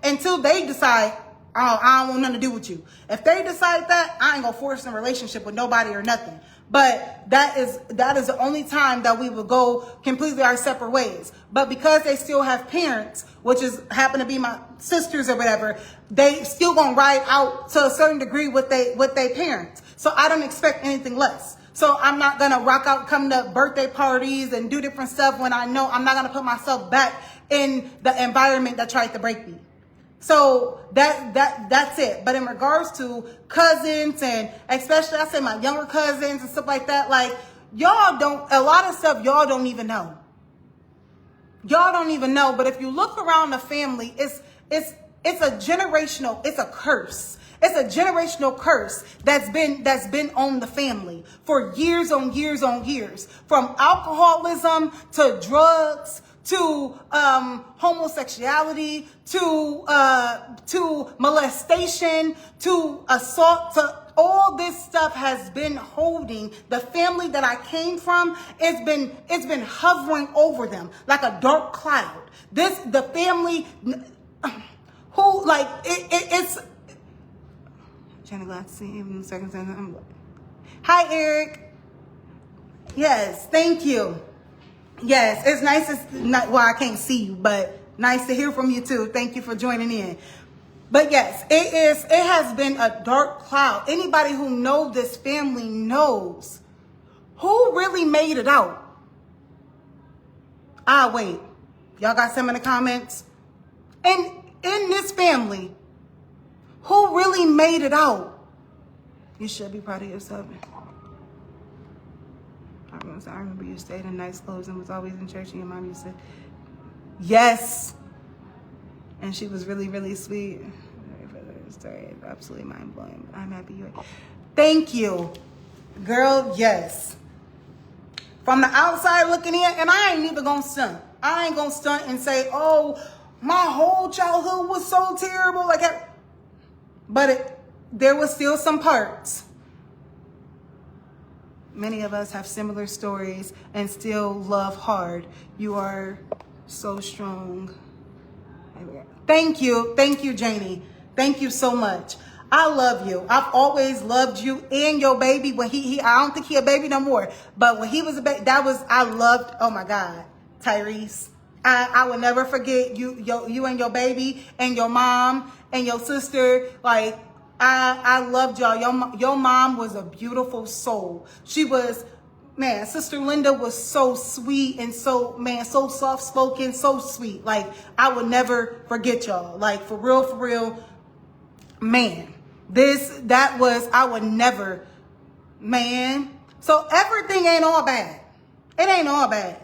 until they decide, oh, I don't want nothing to do with you. If they decide that, I ain't gonna force a relationship with nobody or nothing. But that is the only time that we will go completely our separate ways. But because they still have parents, which happen to be my sisters or whatever, they still gonna ride out to a certain degree with they parents. So I don't expect anything less. So I'm not gonna rock out, come to birthday parties and do different stuff when I know I'm not gonna put myself back in the environment that tried to break me. So that's it. But in regards to cousins, and especially I say my younger cousins and stuff like that, like, a lot of stuff y'all don't even know. Y'all don't even know. But if you look around the family, it's a generational, it's a curse. It's a generational curse that's been on the family for years on years on years. From alcoholism to drugs to homosexuality, to molestation, to assault, to all this stuff has been holding the family that I came from. It's been hovering over them like a dark cloud. The family who, like, it's. Jenny, glad to see you in seconds. Hi, Eric. Yes, thank you. Yes, it's nice. It's not, well, I can't see you, but Nice to hear from you too. Thank you for joining in. But yes, it has been a dark cloud. Anybody who knows this family knows who really made it out. Wait. Y'all got some in the comments? And in this family, who really made it out? You should be proud of yourself. I remember you stayed in nice clothes and was always in church, and your mom used to. Yes. And she was really, really sweet. Story is absolutely mind-blowing. I'm happy you. Thank you. Girl, yes. From the outside looking in, and I ain't even gonna stunt. I ain't gonna stunt and say, oh, my whole childhood was so terrible. But there was still some parts. Many of us have similar stories and still love hard. You are so strong. Thank you. Thank you, Janie. Thank you so much. I love you. I've always loved you and your baby. When I don't think he a baby no more, but when he was a baby, I loved, oh my God, Tyrese. I will never forget you and your baby and your mom and your sister. Like, I loved y'all. Your mom was a beautiful soul. She was, man, Sister Linda was so sweet and so soft spoken, so sweet. Like, I would never forget y'all. Like, for real, man. I would never, man. So everything ain't all bad. It ain't all bad.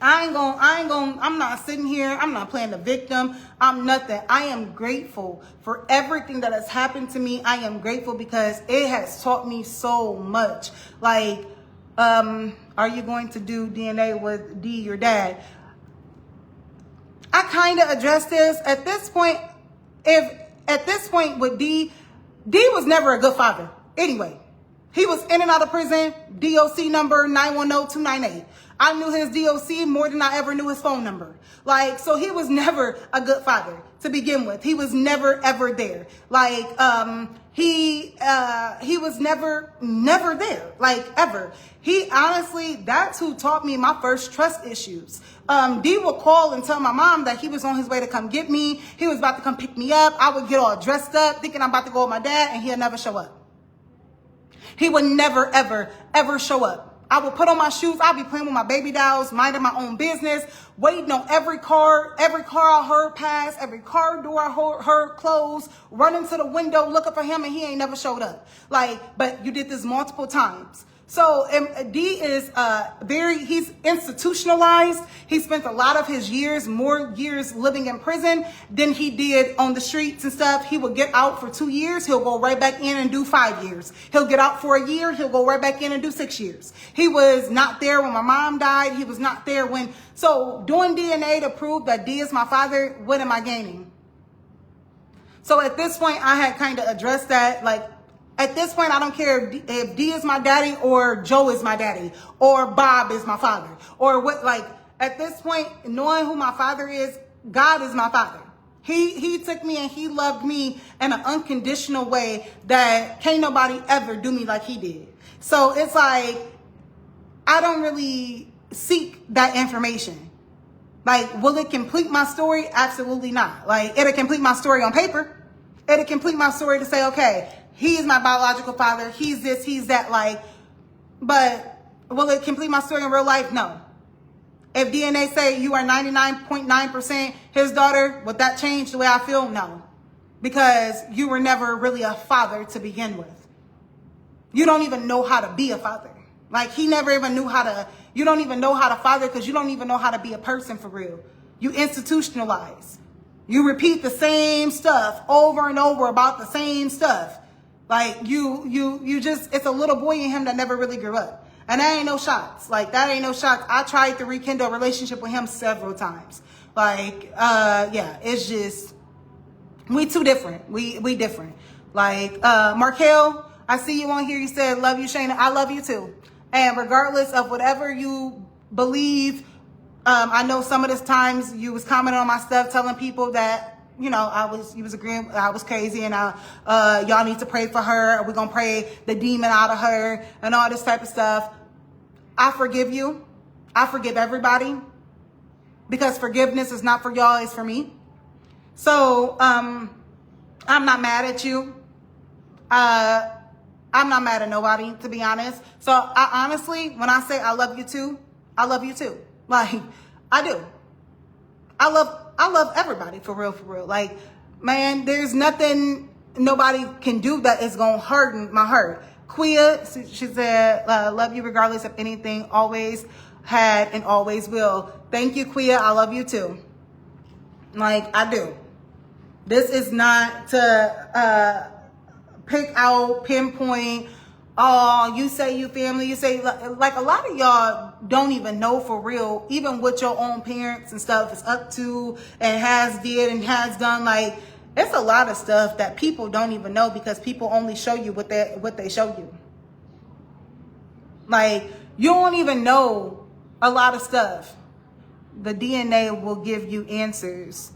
I'm not sitting here. I'm not playing the victim. I'm nothing. I am grateful for everything that has happened to me. I am grateful because it has taught me so much. Like, are you going to do DNA with D, your dad? I kind of addressed this at this point. With D was never a good father. Anyway, he was in and out of prison, DOC number 910298. I knew his DOC more than I ever knew his phone number. Like, so he was never a good father to begin with. He was never, ever there. Like, he was never there, like, ever. He honestly, that's who taught me my first trust issues. D would call and tell my mom that he was on his way to come get me. He was about to come pick me up. I would get all dressed up thinking I'm about to go with my dad, and he'll never show up. He would never, ever, ever show up. I would put on my shoes. I'd be playing with my baby dolls, minding my own business, waiting on every car I heard pass, every car door I heard close, running to the window, looking for him, and he ain't never showed up. Like, but you did this multiple times. So D is he's institutionalized. He spent a lot of his more years living in prison than he did on the streets and stuff. He would get out for 2 years. He'll go right back in and do 5 years. He'll get out for a year. He'll go right back in and do 6 years. He was not there when my mom died. He was not there so doing DNA to prove that D is my father, what am I gaining? So at this point, I had kind of addressed that, like, at this point, I don't care if D is my daddy or Joe is my daddy or Bob is my father or what. Like, at this point, knowing who my father is, God is my father. He took me and he loved me in an unconditional way that can't nobody ever do me like he did. So it's like, I don't really seek that information. Like, will it complete my story? Absolutely not. Like, it'll complete my story on paper. It'll complete my story to say, okay, he is my biological father. He's this, he's that. Like, but will it complete my story in real life? No. If DNA say you are 99.9% his daughter, would that change the way I feel? No. Because you were never really a father to begin with. You don't even know how to be a father. Like, he never even knew how to, you don't even know how to father because you don't even know how to be a person for real. You institutionalize. You repeat the same stuff over and over about the same stuff. Like, you just, it's a little boy in him that never really grew up. And that ain't no shots. Like, that ain't no shots. I tried to rekindle a relationship with him several times. Like, yeah, it's just, we too different. We different. Like, Markel, I see you on here. You said, love you, Shayna. I love you too. And regardless of whatever you believe, I know some of this times you was commenting on my stuff, telling people that, you know, you was agreeing I was crazy and y'all need to pray for her. We're going to pray the demon out of her and all this type of stuff. I forgive you. I forgive everybody. because forgiveness is not for y'all, it's for me. So I'm not mad at you. I'm not mad at nobody, to be honest. So I honestly, when I say I love you too, I love you too. Like, I do. I love everybody, for real, for real. Like, man, there's nothing nobody can do that is gonna harden my heart. Quia, she said, love you regardless of anything, always had and always will. Thank you, Quia. I love you too. Like, I do. This is not to pick out, pinpoint, oh, you say you family, you say, like, a lot of y'all don't even know for real, even what your own parents and stuff is up to and has did and has done. Like, it's a lot of stuff that people don't even know because people only show you what they show you. Like, you don't even know a lot of stuff. The DNA will give you answers.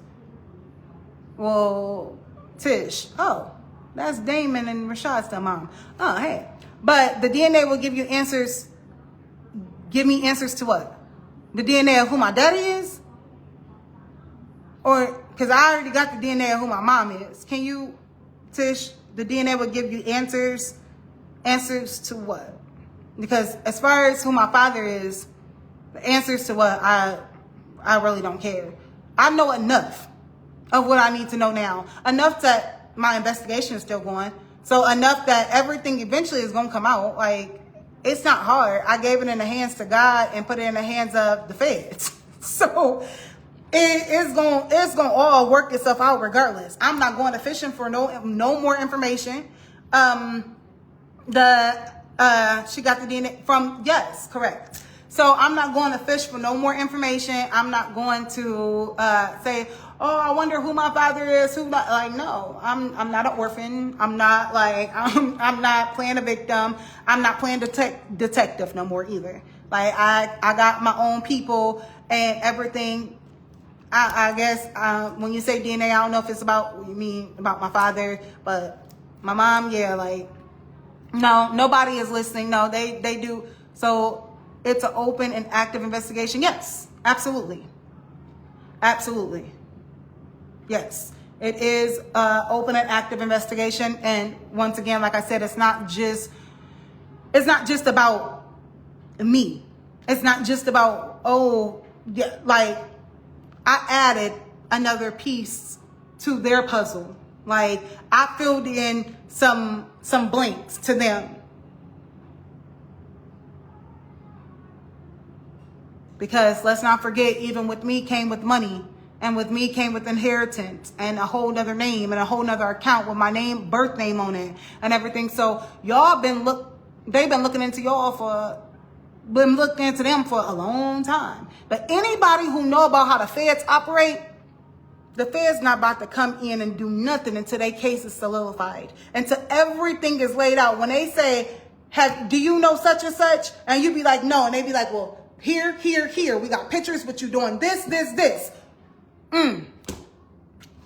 Well, Tish, oh, that's Damon and Rashad's mom. Oh, hey. But the DNA will give you answers. Give me answers to what? The DNA of who my daddy is? Or, because I already got the DNA of who my mom is. Can you, Tish, the DNA will give you answers. Answers to what? Because as far as who my father is, the answers to what, I really don't care. I know enough of what I need to know now. Enough that my investigation is still going. So enough that everything eventually is going to come out. Like, it's not hard. I gave it in the hands to God and put it in the hands of the feds. So it's going to all work itself out regardless. I'm not going to fishing for no more information. She got the DNA from, yes, correct. So I'm not going to fish for no more information. I'm not going to say, oh, I wonder who my father is. Who not? Like, no, I'm not an orphan. I'm not like I'm not playing a victim. I'm not playing detective no more either. Like, I got my own people and everything. I guess when you say DNA, I don't know if it's about, you mean about my father, but my mom, yeah, like, no, nobody is listening. No, they do. So it's an open and active investigation. Yes, absolutely. Absolutely. Yes, it is open and active investigation. And once again, like I said, it's not just about me. It's not just about, oh, yeah, like, I added another piece to their puzzle. Like, I filled in some blanks to them. Because let's not forget, even with me came with money, and with me came with inheritance and a whole nother name and a whole nother account with my name, birth name on it and everything. So y'all they've been looking into them for a long time. But anybody who know about how the feds operate, the feds not about to come in and do nothing until their case is solidified, until everything is laid out. When they say, do you know such and such? And you be like, no. And they be like, well, here. We got pictures with you doing this.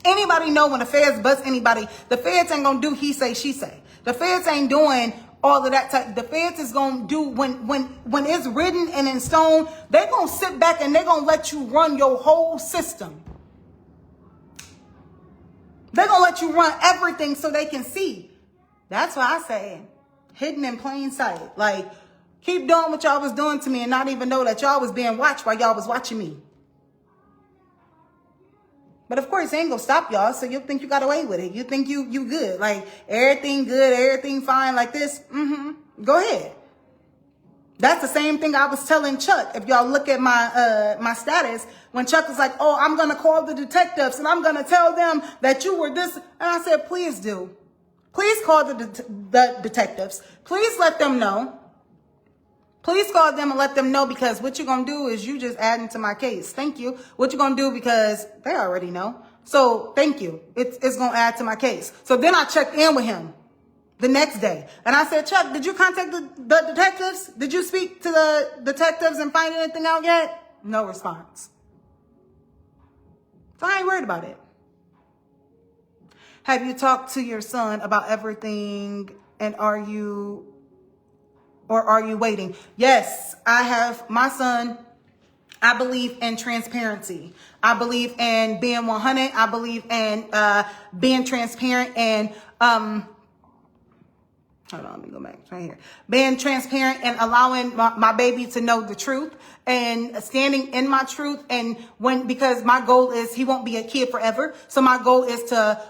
Anybody know when the feds bust anybody, the feds ain't gonna do he say, she say. The feds ain't doing all of that type. The feds is gonna do when it's written and in stone, they gonna sit back and they gonna let you run your whole system. They're gonna let you run everything so they can see. That's why I say hidden in plain sight. Like, keep doing what y'all was doing to me and not even know that y'all was being watched while y'all was watching me. But of course, it ain't gonna stop y'all, so you think you got away with it. You think you good. Like, everything good, everything fine like this. Go ahead. That's the same thing I was telling Chuck. If y'all look at my status, when Chuck was like, oh, I'm gonna call the detectives and I'm gonna tell them that you were this. And I said, please do. Please call the detectives. Please let them know. Please call them and let them know, because what you're going to do is you just adding to my case. Thank you. What you're going to do, because they already know. So thank you. It's going to add to my case. So then I checked in with him the next day. And I said, Chuck, did you contact the detectives? Did you speak to the detectives and find anything out yet? No response. So I ain't worried about it. Have you talked to your son about everything, and are you waiting? Yes, I have. My son, I believe in transparency. I believe in being 100. I believe in being transparent and hold on, let me go back right here. Being transparent and allowing my baby to know the truth and standing in my truth. And because my goal is he won't be a kid forever. So my goal is to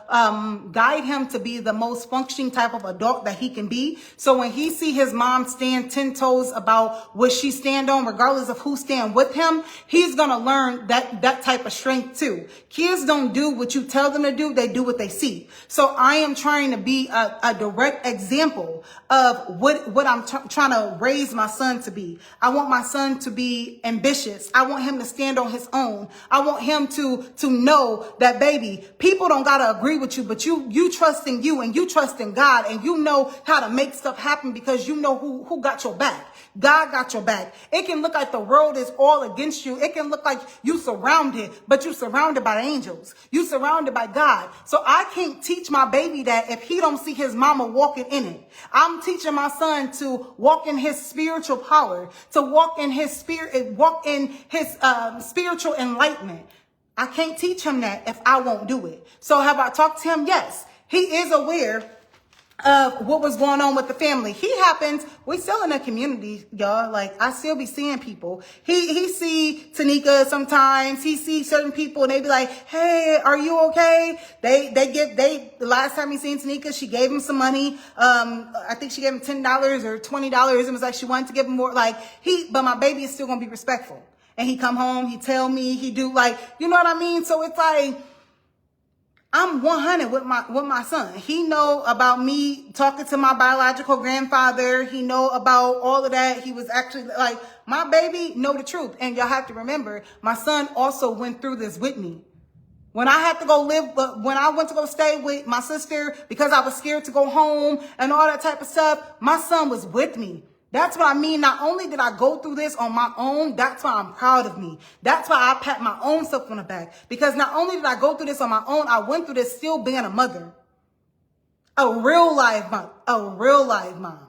guide him to be the most functioning type of adult that he can be. So when he see his mom stand 10 toes about what she stand on, regardless of who stand with him, he's going to learn that type of strength too. Kids don't do what you tell them to do. They do what they see. So I am trying to be a direct example of what I'm trying to raise my son to be. I want my son to be ambitious. I want him to stand on his own. I want him to know that, baby, people don't gotta agree with you, but you trust in you and you trust in God, and you know how to make stuff happen because you know who got your back. God got your back. It can look like the world is all against you. It can look like you surrounded, but you surrounded by angels. You surrounded by God. So I can't teach my baby that if he don't see his mama walking in it. I'm teaching my son to walk in his spiritual power, to walk in his spirit, walk in his spiritual enlightenment. I can't teach him that if I won't do it. So have I talked to him? Yes. He is aware of what was going on with the family. We still in a community, y'all. Like, I still be seeing people. He see Tanika sometimes. He see certain people and they be like, hey, are you okay? The last time he seen Tanika, she gave him some money. I think she gave him $10 or $20. It was like she wanted to give him more. But my baby is still gonna be respectful. And he come home, he tell me, he do, like, you know what I mean? So it's like, I'm 100 with my son. He know about me talking to my biological grandfather. He know about all of that. He was actually like, my baby know the truth. And y'all have to remember, my son also went through this with me. When I had to go when I went to go stay with my sister because I was scared to go home and all that type of stuff, my son was with me. That's what I mean. Not only did I go through this on my own, that's why I'm proud of me. That's why I pat my own self on the back. Because not only did I go through this on my own, I went through this still being a mother. A real life mom.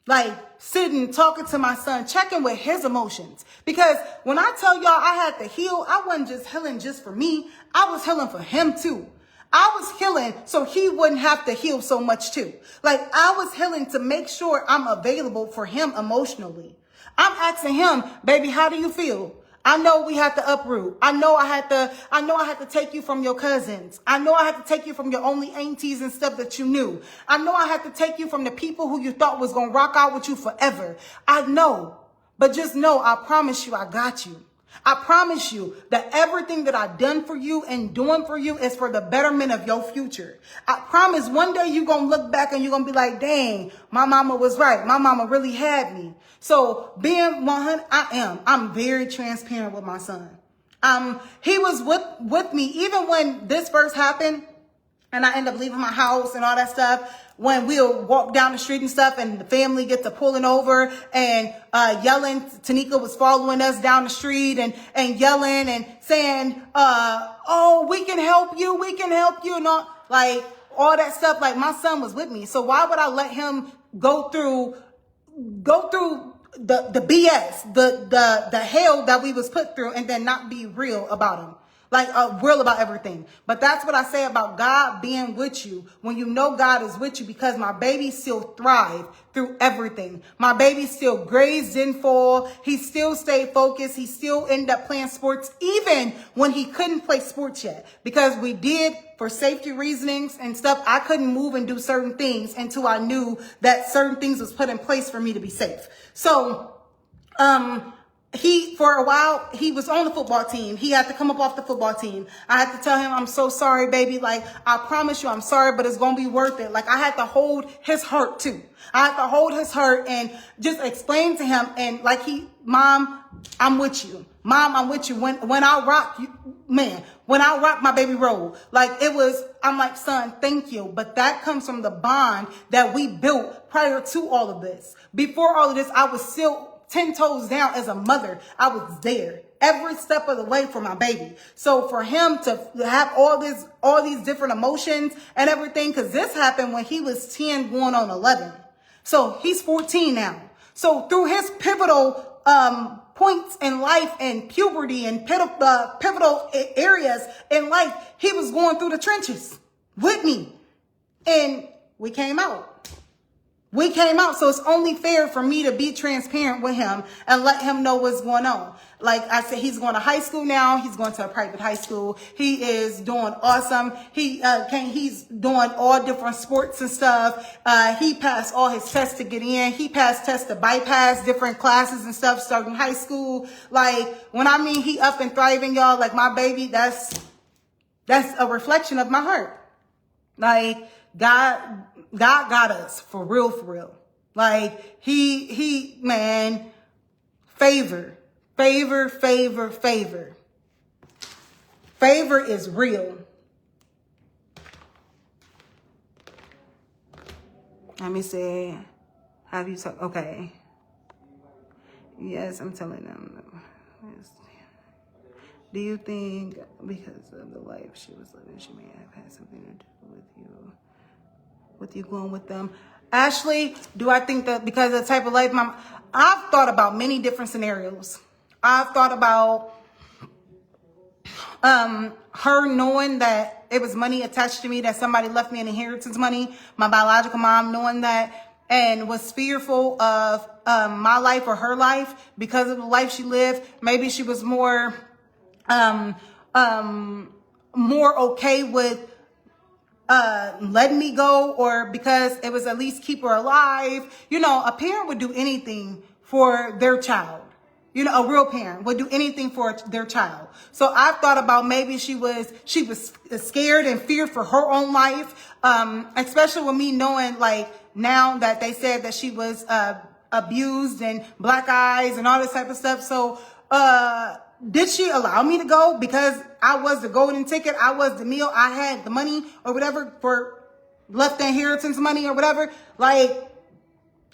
Like, sitting, talking to my son, checking with his emotions. Because when I tell y'all I had to heal, I wasn't just healing just for me. I was healing for him too. I was healing so he wouldn't have to heal so much too. Like, I was healing to make sure I'm available for him emotionally. I'm asking him, baby, how do you feel? I know we had to uproot. I know I had to take you from your cousins. I know I had to take you from your only aunties and stuff that you knew. I know I had to take you from the people who you thought was going to rock out with you forever. I know, but just know, I promise you, I got you. I promise you that everything that I've done for you and doing for you is for the betterment of your future. I promise one day you're going to look back and you're going to be like, dang, my mama was right. My mama really had me. So being 100, I'm very transparent with my son. He was with me even when this first happened and I ended up leaving my house and all that stuff. When we'll walk down the street and stuff and the family get to pulling over and yelling. Tanika was following us down the street and yelling and saying, oh, we can help you. We can help you. And all that stuff. Like, my son was with me. So why would I let him go through the BS, the hell that we was put through and then not be real about him? Like, real about everything. But that's what I say about God being with you when you know God is with you, because my baby still thrived through everything. My baby still grazed didn't fall. He still stayed focused. He still ended up playing sports even when he couldn't play sports yet, because we did, for safety reasonings and stuff, I couldn't move and do certain things until I knew that certain things was put in place for me to be safe. So, for a while, he was on the football team. He had to come up off the football team. I had to tell him, I'm so sorry, baby. Like, I promise you, I'm sorry, but it's going to be worth it. Like, I had to hold his heart too. I had to hold his heart and just explain to him. And like, Mom, I'm with you. Mom, I'm with you. When I rock you, man, when I rock, my baby roll. Like, I'm like, son, thank you. But that comes from the bond that we built prior to all of this. Before all of this, I was still 10 toes down as a mother. I was there every step of the way for my baby. So for him to have all these different emotions and everything, because this happened when he was 10 going on 11. So he's 14 now. So through his pivotal points in life and puberty and pivotal areas in life, he was going through the trenches with me. And we came out. We came out, so it's only fair for me to be transparent with him and let him know what's going on. Like I said, he's going to high school now. He's going to a private high school. He is doing awesome. He's doing all different sports and stuff. He passed all his tests to get in. He passed tests to bypass different classes and stuff starting high school. Like, when I mean he up and thriving, y'all, like my baby, that's a reflection of my heart. Like, God got us for real, for real. Like, he, man, favor. Favor is real. Let me see. Have you talked? Okay. Yes, I'm telling them. Yes. Do you think because of the life she was living, she may have had something to do with you going with them? Ashley, do I think that because of the type of life I've thought about many different scenarios. I've thought about her knowing that it was money attached to me, that somebody left me an inheritance money, my biological mom knowing that, and was fearful of my life or her life because of the life she lived. Maybe she was more okay with letting me go, or because it was at least keep her alive. You know, a parent would do anything for their child. You know, a real parent would do anything for their child. So I've thought about maybe she was scared and feared for her own life, especially with me knowing, like, now that they said that she was abused and black eyes and all this type of stuff. So did she allow me to go because I was the golden ticket? I was the meal. I had the money or whatever for left inheritance money or whatever. Like,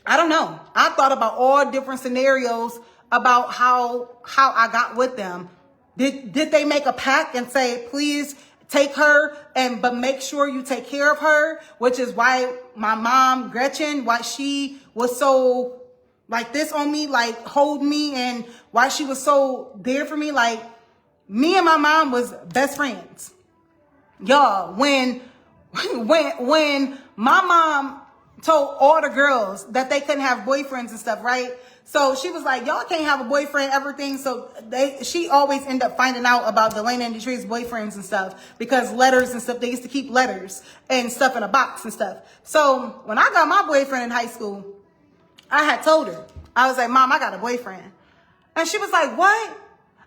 I don't know. I thought about all different scenarios about how I got with them. Did they make a pact and say, please take her, but make sure you take care of her? Which is why my mom, Gretchen, why she was so like this on me, like hold me, and why she was so there for me. Like, me and my mom was best friends. Y'all, when my mom told all the girls that they couldn't have boyfriends and stuff, right? So she was like, y'all can't have a boyfriend, everything. So she always ended up finding out about Delana and Deetree's boyfriends and stuff, because letters and stuff, they used to keep letters and stuff in a box and stuff. So when I got my boyfriend in high school, I had told her, I was like, Mom, I got a boyfriend. And she was like, what?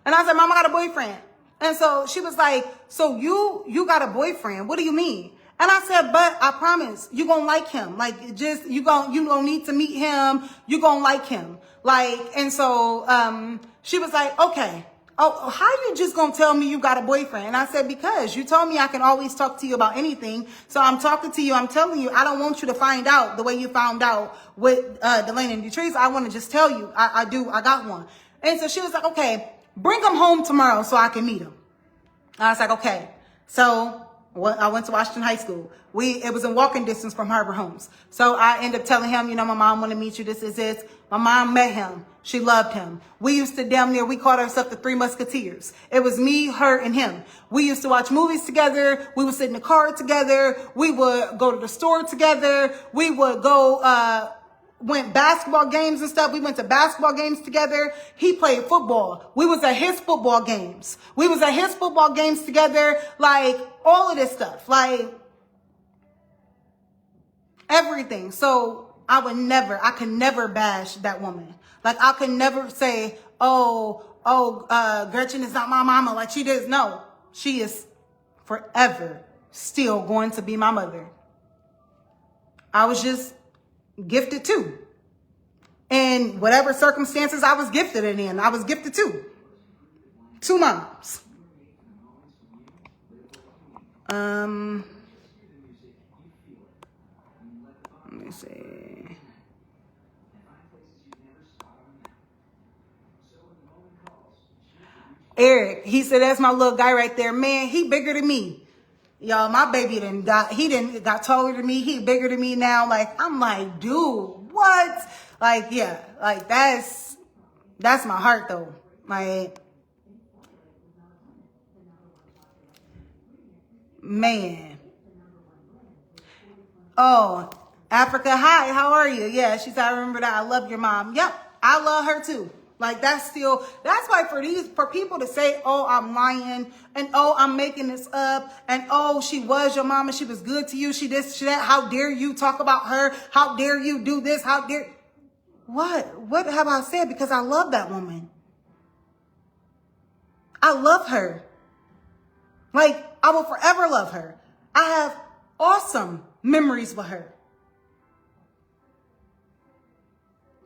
And I was like, Mom, I got a boyfriend. And so she was like, so you got a boyfriend? What do you mean? And I said, but I promise you gonna like him. Like, just, you gonna need to meet him. You gonna like him. Like, and so, she was like, okay. Oh, how you just gonna tell me you got a boyfriend? And I said, because you told me I can always talk to you about anything. So I'm talking to you. I'm telling you, I don't want you to find out the way you found out with, Delana and Deetree's. I want to just tell you, I got one. And so she was like, okay, bring him home tomorrow so I can meet him. I was like, okay. So I went to Washington High School. It was in walking distance from Harbor Homes. So I ended up telling him, you know, my mom want to meet you. This is it. My mom met him. She loved him. We used to we called ourselves the Three Musketeers. It was me, her, and him. We used to watch movies together. We would sit in the car together. We would go to the store together. We would go, went basketball games and stuff. We went to basketball games together. He played football. We was at his football games. We was at his football games together. Like, all of this stuff. Like, everything. So I could never bash that woman. Like, I could never say, Gretchen is not my mama. Like, she does. No, she is forever still going to be my mother. I was just gifted too. In whatever circumstances I was gifted in, I was gifted too. Two moms. Let me see. Eric, he said, that's my little guy right there. Man, he bigger than me. Y'all, my baby got taller than me. He bigger than me now. Like, I'm like, dude, what? Like, yeah, like That's my heart though. Like, man. Oh, Africa, hi, how are you? Yeah, she said, I remember that. I love your mom. Yep, I love her too. Like, that's why for people to say, oh, I'm lying, and oh, I'm making this up, and oh, she was your mom and she was good to you, she this, she that, how dare you talk about her? How dare you do this? How dare, what have I said? Because I love that woman. I love her. Like, I will forever love her. I have awesome memories with her.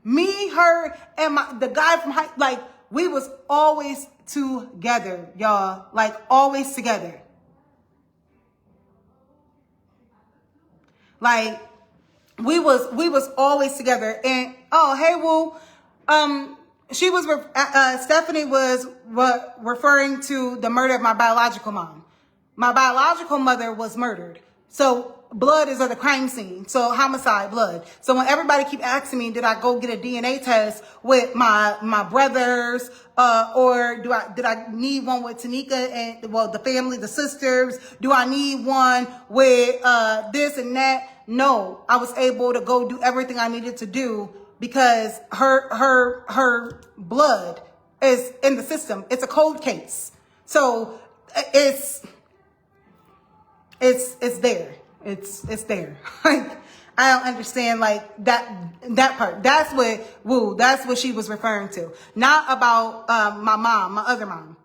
Me, her, and the guy from high, like, we was always together, y'all. Like, always together. Like, we was always together. And oh, hey, Woo. She was Stephanie was referring to the murder of my biological mom. My biological mother was murdered. So blood is at the crime scene. So homicide, blood. So when everybody keep asking me, did I go get a DNA test with my brothers, or did I need one with Tanika and the family, the sisters? Do I need one with this and that? No, I was able to go do everything I needed to do because her blood is in the system. It's a cold case. So it's there. It's there. Like, I don't understand like that part. That's what she was referring to. Not about my mom, my other mom.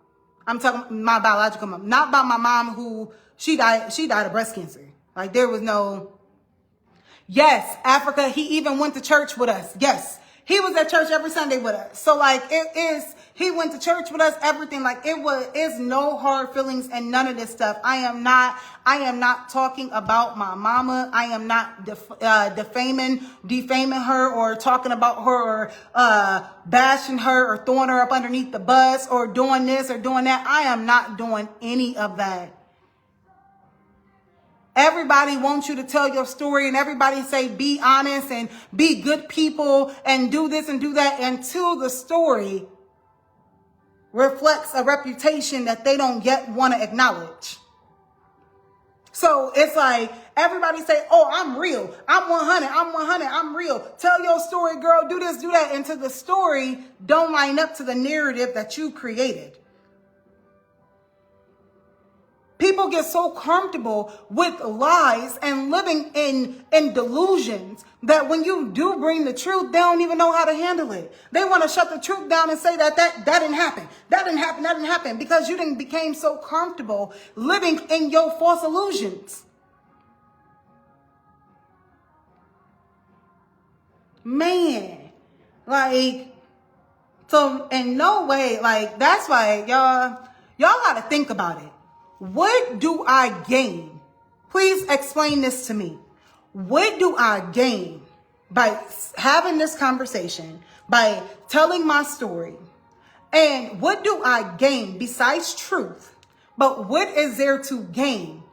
I'm talking my biological mom. Not about my mom who she died of breast cancer. Like, there was no. Yes, Africa, he even went to church with us. Yes. He was at church every Sunday with us. So like, he went to church with us, everything. Like, it's no hard feelings and none of this stuff. I am not talking about my mama. I am not defaming her or talking about her or bashing her or throwing her up underneath the bus or doing this or doing that. I am not doing any of that. Everybody wants you to tell your story and everybody say, be honest and be good people and do this and do that until the story reflects a reputation that they don't yet want to acknowledge. So it's like everybody say, oh, I'm real. I'm 100. I'm real. Tell your story, girl. Do this, do that. Until the story don't line up to the narrative that you created. People get so comfortable with lies and living in delusions that when you do bring the truth, they don't even know how to handle it. They want to shut the truth down and say that didn't happen. That didn't happen because you didn't became so comfortable living in your false illusions. Man, like, so in no way, like, that's why y'all got to think about it. What do I gain? Please explain this to me. What do I gain by having this conversation, by telling my story? And what do I gain besides truth? But what is there to gain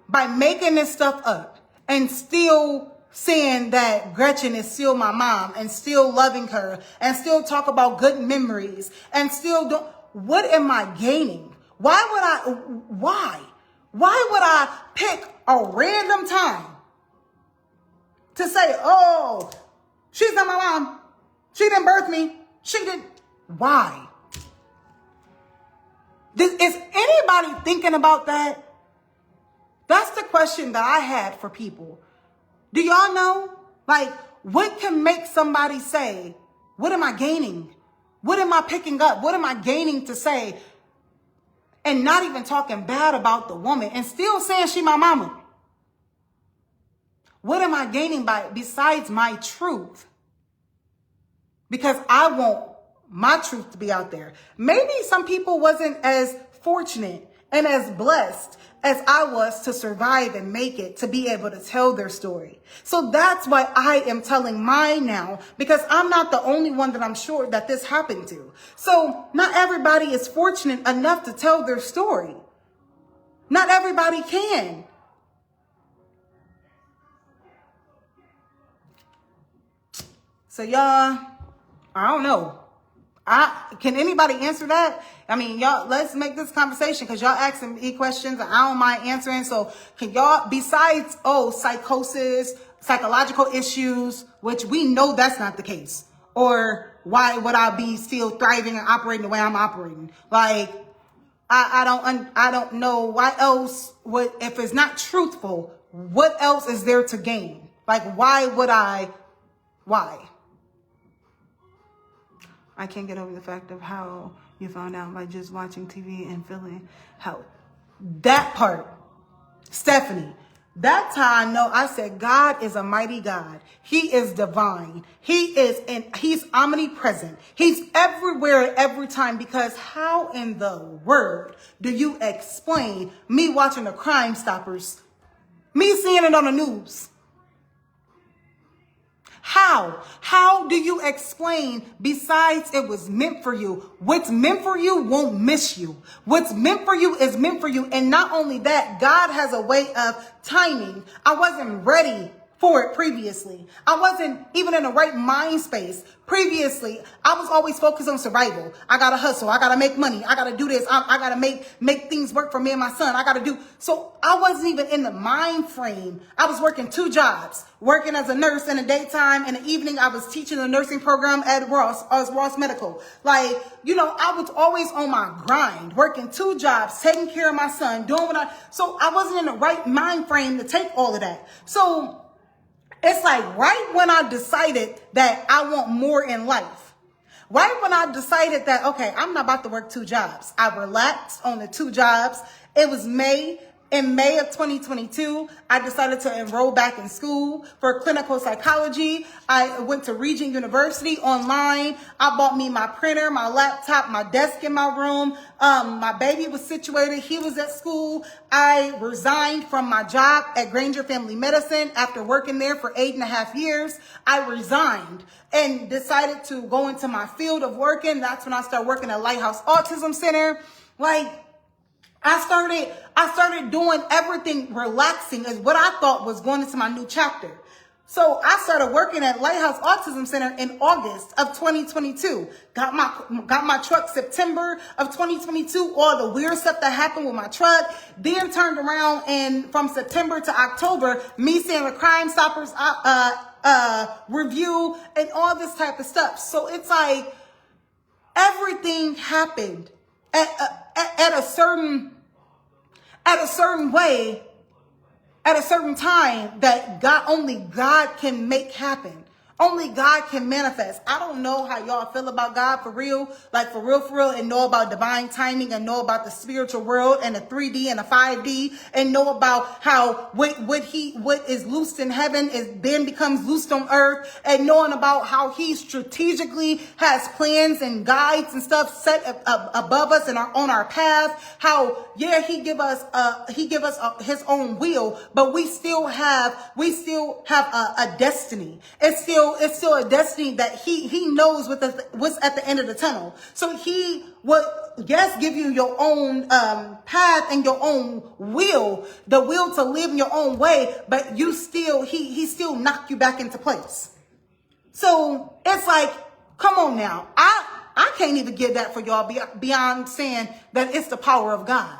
by making this stuff up and still saying that Gretchen is still my mom and still loving her and still talk about good memories and still don't? What am I gaining? Why would I pick a random time to say, oh, she's not my mom. She didn't birth me. She didn't. Why? Is anybody thinking about that? That's the question that I had for people. Do y'all know? Like, what can make somebody say, what am I gaining? What am I picking up? What am I gaining to say? And not even talking bad about the woman and still saying she my mama. What am I gaining besides my truth? Because I want my truth to be out there. Maybe some people wasn't as fortunate and as blessed as I was to survive and make it, to be able to tell their story. So that's why I am telling mine now, because I'm not the only one that I'm sure that this happened to. So not everybody is fortunate enough to tell their story. Not everybody can. So y'all, I don't know. Can anybody answer that? I mean, y'all, let's make this conversation because y'all asking me questions and I don't mind answering. So can y'all, besides, psychosis, psychological issues, which we know that's not the case, or why would I be still thriving and operating the way I'm operating? Like, I don't know why else would, if it's not truthful, what else is there to gain? Like, why? I can't get over the fact of how you found out by just watching TV and feeling how that part, Stephanie, that's how I know. I said, God is a mighty God. He is divine. He's omnipresent. He's everywhere every time, because how in the world do you explain me watching the Crime Stoppers, me seeing it on the news? How do you explain, besides it was meant for you? What's meant for you won't miss you. What's meant for you is meant for you. And not only that, God has a way of timing. I wasn't ready for it previously. I wasn't even in the right mind space. Previously, I was always focused on survival. I gotta hustle. I gotta make money. I gotta do this. I gotta make things work for me and my son. So I wasn't even in the mind frame. I was working 2 jobs, working as a nurse in the daytime. In the evening, I was teaching a nursing program at Ross Medical. Like, I was always on my grind, working 2 jobs, taking care of my son, so I wasn't in the right mind frame to take all of that. So it's like right when I decided that I want more in life, right when I decided that, okay, I'm not about to work 2 jobs. I relaxed on the 2 jobs. It was May. In May of 2022, I decided to enroll back in school for clinical psychology. I went to Regent University online. I bought me my printer, my laptop, my desk in my room. My baby was situated. He was at school. I resigned from my job at Granger Family Medicine after working there for 8.5 years. I resigned and decided to go into my field of working. That's when I started working at Lighthouse Autism Center. I started doing everything relaxing, is what I thought was going into my new chapter. So I started working at Lighthouse Autism Center in August of 2022. Got my truck September of 2022. All the weird stuff that happened with my truck. Then turned around, and from September to October, me seeing the Crime Stoppers review and all this type of stuff. So it's like everything happened at a certain way, at a certain time, that only God can make happen. Only God can manifest. I don't know how y'all feel about God for real, and know about divine timing, and know about the spiritual world and the 3D and the 5D, and know about how what is loosed in heaven then becomes loosed on earth, and knowing about how he strategically has plans and guides and stuff set above us and on our path. How, yeah, he give us his own will, but we still have a destiny. It's still a destiny that he knows what's at the end of the tunnel. So he would, yes, give you your own path and your own will, the will to live in your own way, but he still knock you back into place. So it's like, come on now. I can't even get that for y'all beyond saying that it's the power of God.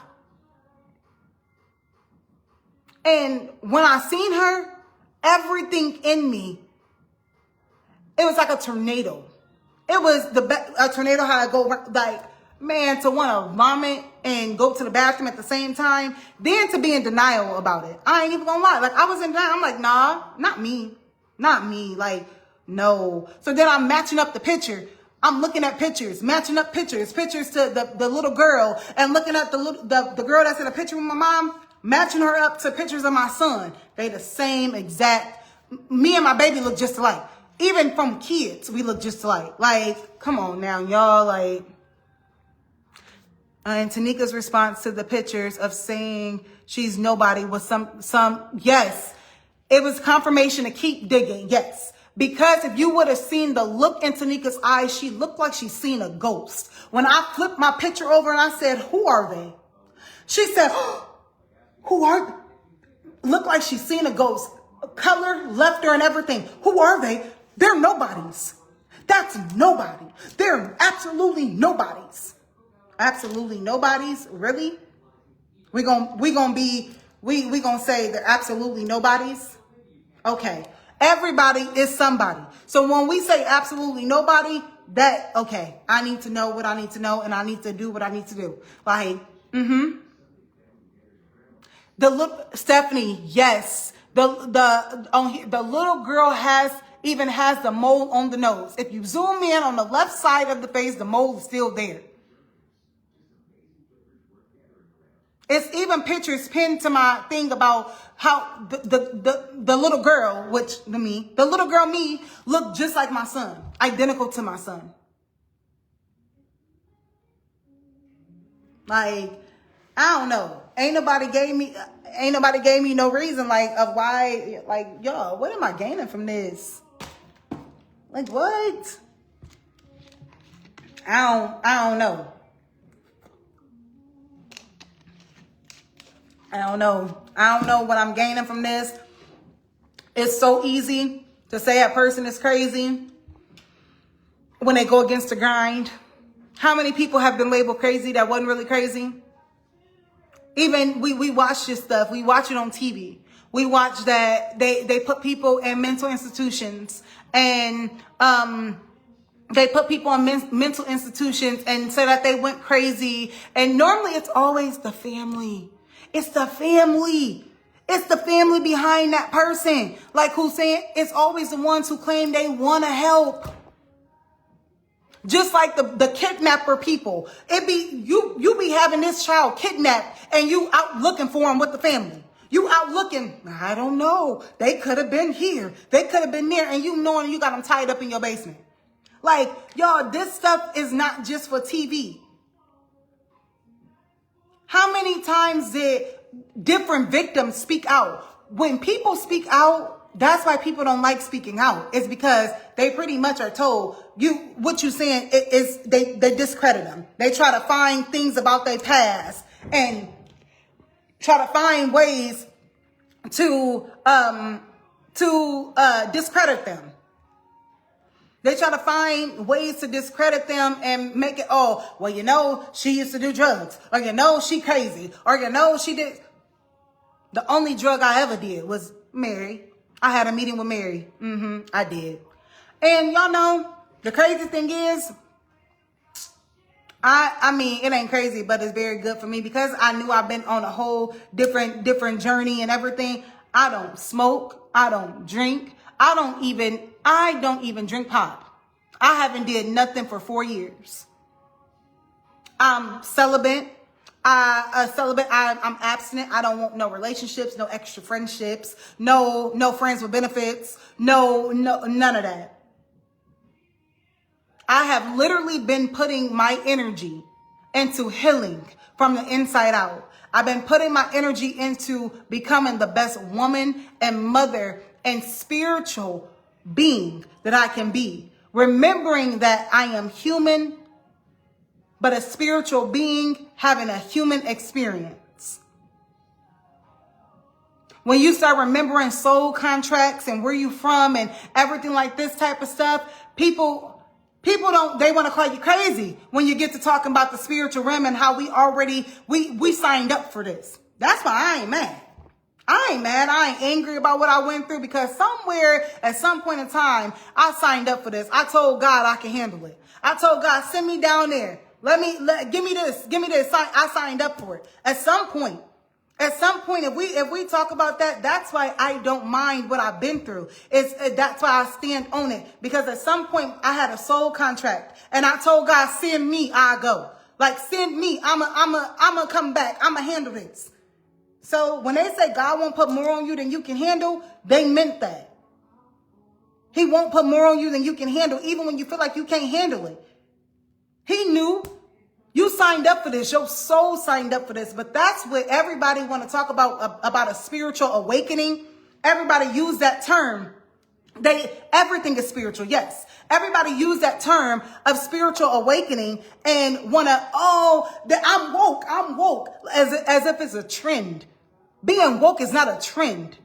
And when I seen her, everything in me, it was like a tornado. It was a tornado, how I go to want to vomit and go to the bathroom at the same time, then to be in denial about it. I ain't even gonna lie. I was in denial. I'm like, nah, not me. No. So then I'm matching up the picture. I'm looking at pictures, matching up pictures to the little girl, and looking at the girl that's in a picture with my mom, matching her up to pictures of my son. They the same exact. Me and my baby look just alike. Even from kids, we look just alike. Come on now, y'all. And Tanika's response to the pictures of saying she's nobody was yes. It was confirmation to keep digging, yes. Because if you would have seen the look in Tanika's eyes, she looked like she's seen a ghost. When I flipped my picture over and I said, who are they? She said, who are they? Looked like she's seen a ghost. Color left her and everything. Who are they? They're nobodies. That's nobody. They're absolutely nobodies. Absolutely nobodies? Really? We gonna say they're absolutely nobodies? Okay. Everybody is somebody. So when we say absolutely nobody, okay, I need to know what I need to know and I need to do what I need to do. Like, Stephanie, yes. The little girl has the mole on the nose. If you zoom in on the left side of the face, the mole is still there. It's even pictures pinned to my thing about how the little girl, the little girl me looked just like my son, identical to my son. Like, I don't know. Ain't nobody gave me no reason of why, y'all, what am I gaining from this? Like, what? I don't know. I don't know what I'm gaining from this. It's so easy to say a person is crazy when they go against the grind. How many people have been labeled crazy that wasn't really crazy? Even we watch this stuff. We watch it on TV. We watch that they put people in mental institutions and they put people on mental institutions and say that they went crazy. And normally it's always the family. It's the family. It's the family behind that person. Like who's saying it's always the ones who claim they want to help. Just like the kidnapper people. It be you be having this child kidnapped and you out looking for him with the family. You out looking, I don't know. They could have been here. They could have been there. And you knowing you got them tied up in your basement. Like, y'all, this stuff is not just for TV. How many times did different victims speak out? When people speak out, that's why people don't like speaking out. It's because they pretty much are told what you saying is they discredit them. They try to find things about their past and try to find ways to discredit them. They try to find ways to discredit them and make it, she used to do drugs. Or, she crazy. Or, she did. The only drug I ever did was Mary. I had a meeting with Mary. I did. And y'all know, the crazy thing is, I mean, it ain't crazy, but it's very good for me because I knew I've been on a whole different journey and everything. I don't smoke. I don't drink. I don't even drink pop. I haven't did nothing for 4 years. I'm celibate. I'm abstinent. I don't want no relationships, no extra friendships, no friends with benefits, no, none of that. I have literally been putting my energy into healing from the inside out. I've been putting my energy into becoming the best woman and mother and spiritual being that I can be. Remembering that I am human, but a spiritual being having a human experience. When you start remembering soul contracts and where you from and everything like this type of stuff, people they want to call you crazy when you get to talking about the spiritual realm and how we signed up for this. That's why I ain't mad. I ain't mad. I ain't angry about what I went through because somewhere at some point in time, I signed up for this. I told God I can handle it. I told God, send me down there. Give me this. I signed up for it. At some point, if we talk about that, that's why I don't mind what I've been through. That's why I stand on it. Because at some point I had a soul contract and I told God, send me, I go. Like, send me. I'm come back. I'm going to handle this. So when they say God won't put more on you than you can handle, they meant that. He won't put more on you than you can handle, even when you feel like you can't handle it. He knew. You signed up for this. Your soul signed up for this. But that's what everybody want to talk about a spiritual awakening. Everybody use that term. Everything is spiritual. Yes. Everybody use that term of spiritual awakening and want to, I'm woke, as if it's a trend. Being woke is not a trend.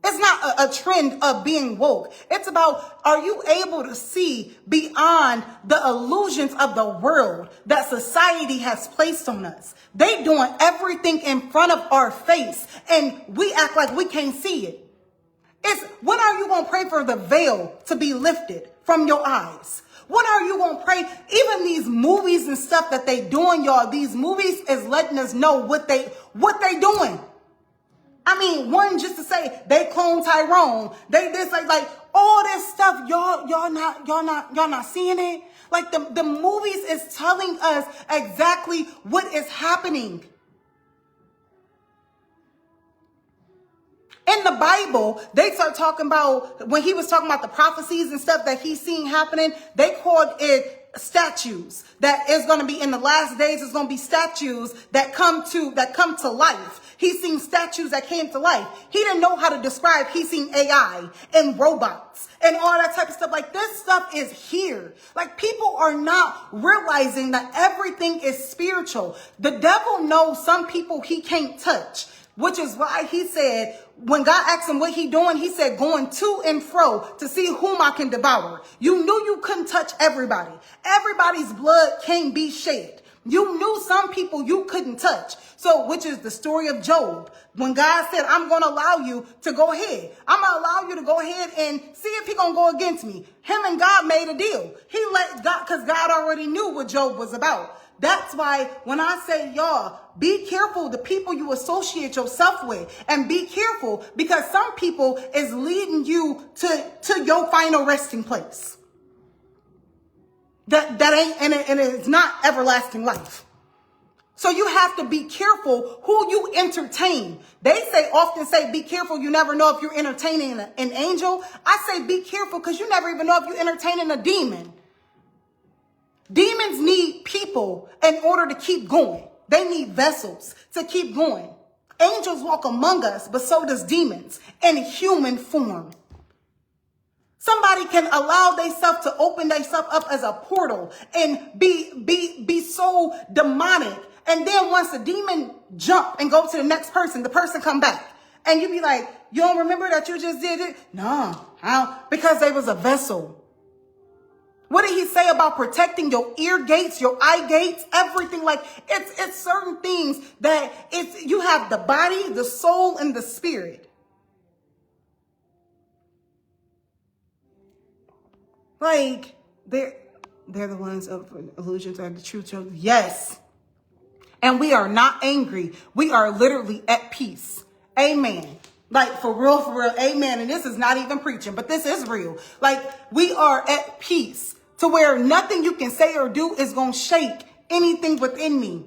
It's not a trend of being woke. It's about, are you able to see beyond the illusions of the world that society has placed on us? They doing everything in front of our face, and we act like we can't see it. When are you going to pray for the veil to be lifted from your eyes? When are you going to pray? Even these movies and stuff that they doing, y'all, these movies is letting us know what they doing. I mean, one, just to say they clone Tyrone, they this, like all this stuff, y'all not seeing it. Like the movies is telling us exactly what is happening. In the Bible, they start talking about, when he was talking about the prophecies and stuff that he's seeing happening, they called it statues. That is going to be in the last days, it's going to be statues that come to life. He's seen statues that came to life. He didn't know how to describe. He's seen AI and robots and all that type of stuff. Like, this stuff is here. Like, people are not realizing that everything is spiritual. The devil knows some people he can't touch, which is why he said, when God asked him what he doing, he said, going to and fro to see whom I can devour. You knew you couldn't touch everybody. Everybody's blood can't be shed. You knew some people you couldn't touch. So, which is the story of Job. When God said, I'm going to allow you to go ahead. I'm going to allow you to go ahead and see if he's going to go against me. Him and God made a deal. He let God, because God already knew what Job was about. That's why when I say, y'all, be careful the people you associate yourself with, and be careful because some people is leading you to your final resting place. That ain't, and it's not everlasting life. So you have to be careful who you entertain. They often say, be careful. You never know if you're entertaining an angel. I say, be careful because you never even know if you're entertaining a demon. Demons need people in order to keep going. They need vessels to keep going. Angels walk among us, but so does demons in human form. Somebody can allow themselves to open themselves up as a portal and be so demonic. And then once the demon jump and go to the next person, the person come back. And you be like, you don't remember that you just did it? No, because they was a vessel. What did he say about protecting your ear gates, your eye gates, everything? Like, it's certain things that you have the body, the soul, and the spirit. Like, they're the ones of illusions are the true children. Yes. And we are not angry. We are literally at peace. Amen. Like, for real, amen. And this is not even preaching, but this is real. Like, we are at peace to where nothing you can say or do is going to shake anything within me.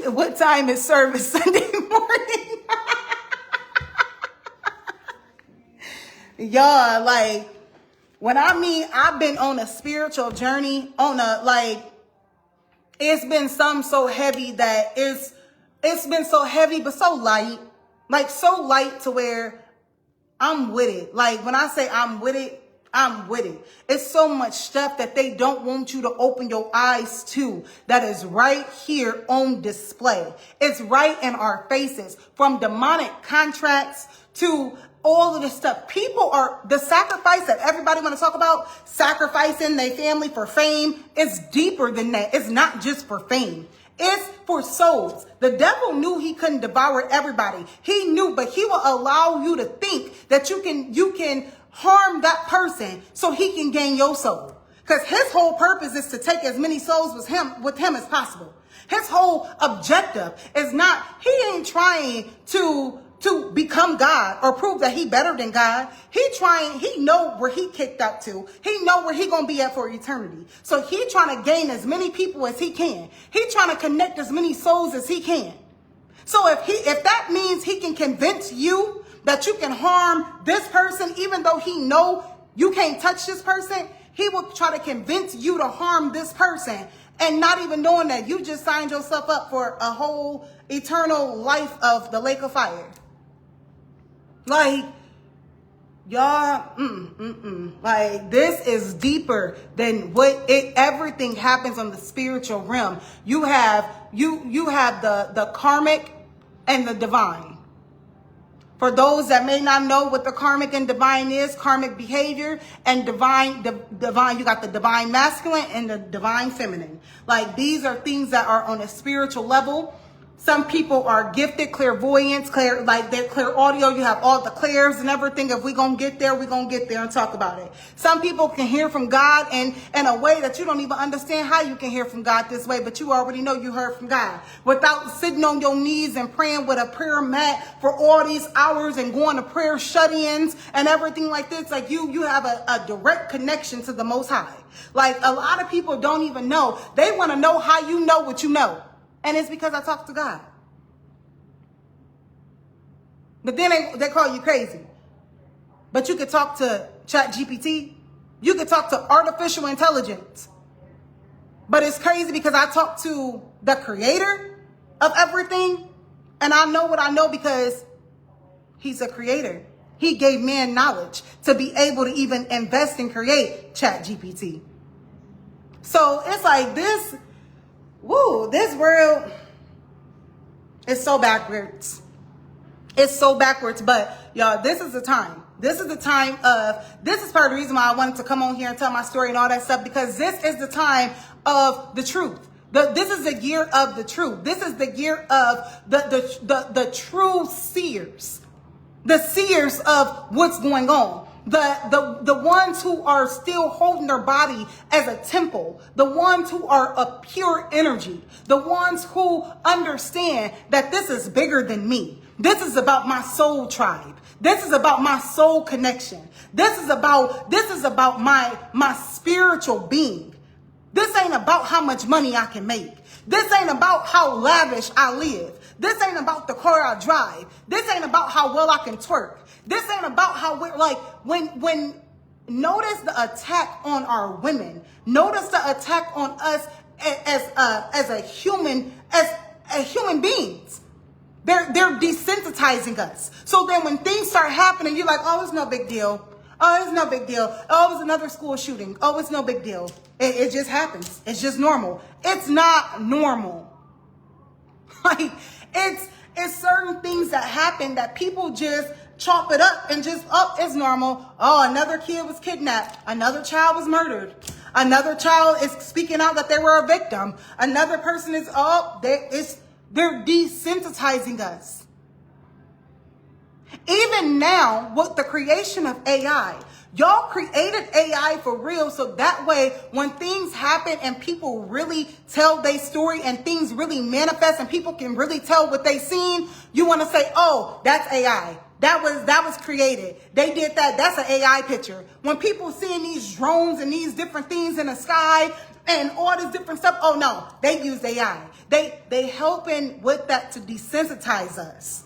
What time is service Sunday morning? Y'all, like, when I mean I've been on a spiritual journey, it's been something so heavy that it's been so heavy, but so light. Like, so light to where I'm with it. Like, when I say I'm with it, I'm with it. It's so much stuff that they don't want you to open your eyes to that is right here on display. It's right in our faces, from demonic contracts to all of this stuff. People are, the sacrifice that everybody want to talk about, sacrificing their family for fame, is deeper than that. It's not just for fame. It's for souls. The devil knew he couldn't devour everybody. He knew, but he will allow you to think that you can harm that person so he can gain your soul. Because his whole purpose is to take as many souls with him as possible. His whole objective is not, he ain't trying to become God or prove that he better than God. He know where he kicked out to. He know where he gonna be at for eternity. So he trying to gain as many people as he can. He trying to connect as many souls as he can. So if that means he can convince you that you can harm this person, even though he know you can't touch this person, he will try to convince you to harm this person, and not even knowing that you just signed yourself up for a whole eternal life of the lake of fire. Like, y'all, like, this is deeper than everything happens on the spiritual realm. You have the karmic and the divine. For those that may not know what the karmic and divine is, karmic behavior and divine, you got the divine masculine and the divine feminine. Like these are things that are on a spiritual level. Some people are gifted clairvoyance, like they're clear audio. You have all the clairs and everything. If we're going to get there, we're going to get there and talk about it. Some people can hear from God in a way that you don't even understand how you can hear from God this way, but you already know you heard from God without sitting on your knees and praying with a prayer mat for all these hours and going to prayer shut-ins and everything like this. Like you have a direct connection to the Most High. Like a lot of people don't even know. They want to know how you know what you know. And it's because I talk to God. But then they call you crazy. But you could talk to ChatGPT. You could talk to artificial intelligence. But it's crazy because I talk to the creator of everything. And I know what I know because he's a creator. He gave man knowledge to be able to even invest and create ChatGPT. So it's like this. Woo, this world is so backwards. It's so backwards. But y'all, this is the time. This is the time this is part of the reason why I wanted to come on here and tell my story and all that stuff, because this is the time of the truth. This is the year of the truth. This is the year of the true seers. The seers of what's going on. The ones who are still holding their body as a temple, the ones who are a pure energy, the ones who understand that this is bigger than me. This is about my soul tribe. This is about my soul connection. This is about my spiritual being. This ain't about how much money I can make. This ain't about how lavish I live. This ain't about the car I drive. This ain't about how well I can twerk. This ain't about how we're like, when notice the attack on our women. Notice the attack on us as human beings. They're desensitizing us. So then when things start happening, you're like, oh, it's no big deal. Oh, it's no big deal. Oh, it was another school shooting. Oh, it's no big deal. It just happens. It's just normal. It's not normal. Like, it's certain things that happen that people just chop it up and just, oh, it's normal. Oh, another kid was kidnapped. Another child was murdered. Another child is speaking out that they were a victim. Another person is, they're desensitizing us. Even now, with the creation of AI, y'all created AI for real, so that way when things happen and people really tell their story and things really manifest and people can really tell what they seen, you want to say, oh, that's AI. That was created. They did that. That's an AI picture. When people seeing these drones and these different things in the sky and all this different stuff, oh no, they use AI. They helping with that to desensitize us.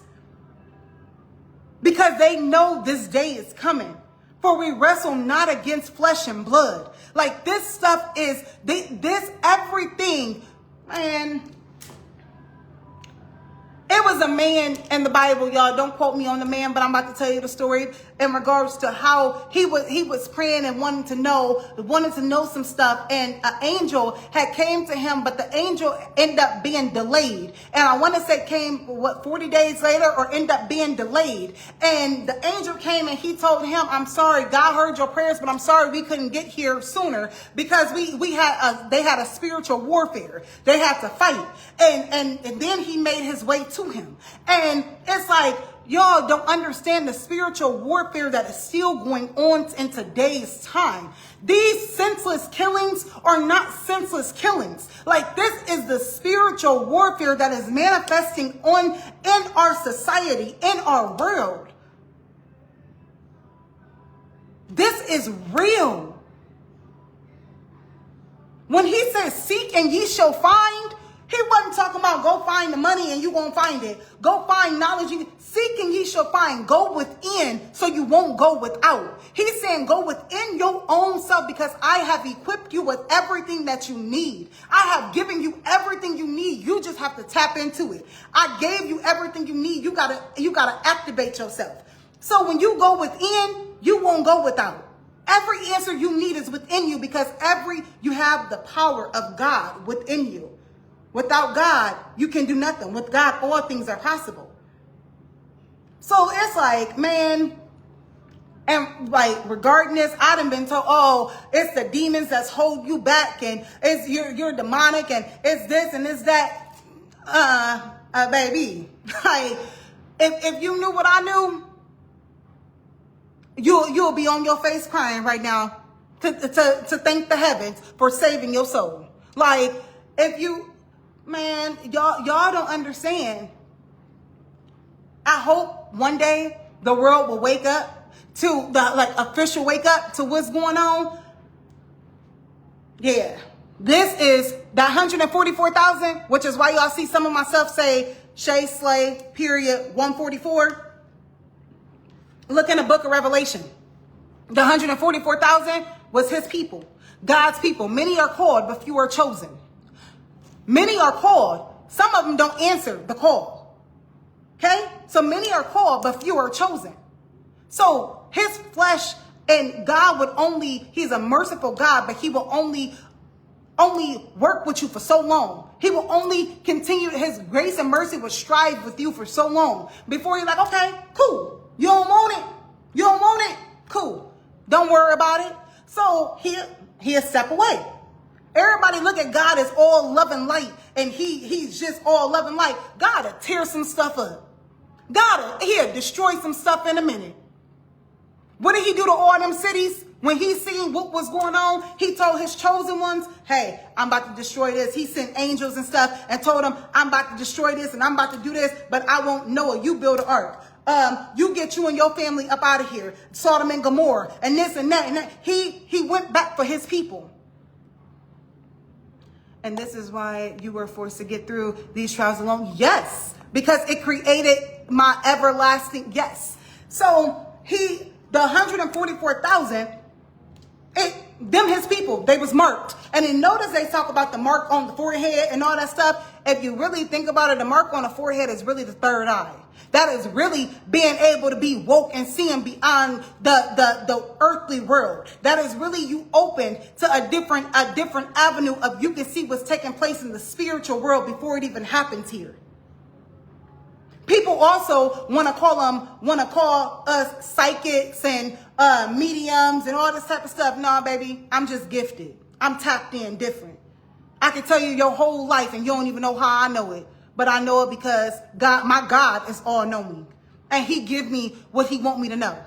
Because they know this day is coming. For we wrestle not against flesh and blood. Like this stuff is, this everything, man. It was a man in the Bible, y'all. Don't quote me on the man, but I'm about to tell you the story in regards to how he was praying and wanted to know some stuff. And an angel had came to him, but the angel ended up being delayed. And I want to say came, 40 days later or ended up being delayed. And the angel came and he told him, I'm sorry, God heard your prayers, but I'm sorry we couldn't get here sooner because they had a spiritual warfare. They had to fight. And then he made his way to him. And it's like, y'all don't understand the spiritual warfare that is still going on in today's time. These senseless killings are not senseless killings. Like this is the spiritual warfare that is manifesting in our society, in our world. This is real. When he says, seek and ye shall find, he wasn't talking about go find the money and you won't find it. Go find knowledge. Seek and ye shall find. Go within so you won't go without. He's saying go within your own self because I have equipped you with everything that you need. I have given you everything you need. You just have to tap into it. I gave you everything you need. You gotta activate yourself. So when you go within, you won't go without. Every answer you need is within you because you have the power of God within you. Without God, you can do nothing. With God, all things are possible. So it's like, man, and like regarding this, I done been told, oh, it's the demons that's hold you back, and it's you're demonic, and it's this and it's that. Baby, like if you knew what I knew, you'll be on your face crying right now to thank the heavens for saving your soul. Like if you, man, y'all don't understand. I hope one day the world will wake up to the official wake up to what's going on. Yeah. This is the 144,000, which is why y'all see some of my stuff say Shay Slay, period, 144. Look in the book of Revelation. The 144,000 was his people, God's people. Many are called, but few are chosen. Many are called. Some of them don't answer the call. Okay? So many are called, but few are chosen. So his flesh and God would only, he's a merciful God, but he will only work with you for so long. He will only continue, his grace and mercy will strive with you for so long before you're like, okay, cool. You don't want it. You don't want it. Cool. Don't worry about it. So he'll step away. Everybody look at God as all love and light, and he's just all love and light. God will tear some stuff up. God will destroy some stuff in a minute. What did he do to all them cities? When he seen what was going on, he told his chosen ones, hey, I'm about to destroy this. He sent angels and stuff and told them, I'm about to destroy this and I'm about to do this, but I won't know it. You build an ark. You get you and your family up out of here. Sodom and Gomorrah and this and that. And that. He went back for his people. And this is why you were forced to get through these trials alone. Yes, because it created my everlasting, yes. So the 144,000, them his people, they was marked. And then notice they talk about the mark on the forehead and all that stuff. If you really think about it, the mark on the forehead is really the third eye. That is really being able to be woke and seeing beyond the earthly world. That is really you open to a different avenue of you can see what's taking place in the spiritual world before it even happens here. People also want to call us psychics and mediums and all this type of stuff. Nah, baby, I'm just gifted. I'm tapped in different. I can tell you your whole life and you don't even know how I know it. But I know it because God, my God is all knowing. And he give me what he want me to know.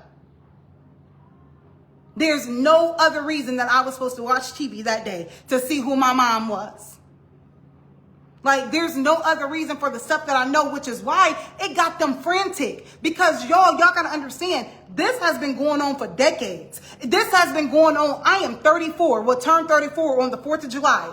There's no other reason that I was supposed to watch TV that day to see who my mom was. Like, there's no other reason for the stuff that I know, which is why it got them frantic. Because y'all got to understand, this has been going on for decades. This has been going on. I am 34, will turn 34 on the 4th of July.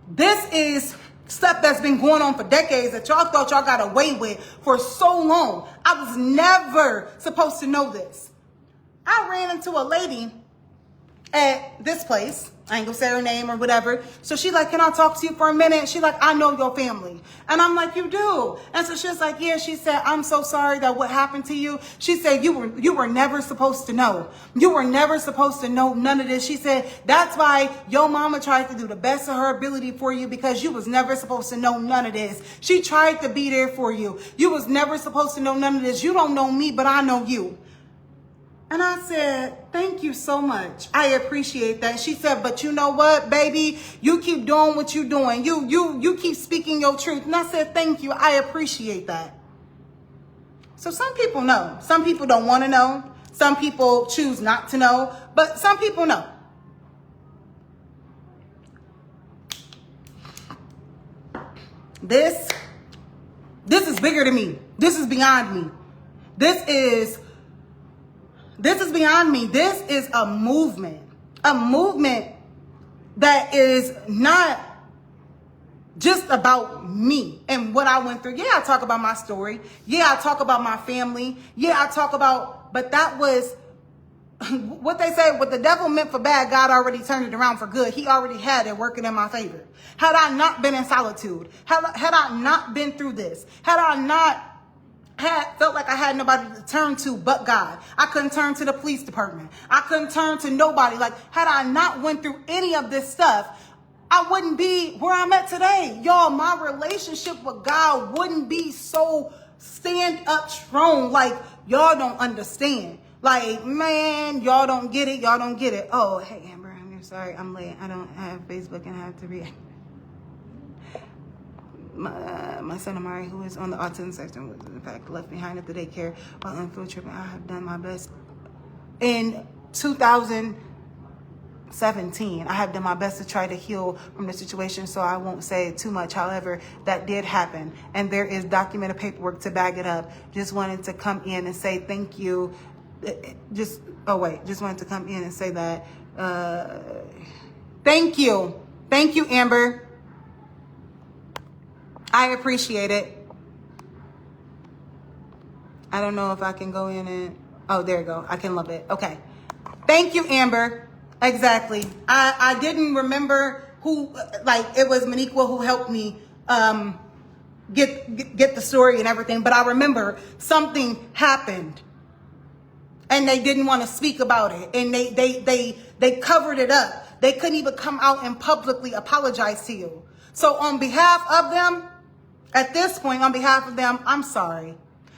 This is stuff that's been going on for decades that y'all thought y'all got away with for so long. I was never supposed to know this. I ran into a lady at this place. I ain't gonna say her name or whatever. So she like, can I talk to you for a minute? She like, I know your family. And I'm like, you do? And so she's like, yeah. She said, I'm so sorry that what happened to you. She said, you were never supposed to know. You were never supposed to know none of this. She said, that's why your mama tried to do the best of her ability for you, because you was never supposed to know none of this. She tried to be there for you. You was never supposed to know none of this. You don't know me, but I know you. And I said, thank you so much. I appreciate that. She said, but you know what, baby? You keep doing what you're doing. You keep speaking your truth. And I said, thank you. I appreciate that. So some people know. Some people don't want to know. Some people choose not to know. But some people know. This is bigger than me. This is beyond me. This is beyond me. This is a movement that is not just about me and what I went through. Yeah, I talk about my story. Yeah, I talk about my family. Yeah, I talk about, but that was what they say, what the devil meant for bad, God already turned it around for good. He already had it working in my favor. Had I not been in solitude, had I not been through this, had I not felt like I had nobody to turn to but God. I couldn't turn to the police department. I couldn't turn to nobody. Like, had I not went through any of this stuff, I wouldn't be where I'm at today. Y'all, my relationship with God wouldn't be so stand up strong. Like, y'all don't understand. Like, man, y'all don't get it. Y'all don't get it. Oh, hey, Amber, I'm sorry. I'm late. I don't have Facebook and I have to react. My son Amari, who is on the autism spectrum, was in fact left behind at the daycare while on field trip. I have done my best. In 2017, I have done my best to try to heal from the situation, so I won't say too much. However, that did happen, and there is documented paperwork to back it up. Just wanted to come in and say thank you. Just wanted to come in and say that. Thank you, Amber. I appreciate it. I don't know if I can go in and, oh, there you go. I can love it. Okay. Thank you, Amber. Exactly. I didn't remember who, like, it was Maniqua who helped me get the story and everything, but I remember something happened and they didn't want to speak about it, and they covered it up. They couldn't even come out and publicly apologize to you. So on behalf of them, at this point, on behalf of them, I'm sorry.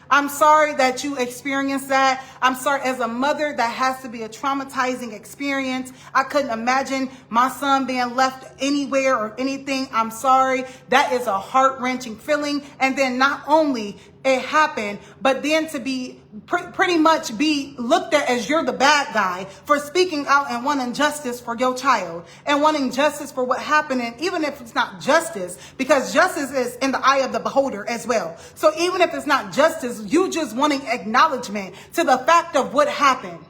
I'm sorry that you experienced that. I'm sorry, as a mother, that has to be a traumatizing experience. I couldn't imagine my son being left anywhere or anything. I'm sorry. That is a heart-wrenching feeling. And then not only it happened, but then to be pretty much be looked at as you're the bad guy for speaking out and wanting justice for your child and wanting justice for what happened. And even if it's not justice, because justice is in the eye of the beholder as well. So even if it's not justice, you just wanting acknowledgement to the fact of what happened.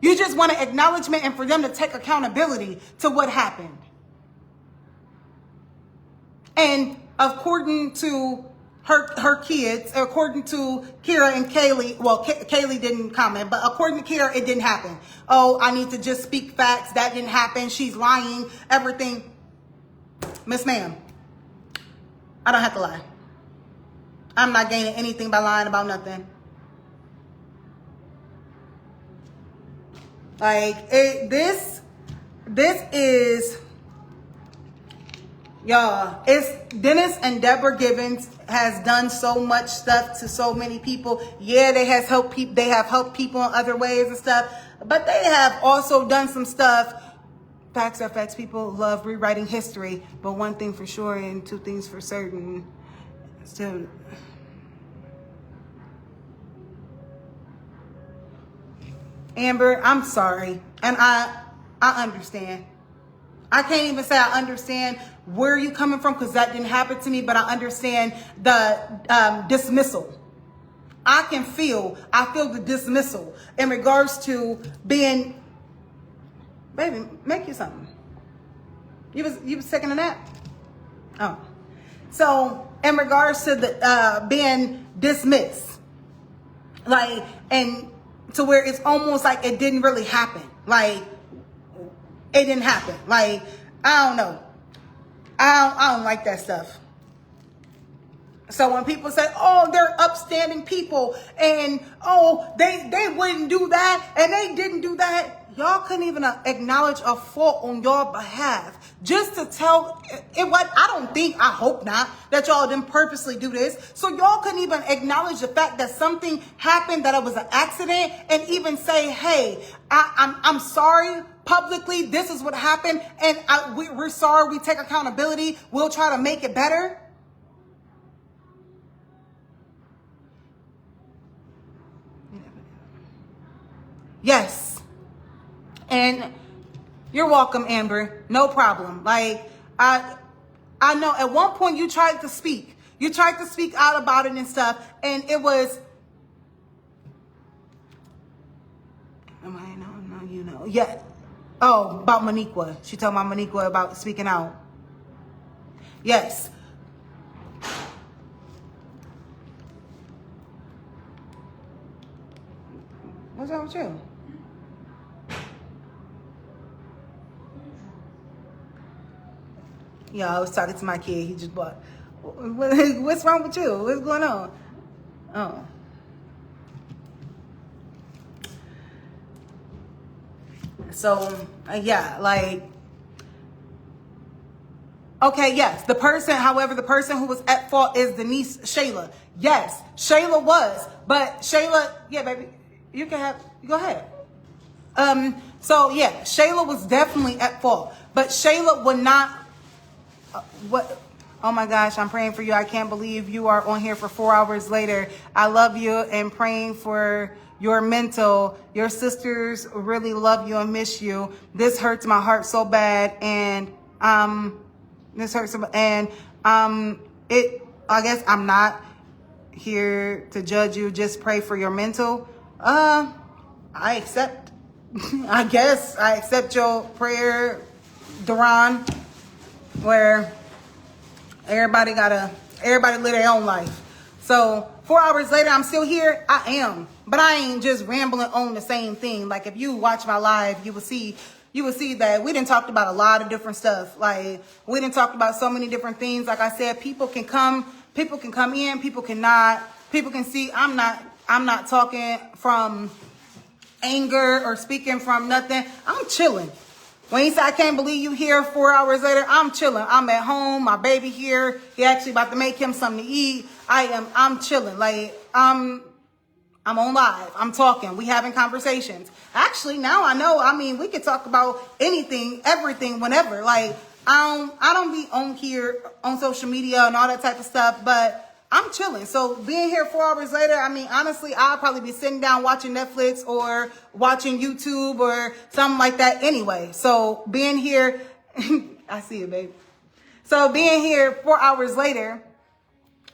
You just want an acknowledgement and for them to take accountability to what happened. And according to her kids, according to Kira and Kaylee, well, Kaylee didn't comment, but according to Kira, it didn't happen. Oh, I need to just speak facts. That didn't happen. She's lying, everything. Miss ma'am, I don't have to lie. I'm not gaining anything by lying about nothing. Like, this is, y'all, it's Dennis and Deborah Givens has done so much stuff to so many people. Yeah, they have helped people in other ways and stuff, but they have also done some stuff. Facts are facts. People love rewriting history, but one thing for sure and two things for certain. Still, Amber, I'm sorry, and I understand. I can't even say I understand where you coming from because that didn't happen to me, but I understand the dismissal. I feel the dismissal in regards to being, baby, make you something. You was taking a nap? Oh. So in regards to the being dismissed, like, and to where it's almost like it didn't really happen. Like, it didn't happen. Like, I don't know. I don't like that stuff. So when people say, oh, they're upstanding people and, oh, they wouldn't do that and they didn't do that. Y'all couldn't even acknowledge a fault on your behalf. Just to tell it what I hope not, that y'all didn't purposely do this. So y'all couldn't even acknowledge the fact that something happened, that it was an accident, and even say, hey, I'm sorry publicly, this is what happened, and we're sorry, we take accountability, we'll try to make it better. Yes. And you're welcome, Amber. No problem. Like, I know at one point you tried to speak. You tried to speak out about it and stuff. And it was, no, you know. Yeah. Oh, about Maniqua. She told my Maniqua about speaking out. Yes. What's wrong with you? Yeah, I was talking to my kid. He just bought. What's wrong with you? What's going on? Oh. So, yeah, like, Okay, yes. The person who was at fault is Denise Shayla. Yes, Shayla was. But Shayla, yeah, baby, you go ahead. So yeah, Shayla was definitely at fault. But Shayla would not, what? Oh my gosh, I'm praying for you. I can't believe you are on here for 4 hours later. I love you and praying for your mental. Your sisters really love you and miss you. This hurts my heart so bad. And, this hurts. And, I guess I'm not here to judge you. Just pray for your mental. I accept, I guess I accept your prayer, Duran, where everybody live their own life. So 4 hours later, I'm still here. I am, but I ain't just rambling on the same thing. Like if you watch my live, you will see that we didn't talk about a lot of different stuff. Like we didn't talk about so many different things. Like I said, people can come in, people cannot, people can see. I'm not talking from anger or speaking from nothing. I'm chilling. When he said, I can't believe you here 4 hours later, I'm chilling. I'm at home. My baby here. He actually about to make him something to eat. I'm chilling. Like, I'm on live. I'm talking. We having conversations. Actually, now I know. I mean, we could talk about anything, everything, whenever. Like, I don't be on here on social media and all that type of stuff, but I'm chilling. So being here 4 hours later, I mean, honestly, I'll probably be sitting down watching Netflix or watching YouTube or something like that anyway. So being here, I see it, babe. So being here 4 hours later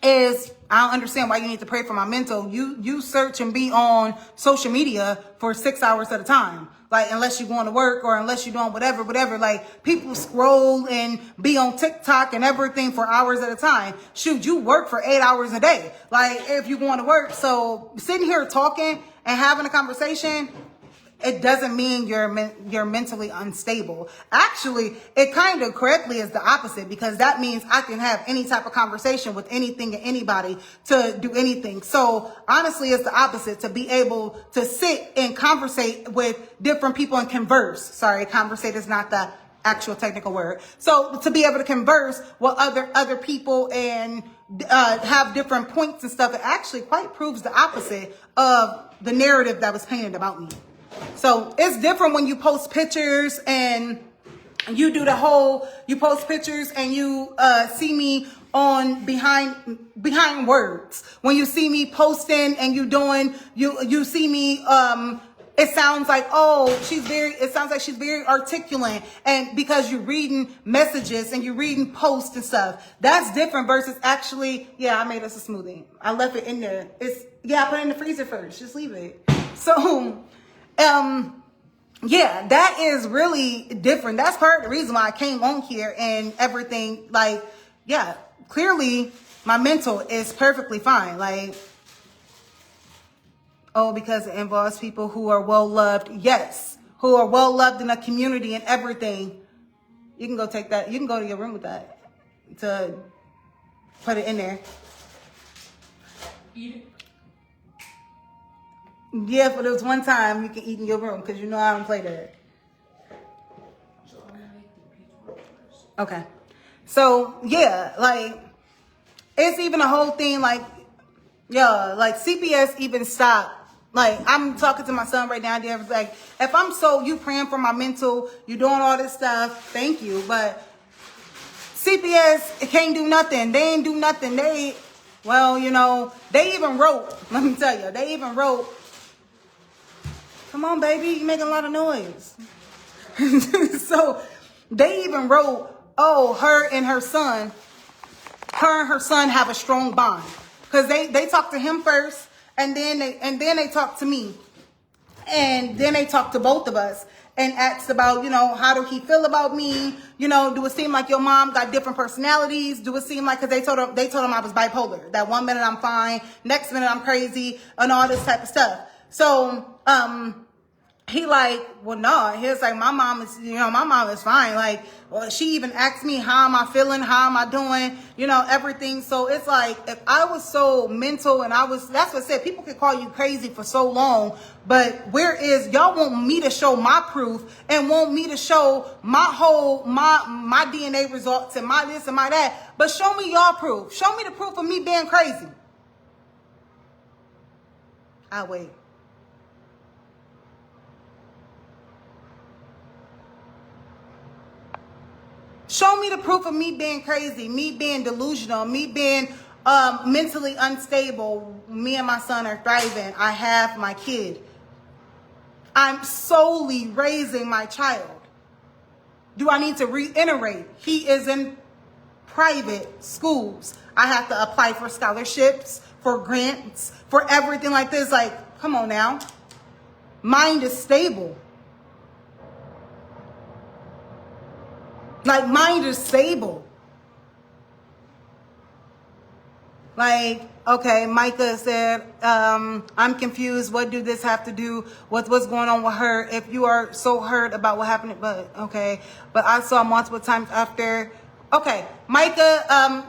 is, I don't understand why you need to pray for my mental. You search and be on social media for 6 hours at a time. Like, unless you're going to work or unless you're doing whatever. Like, people scroll and be on TikTok and everything for hours at a time. Shoot, you work for 8 hours a day. Like, if you're going to work. So, sitting here talking and having a conversation, it doesn't mean you're mentally unstable. Actually, it kind of correctly is the opposite, because that means I can have any type of conversation with anything and anybody to do anything. So honestly, it's the opposite, to be able to sit and conversate with different people and converse. Sorry, conversate is not the actual technical word. So to be able to converse with other people and have different points and stuff, it actually quite proves the opposite of the narrative that was painted about me. So it's different when you post pictures and you do you post pictures and you see me on behind words. When you see me posting and you see me, it sounds like, it sounds like she's very articulate, and because you're reading messages and you're reading posts and stuff, that's different versus actually, I made us a smoothie. I left it in there. I put it in the freezer first. Just leave it. So, that is really different. That's part of the reason why I came on here and everything. Like, clearly my mental is perfectly fine. Like, because it involves people who are well loved. Yes, who are well loved in a community and everything. You can go take that. You can go to your room with that to put it in there. Eat it. Yeah, but it was one time you can eat in your room, because you know I don't play that. Okay. So, like, it's even a whole thing, like, like CPS even stopped. Like, I'm talking to my son right now. They're like, if I'm you praying for my mental, you doing all this stuff, thank you. But CPS can't do nothing. They ain't do nothing. They even wrote, let me tell you, they even wrote, come on, baby, you're making a lot of noise. So they even wrote, her and her son have a strong bond. Because they talked to him first, and then they talked to me. And then they talked to both of us and asked about, how do he feel about me? Do it seem like your mom got different personalities? Do it seem like, because they told him I was bipolar. That 1 minute I'm fine, next minute I'm crazy, and all this type of stuff. So, he like, well, no. He was like, my mom is, my mom is fine. Like, well, she even asked me, how am I feeling? How am I doing? Everything. So it's like, if I was so mental and that's what I said, people could call you crazy for so long, but y'all want me to show my proof and want me to show my DNA results and my this and my that, but show me y'all proof. Show me the proof of me being crazy. I'll wait. Show me the proof of me being crazy, me being delusional, me being mentally unstable. Me and my son are thriving. I have my kid. I'm solely raising my child. Do I need to reiterate? He is in private schools. I have to apply for scholarships, for grants, for everything like this. Like, come on now. Mind is stable. Like, mind is stable. Like, okay, Micah said, I'm confused. What do this have to do with what's going on with her? If you are so hurt about what happened, but okay. But I saw multiple times after. Okay, Micah,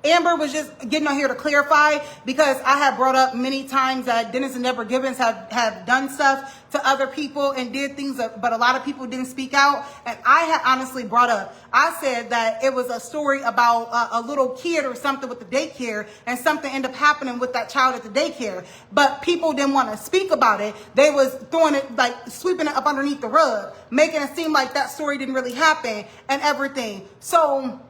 Amber was just getting on here to clarify, because I have brought up many times that Dennis and Deborah Gibbons have done stuff to other people and did things, but a lot of people didn't speak out. And I had honestly brought up, I said that it was a story about a little kid or something with the daycare, and something ended up happening with that child at the daycare. But people didn't want to speak about it. They was throwing it, like sweeping it up underneath the rug, making it seem like that story didn't really happen and everything. So,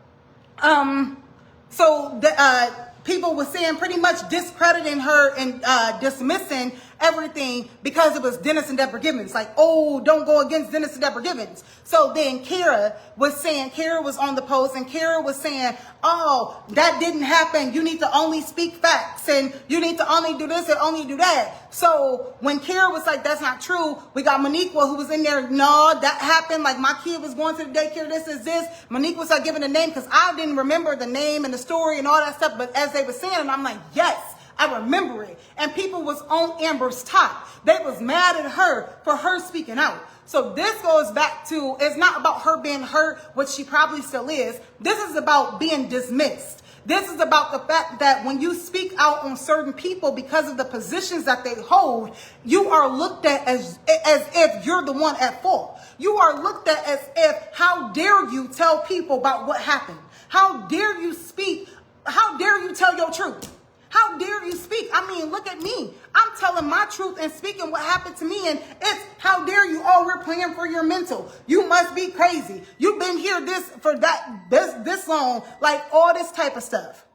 people were saying, pretty much discrediting her and dismissing everything because it was Dennis and Deborah Gibbons. Like, oh, don't go against Dennis and Deborah Gibbons. So then Kara was on the post, and Kara was saying, oh, that didn't happen. You need to only speak facts, and you need to only do this and only do that. So when Kara was like, that's not true, we got Moniqua, who was in there, no, that happened. Like, my kid was going to the daycare, this is this. Moniqua was like giving a name, because I didn't remember the name and the story and all that stuff. But as they were saying, and I'm like, yes, I remember it. And people was on Amber's top. They was mad at her for her speaking out. So this goes back to, it's not about her being hurt, which she probably still is. This is about being dismissed. This is about the fact that when you speak out on certain people because of the positions that they hold, you are looked at as if you're the one at fault. You are looked at as if, how dare you tell people about what happened? How dare you speak? How dare you tell your truth? How dare you speak? I mean, look at me. I'm telling my truth and speaking what happened to me, and it's, how dare you? Oh, we're playing for your mental. You must be crazy. You've been here this long, like all this type of stuff.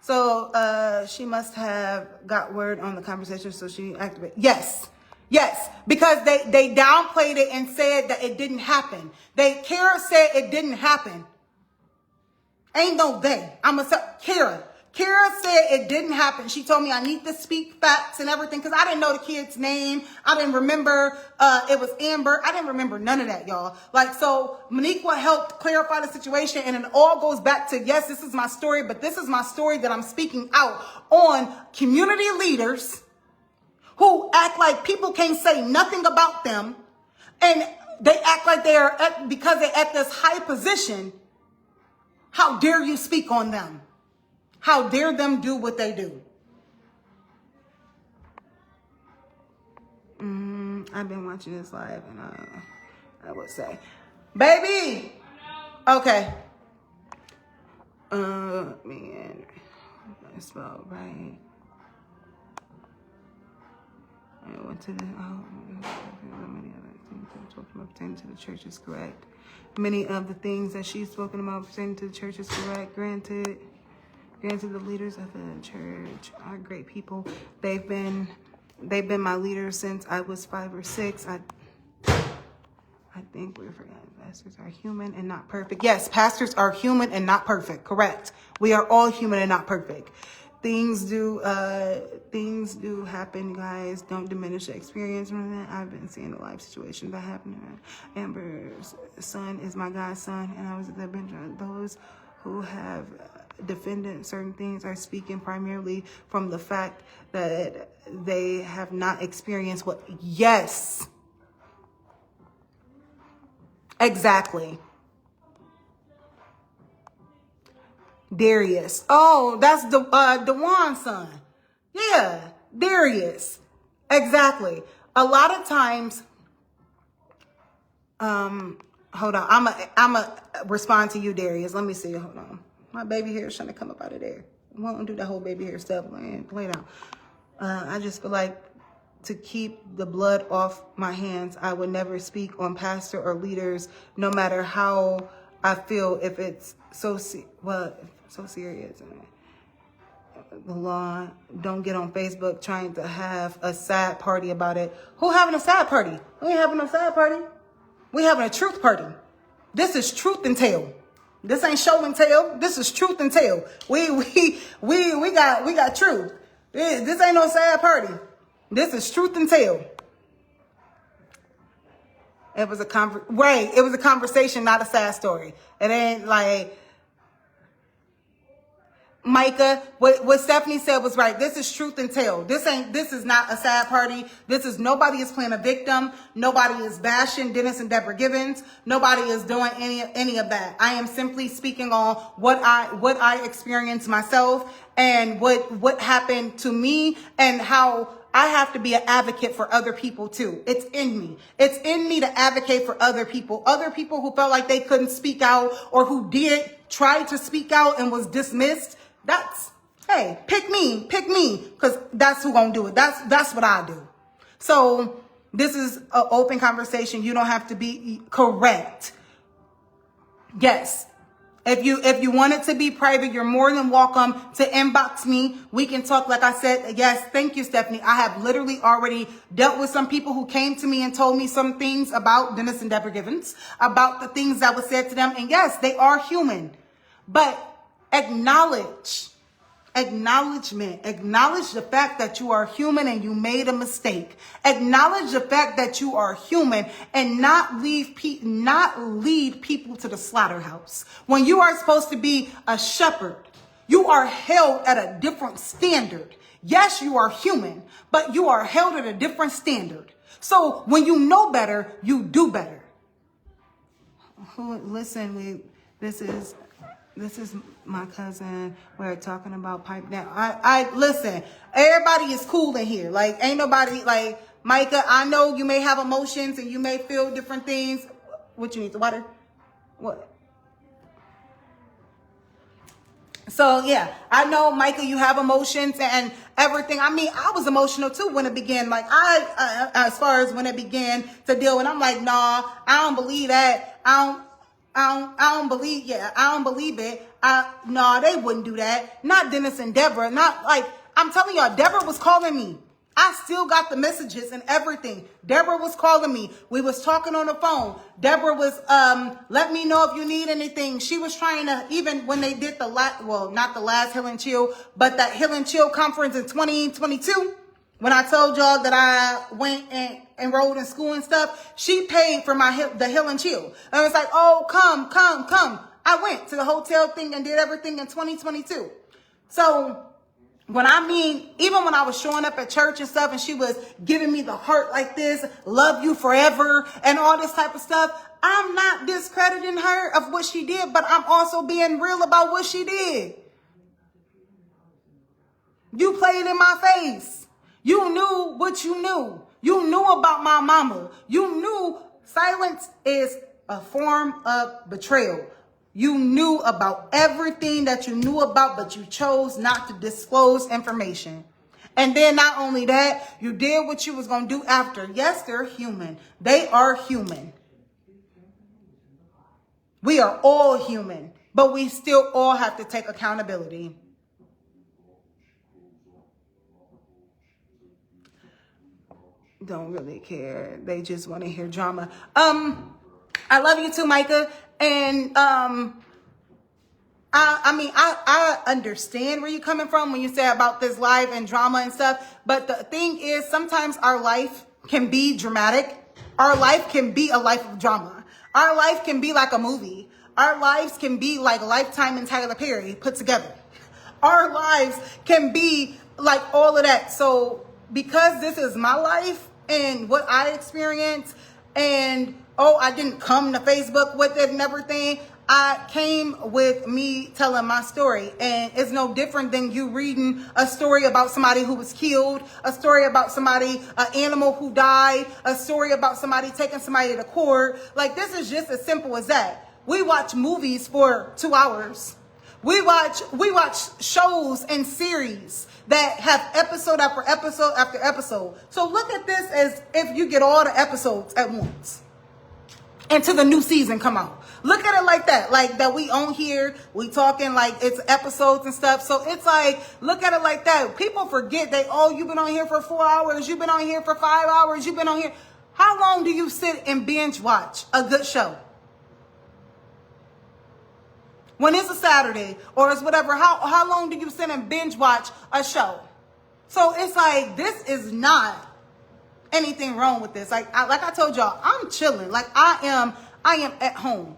So she must have got word on the conversation, so she activated. Yes, because they downplayed it and said that it didn't happen. Kara said it didn't happen. Ain't no they. Kara said it didn't happen. She told me I need to speak facts and everything, because I didn't know the kid's name. I didn't remember it was Amber. I didn't remember none of that, y'all. Like, so Moniqua helped clarify the situation, and it all goes back to, yes, this is my story, but this is my story that I'm speaking out on community leaders who act like people can't say nothing about them, and they act like they are, because they're at this high position, how dare you speak on them? How dare them do what they do? I've been watching this live, and I would say, baby, okay. Man, I spelled right. I went to the many other things I'm talking about pertaining to the church is correct. Many of the things that she's spoken about pertaining to the church is correct. Granted, the leaders of the church are great people. They've been my leaders since I was 5 or 6. I think we're forgetting pastors are human and not perfect. Yes, pastors are human and not perfect. Correct. We are all human and not perfect. Things do happen, guys. Don't diminish the experience from that. I've been seeing a life situation that happened. Amber's son is my godson, and I was at the bench. Those who have defendant certain things are speaking primarily from the fact that they have not experienced what. Yes. Exactly. Darius. Oh, that's the Dewan's son. Yeah, Darius. Exactly. A lot of times, hold on. I'm a respond to you, Darius. Let me see. Hold on. My baby hair is trying to come up out of there. I won't do the whole baby hair stuff. Lay down. I just feel like to keep the blood off my hands, I would never speak on pastor or leaders, no matter how I feel. If it's so serious. The law, don't get on Facebook trying to have a sad party about it. Who having a sad party? We ain't having no sad party. We having a truth party. This is truth and tell. This ain't show and tell. This is truth and tell. We got truth. This ain't no sad party. This is truth and tell. It was a conversation, not a sad story. It ain't like Micah, what Stephanie said was right. This is truth and tell. This is not a sad party. Nobody is playing a victim. Nobody is bashing Dennis and Deborah Givens. Nobody is doing any of that. I am simply speaking on what I experienced myself and what happened to me and how I have to be an advocate for other people too. It's in me. It's in me to advocate for other people who felt like they couldn't speak out or who did try to speak out and was dismissed. Hey, pick me, because that's who gonna do it. That's what I do. So this is an open conversation. You don't have to be correct. Yes. If you want it to be private, you're more than welcome to inbox me. We can talk. Like I said, yes, thank you, Stephanie. I have literally already dealt with some people who came to me and told me some things about Dennis and Deborah Givens, about the things that was said to them. And yes, they are human. But acknowledge the fact that you are human and you made a mistake. Acknowledge the fact that you are human and not lead people to the slaughterhouse. When you are supposed to be a shepherd, you are held at a different standard. Yes, you are human, but you are held at a different standard. So when you know better, you do better. Listen, this is my cousin. We're talking about pipe down. I listen, everybody is cool in here. Like, ain't nobody, like, Micah, I know you may have emotions and you may feel different things. What you need, the water? What? So, yeah, I know, Micah, you have emotions and everything. I mean, I was emotional, too, when it began. Like, as far as when it began to deal with, I'm like, nah, I don't believe that. I don't believe it. No, they wouldn't do that. Not Dennis and Deborah. Not like, I'm telling y'all, Deborah was calling me. I still got the messages and everything. Deborah was calling me. We was talking on the phone. Deborah was, let me know if you need anything. She was trying to, even when they did not the last Hill and Chill, but that Hill and Chill conference in 2022, when I told y'all that I went and enrolled in school and stuff, she paid for the Hill and Chill. And it was like, oh, come. I went to the hotel thing and did everything in 2022. So even when I was showing up at church and stuff and she was giving me the heart like this, love you forever and all this type of stuff, I'm not discrediting her of what she did, but I'm also being real about what she did. You played in my face. You knew what you knew. You knew about my mama. You knew silence is a form of betrayal. You knew about everything that you knew about, but you chose not to disclose information. And then not only that, you did what you was going to do after. Yes, they're human. They are human. We are all human, but we still all have to take accountability. Don't really care. They just want to hear drama. I love you too, Micah. And I understand where you're coming from when you say about this life and drama and stuff. But the thing is, sometimes our life can be dramatic. Our life can be a life of drama. Our life can be like a movie. Our lives can be like Lifetime and Tyler Perry put together. Our lives can be like all of that. So because this is my life and what I experienced, and I didn't come to Facebook with it and everything. I came with me telling my story, and it's no different than you reading a story about somebody who was killed, a story about somebody, an animal who died, a story about somebody taking somebody to court. Like, this is just as simple as that. We watch movies for 2 hours. We watch shows and series that have episode after episode after episode. So look at this as if you get all the episodes at once until the new season come out. Look at it like that. Like that we on here, we talking like it's episodes and stuff. So it's like, look at it like that. People forget you've been on here for 4 hours. You've been on here for 5 hours. You've been on here. How long do you sit and binge watch a good show? When it's a Saturday or it's whatever, how long do you sit and binge watch a show? So it's like, this is not anything wrong with this. Like I told y'all, I'm chilling. Like I am at home.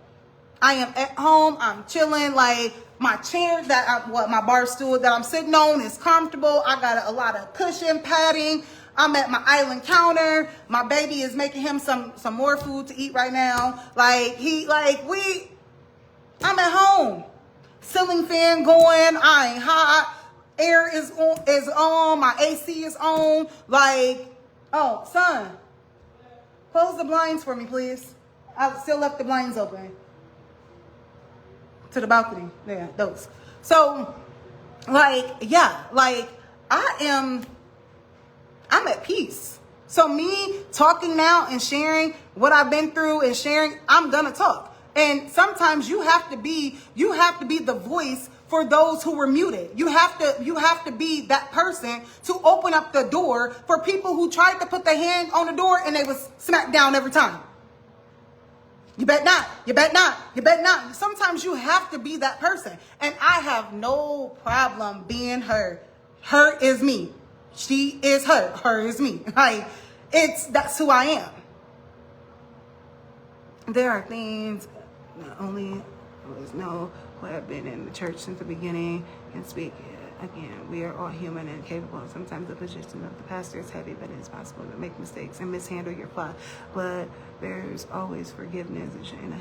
I am at home. I'm chilling. Like my chair my bar stool that I'm sitting on is comfortable. I got a lot of cushion padding. I'm at my island counter. My baby is making him some more food to eat right now. I'm at home. Ceiling fan going. I ain't hot. Air is on. My AC is on. Like, oh, son, close the blinds for me, please. I still left the blinds open to the balcony. Yeah, those. So, I'm at peace. So me talking now and sharing what I've been through and sharing, I'm gonna talk. And sometimes you have to be the voice for those who were muted. You have to be that person to open up the door for people who tried to put their hand on the door and they was smacked down every time. You bet not. You bet not. You bet not. Sometimes you have to be that person. And I have no problem being her. Her is me. She is her. Her is me. Like, that's who I am. There are things not only always know who have been in the church since the beginning and speak again. We are all human and capable. Sometimes the position of the pastor is heavy, but it is possible to make mistakes and mishandle your flock. But there's always forgiveness and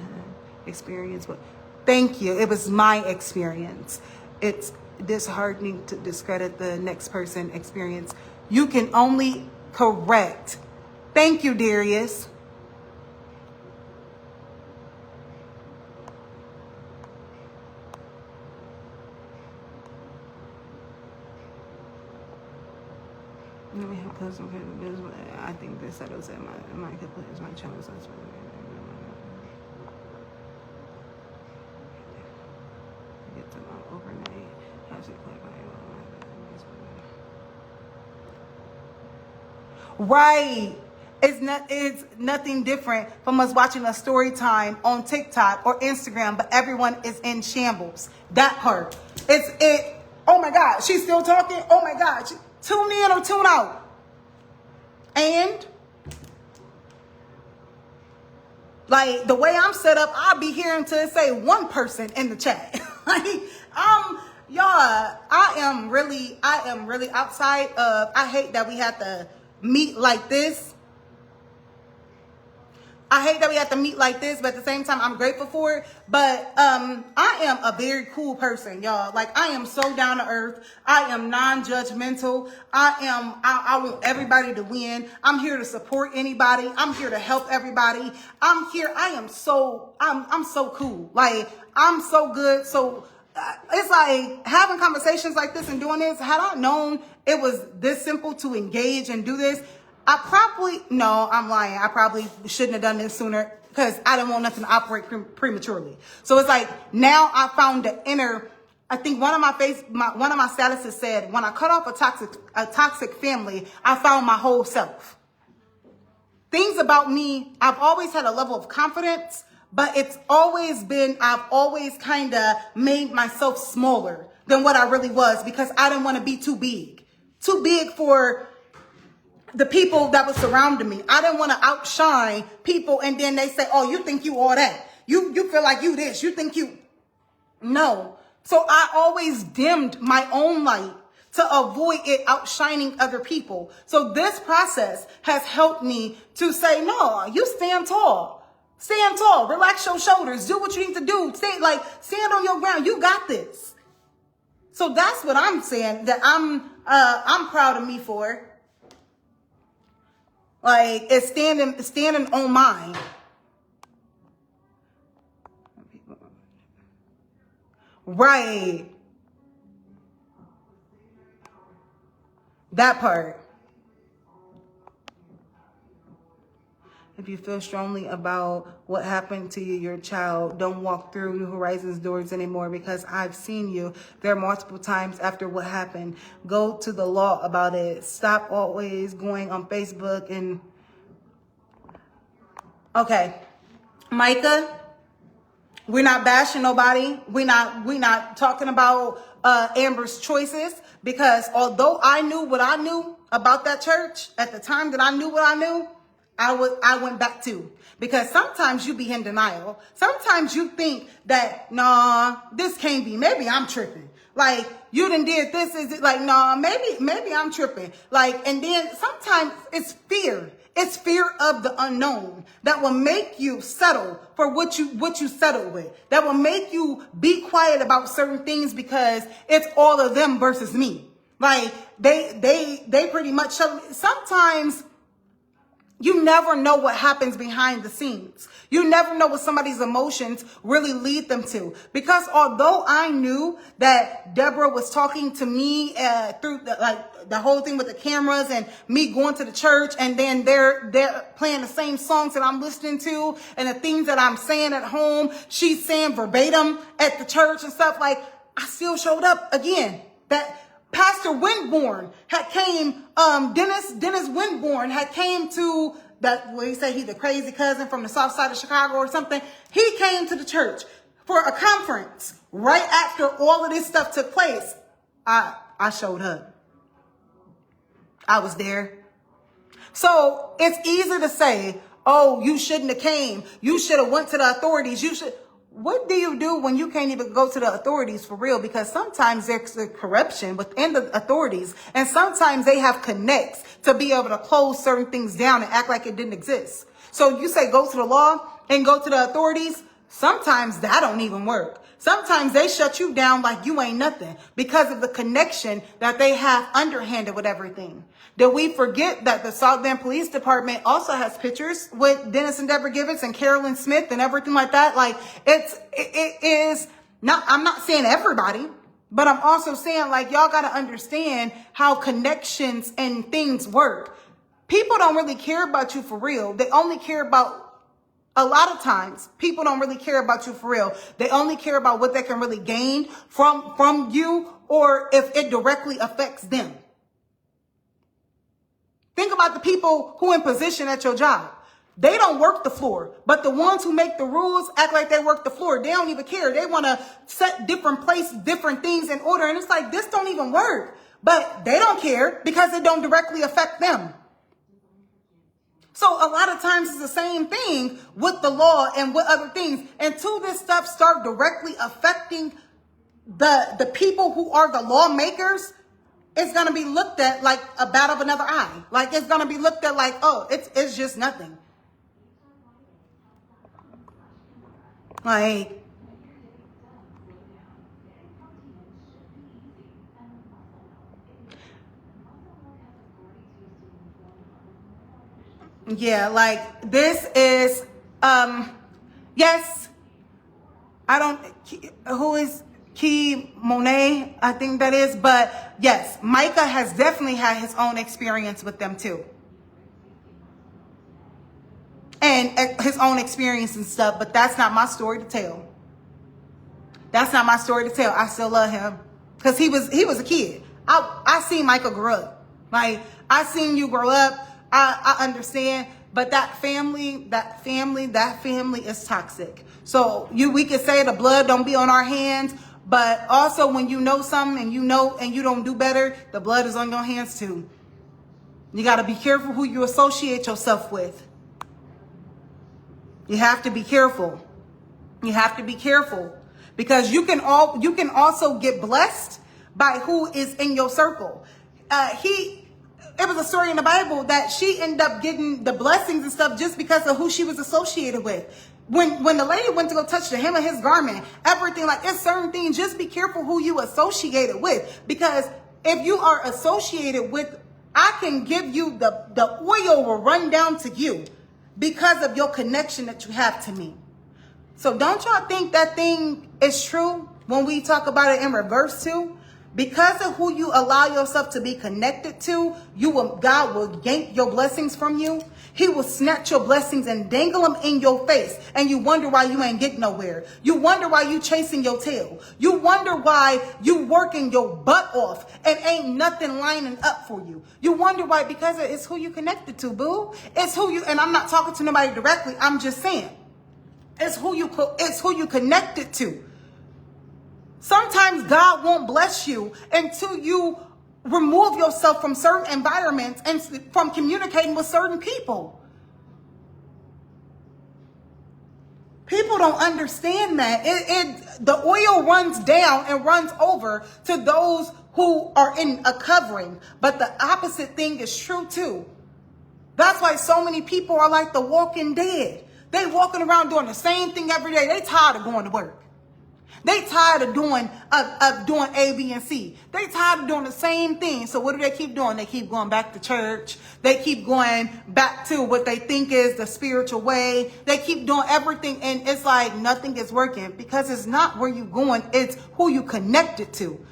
experience. Thank you. It was my experience. It's disheartening to discredit the next person's experience. You can only correct. Thank you, Darius. Let me have custom business. I think this settles it. My couple is my challenge. Get to my overnight. Right. It's nothing different from us watching a story time on TikTok or Instagram, but everyone is in shambles. That part. Oh my God, she's still talking. Oh my God. Tune in or tune out. And like the way I'm set up, I'll be hearing to say one person in the chat. Y'all, I am really outside of, I hate that we have to meet like this. I hate that we have to meet like this, but at the same time, I'm grateful for it. But I am a very cool person, y'all. Like, I am so down to earth. I am non-judgmental. I want everybody to win. I'm here to support anybody. I'm here to help everybody. I'm so cool. Like, I'm so good. So it's like having conversations like this and doing this. Had I known it was this simple to engage and do this, I'm lying. I probably shouldn't have done this sooner because I didn't want nothing to operate prematurely. So it's like now I found the inner. I think one of my statuses said, when I cut off a toxic family, I found my whole self. Things about me, I've always had a level of confidence, but it's always been, I've always kind of made myself smaller than what I really was because I didn't want to be too big for the people that was surrounding me. I didn't want to outshine people and then they say, oh, you think you all that. You feel like you this. You think you... No. So I always dimmed my own light to avoid it outshining other people. So this process has helped me to say, no, you stand tall. Stand tall. Relax your shoulders. Do what you need to do. Stand on your ground. You got this. So that's what I'm saying that I'm proud of me for. Like, it's standing on mine. Right. That part. If you feel strongly about what happened to you, your child, don't walk through New Horizons doors anymore, because I've seen you there multiple times after what happened. Go to the law about it. Stop always going on Facebook and... Okay. Micah, we're not bashing nobody. We're not talking about Amber's choices, because although I knew what I knew about that church at the time that I knew what I knew, I went back too. Because sometimes you be in denial. Sometimes you think that, nah, this can't be. Maybe I'm tripping. Like, you done did this. Is it like, nah, maybe I'm tripping. Like, and then sometimes it's fear. It's fear of the unknown that will make you settle for what you settle with. That will make you be quiet about certain things because it's all of them versus me. Like, they pretty much show. Sometimes you never know what happens behind the scenes. You never know what somebody's emotions really lead them to. Because although I knew that Deborah was talking to me through the whole thing with the cameras and me going to the church, and then they're playing the same songs that I'm listening to and the things that I'm saying at home, she's saying verbatim at the church and stuff, like, I still showed up again. That Pastor Winborn had came, Dennis Winborn had came to that, where he said he's the crazy cousin from the south side of Chicago or something. He came to the church for a conference right after all of this stuff took place. I showed up. I was there. So it's easy to say, oh, you shouldn't have came. You should have went to the authorities. What do you do when you can't even go to the authorities for real? Because sometimes there's a corruption within the authorities, and sometimes they have connects to be able to close certain things down and act like it didn't exist. So you say go to the law and go to the authorities. Sometimes that don't even work. Sometimes they shut you down like you ain't nothing because of the connection that they have underhanded with everything. Did we forget that the South Bend Police Department also has pictures with Dennis and Deborah Givens and Carolyn Smith and everything like that? Like, it is not, I'm not saying everybody, but I'm also saying, like, y'all got to understand how connections and things work. People don't really care about you for real. They only care about, a lot of times, people don't really care about you for real. They only care about what they can really gain from you, or if it directly affects them. Think about the people who in position at your job. They don't work the floor, but the ones who make the rules act like they work the floor. They don't even care. They want to set different things in order. And it's like, this don't even work, but they don't care because it don't directly affect them. So a lot of times it's the same thing with the law and with other things. Until this stuff start directly affecting the people who are the lawmakers, it's going to be looked at like a bat of another eye. Like, it's going to be looked at like, oh, it's just nothing. Like, yeah, like, this is, yes, I don't, who is Key Monet, I think that is, but yes, Micah has definitely had his own experience with them too. And his own experience and stuff, but that's not my story to tell. That's not my story to tell. I still love him because he was a kid. I seen Micah grow up. Like, I seen you grow up. I understand, but that family is toxic. So we could say the blood don't be on our hands, but also when you know something and you don't do better, the blood is on your hands too. You got to be careful who you associate yourself with. You have to be careful. You have to be careful, because you can also get blessed by who is in your circle. It was a story in the Bible that she ended up getting the blessings and stuff just because of who she was associated with. When the lady went to go touch the hem of his garment, everything, like, it's certain things, just be careful who you associated with, because if you are associated with, I can give you the oil will run down to you because of your connection that you have to me. So don't y'all think that thing is true when we talk about it in reverse too? Because of who you allow yourself to be connected to, God will yank your blessings from you. He will snatch your blessings and dangle them in your face. And you wonder why you ain't getting nowhere. You wonder why you chasing your tail. You wonder why you working your butt off and ain't nothing lining up for you. You wonder why, because it's who you connected to, boo. It's who you, and I'm not talking to nobody directly. I'm just saying, it's who you connected to. Sometimes God won't bless you until you remove yourself from certain environments and from communicating with certain people. People don't understand that. The oil runs down and runs over to those who are in a covering. But the opposite thing is true too. That's why so many people are like the walking dead. They walking around doing the same thing every day. They tired of going to work. They tired of doing A, B, and C. They tired of doing the same thing. So what do they keep doing? They keep going back to church. They keep going back to what they think is the spiritual way. They keep doing everything, and it's like nothing is working, because it's not where you're going. It's who you connected to.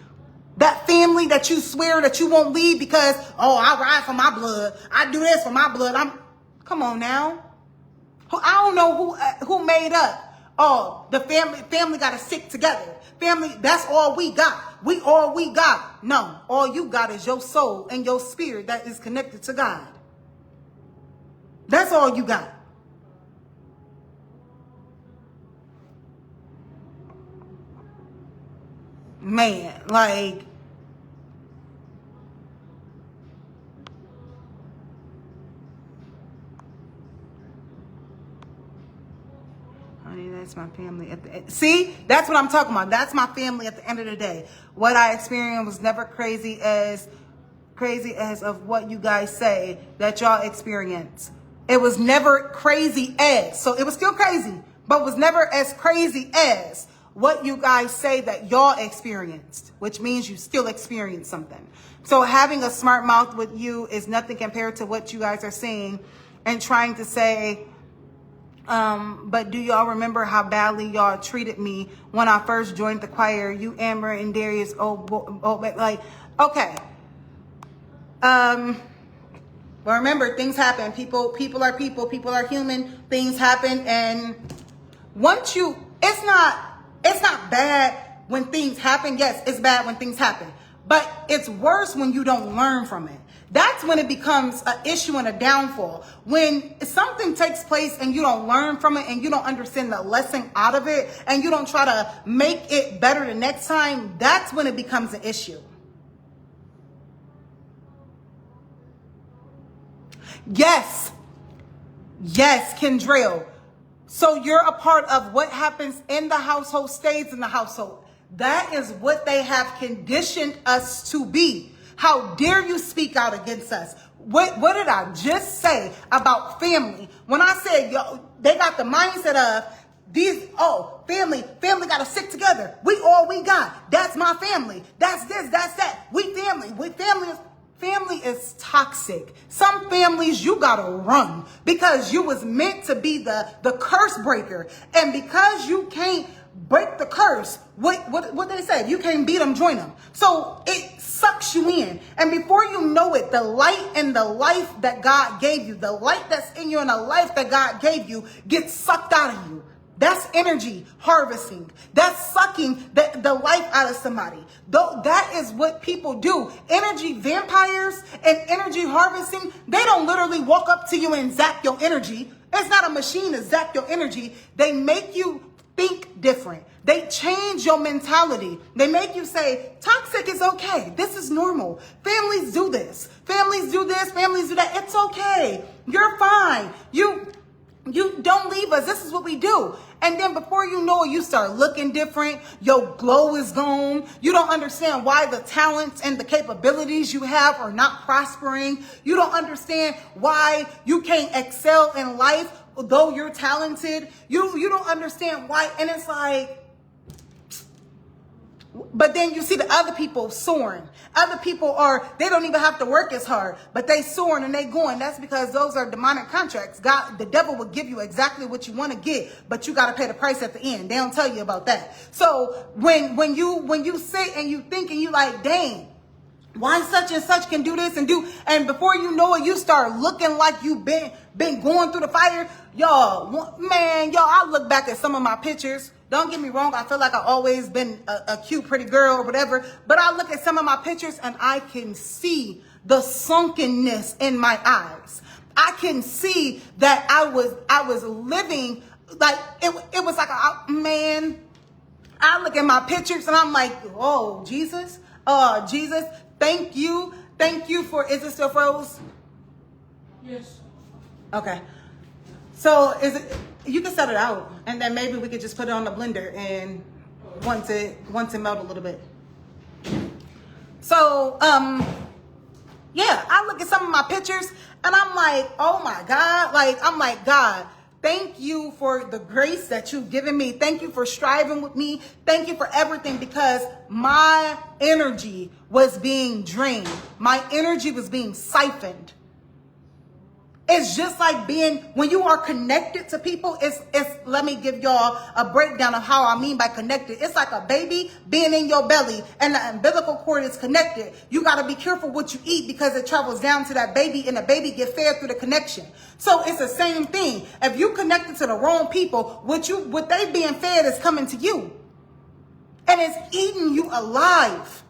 That family that you swear that you won't leave because, oh, I ride for my blood. I do this for my blood. Come on now. I don't know who made up. Oh, the family got to stick together. Family, that's all we got. All we got. No, all you got is your soul and your spirit that is connected to God. That's all you got. Man, like, that's my family at the end. See, that's what I'm talking about. That's my family at the end of the day. What I experienced was never crazy as of what you guys say that y'all experience. It was never crazy as. So it was still crazy, but was never as crazy as what you guys say that y'all experienced, which means you still experience something. So having a smart mouth with you is nothing compared to what you guys are saying and trying to say, but do y'all remember how badly y'all treated me when I first joined the choir? You, Amber, and Darius. Like, okay. Well, remember, things happen. People are people. People are human. Things happen, and once it's not bad when things happen. Yes, it's bad when things happen, but it's worse when you don't learn from it. That's when it becomes an issue and a downfall. When something takes place and you don't learn from it and you don't understand the lesson out of it and you don't try to make it better the next time, that's when it becomes an issue. Yes, Kendrell. So you're a part of what happens in the household stays in the household. That is what they have conditioned us to be. How dare you speak out against us? What did I just say about family? When I said, yo, they got the mindset of family got to stick together. We got. That's my family. That's this, that's that. Family is toxic. Some families you gotta run because you was meant to be the curse breaker. And because you can't break the curse, what they say? You can't beat them, join them. So it sucks you in. And before you know it, the light and the life that God gave you, the light that's in you and the life that God gave you gets sucked out of you. That's energy harvesting. That's sucking the life out of somebody. That is what people do. Energy vampires and energy harvesting, they don't literally walk up to you and zap your energy. It's not a machine to zap your energy. They make you think different. They change your mentality. They make you say, toxic is okay. This is normal. Families do this. Families do this. Families do that. It's okay. You're fine. You don't leave us. This is what we do. And then before you know it, you start looking different. Your glow is gone. You don't understand why the talents and the capabilities you have are not prospering. You don't understand why you can't excel in life, though you're talented. You don't understand why. And it's like, but then you see the other people soaring. Other people they don't even have to work as hard, but they soaring and they going. That's because those are demonic contracts. God, the devil will give you exactly what you want to get, but you got to pay the price at the end. They don't tell you about that. So when you sit and you think and you like, dang, why such and such can do this and before you know it, you start looking like you've been going through the fire. Y'all, I look back at some of my pictures. Don't get me wrong, I feel like I've always been a cute, pretty girl or whatever. But I look at some of my pictures and I can see the sunkenness in my eyes. I can see that I was living like it was like I look at my pictures and I'm like, oh, Jesus, Jesus, thank you for, is it still froze? Yes. Okay. So you can set it out and then maybe we could just put it on the blender and once it melt a little bit. So, yeah, I look at some of my pictures and I'm like, oh my God, I'm like, God, thank you for the grace that you've given me. Thank you for striving with me. Thank you for everything, because my energy was being drained. My energy was being siphoned. It's just like when you are connected to people, let me give y'all a breakdown of how I mean by connected. It's like a baby being in your belly and the umbilical cord is connected. You got to be careful what you eat because it travels down to that baby and the baby get fed through the connection. So it's the same thing. If you connected to the wrong people, what they being fed is coming to you. And it's eating you alive.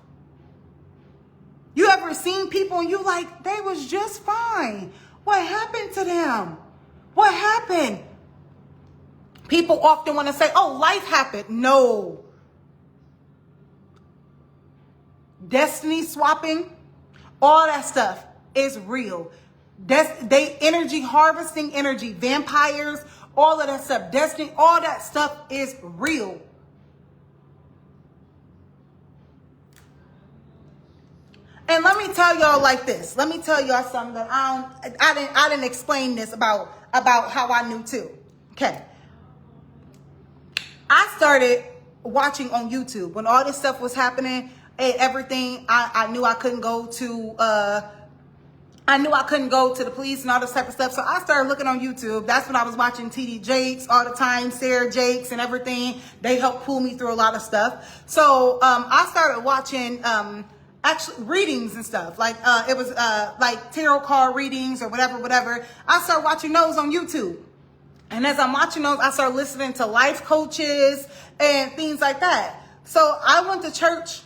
You ever seen people and you like, they was just fine. What happened to them? What happened? People often want to say, oh, life happened. No. Destiny swapping, all that stuff is real. They energy harvesting, energy vampires, all of that stuff. Destiny, all that stuff is real. And let me tell y'all like this. Let me tell y'all something that I didn't explain this about how I knew too. Okay. I started watching on YouTube when all this stuff was happening and everything. I knew I couldn't go to the police and all this type of stuff. So I started looking on YouTube. That's when I was watching TD Jakes all the time, Sarah Jakes and everything. They helped pull me through a lot of stuff. So I started watching actually readings and stuff. Like it was like tarot card readings or whatever. I started watching those on YouTube. And as I'm watching those, I started listening to life coaches and things like that. So I went to church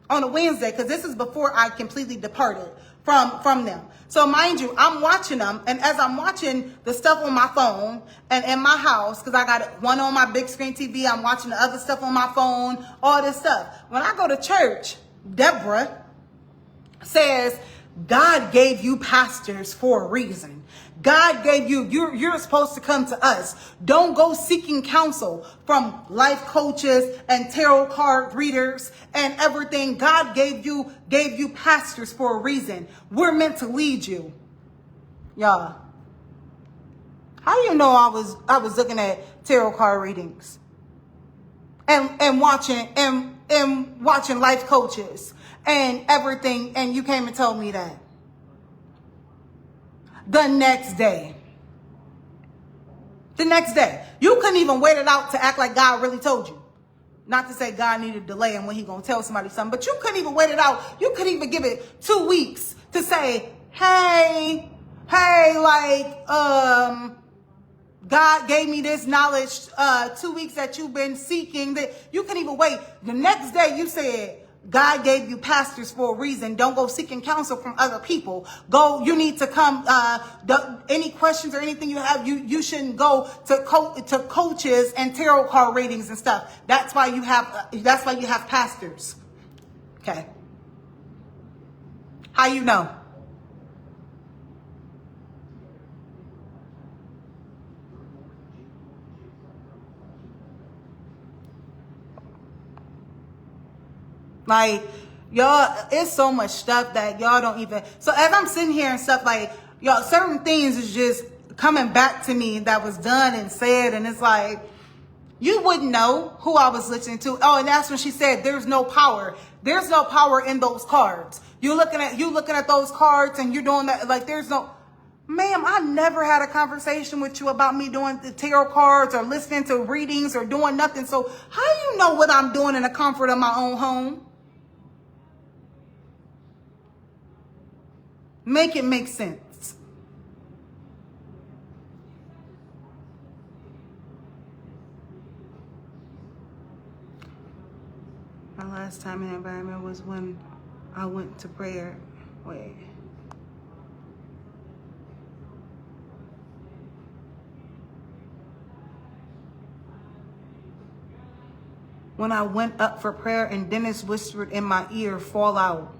on a Wednesday because this is before I completely departed from them. So mind you, I'm watching them. And as I'm watching the stuff on my phone and in my house, because I got one on my big screen TV, I'm watching the other stuff on my phone, all this stuff. When I go to church, Deborah says, God gave you pastors for a reason. God gave you're supposed to come to us. Don't go seeking counsel from life coaches and tarot card readers and everything. God gave you pastors for a reason. We're meant to lead you. Y'all, how do you know I was looking at tarot card readings and watching life coaches and everything, and you came and told me that? The next day, you couldn't even wait it out to act like God really told you. Not to say God needed delay and when he gonna tell somebody something, but you couldn't even wait it out. You couldn't even give it 2 weeks to say, hey, God gave me this knowledge 2 weeks that you've been seeking. That you couldn't even wait. The next day you said, God gave you pastors for a reason. Don't go seeking counsel from other people. You need to come, any questions or anything you have, you shouldn't go to coaches and tarot card readings and stuff. That's why you have pastors. Okay. How you know? Like, y'all, it's so much stuff that y'all don't even. So as I'm sitting here and stuff, like, y'all, certain things is just coming back to me that was done and said, and it's like, you wouldn't know who I was listening to. Oh, and that's when she said, "There's no power. There's no power in those cards." You looking at those cards, and you're doing that. Like, there's no. Ma'am, I never had a conversation with you about me doing the tarot cards or listening to readings or doing nothing. So how do you know what I'm doing in the comfort of my own home? Make it make sense. My last time in the environment was when I went to prayer. Wait. When I went up for prayer and Dennis whispered in my ear, "Fall out."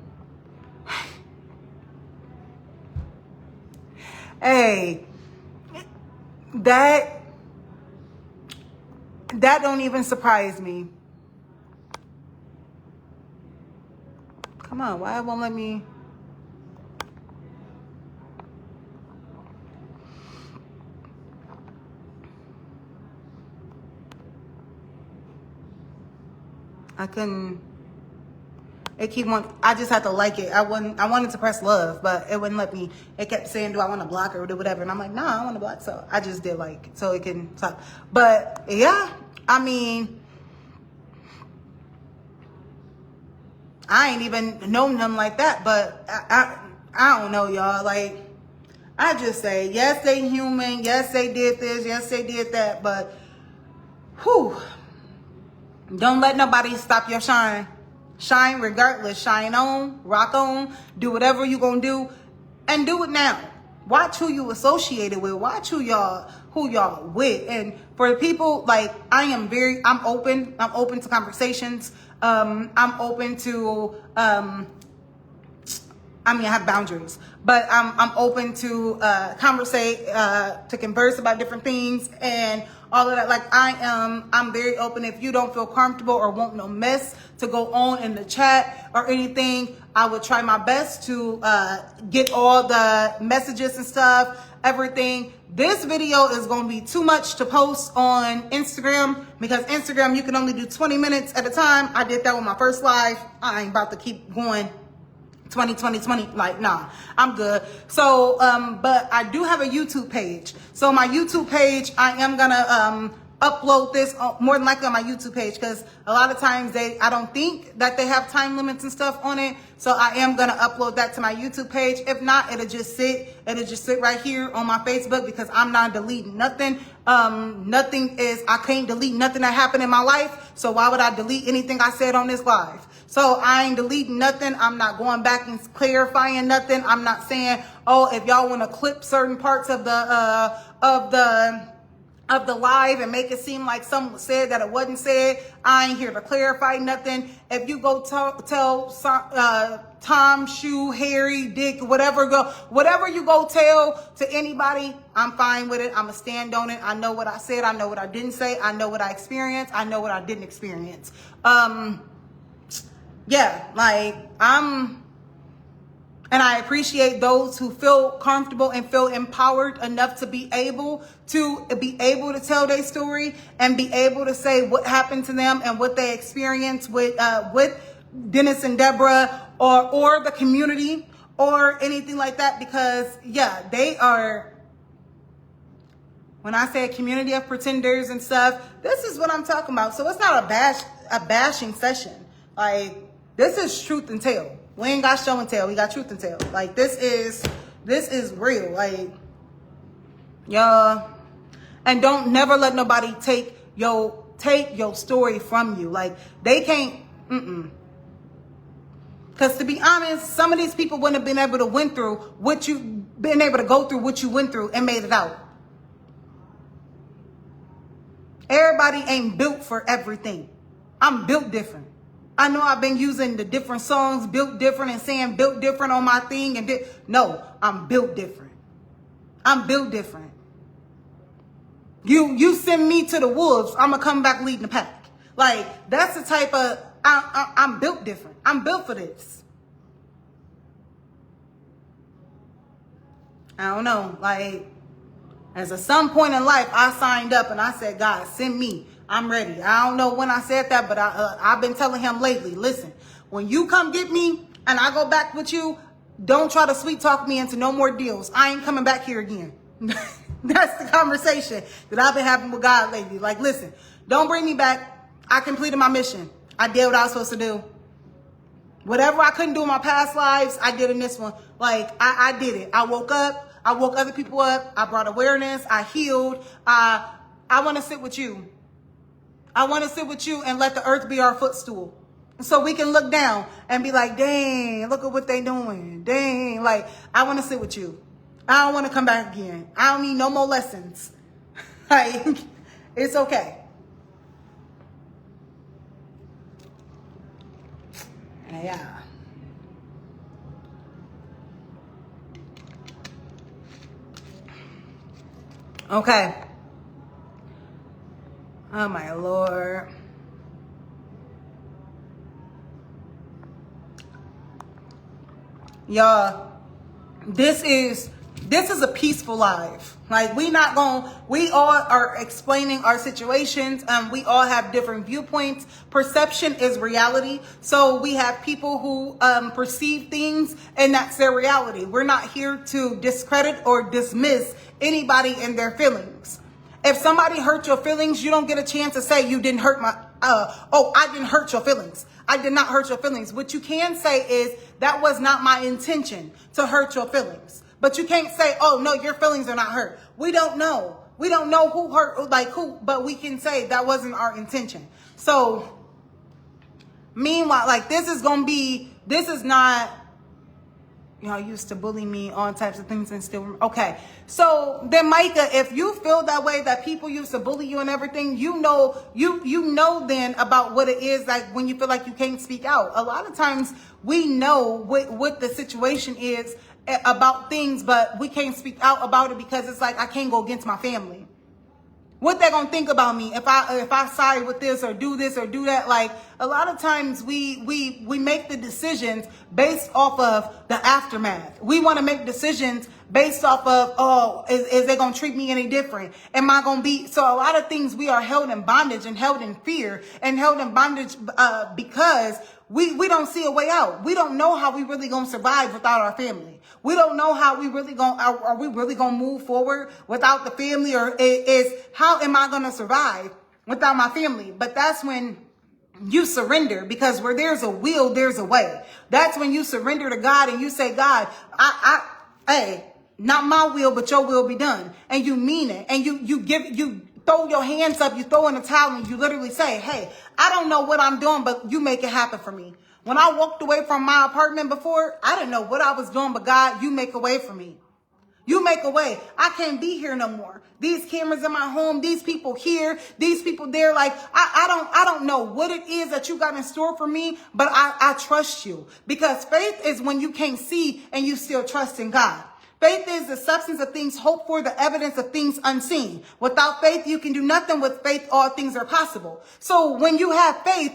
Hey, that don't even surprise me. Come on, why it won't let me? I couldn't. It keep on. I just had to like it. I wanted to press love, but it wouldn't let me. It kept saying, "Do I want to block her or do whatever?" And I'm like, "Nah, I want to block." So I just did like so it can stop. But yeah, I mean, I ain't even known them like that. But I don't know, y'all. Like, I just say, yes, they human. Yes, they did this. Yes, they did that. But, whew. Don't let nobody stop your shine. Shine regardless. Shine on. Rock on. Do whatever you gonna do. And do it now. Watch who you associated with. Watch who y'all with. And for the people, like, I'm open. I'm open to conversations. I'm open to I have boundaries, but I'm open to to converse about different things and all of that. Like, I'm very open. If you don't feel comfortable or want no mess to go on in the chat or anything, I would try my best to get all the messages and stuff, everything. This video is going to be too much to post on Instagram because Instagram, you can only do 20 minutes at a time. I did that with my first live. I ain't about to keep going 20, like, nah, I'm good. So, but I do have a YouTube page. So my YouTube page, I am gonna upload this more than likely on my YouTube page because a lot of times I don't think that they have time limits and stuff on it. So I am gonna upload that to my YouTube page. If not, it'll just sit right here on my Facebook because I'm not deleting nothing. I can't delete nothing that happened in my life. So why would I delete anything I said on this live? So I ain't deleting nothing. I'm not going back and clarifying nothing. I'm not saying, oh, if y'all want to clip certain parts of the live and make it seem like someone said that it wasn't said. I ain't here to clarify nothing. If you go tell Tom, Shoe, Harry, Dick, whatever you go tell to anybody, I'm fine with it. I'm going to stand on it. I know what I said. I know what I didn't say. I know what I experienced. I know what I didn't experience. Yeah, like, and I appreciate those who feel comfortable and feel empowered enough to be able to tell their story and be able to say what happened to them and what they experienced with Dennis and Deborah or the community or anything like that. Because yeah, they are. When I say a community of pretenders and stuff, this is what I'm talking about. So it's not a bashing session. Like, this is truth and tell. We ain't got show and tell. We got truth and tell. Like, this is real. Like, y'all. And don't never let nobody take your story from you. Like, they can't. Because to be honest, some of these people wouldn't have been able to go through what you went through and made it out. Everybody ain't built for everything. I'm built different. I know I've been using the different songs, built different, and saying built different on my thing. No, I'm built different. I'm built different. You send me to the wolves, I'm going to come back leading the pack. Like, that's the type of I'm built different. I'm built for this. I don't know. Like, at some point in life, I signed up and I said, God, send me. I'm ready. I don't know when I said that, but I've been telling him lately, listen, when you come get me and I go back with you, don't try to sweet talk me into no more deals. I ain't coming back here again. That's the conversation that I've been having with God lately. Like, listen, don't bring me back. I completed my mission. I did what I was supposed to do. Whatever I couldn't do in my past lives, I did in this one. Like, I did it. I woke up. I woke other people up. I brought awareness. I healed. I want to sit with you. I want to sit with you and let the earth be our footstool. So we can look down and be like, dang, look at what they doing. Dang, like, I want to sit with you. I don't want to come back again. I don't need no more lessons. Like, it's okay. Yeah. Okay. Oh my Lord. Y'all, this is a peaceful life. Like, we all are explaining our situations. We all have different viewpoints. Perception is reality. So we have people who perceive things and that's their reality. We're not here to discredit or dismiss anybody and their feelings. If somebody hurt your feelings, you don't get a chance to say you didn't hurt my, I didn't hurt your feelings. I did not hurt your feelings. What you can say is that was not my intention to hurt your feelings. But you can't say, oh no, your feelings are not hurt. We don't know. We don't know who hurt, like who, but we can say that wasn't our intention. So meanwhile, like this is not, y'all used to bully me, all types of things, and still, okay. So then, Micah, if you feel that way, that people used to bully you and everything, you know then about what it is like when you feel like you can't speak out. A lot of times we know what the situation is about things, but we can't speak out about it because it's like, I can't go against my family. What they gonna think about me if I side with this or do that? Like, a lot of times we make the decisions based off of the aftermath. We want to make decisions based off of, is they gonna treat me any different? Am I gonna be? So a lot of things we are held in bondage and held in fear and held in bondage because we don't see a way out. We don't know how we really gonna survive without our family. We don't know how we really are we really gonna move forward without the family, or is how am I gonna survive without my family? But that's when you surrender, because where there's a will, there's a way. That's when you surrender to God and you say, God, hey, not my will, but your will be done. And you mean it. And you throw your hands up, you throw in the towel, and you literally say, hey, I don't know what I'm doing, but you make it happen for me. When I walked away from my apartment before, I didn't know what I was doing, but God, you make a way for me. You make a way. I can't be here no more. These cameras in my home, these people here, these people there. Like, I don't know what it is that you got in store for me, but I trust you, because faith is when you can't see and you still trust in God. Faith is the substance of things hoped for, the evidence of things unseen. Without faith, you can do nothing. With faith, all things are possible. So when you have faith,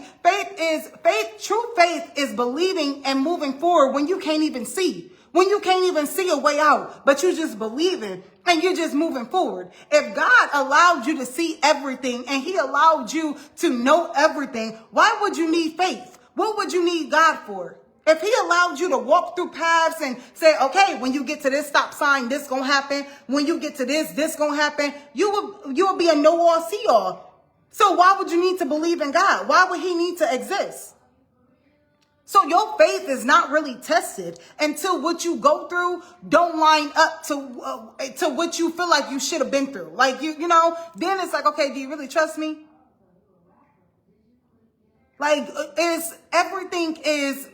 true faith is believing and moving forward when you can't even see. When you can't even see a way out, but you just believing and you're just moving forward. If God allowed you to see everything and he allowed you to know everything, why would you need faith? What would you need God for? If he allowed you to walk through paths and say, okay, when you get to this stop sign, this gonna happen. When you get to this gonna happen. You will be a know-all, see-all. So why would you need to believe in God? Why would he need to exist? So your faith is not really tested until what you go through don't line up to what you feel like you should have been through. Like, you know, then it's like, okay, do you really trust me? Like, everything is,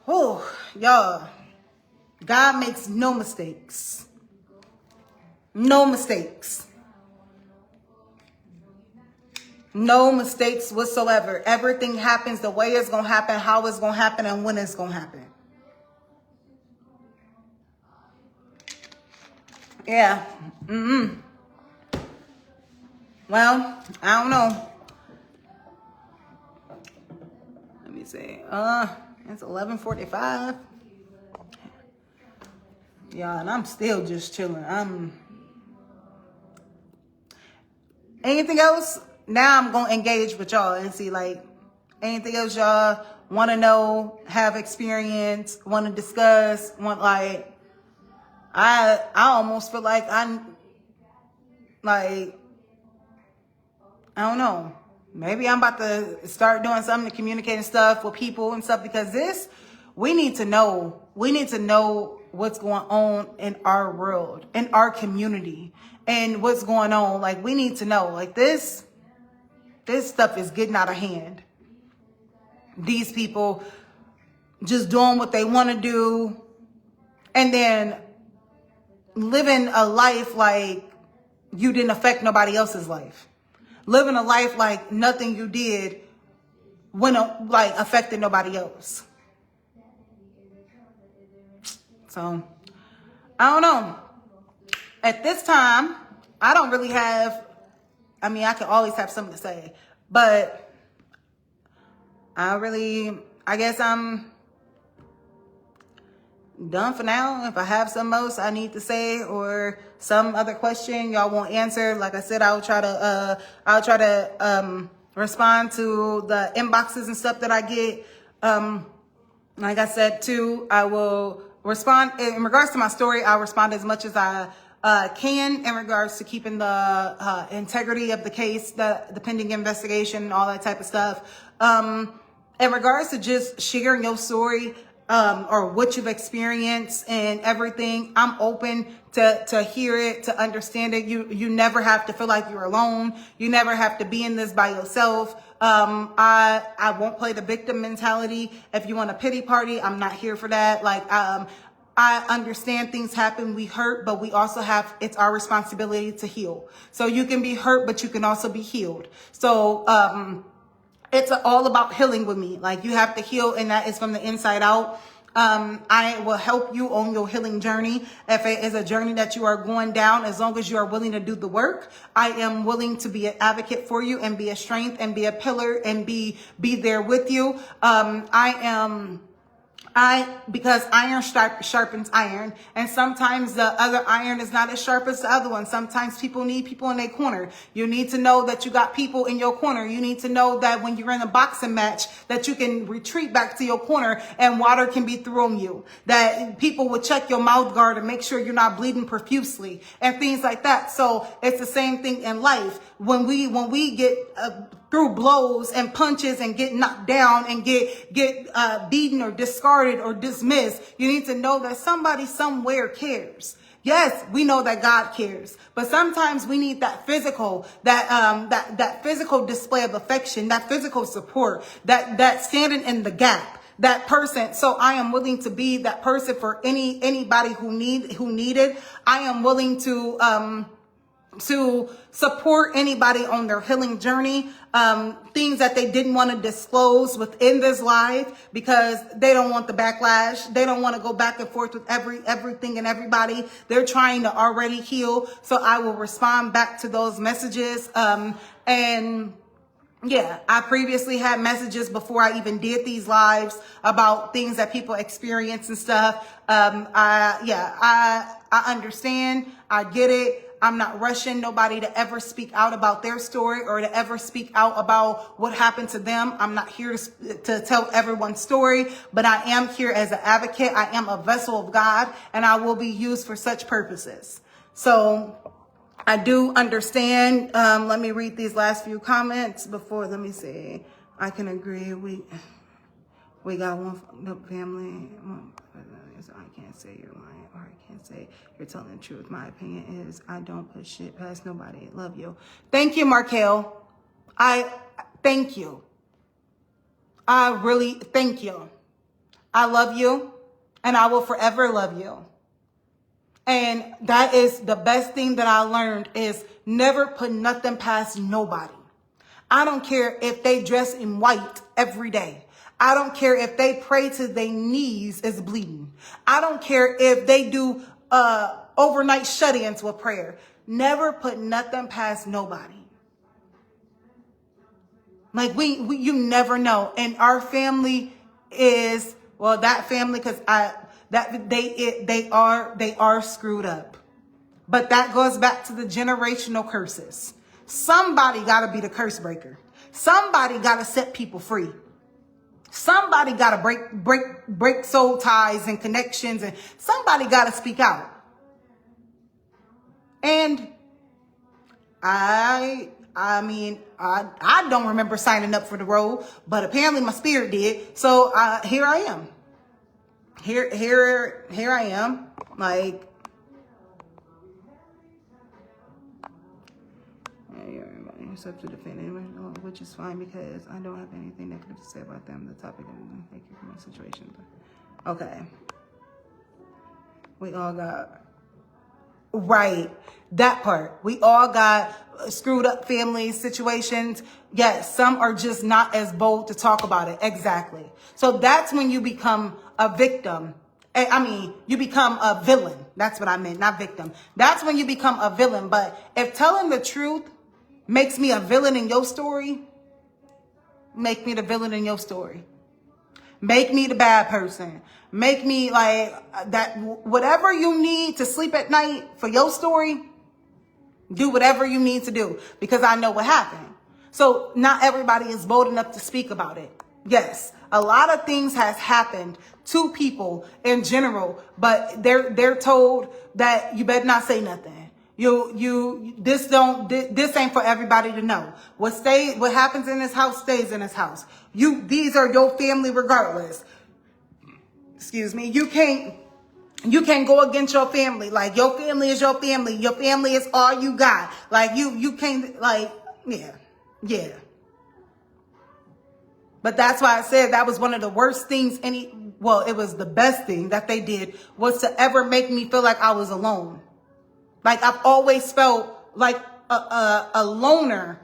oh, y'all, God makes no mistakes. No mistakes. No mistakes whatsoever. Everything happens the way it's going to happen, how it's going to happen, and when it's going to happen. Yeah. Well, I don't know. Let me see. It's 11:45. Yeah, and I'm still just chilling. Anything else? Now I'm gonna engage with y'all and see like anything else y'all want to know, have experience, want to discuss, want like. I almost feel like I don't know. Maybe I'm about to start doing something to communicate and stuff with people and stuff because we need to know. We need to know what's going on in our world, in our community, and what's going on. Like, we need to know. Like, this stuff is getting out of hand. These people just doing what they want to do and then living a life like you didn't affect nobody else's life. Living a life like nothing you did affected nobody else. So, I don't know. At this time, I don't really have, I could always have something to say, but I guess I'm done for now. If I have something else I need to say or some other question y'all won't answer, like I said, I'll try to respond to the inboxes and stuff that I get. Like I said too, I will respond in regards to my story. I'll respond as much as I can in regards to keeping the integrity of the case, the pending investigation, all that type of stuff. In regards to just sharing your story, or what you've experienced and everything, I'm open to hear it, to understand it. You never have to feel like you're alone. You never have to be in this by yourself. I won't play the victim mentality. If you want a pity party, I'm not here for that. I understand things happen. We hurt, but we also it's our responsibility to heal. So you can be hurt, but you can also be healed. So, it's all about healing with me. Like, you have to heal, and that is from the inside out. I will help you on your healing journey. If it is a journey that you are going down, as long as you are willing to do the work, I am willing to be an advocate for you and be a strength and be a pillar and be there with you. Because iron sharpens iron, and sometimes the other iron is not as sharp as the other one. Sometimes people need people in their corner. You need to know that you got people in your corner. You need to know that when you're in a boxing match, that you can retreat back to your corner and water can be thrown you. That people will check your mouth guard and make sure you're not bleeding profusely and things like that. So it's the same thing in life. When we get through blows and punches and get knocked down and get beaten or discarded or dismissed, you need to know that somebody somewhere cares. Yes, we know that God cares, but sometimes we need that physical, that physical display of affection, that physical support, that standing in the gap, that person. So I am willing to be that person for anybody who needed. I am willing to support anybody on their healing journey, things that they didn't want to disclose within this live because they don't want the backlash. They don't want to go back and forth with everything and everybody. They're trying to already heal. So I will respond back to those messages. And yeah, I previously had messages before I even did these lives about things that people experience and stuff. I understand. I get it. I'm not rushing nobody to ever speak out about their story or to ever speak out about what happened to them. I'm not here to tell everyone's story, but I am here as an advocate. I am a vessel of God, and I will be used for such purposes. So I do understand. Let me read these last few comments before. Let me see. I can agree. We got one family. I can't say you're lying, or I can't say you're telling the truth. My opinion is I don't put shit past nobody. Love you. Thank you, Markel. I thank you. I really thank you. I love you, and I will forever love you. And that is the best thing that I learned is never put nothing past nobody. I don't care if they dress in white every day. I don't care if they pray to their knees is bleeding. I don't care if they do overnight shut-ins with prayer. Never put nothing past nobody. Like you never know. And our family is, well, that family, because they are screwed up. But that goes back to the generational curses. Somebody got to be the curse breaker. Somebody got to set people free. Somebody got to break soul ties and connections, and somebody got to speak out. And I mean, I don't remember signing up for the role, but apparently my spirit did. So here I am. Here I am. Like, yourself to defend anyone, which is fine because I don't have anything negative to say about them. The topic and thank you for my situation. Okay. We all got right. That part. We all got screwed up family situations. Yes, some are just not as bold to talk about it. Exactly. So that's when you become a victim. I mean, you become a villain. That's what I meant, not victim. That's when you become a villain. But if telling the truth makes me a villain in your story, make me the villain in your story. Make me the bad person. Make me like that. Whatever you need to sleep at night for your story, do whatever you need to do because I know what happened. So not everybody is bold enough to speak about it. Yes, a lot of things has happened to people in general, but they're told that you better not say nothing. This ain't for everybody to know. What happens in this house stays in this house. These are your family regardless. Excuse me. You can't go against your family. Like, your family is your family. Your family is all you got. Like, you can't, like, yeah. But that's why I said that was one of the worst things it was the best thing that they did was to ever make me feel like I was alone. Like, I've always felt like a loner,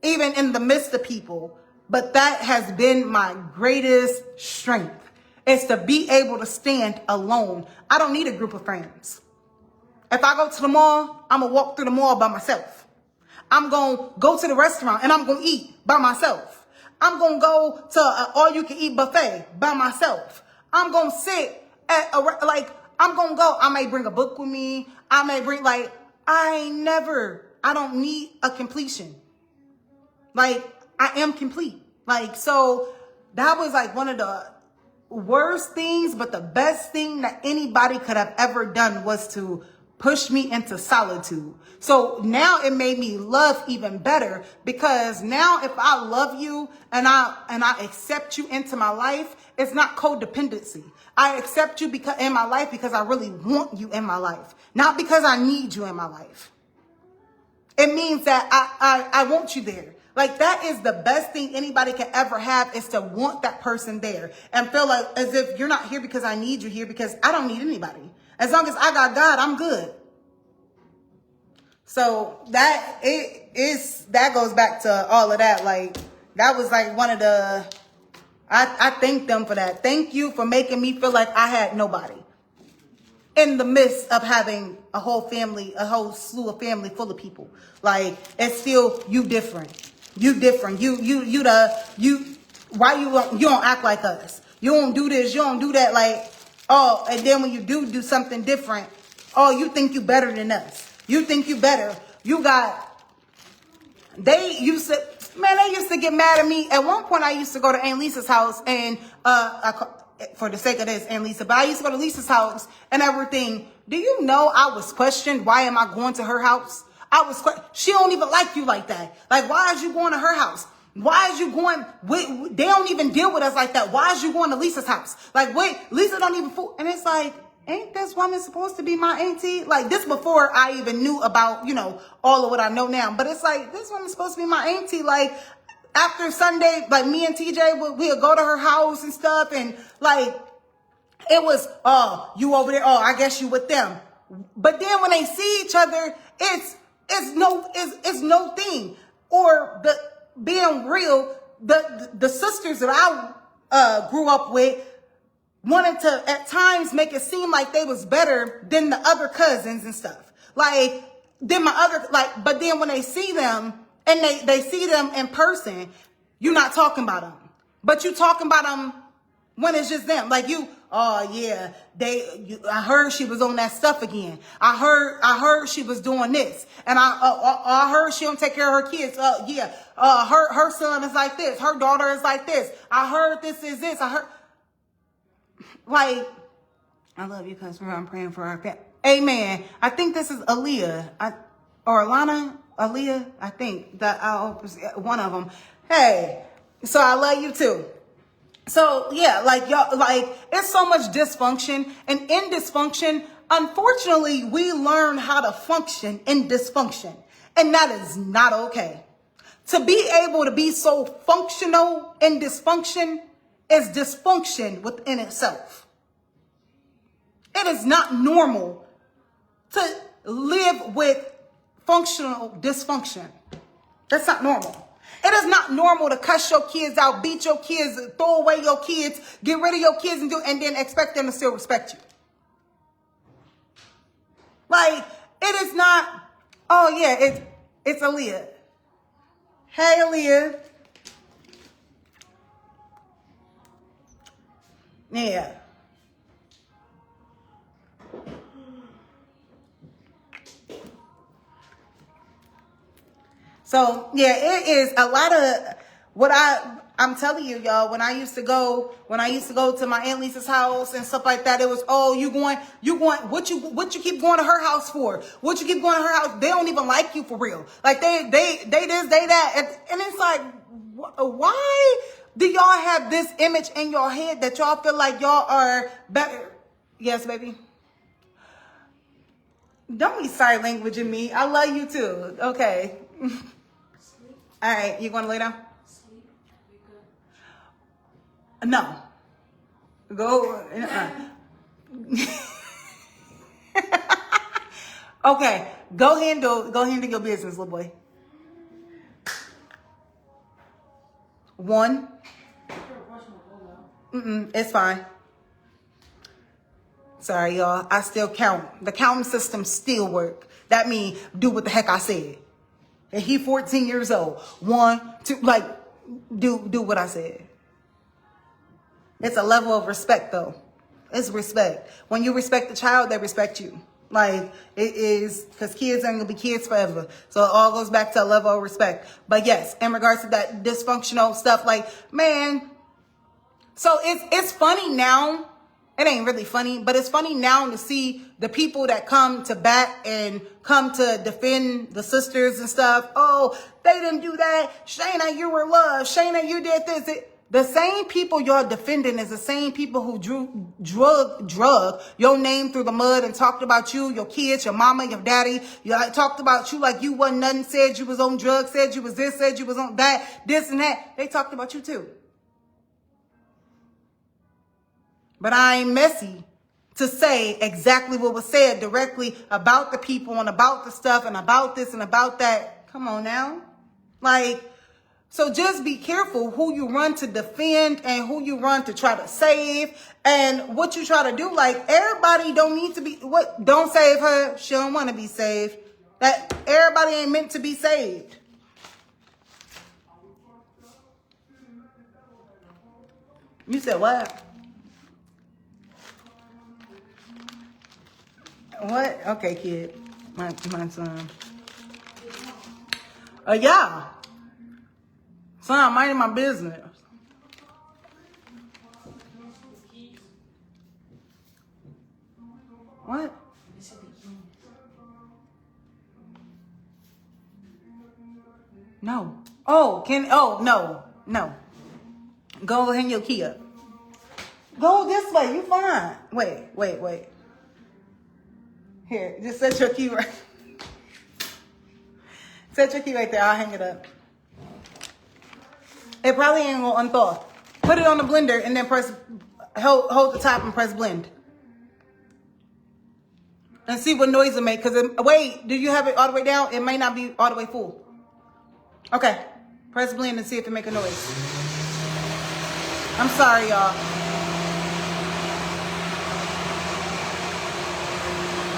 even in the midst of people. But that has been my greatest strength, is to be able to stand alone. I don't need a group of friends. If I go to the mall, I'm going to walk through the mall by myself. I'm going to go to the restaurant and I'm going to eat by myself. I'm going to go to an all-you-can-eat buffet by myself. I'm going to sit at I'm going to go. I may bring a book with me. I may bring, I don't need a completion. Like, I am complete. Like, so that was like one of the worst things, but the best thing that anybody could have ever done was to push me into solitude. So now it made me love even better, because now if I love you and I accept you into my life, it's not codependency. I accept you in my life because I really want you in my life, not because I need you in my life. It means that I want you there. Like, that is the best thing anybody can ever have, is to want that person there and feel like as if you're not here because I need you here, because I don't need anybody. As long as I got God, I'm good. So that goes back to all of that. Like, that was like one of the, I thank them for that. Thank you for making me feel like I had nobody in the midst of having a whole family, a whole slew of family full of people. Like, it's still, you different. You different. Why you don't act like us? You don't do this. You don't do that. Like, oh, and then when you do something different, oh, you think you better than us. You think you better. They used to get mad at me. At one point, I used to go to Aunt Lisa's house and, for the sake of this, Aunt Lisa, but I used to go to Lisa's house and everything. Do you know I was questioned? Why am I going to her house? She don't even like you like that. Like, why is you going to her house? Why is you going they don't even deal with us like that. Why is you going to Lisa's house? Like, wait, Lisa don't even fool. And it's like, ain't this woman supposed to be my auntie? Like, this before I even knew about, all of what I know now. But it's like, this woman's supposed to be my auntie. Like, after Sunday, like, me and TJ, we'll go to her house and stuff. And like, it was, oh, you over there. Oh, I guess you with them. But then when they see each other, it's no thing. Or being real, the sisters that I grew up with wanted to at times make it seem like they was better than the other cousins and stuff. Like, but then when they see them and they see them in person, You're not talking about them. But you talking about them when it's just them. Like you, oh yeah, I heard she was on that stuff again. I heard she was doing this. And I heard she don't take care of her kids. Her son is like this. Her daughter is like this. I heard this is this. I heard, like, I love you, customer. I'm praying for our family. Amen. I think this is Aaliyah. Or Alana, Aaliyah, I think that one of them. Hey, so I love you too. So yeah, like y'all, like it's so much dysfunction, and in dysfunction, unfortunately, we learn how to function in dysfunction, and that is not okay. To be able to be so functional in dysfunction is dysfunction within itself. It is not normal to live with functional dysfunction. That's not normal. It is not normal to cuss your kids out, beat your kids, throw away your kids, get rid of your kids and then expect them to still respect you. Like, it is not, oh yeah, it's Aaliyah. Hey, Aaliyah. Yeah. So yeah, it is a lot of what I'm telling you, y'all. When I used to go to my Aunt Lisa's house and stuff like that, it was, oh, you going, what you keep going to her house for? What you keep going to her house? They don't even like you for real. Like they this, they that, and it's like, why do y'all have this image in your head that y'all feel like y'all are better? Yes, baby. Don't be sorry languaging me. I love you too. Okay. All right, you going to lay down? No. Go. Okay, go handle your business, little boy. 1. It's fine. Sorry, y'all. I still count. The counting system still work. That means do what the heck I said. And he 14 years old. 1, 2, like, do what I said. It's a level of respect, though. It's respect. When you respect the child, they respect you. Like, it is, because kids aren't going to be kids forever. So it all goes back to a level of respect. But yes, in regards to that dysfunctional stuff, like, man, so it's funny now. It ain't really funny, but it's funny now to see the people that come to bat and come to defend the sisters and stuff. Oh, they didn't do that. Shayna, you were loved. Shayna, you did this. The same people you're defending is the same people who drug your name through the mud and talked about you, your kids, your mama, your daddy. Talked about you like you wasn't nothing, said you was on drugs, said you was this, said you was on that, this and that. They talked about you too. But I ain't messy to say exactly what was said directly about the people and about the stuff and about this and about that. Come on now. Like, so just be careful who you run to defend and who you run to try to save and what you try to do. Like, everybody don't need to be, don't save her. She don't want to be saved. That everybody ain't meant to be saved. You said what? What? Okay, kid. My son. Yeah. Son, I'm minding my business. What? No. No. Go hang your key up. Go this way. You fine. Wait. Here, just set your key right. Set your key right there. I'll hang it up. It probably ain't gonna unthaw. Put it on the blender and then hold the top and press blend. And see what noise it make. Wait, do you have it all the way down? It may not be all the way full. Okay. Press blend and see if it make a noise. I'm sorry, y'all.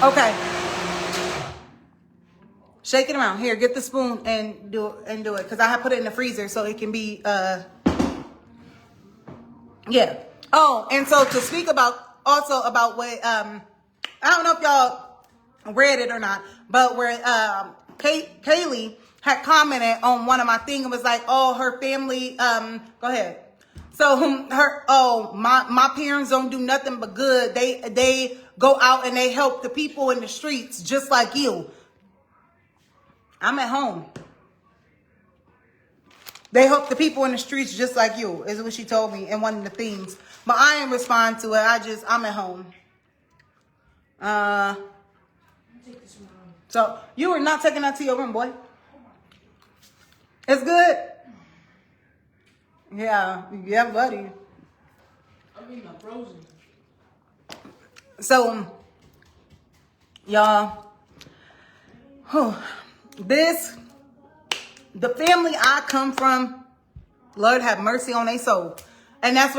Okay. Shake it around. Here, get the spoon and do it. Because I have put it in the freezer so it can be, yeah. Oh, and so to speak about what, I don't know if y'all read it or not, but where Kaylee had commented on one of my things and was like, oh, her family, go ahead. So my parents don't do nothing but good. They go out and they help the people in the streets just like you. I'm at home. They help the people in the streets just like you, is what she told me in one of the things. But I didn't respond to it. I'm at home. So you are not taking that to your room, boy. It's good. Yeah, buddy. I'm eating a frozen. So, y'all, the family I come from, Lord have mercy on their soul. And that's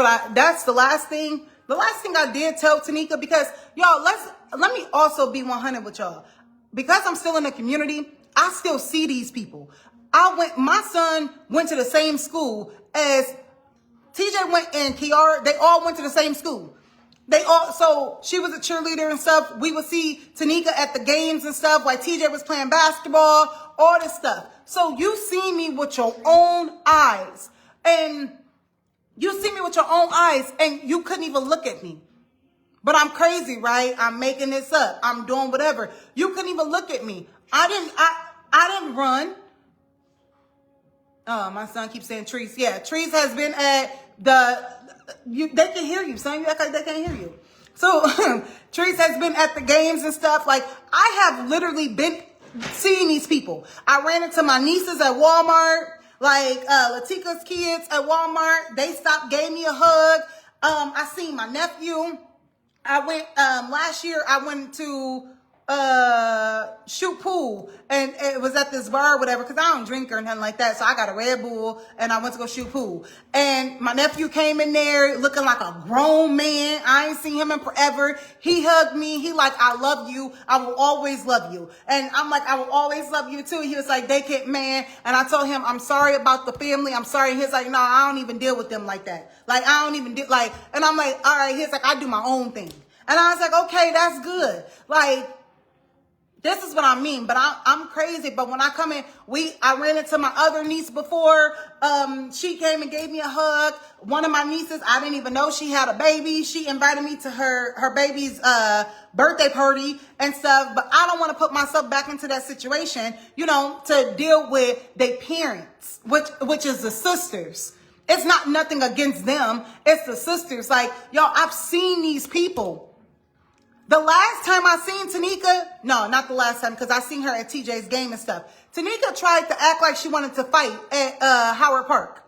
the last thing I did tell Tanika, because y'all, let me also be 100 with y'all. Because I'm still in the community, I still see these people. My son went to the same school as TJ went and Kiara. They all went to the same school. So she was a cheerleader and stuff. We would see Tanika at the games and stuff, like TJ was playing basketball, all this stuff. So you see me with your own eyes, and you couldn't even look at me. But I'm crazy, right? I'm making this up. I'm doing whatever. You couldn't even look at me. I didn't run. Oh, my son keeps saying Trees. Yeah, Trees has been at they can hear you, son. You act like they can't hear you. So Trees has been at the games and stuff. Like, I have literally been seeing these people. I ran into my nieces at Walmart, like Latika's kids at Walmart. They stopped, gave me a hug. I seen my nephew. I went last year. I went to shoot pool, and it was at this bar or whatever, because I don't drink or nothing like that. So I got a Red Bull and I went to go shoot pool, and my nephew came in there looking like a grown man. I ain't seen him in forever. He hugged me. He like, I love you. I will always love you. And I'm like, I will always love you too. He was like, they can't, man. And I told him, I'm sorry about the family. I'm sorry. He's like, no, I don't even deal with them like that. Like, I don't even do, like, and I'm like, all right. He's like, I do my own thing. And I was like, okay, that's good. Like, this is what I mean, but I'm crazy. But when I come in, I ran into my other niece before. She came and gave me a hug. One of my nieces, I didn't even know she had a baby. She invited me to her baby's birthday party and stuff. But I don't want to put myself back into that situation, to deal with their parents, which is the sisters. It's not nothing against them. It's the sisters. Like, y'all, I've seen these people. The last time I seen Tanika, no, not the last time, because I seen her at TJ's game and stuff. Tanika tried to act like she wanted to fight at Howard Park.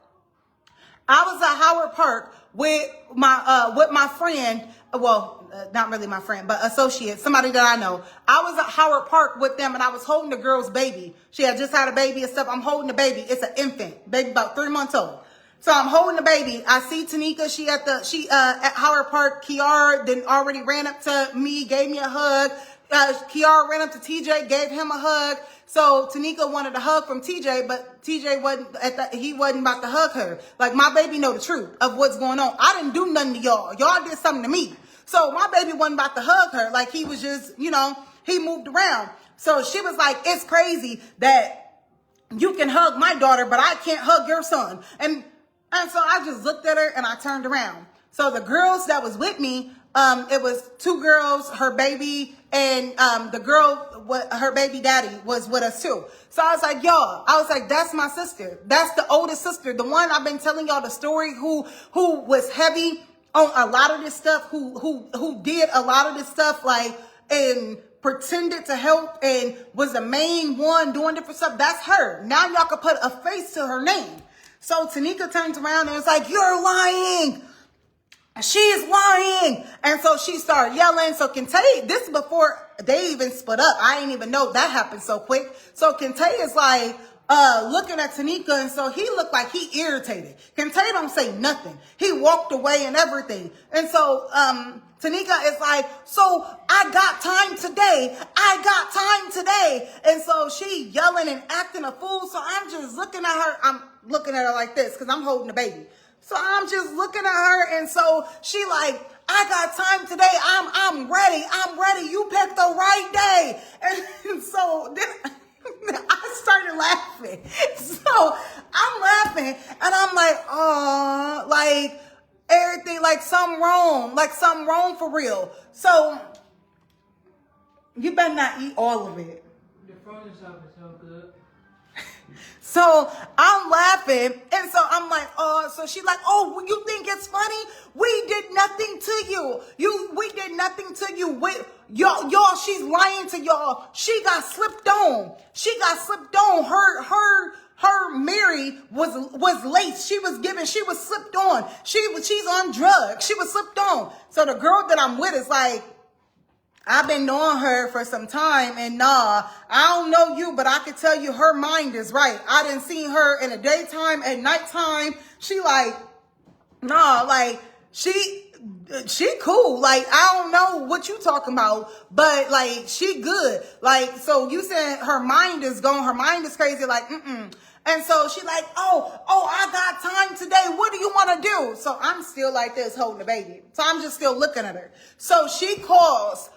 I was at Howard Park with my friend, well, not really my friend, but associate, somebody that I know. I was at Howard Park with them, and I was holding the girl's baby. She had just had a baby and stuff. I'm holding the baby. It's an infant, baby about 3 months old. So I'm holding the baby. I see Tanika. She at Howard Park. Kiara then already ran up to me, gave me a hug. Kiara ran up to TJ, gave him a hug. So Tanika wanted a hug from TJ, but TJ he wasn't about to hug her. Like, my baby know the truth of what's going on. I didn't do nothing to y'all. Y'all did something to me. So my baby wasn't about to hug her. Like, he was just, he moved around. So she was like, it's crazy that you can hug my daughter, but I can't hug your son. And so I just looked at her and I turned around. So the girls that was with me, it was 2 girls, her baby, and the girl, her baby daddy was with us too. So I was like, y'all, that's my sister. That's the oldest sister. The one I've been telling y'all the story who was heavy on a lot of this stuff, who did a lot of this stuff, like, and pretended to help and was the main one doing different stuff. That's her. Now y'all can put a face to her name. So Tanika turns around and was like, you're lying. She's lying. And so she started yelling. So Kentay, this is before they even split up. I didn't even know that happened so quick. So Kentay is like, looking at Tanika, and so he looked like he irritated. Kente don't say nothing. He walked away and everything. And so Tanika is like, so I got time today. I got time today. And so she yelling and acting a fool. So I'm just looking at her. I'm looking at her like this because I'm holding the baby. So I'm just looking at her, and so she like, I got time today. I'm ready. I'm ready. You picked the right day. And so then I started laughing. So I'm laughing, and I'm like, oh, like everything, like something wrong for real. So you better not eat all of it. The frozen stuff is so good. So I'm laughing, and so I'm like, oh, so she's like, oh, you think it's funny? We did nothing to you. We did nothing to you. Y'all, she's lying to y'all. She got slipped on. Her Mary was laced. She was slipped on. She's on drugs. She was slipped on. So the girl that I'm with is like, I've been knowing her for some time, and I don't know you, but I can tell you her mind is right. I didn't see her in the daytime, at nighttime. She like, like she cool. Like, I don't know what you talking about, but like, she good. Like, so you said her mind is gone. Her mind is crazy. Like, And so she like, oh, I got time today. What do you want to do? So I'm still like this, holding the baby. So I'm just still looking at her. So she calls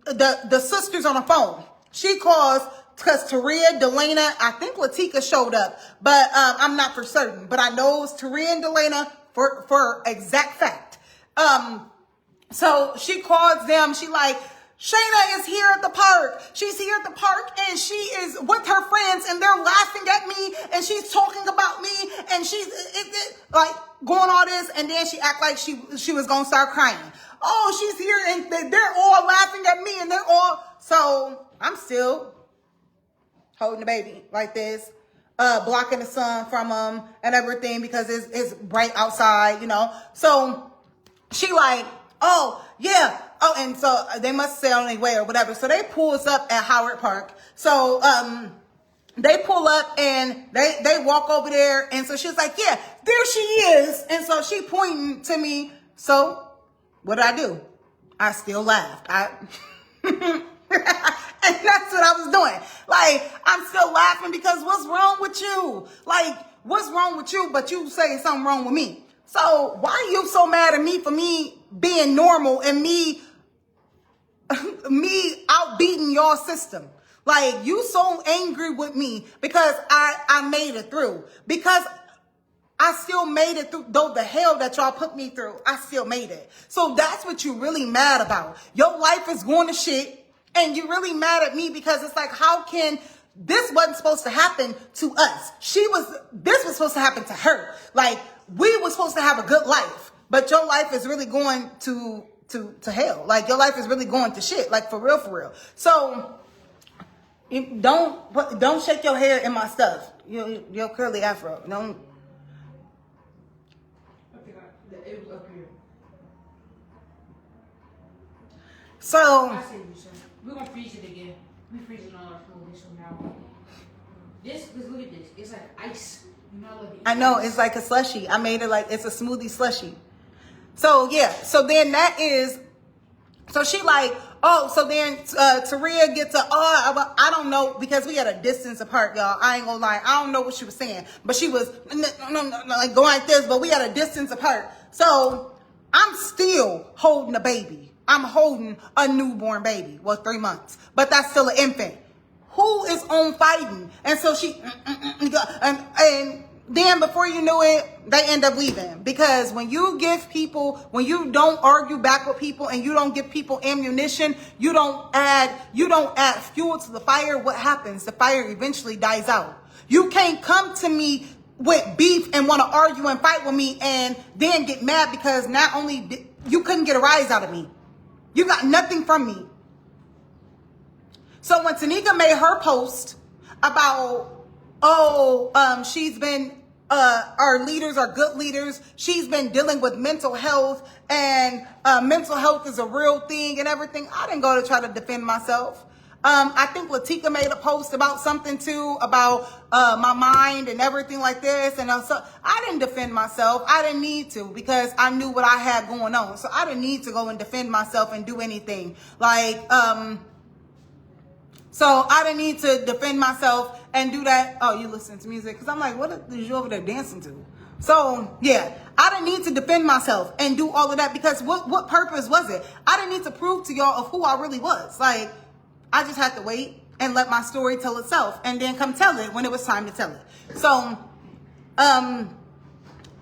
the sisters on the phone. She calls because Taria, Delana, I think Latika showed up, but I'm not for certain. But I know it's Taria and Delana for exact fact. So she calls them. She like, Shayna is here at the park. She's here at the park, and she is with her friends, and they're laughing at me, and she's talking about me, and she's like going all this, and then she act like she was gonna start crying. Oh, she's here, and they're all laughing at me, and they're all. So I'm still holding the baby like this, blocking the sun from them and everything because it's bright outside, So she like, oh yeah. Oh, and so they must say on their way or whatever. So they pull us up at Howard Park. So they pull up and they walk over there. And so she's like, yeah, there she is. And so she pointing to me. So what did I do? I still laughed. And that's what I was doing. Like, I'm still laughing because what's wrong with you? Like, what's wrong with you? But you say something wrong with me. So why are you so mad at me for me being normal and me outbeating your system? Like, you so angry with me because I made it through. Because I still made it through, though the hell that y'all put me through, I still made it. So that's what you really mad about. Your life is going to shit, and you really mad at me because it's like, how can this wasn't supposed to happen to us? This was supposed to happen to her. Like, we were supposed to have a good life, but your life is really going to hell. Like, your life is really going to shit. Like, for real. So don't shake your hair in my stuff. Your curly afro. Don't. It was up here. So I see you, sir. We're gonna freeze it again. We freezing all our food this one now. Look at this. It's like ice. I know, it's like a slushy. I made it like it's a smoothie slushy. So yeah, so then so she like, oh, so then Taria gets I don't know, because we had a distance apart, y'all. I ain't gonna lie, I don't know what she was saying, but she was like going like this, but we had a distance apart. So I'm still holding a baby. I'm holding a newborn baby, 3 months, but that's still an infant. Who is on fighting? And so she, and then before you knew it, they end up leaving. Because when you don't argue back with people and you don't give people ammunition, you don't add fuel to the fire, what happens? The fire eventually dies out. You can't come to me with beef and want to argue and fight with me and then get mad because not only you couldn't get a rise out of me, you got nothing from me. So when Tanika made her post about, she's been, our leaders are good leaders. She's been dealing with mental health, and mental health is a real thing and everything. I didn't go to try to defend myself. I think Latika made a post about something too, about my mind and everything like this. And so I didn't defend myself. I didn't need to, because I knew what I had going on. So I didn't need to go and defend myself and do anything. Like, so I didn't need to defend myself and do that. Oh, you listen to music? Because I'm like, what are you over there dancing to? So yeah, I didn't need to defend myself and do all of that, because what purpose was it? I didn't need to prove to y'all of who I really was. Like, I just had to wait and let my story tell itself, and then come tell it when it was time to tell it. So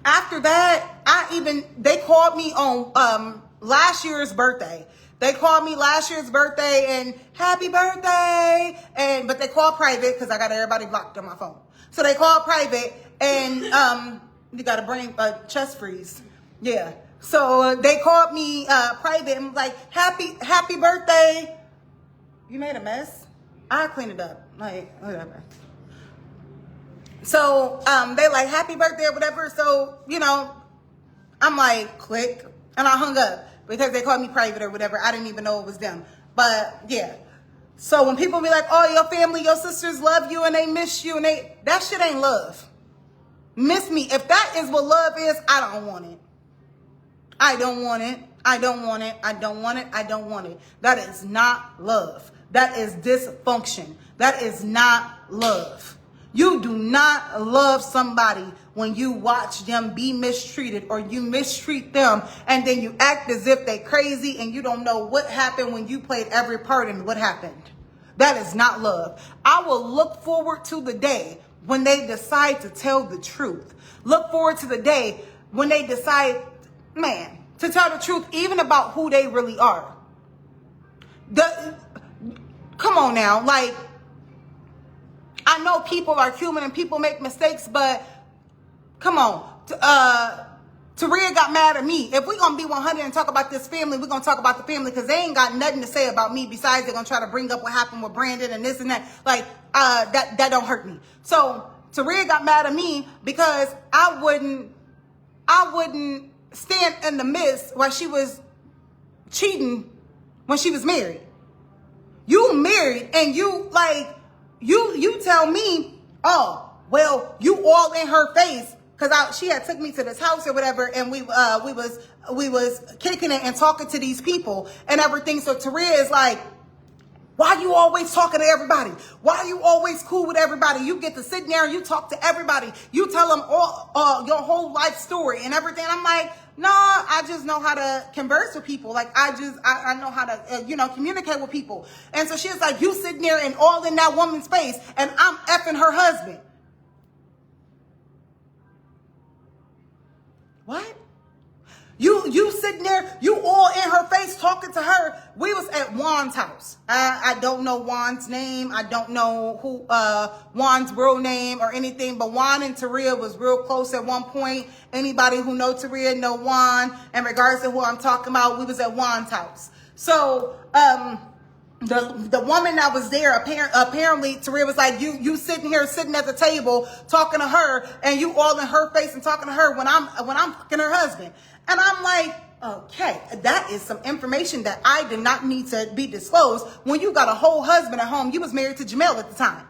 after that, they called me on last year's birthday. They called me last year's birthday and happy birthday, but they called private because I got everybody blocked on my phone. So they called private, and you got to bring a chest freeze. Yeah. So they called me private and was like, happy birthday. You made a mess. I'll clean it up. Like, whatever. So they like, happy birthday or whatever. So, you know, I'm like, click. And I hung up because they called me private or whatever. I didn't even know it was them. But yeah. So when people be like, oh, your family, your sisters love you and they miss you, and that shit ain't love. Miss me. If that is what love is, I don't want it. I don't want it. I don't want it. I don't want it. I don't want it. That is not love. That is dysfunction. That is not love. You do not love somebody when you watch them be mistreated, or you mistreat them and then you act as if they crazy and you don't know what happened when you played every part in what happened. That is not love. I will look forward to the day when they decide to tell the truth. Look forward to the day when they decide, man, to tell the truth even about who they really are. Come on now, like, I know people are human and people make mistakes, but come on. Taria got mad at me. If we're going to be 100 and talk about this family, we're going to talk about the family, because they ain't got nothing to say about me besides they're going to try to bring up what happened with Brandon and this and that. Like, that don't hurt me. So Taria got mad at me because I wouldn't stand in the midst while she was cheating when she was married. You married and you like, you tell me, oh, well, you all in her face, because she had took me to this house or whatever, and we was kicking it and talking to these people and everything. So Taria is like, why you always talking to everybody? Why you always cool with everybody? You get to sit there and you talk to everybody. You tell them all your whole life story and everything. I'm like, no, I just know how to converse with people. Like, I know how to, communicate with people. And so she's like, you sitting there and all in that woman's face, and I'm effing her husband. What? You sitting there, you all in her face talking to her. We was at Juan's house. I don't know Juan's name. I don't know who Juan's real name or anything, but Juan and Taria was real close at one point. Anybody who know Taria know Juan. In regards to who I'm talking about, we was at Juan's house. So the woman that was there, apparently Taria was like, you sitting at the table talking to her, and you all in her face and talking to her when I'm fucking her husband. And I'm like, okay, that is some information that I did not need to be disclosed when you got a whole husband at home. You was married to Jamel at the time.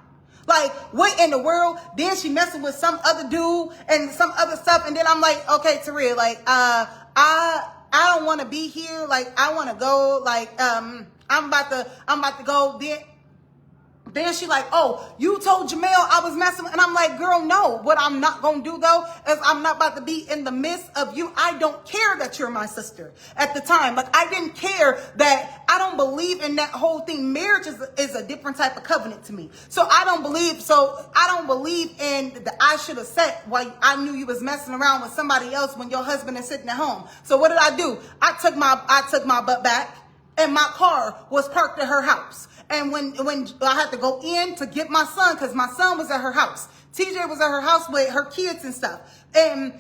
Like, what in the world? Then she messing with some other dude and some other stuff. And then I'm like, okay, Taria, like, I don't want to be here. Like, I want to go. Like, I'm about to go. Then she like, oh, you told Jamel I was messing with, and I'm like, girl, no. What I'm not going to do, though, is I'm not about to be in the midst of you. I don't care that you're my sister at the time. Like, I didn't care that. I don't believe in that whole thing. Marriage is a different type of covenant to me. So I don't believe in that I should have said while I knew you was messing around with somebody else when your husband is sitting at home. So what did I do? I took my butt back, and my car was parked at her house. And when I had to go in to get my son, because my son was at her house. TJ was at her house with her kids and stuff. And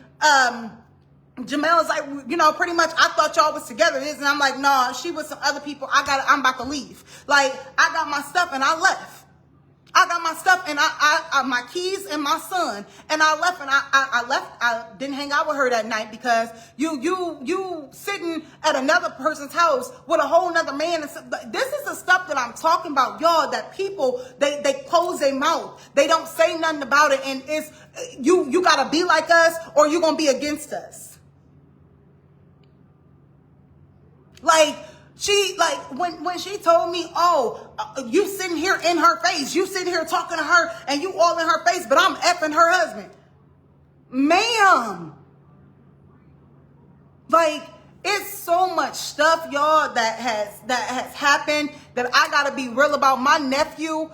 Jamel was like, pretty much, I thought y'all was together. And I'm like, nah, she was some other people. I'm about to leave. Like, I got my stuff and I left. I got my stuff and I my keys and my son, and I left, and I left. I didn't hang out with her that night because you sitting at another person's house with a whole nother man. This is the stuff that I'm talking about, y'all, that people, they close their mouth. They don't say nothing about it. And it's, you gotta be like us or you're gonna be against us. Like, when she told me, oh, you sitting here in her face, you sitting here talking to her and you all in her face, but I'm effing her husband. Ma'am. Like, it's so much stuff, y'all, that has happened that I gotta be real about. My nephew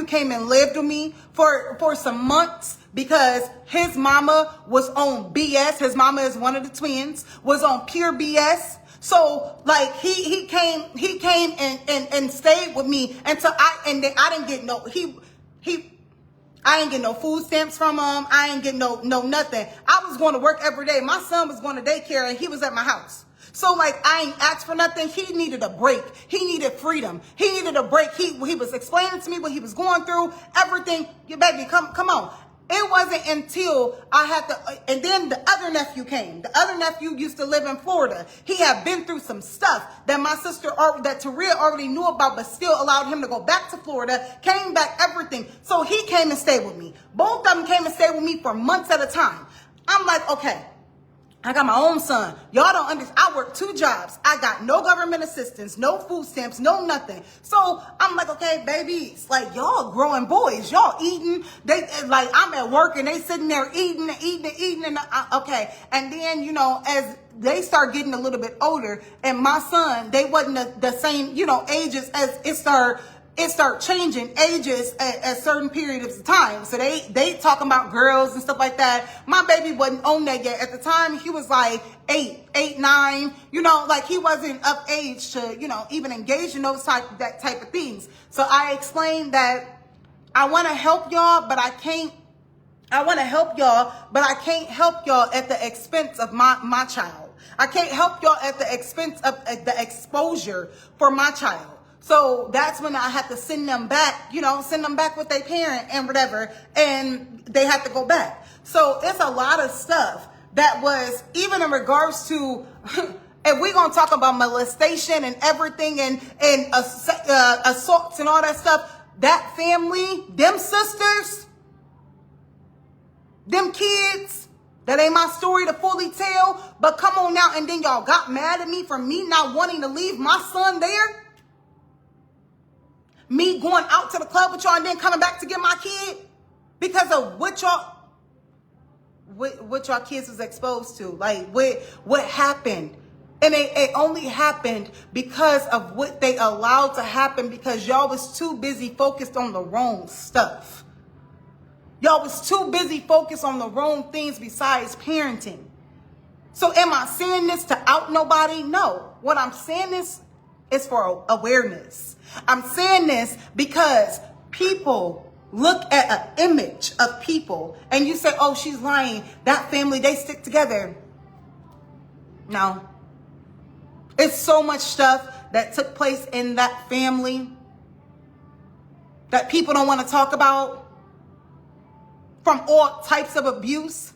came and lived with me for some months because his mama was on BS. His mama is one of the twins, was on pure BS. So like he came and stayed with me until I didn't get no I ain't get no food stamps from him. I ain't get no nothing. I was going to work every day. My son was going to daycare and he was at my house. So like I ain't asked for nothing. He needed a break. He needed freedom. He needed a break. He was explaining to me what he was going through, everything. You baby, come on. It wasn't until I had to, and then the other nephew came. The other nephew used to live in Florida. He had been through some stuff that my sister, that Taria already knew about, but still allowed him to go back to Florida, came back, everything. So he came and stayed with me. Both of them came and stayed with me for months at a time. I'm like, okay, I got my own son. Y'all don't understand. I work 2 jobs. I got no government assistance, no food stamps, no nothing. So I'm like, okay, babies, like y'all growing boys, y'all eating. They like I'm at work and they sitting there eating. And okay. And then, you know, as they start getting a little bit older, and my son, they wasn't the same, you know, ages as it start changing ages at certain periods of time. So they talking about girls and stuff like that. My baby wasn't on that yet. At the time, he was like 8, 9, you know, like he wasn't of age to, you know, even engage in that type of things. So I explained that I want to help y'all, but I can't help y'all at the expense of my child. I can't help y'all at the expense of the exposure for my child. So that's when I had to send them back with their parent and whatever, and they had to go back. So it's a lot of stuff that was, even in regards to, if we're going to talk about molestation and everything and assaults and all that stuff, that family, them sisters, them kids, that ain't my story to fully tell, but come on now, and then y'all got mad at me for me not wanting to leave my son there? Me going out to the club with y'all and then coming back to get my kid because of what y'all kids was exposed to. Like what happened. And it only happened because of what they allowed to happen, because y'all was too busy focused on the wrong stuff. Y'all was too busy focused on the wrong things besides parenting. So am I saying this to out nobody? No. What I'm saying is for awareness. I'm saying this because people look at an image of people and you say, oh, she's lying. That family, they stick together. No. It's so much stuff that took place in that family that people don't want to talk about, from all types of abuse.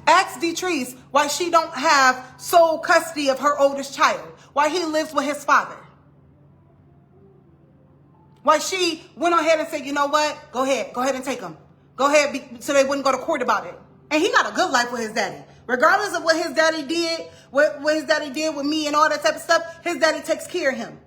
Ask Detrice why she don't have sole custody of her oldest child, why he lives with his father. Why she went ahead and said, you know what? Go ahead and take him. Go ahead, so they wouldn't go to court about it. And he got a good life with his daddy. Regardless of what his daddy did, what his daddy did with me and all that type of stuff, his daddy takes care of him.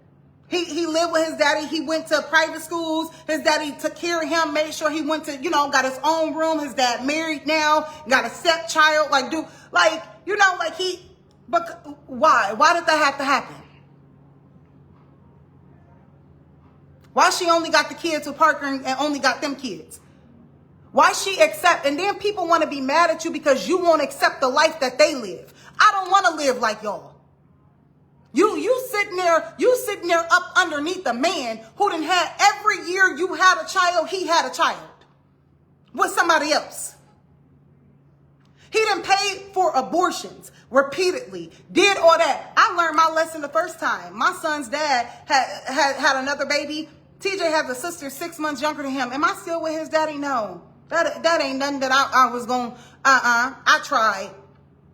He lived with his daddy. He went to private schools. His daddy took care of him, made sure he went to, got his own room. His dad married now, got a stepchild. But why? Why did that have to happen? Why she only got the kids with Parker and only got them kids? Why she accept? And then people want to be mad at you because you won't accept the life that they live. I don't want to live like y'all. You sitting there up underneath a man who done had every year you had a child, he had a child with somebody else. He done paid for abortions repeatedly, did all that. I learned my lesson the first time. My son's dad had another baby. TJ has a sister 6 months younger than him. Am I still with his daddy? No. That ain't nothing that I was going, I tried.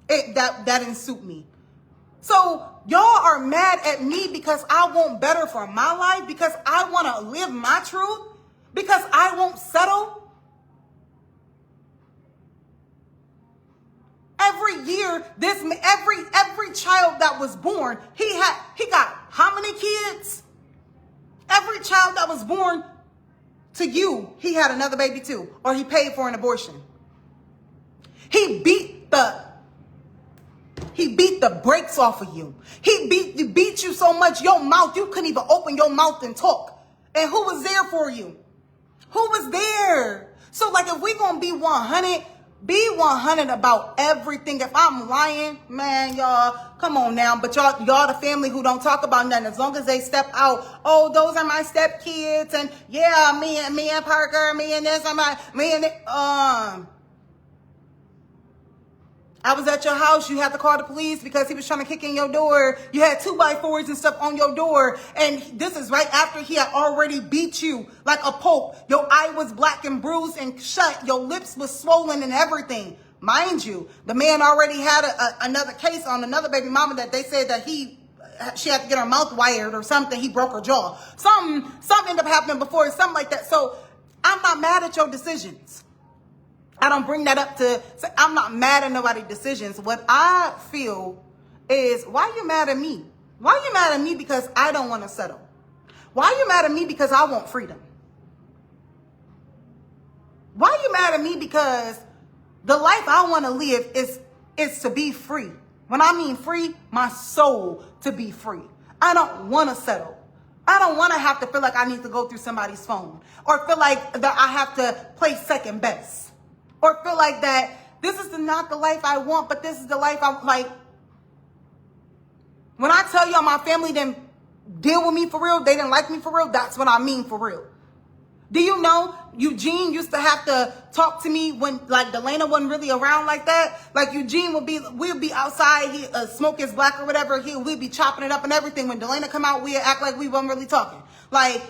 That didn't suit me. So y'all are mad at me because I want better for my life, because I want to live my truth, because I won't settle. Every year, every child that was born, he got how many kids? Every child that was born to you, he had another baby too, or he paid for an abortion. He beat the brakes off of you. He beat you so much, your mouth, you couldn't even open your mouth and talk. And who was there for you? Who was there? So like, if we gonna be 100, be 100 about everything. If I'm lying, man, y'all, come on now. But y'all the family who don't talk about nothing. As long as they step out, oh, those are my step kids, and yeah, me and Parker, me and this, me and it. I was at your house. You had to call the police because he was trying to kick in your door. You had 2x4s and stuff on your door. And this is right after he had already beat you like a poke. Your eye was black and bruised and shut. Your lips was swollen and everything. Mind you, the man already had another case on another baby mama that they said that she had to get her mouth wired or something. He broke her jaw. Something ended up happening before, something like that. So I'm not mad at your decisions. I don't bring that up to say I'm not mad at nobody's decisions. What I feel is, why you mad at me? Why you mad at me because I don't want to settle? Why you mad at me because I want freedom? Why you mad at me because the life I want to live is to be free. When I mean free, my soul to be free. I don't want to settle. I don't want to have to feel like I need to go through somebody's phone, or feel like that I have to play second best. Or feel like that this is not the life I want, but this is the life I like. When I tell y'all my family didn't deal with me for real, they didn't like me for real, that's what I mean for real. Do you know Eugene used to have to talk to me when like Delana wasn't really around like that? Like Eugene we'd be outside, he smoke his black or whatever, we'd be chopping it up and everything. When Delana come out, we'd act like we wasn't really talking. Like,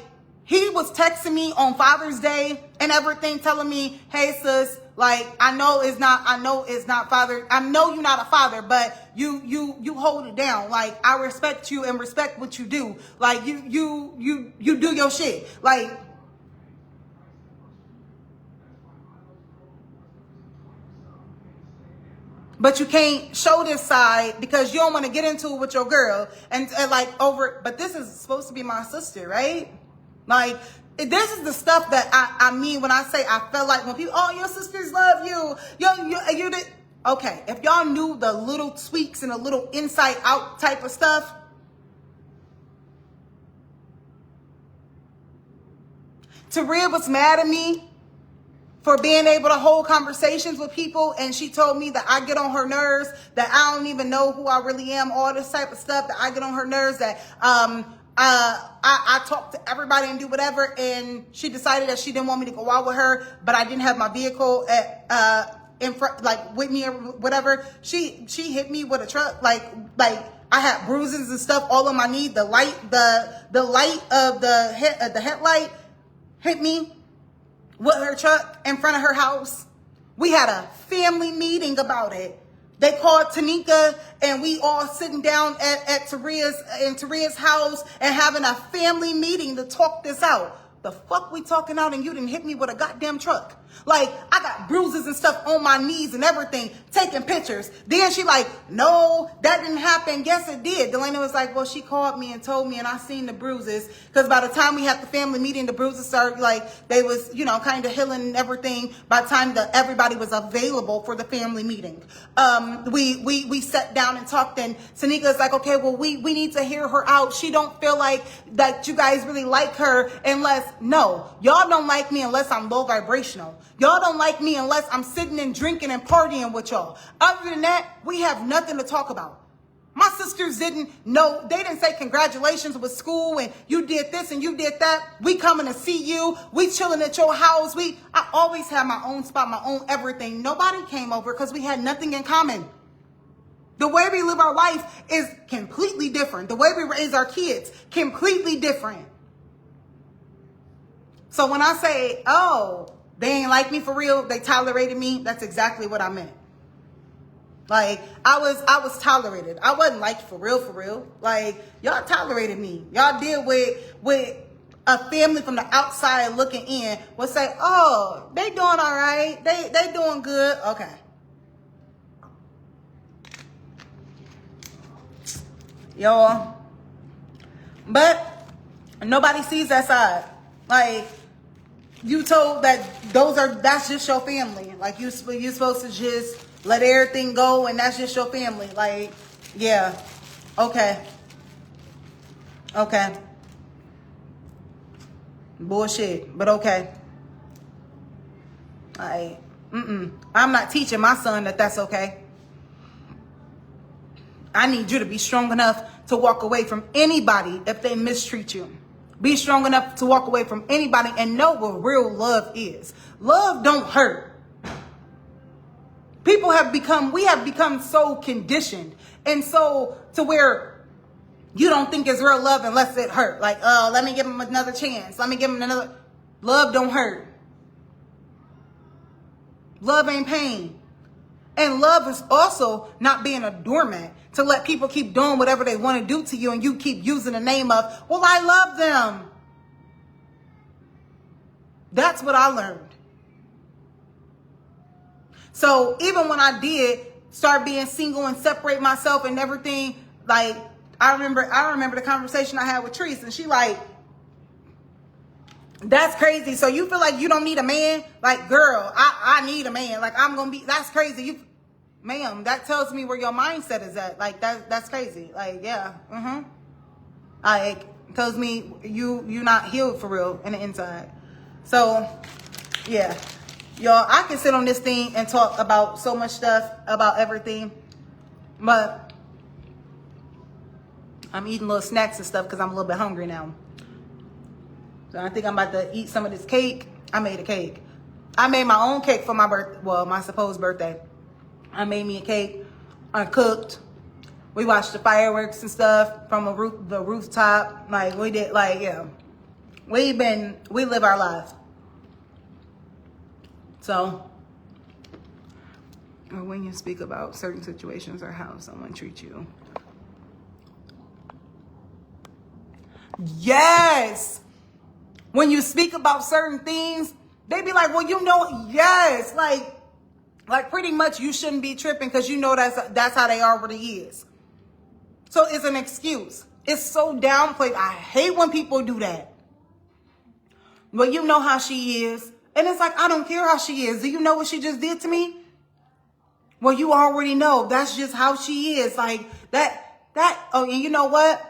he was texting me on Father's Day and everything, telling me, hey sis, like, I know it's not father. I know you're not a father, but you hold it down. Like, I respect you and respect what you do. Like, you do your shit. Like, but you can't show this side because you don't want to get into it with your girl and like over. But this is supposed to be my sister, right? Like, this is the stuff that I mean when I say I felt like when people, oh, your sisters love you. You did. Okay, if y'all knew the little tweaks and the little inside out type of stuff. Taria was mad at me for being able to hold conversations with people, and she told me that I get on her nerves, that I don't even know who I really am, all this type of stuff, that I get on her nerves, that I talk to everybody and do whatever, and she decided that she didn't want me to go out with her, but I didn't have my vehicle in front, like with me or whatever. She hit me with a truck, like I had bruises and stuff all on my knee. The light of the headlight hit me with her truck in front of her house. We had a family meeting about it. They called Tanika, and we all sitting down at Taria's house and having a family meeting to talk this out. The fuck we talking out and you didn't hit me with a goddamn truck? Like, I got bruises and stuff on my knees and everything, taking pictures. Then she like, no, that didn't happen. Yes, it did. Delana was like, well, she called me and told me, and I seen the bruises. Because by the time we had the family meeting, the bruises started, like, they was, kind of healing and everything. By the time that everybody was available for the family meeting, we sat down and talked, and Tanika's like, okay, well, we need to hear her out. She don't feel like that you guys really like her unless, no, y'all don't like me unless I'm low vibrational. Y'all don't like me unless I'm sitting and drinking and partying with y'all. Other than that, we have nothing to talk about. My sisters didn't know. They didn't say congratulations with school and you did this and you did that. We coming to see you. We chilling at your house. I always had my own spot, my own everything. Nobody came over because we had nothing in common. The way we live our life is completely different. The way we raise our kids, completely different. So when I say, oh, they ain't like me for real, they tolerated me, that's exactly what I meant. Like, I was tolerated. I wasn't liked for real. Like, y'all tolerated me. Y'all did with a family from the outside looking in would say, oh, they doing all right. They doing good. Okay. Y'all. But nobody sees that side. Like, you told that that's just your family. Like, you're supposed to just let everything go and that's just your family. Like, yeah. Okay. Bullshit, but okay. I'm not teaching my son that that's okay. I need you to be strong enough to walk away from anybody if they mistreat you. Be strong enough to walk away from anybody and know what real love is. Love don't hurt. We have become so conditioned and so to where you don't think it's real love unless it hurt. Like, oh, let me give him another chance. Let me give him another. Love don't hurt. Love ain't pain. And love is also not being a doormat to let people keep doing whatever they want to do to you and you keep using the name of, well, I love them. That's what I learned. So even when I did start being single and separate myself and everything, like I remember the conversation I had with Treese, and she like, that's crazy. So you feel like you don't need a man? Like, girl, I need a man. Like, that's crazy. Ma'am, that tells me where your mindset is at. Like, that's crazy. Like, yeah. Like, tells me you not healed for real in the inside. So, yeah. Y'all, I can sit on this thing and talk about so much stuff, about everything. But I'm eating little snacks and stuff because I'm a little bit hungry now. So I think I'm about to eat some of this cake. I made a cake. I made my own cake for my my supposed birthday. I made me a cake. I cooked. We watched the fireworks and stuff from the rooftop. Like, we did, like, yeah. We live our lives. So, or when you speak about certain situations or how someone treats you. Yes. When you speak about certain things, they be like, well, you know, yes. Like pretty much you shouldn't be tripping because you know that's how they already is. So it's an excuse. It's so downplayed. I hate when people do that. Well, you know how she is. And it's like, I don't care how she is. Do you know what she just did to me? Well, you already know. That's just how she is. Like oh, and you know what?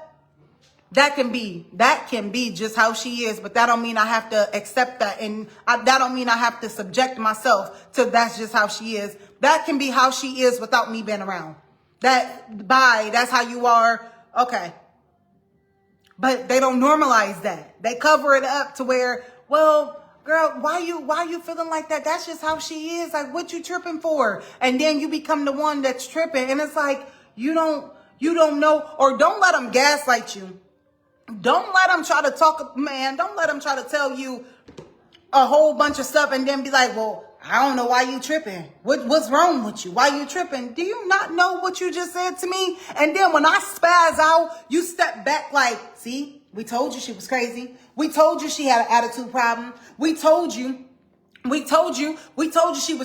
That can be just how she is, but that don't mean I have to accept that. And that don't mean I have to subject myself to that's just how she is. That can be how she is without me being around. That's how you are. Okay. But they don't normalize that. They cover it up to where, well, girl, why you feeling like that? That's just how she is. Like, what you tripping for? And then you become the one that's tripping. And it's like, you don't know, or don't let them gaslight you. Don't let them try to don't let them try to tell you a whole bunch of stuff and then be like, well, I don't know why you tripping. What's wrong with you? Why you tripping? Do you not know what you just said to me? And then when I spaz out, you step back like, see, we told you she was crazy. We told you she had an attitude problem. We told you she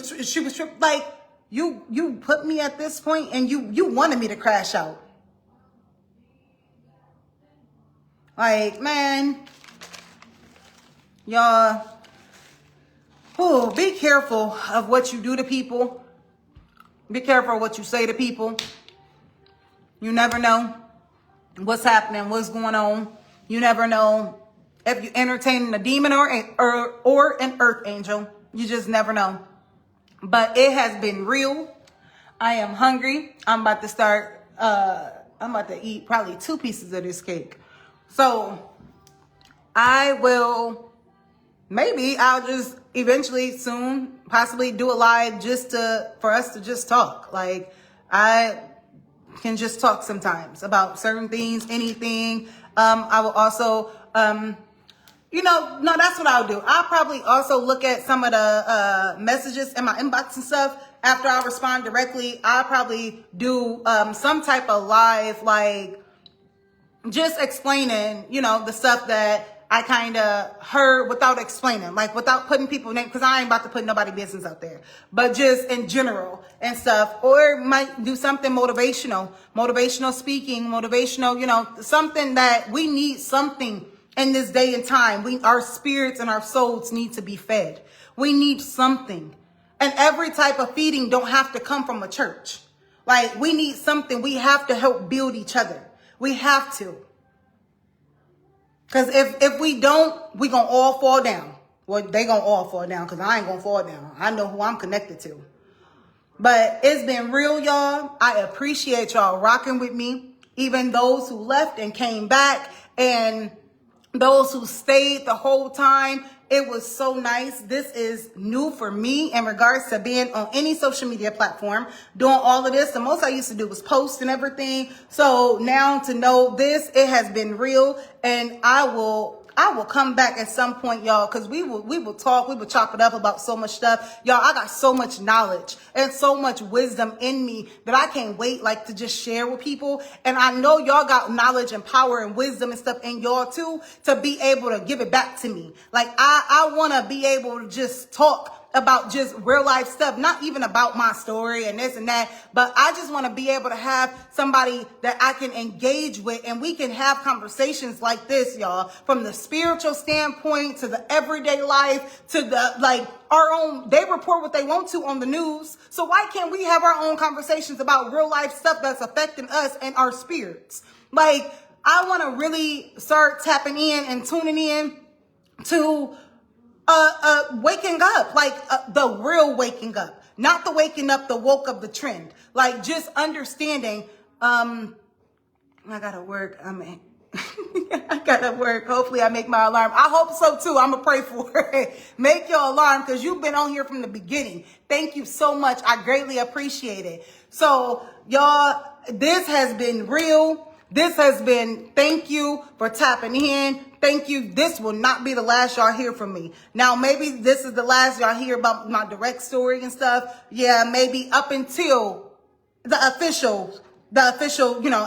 was tripping. Like, you put me at this point and you wanted me to crash out. Like, man, y'all, be careful of what you do to people. Be careful of what you say to people. You never know what's happening, what's going on. You never know if you're entertaining a demon or an earth angel. You just never know. But it has been real. I am hungry. I'm about to start I'm about to eat probably 2 pieces of this cake. So I'll just eventually soon possibly do a live just for us to just talk. Like, I can just talk sometimes about certain things, anything. I will also, no, that's what I'll do. I'll probably also look at some of the messages in my inbox and stuff. After I respond directly, I'll probably do some type of live, like, just explaining, the stuff that I kind of heard without explaining, like without putting people's names, because I ain't about to put nobody business out there, but just in general and stuff. Or might do something motivational speaking, motivational, something that we need something in this day and time. Our spirits and our souls need to be fed. We need something. And every type of feeding don't have to come from a church. Like, we need something. We have to help build each other. We have to. Because if we don't, we going to all fall down. Well, they going to all fall down because I ain't going to fall down. I know who I'm connected to. But it's been real, y'all. I appreciate y'all rocking with me. Even those who left and came back, and those who stayed the whole time. It was so nice. This is new for me in regards to being on any social media platform, doing all of this. The most I used to do was post and everything. So now to know this, it has been real, and I will come back at some point, y'all, because we will talk, we will chop it up about so much stuff. Y'all, I got so much knowledge and so much wisdom in me that I can't wait, like, to just share with people. And I know y'all got knowledge and power and wisdom and stuff in y'all too, to be able to give it back to me. Like, I want to be able to just talk about just real life stuff, not even about my story and this and that, but I just want to be able to have somebody that I can engage with, and we can have conversations like this, y'all, from the spiritual standpoint to the everyday life to the, like, our own. They report what they want to on the news, so why can't we have our own conversations about real life stuff that's affecting us and our spirits? Like, I want to really start tapping in and tuning in to waking up, like the real waking up, not the waking up, the woke of the trend, like just understanding. I gotta work. I gotta work. Hopefully I make my alarm. I hope so too. I'm gonna pray for it. Make your alarm, because you've been on here from the beginning. Thank you so much. I greatly appreciate it. So y'all, this has been real. This has been, thank you for tapping in. Thank you. This will not be the last y'all hear from me. Now, maybe this is the last y'all hear about my direct story and stuff. Yeah, maybe up until the official,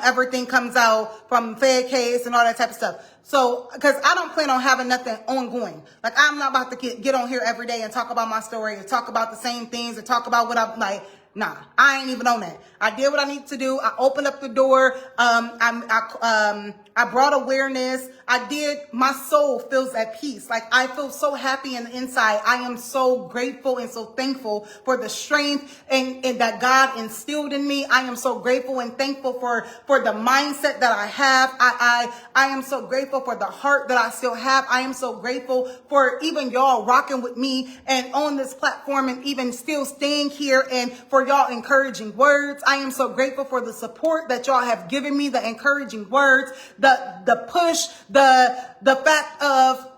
everything comes out from Fed case and all that type of stuff. So, because I don't plan on having nothing ongoing. Like, I'm not about to get on here every day and talk about my story and talk about the same things and talk about what I'm like. Nah, I ain't even on that. I did what I need to do. I opened up the door. I brought awareness. My soul feels at peace. Like, I feel so happy in the inside. I am so grateful and so thankful for the strength and that God instilled in me. I am so grateful and thankful for the mindset that I have. I am so grateful for the heart that I still have. I am so grateful for even y'all rocking with me and on this platform, and even still staying here, and for y'all encouraging words. I am so grateful for the support that y'all have given me, the encouraging words, the push, the fact of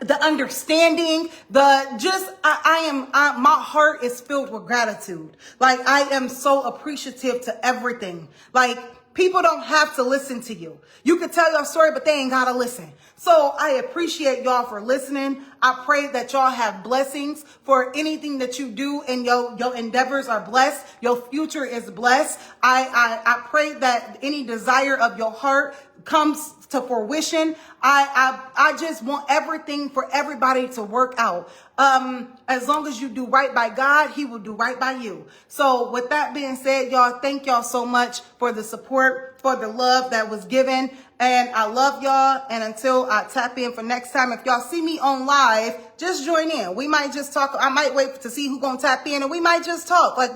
the understanding, my heart is filled with gratitude. Like, I am so appreciative to everything. Like, people don't have to listen to you. You can tell your story, but they ain't gotta listen. So I appreciate y'all for listening. I pray that y'all have blessings for anything that you do, and your endeavors are blessed. Your future is blessed. I pray that any desire of your heart comes to fruition. I just want everything for everybody to work out. As long as you do right by God, He will do right by you. So with that being said, y'all, thank y'all so much for the support, for the love that was given. And I love y'all. And until I tap in for next time, if y'all see me on live, just join in. We might just talk. I might wait to see who's going to tap in, and we might just talk. Like,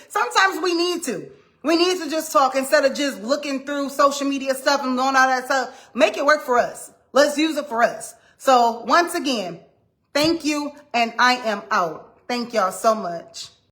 sometimes we need to. We need to just talk instead of just looking through social media stuff and doing all that stuff. Make it work for us. Let's use it for us. So once again, thank you, and I am out. Thank y'all so much.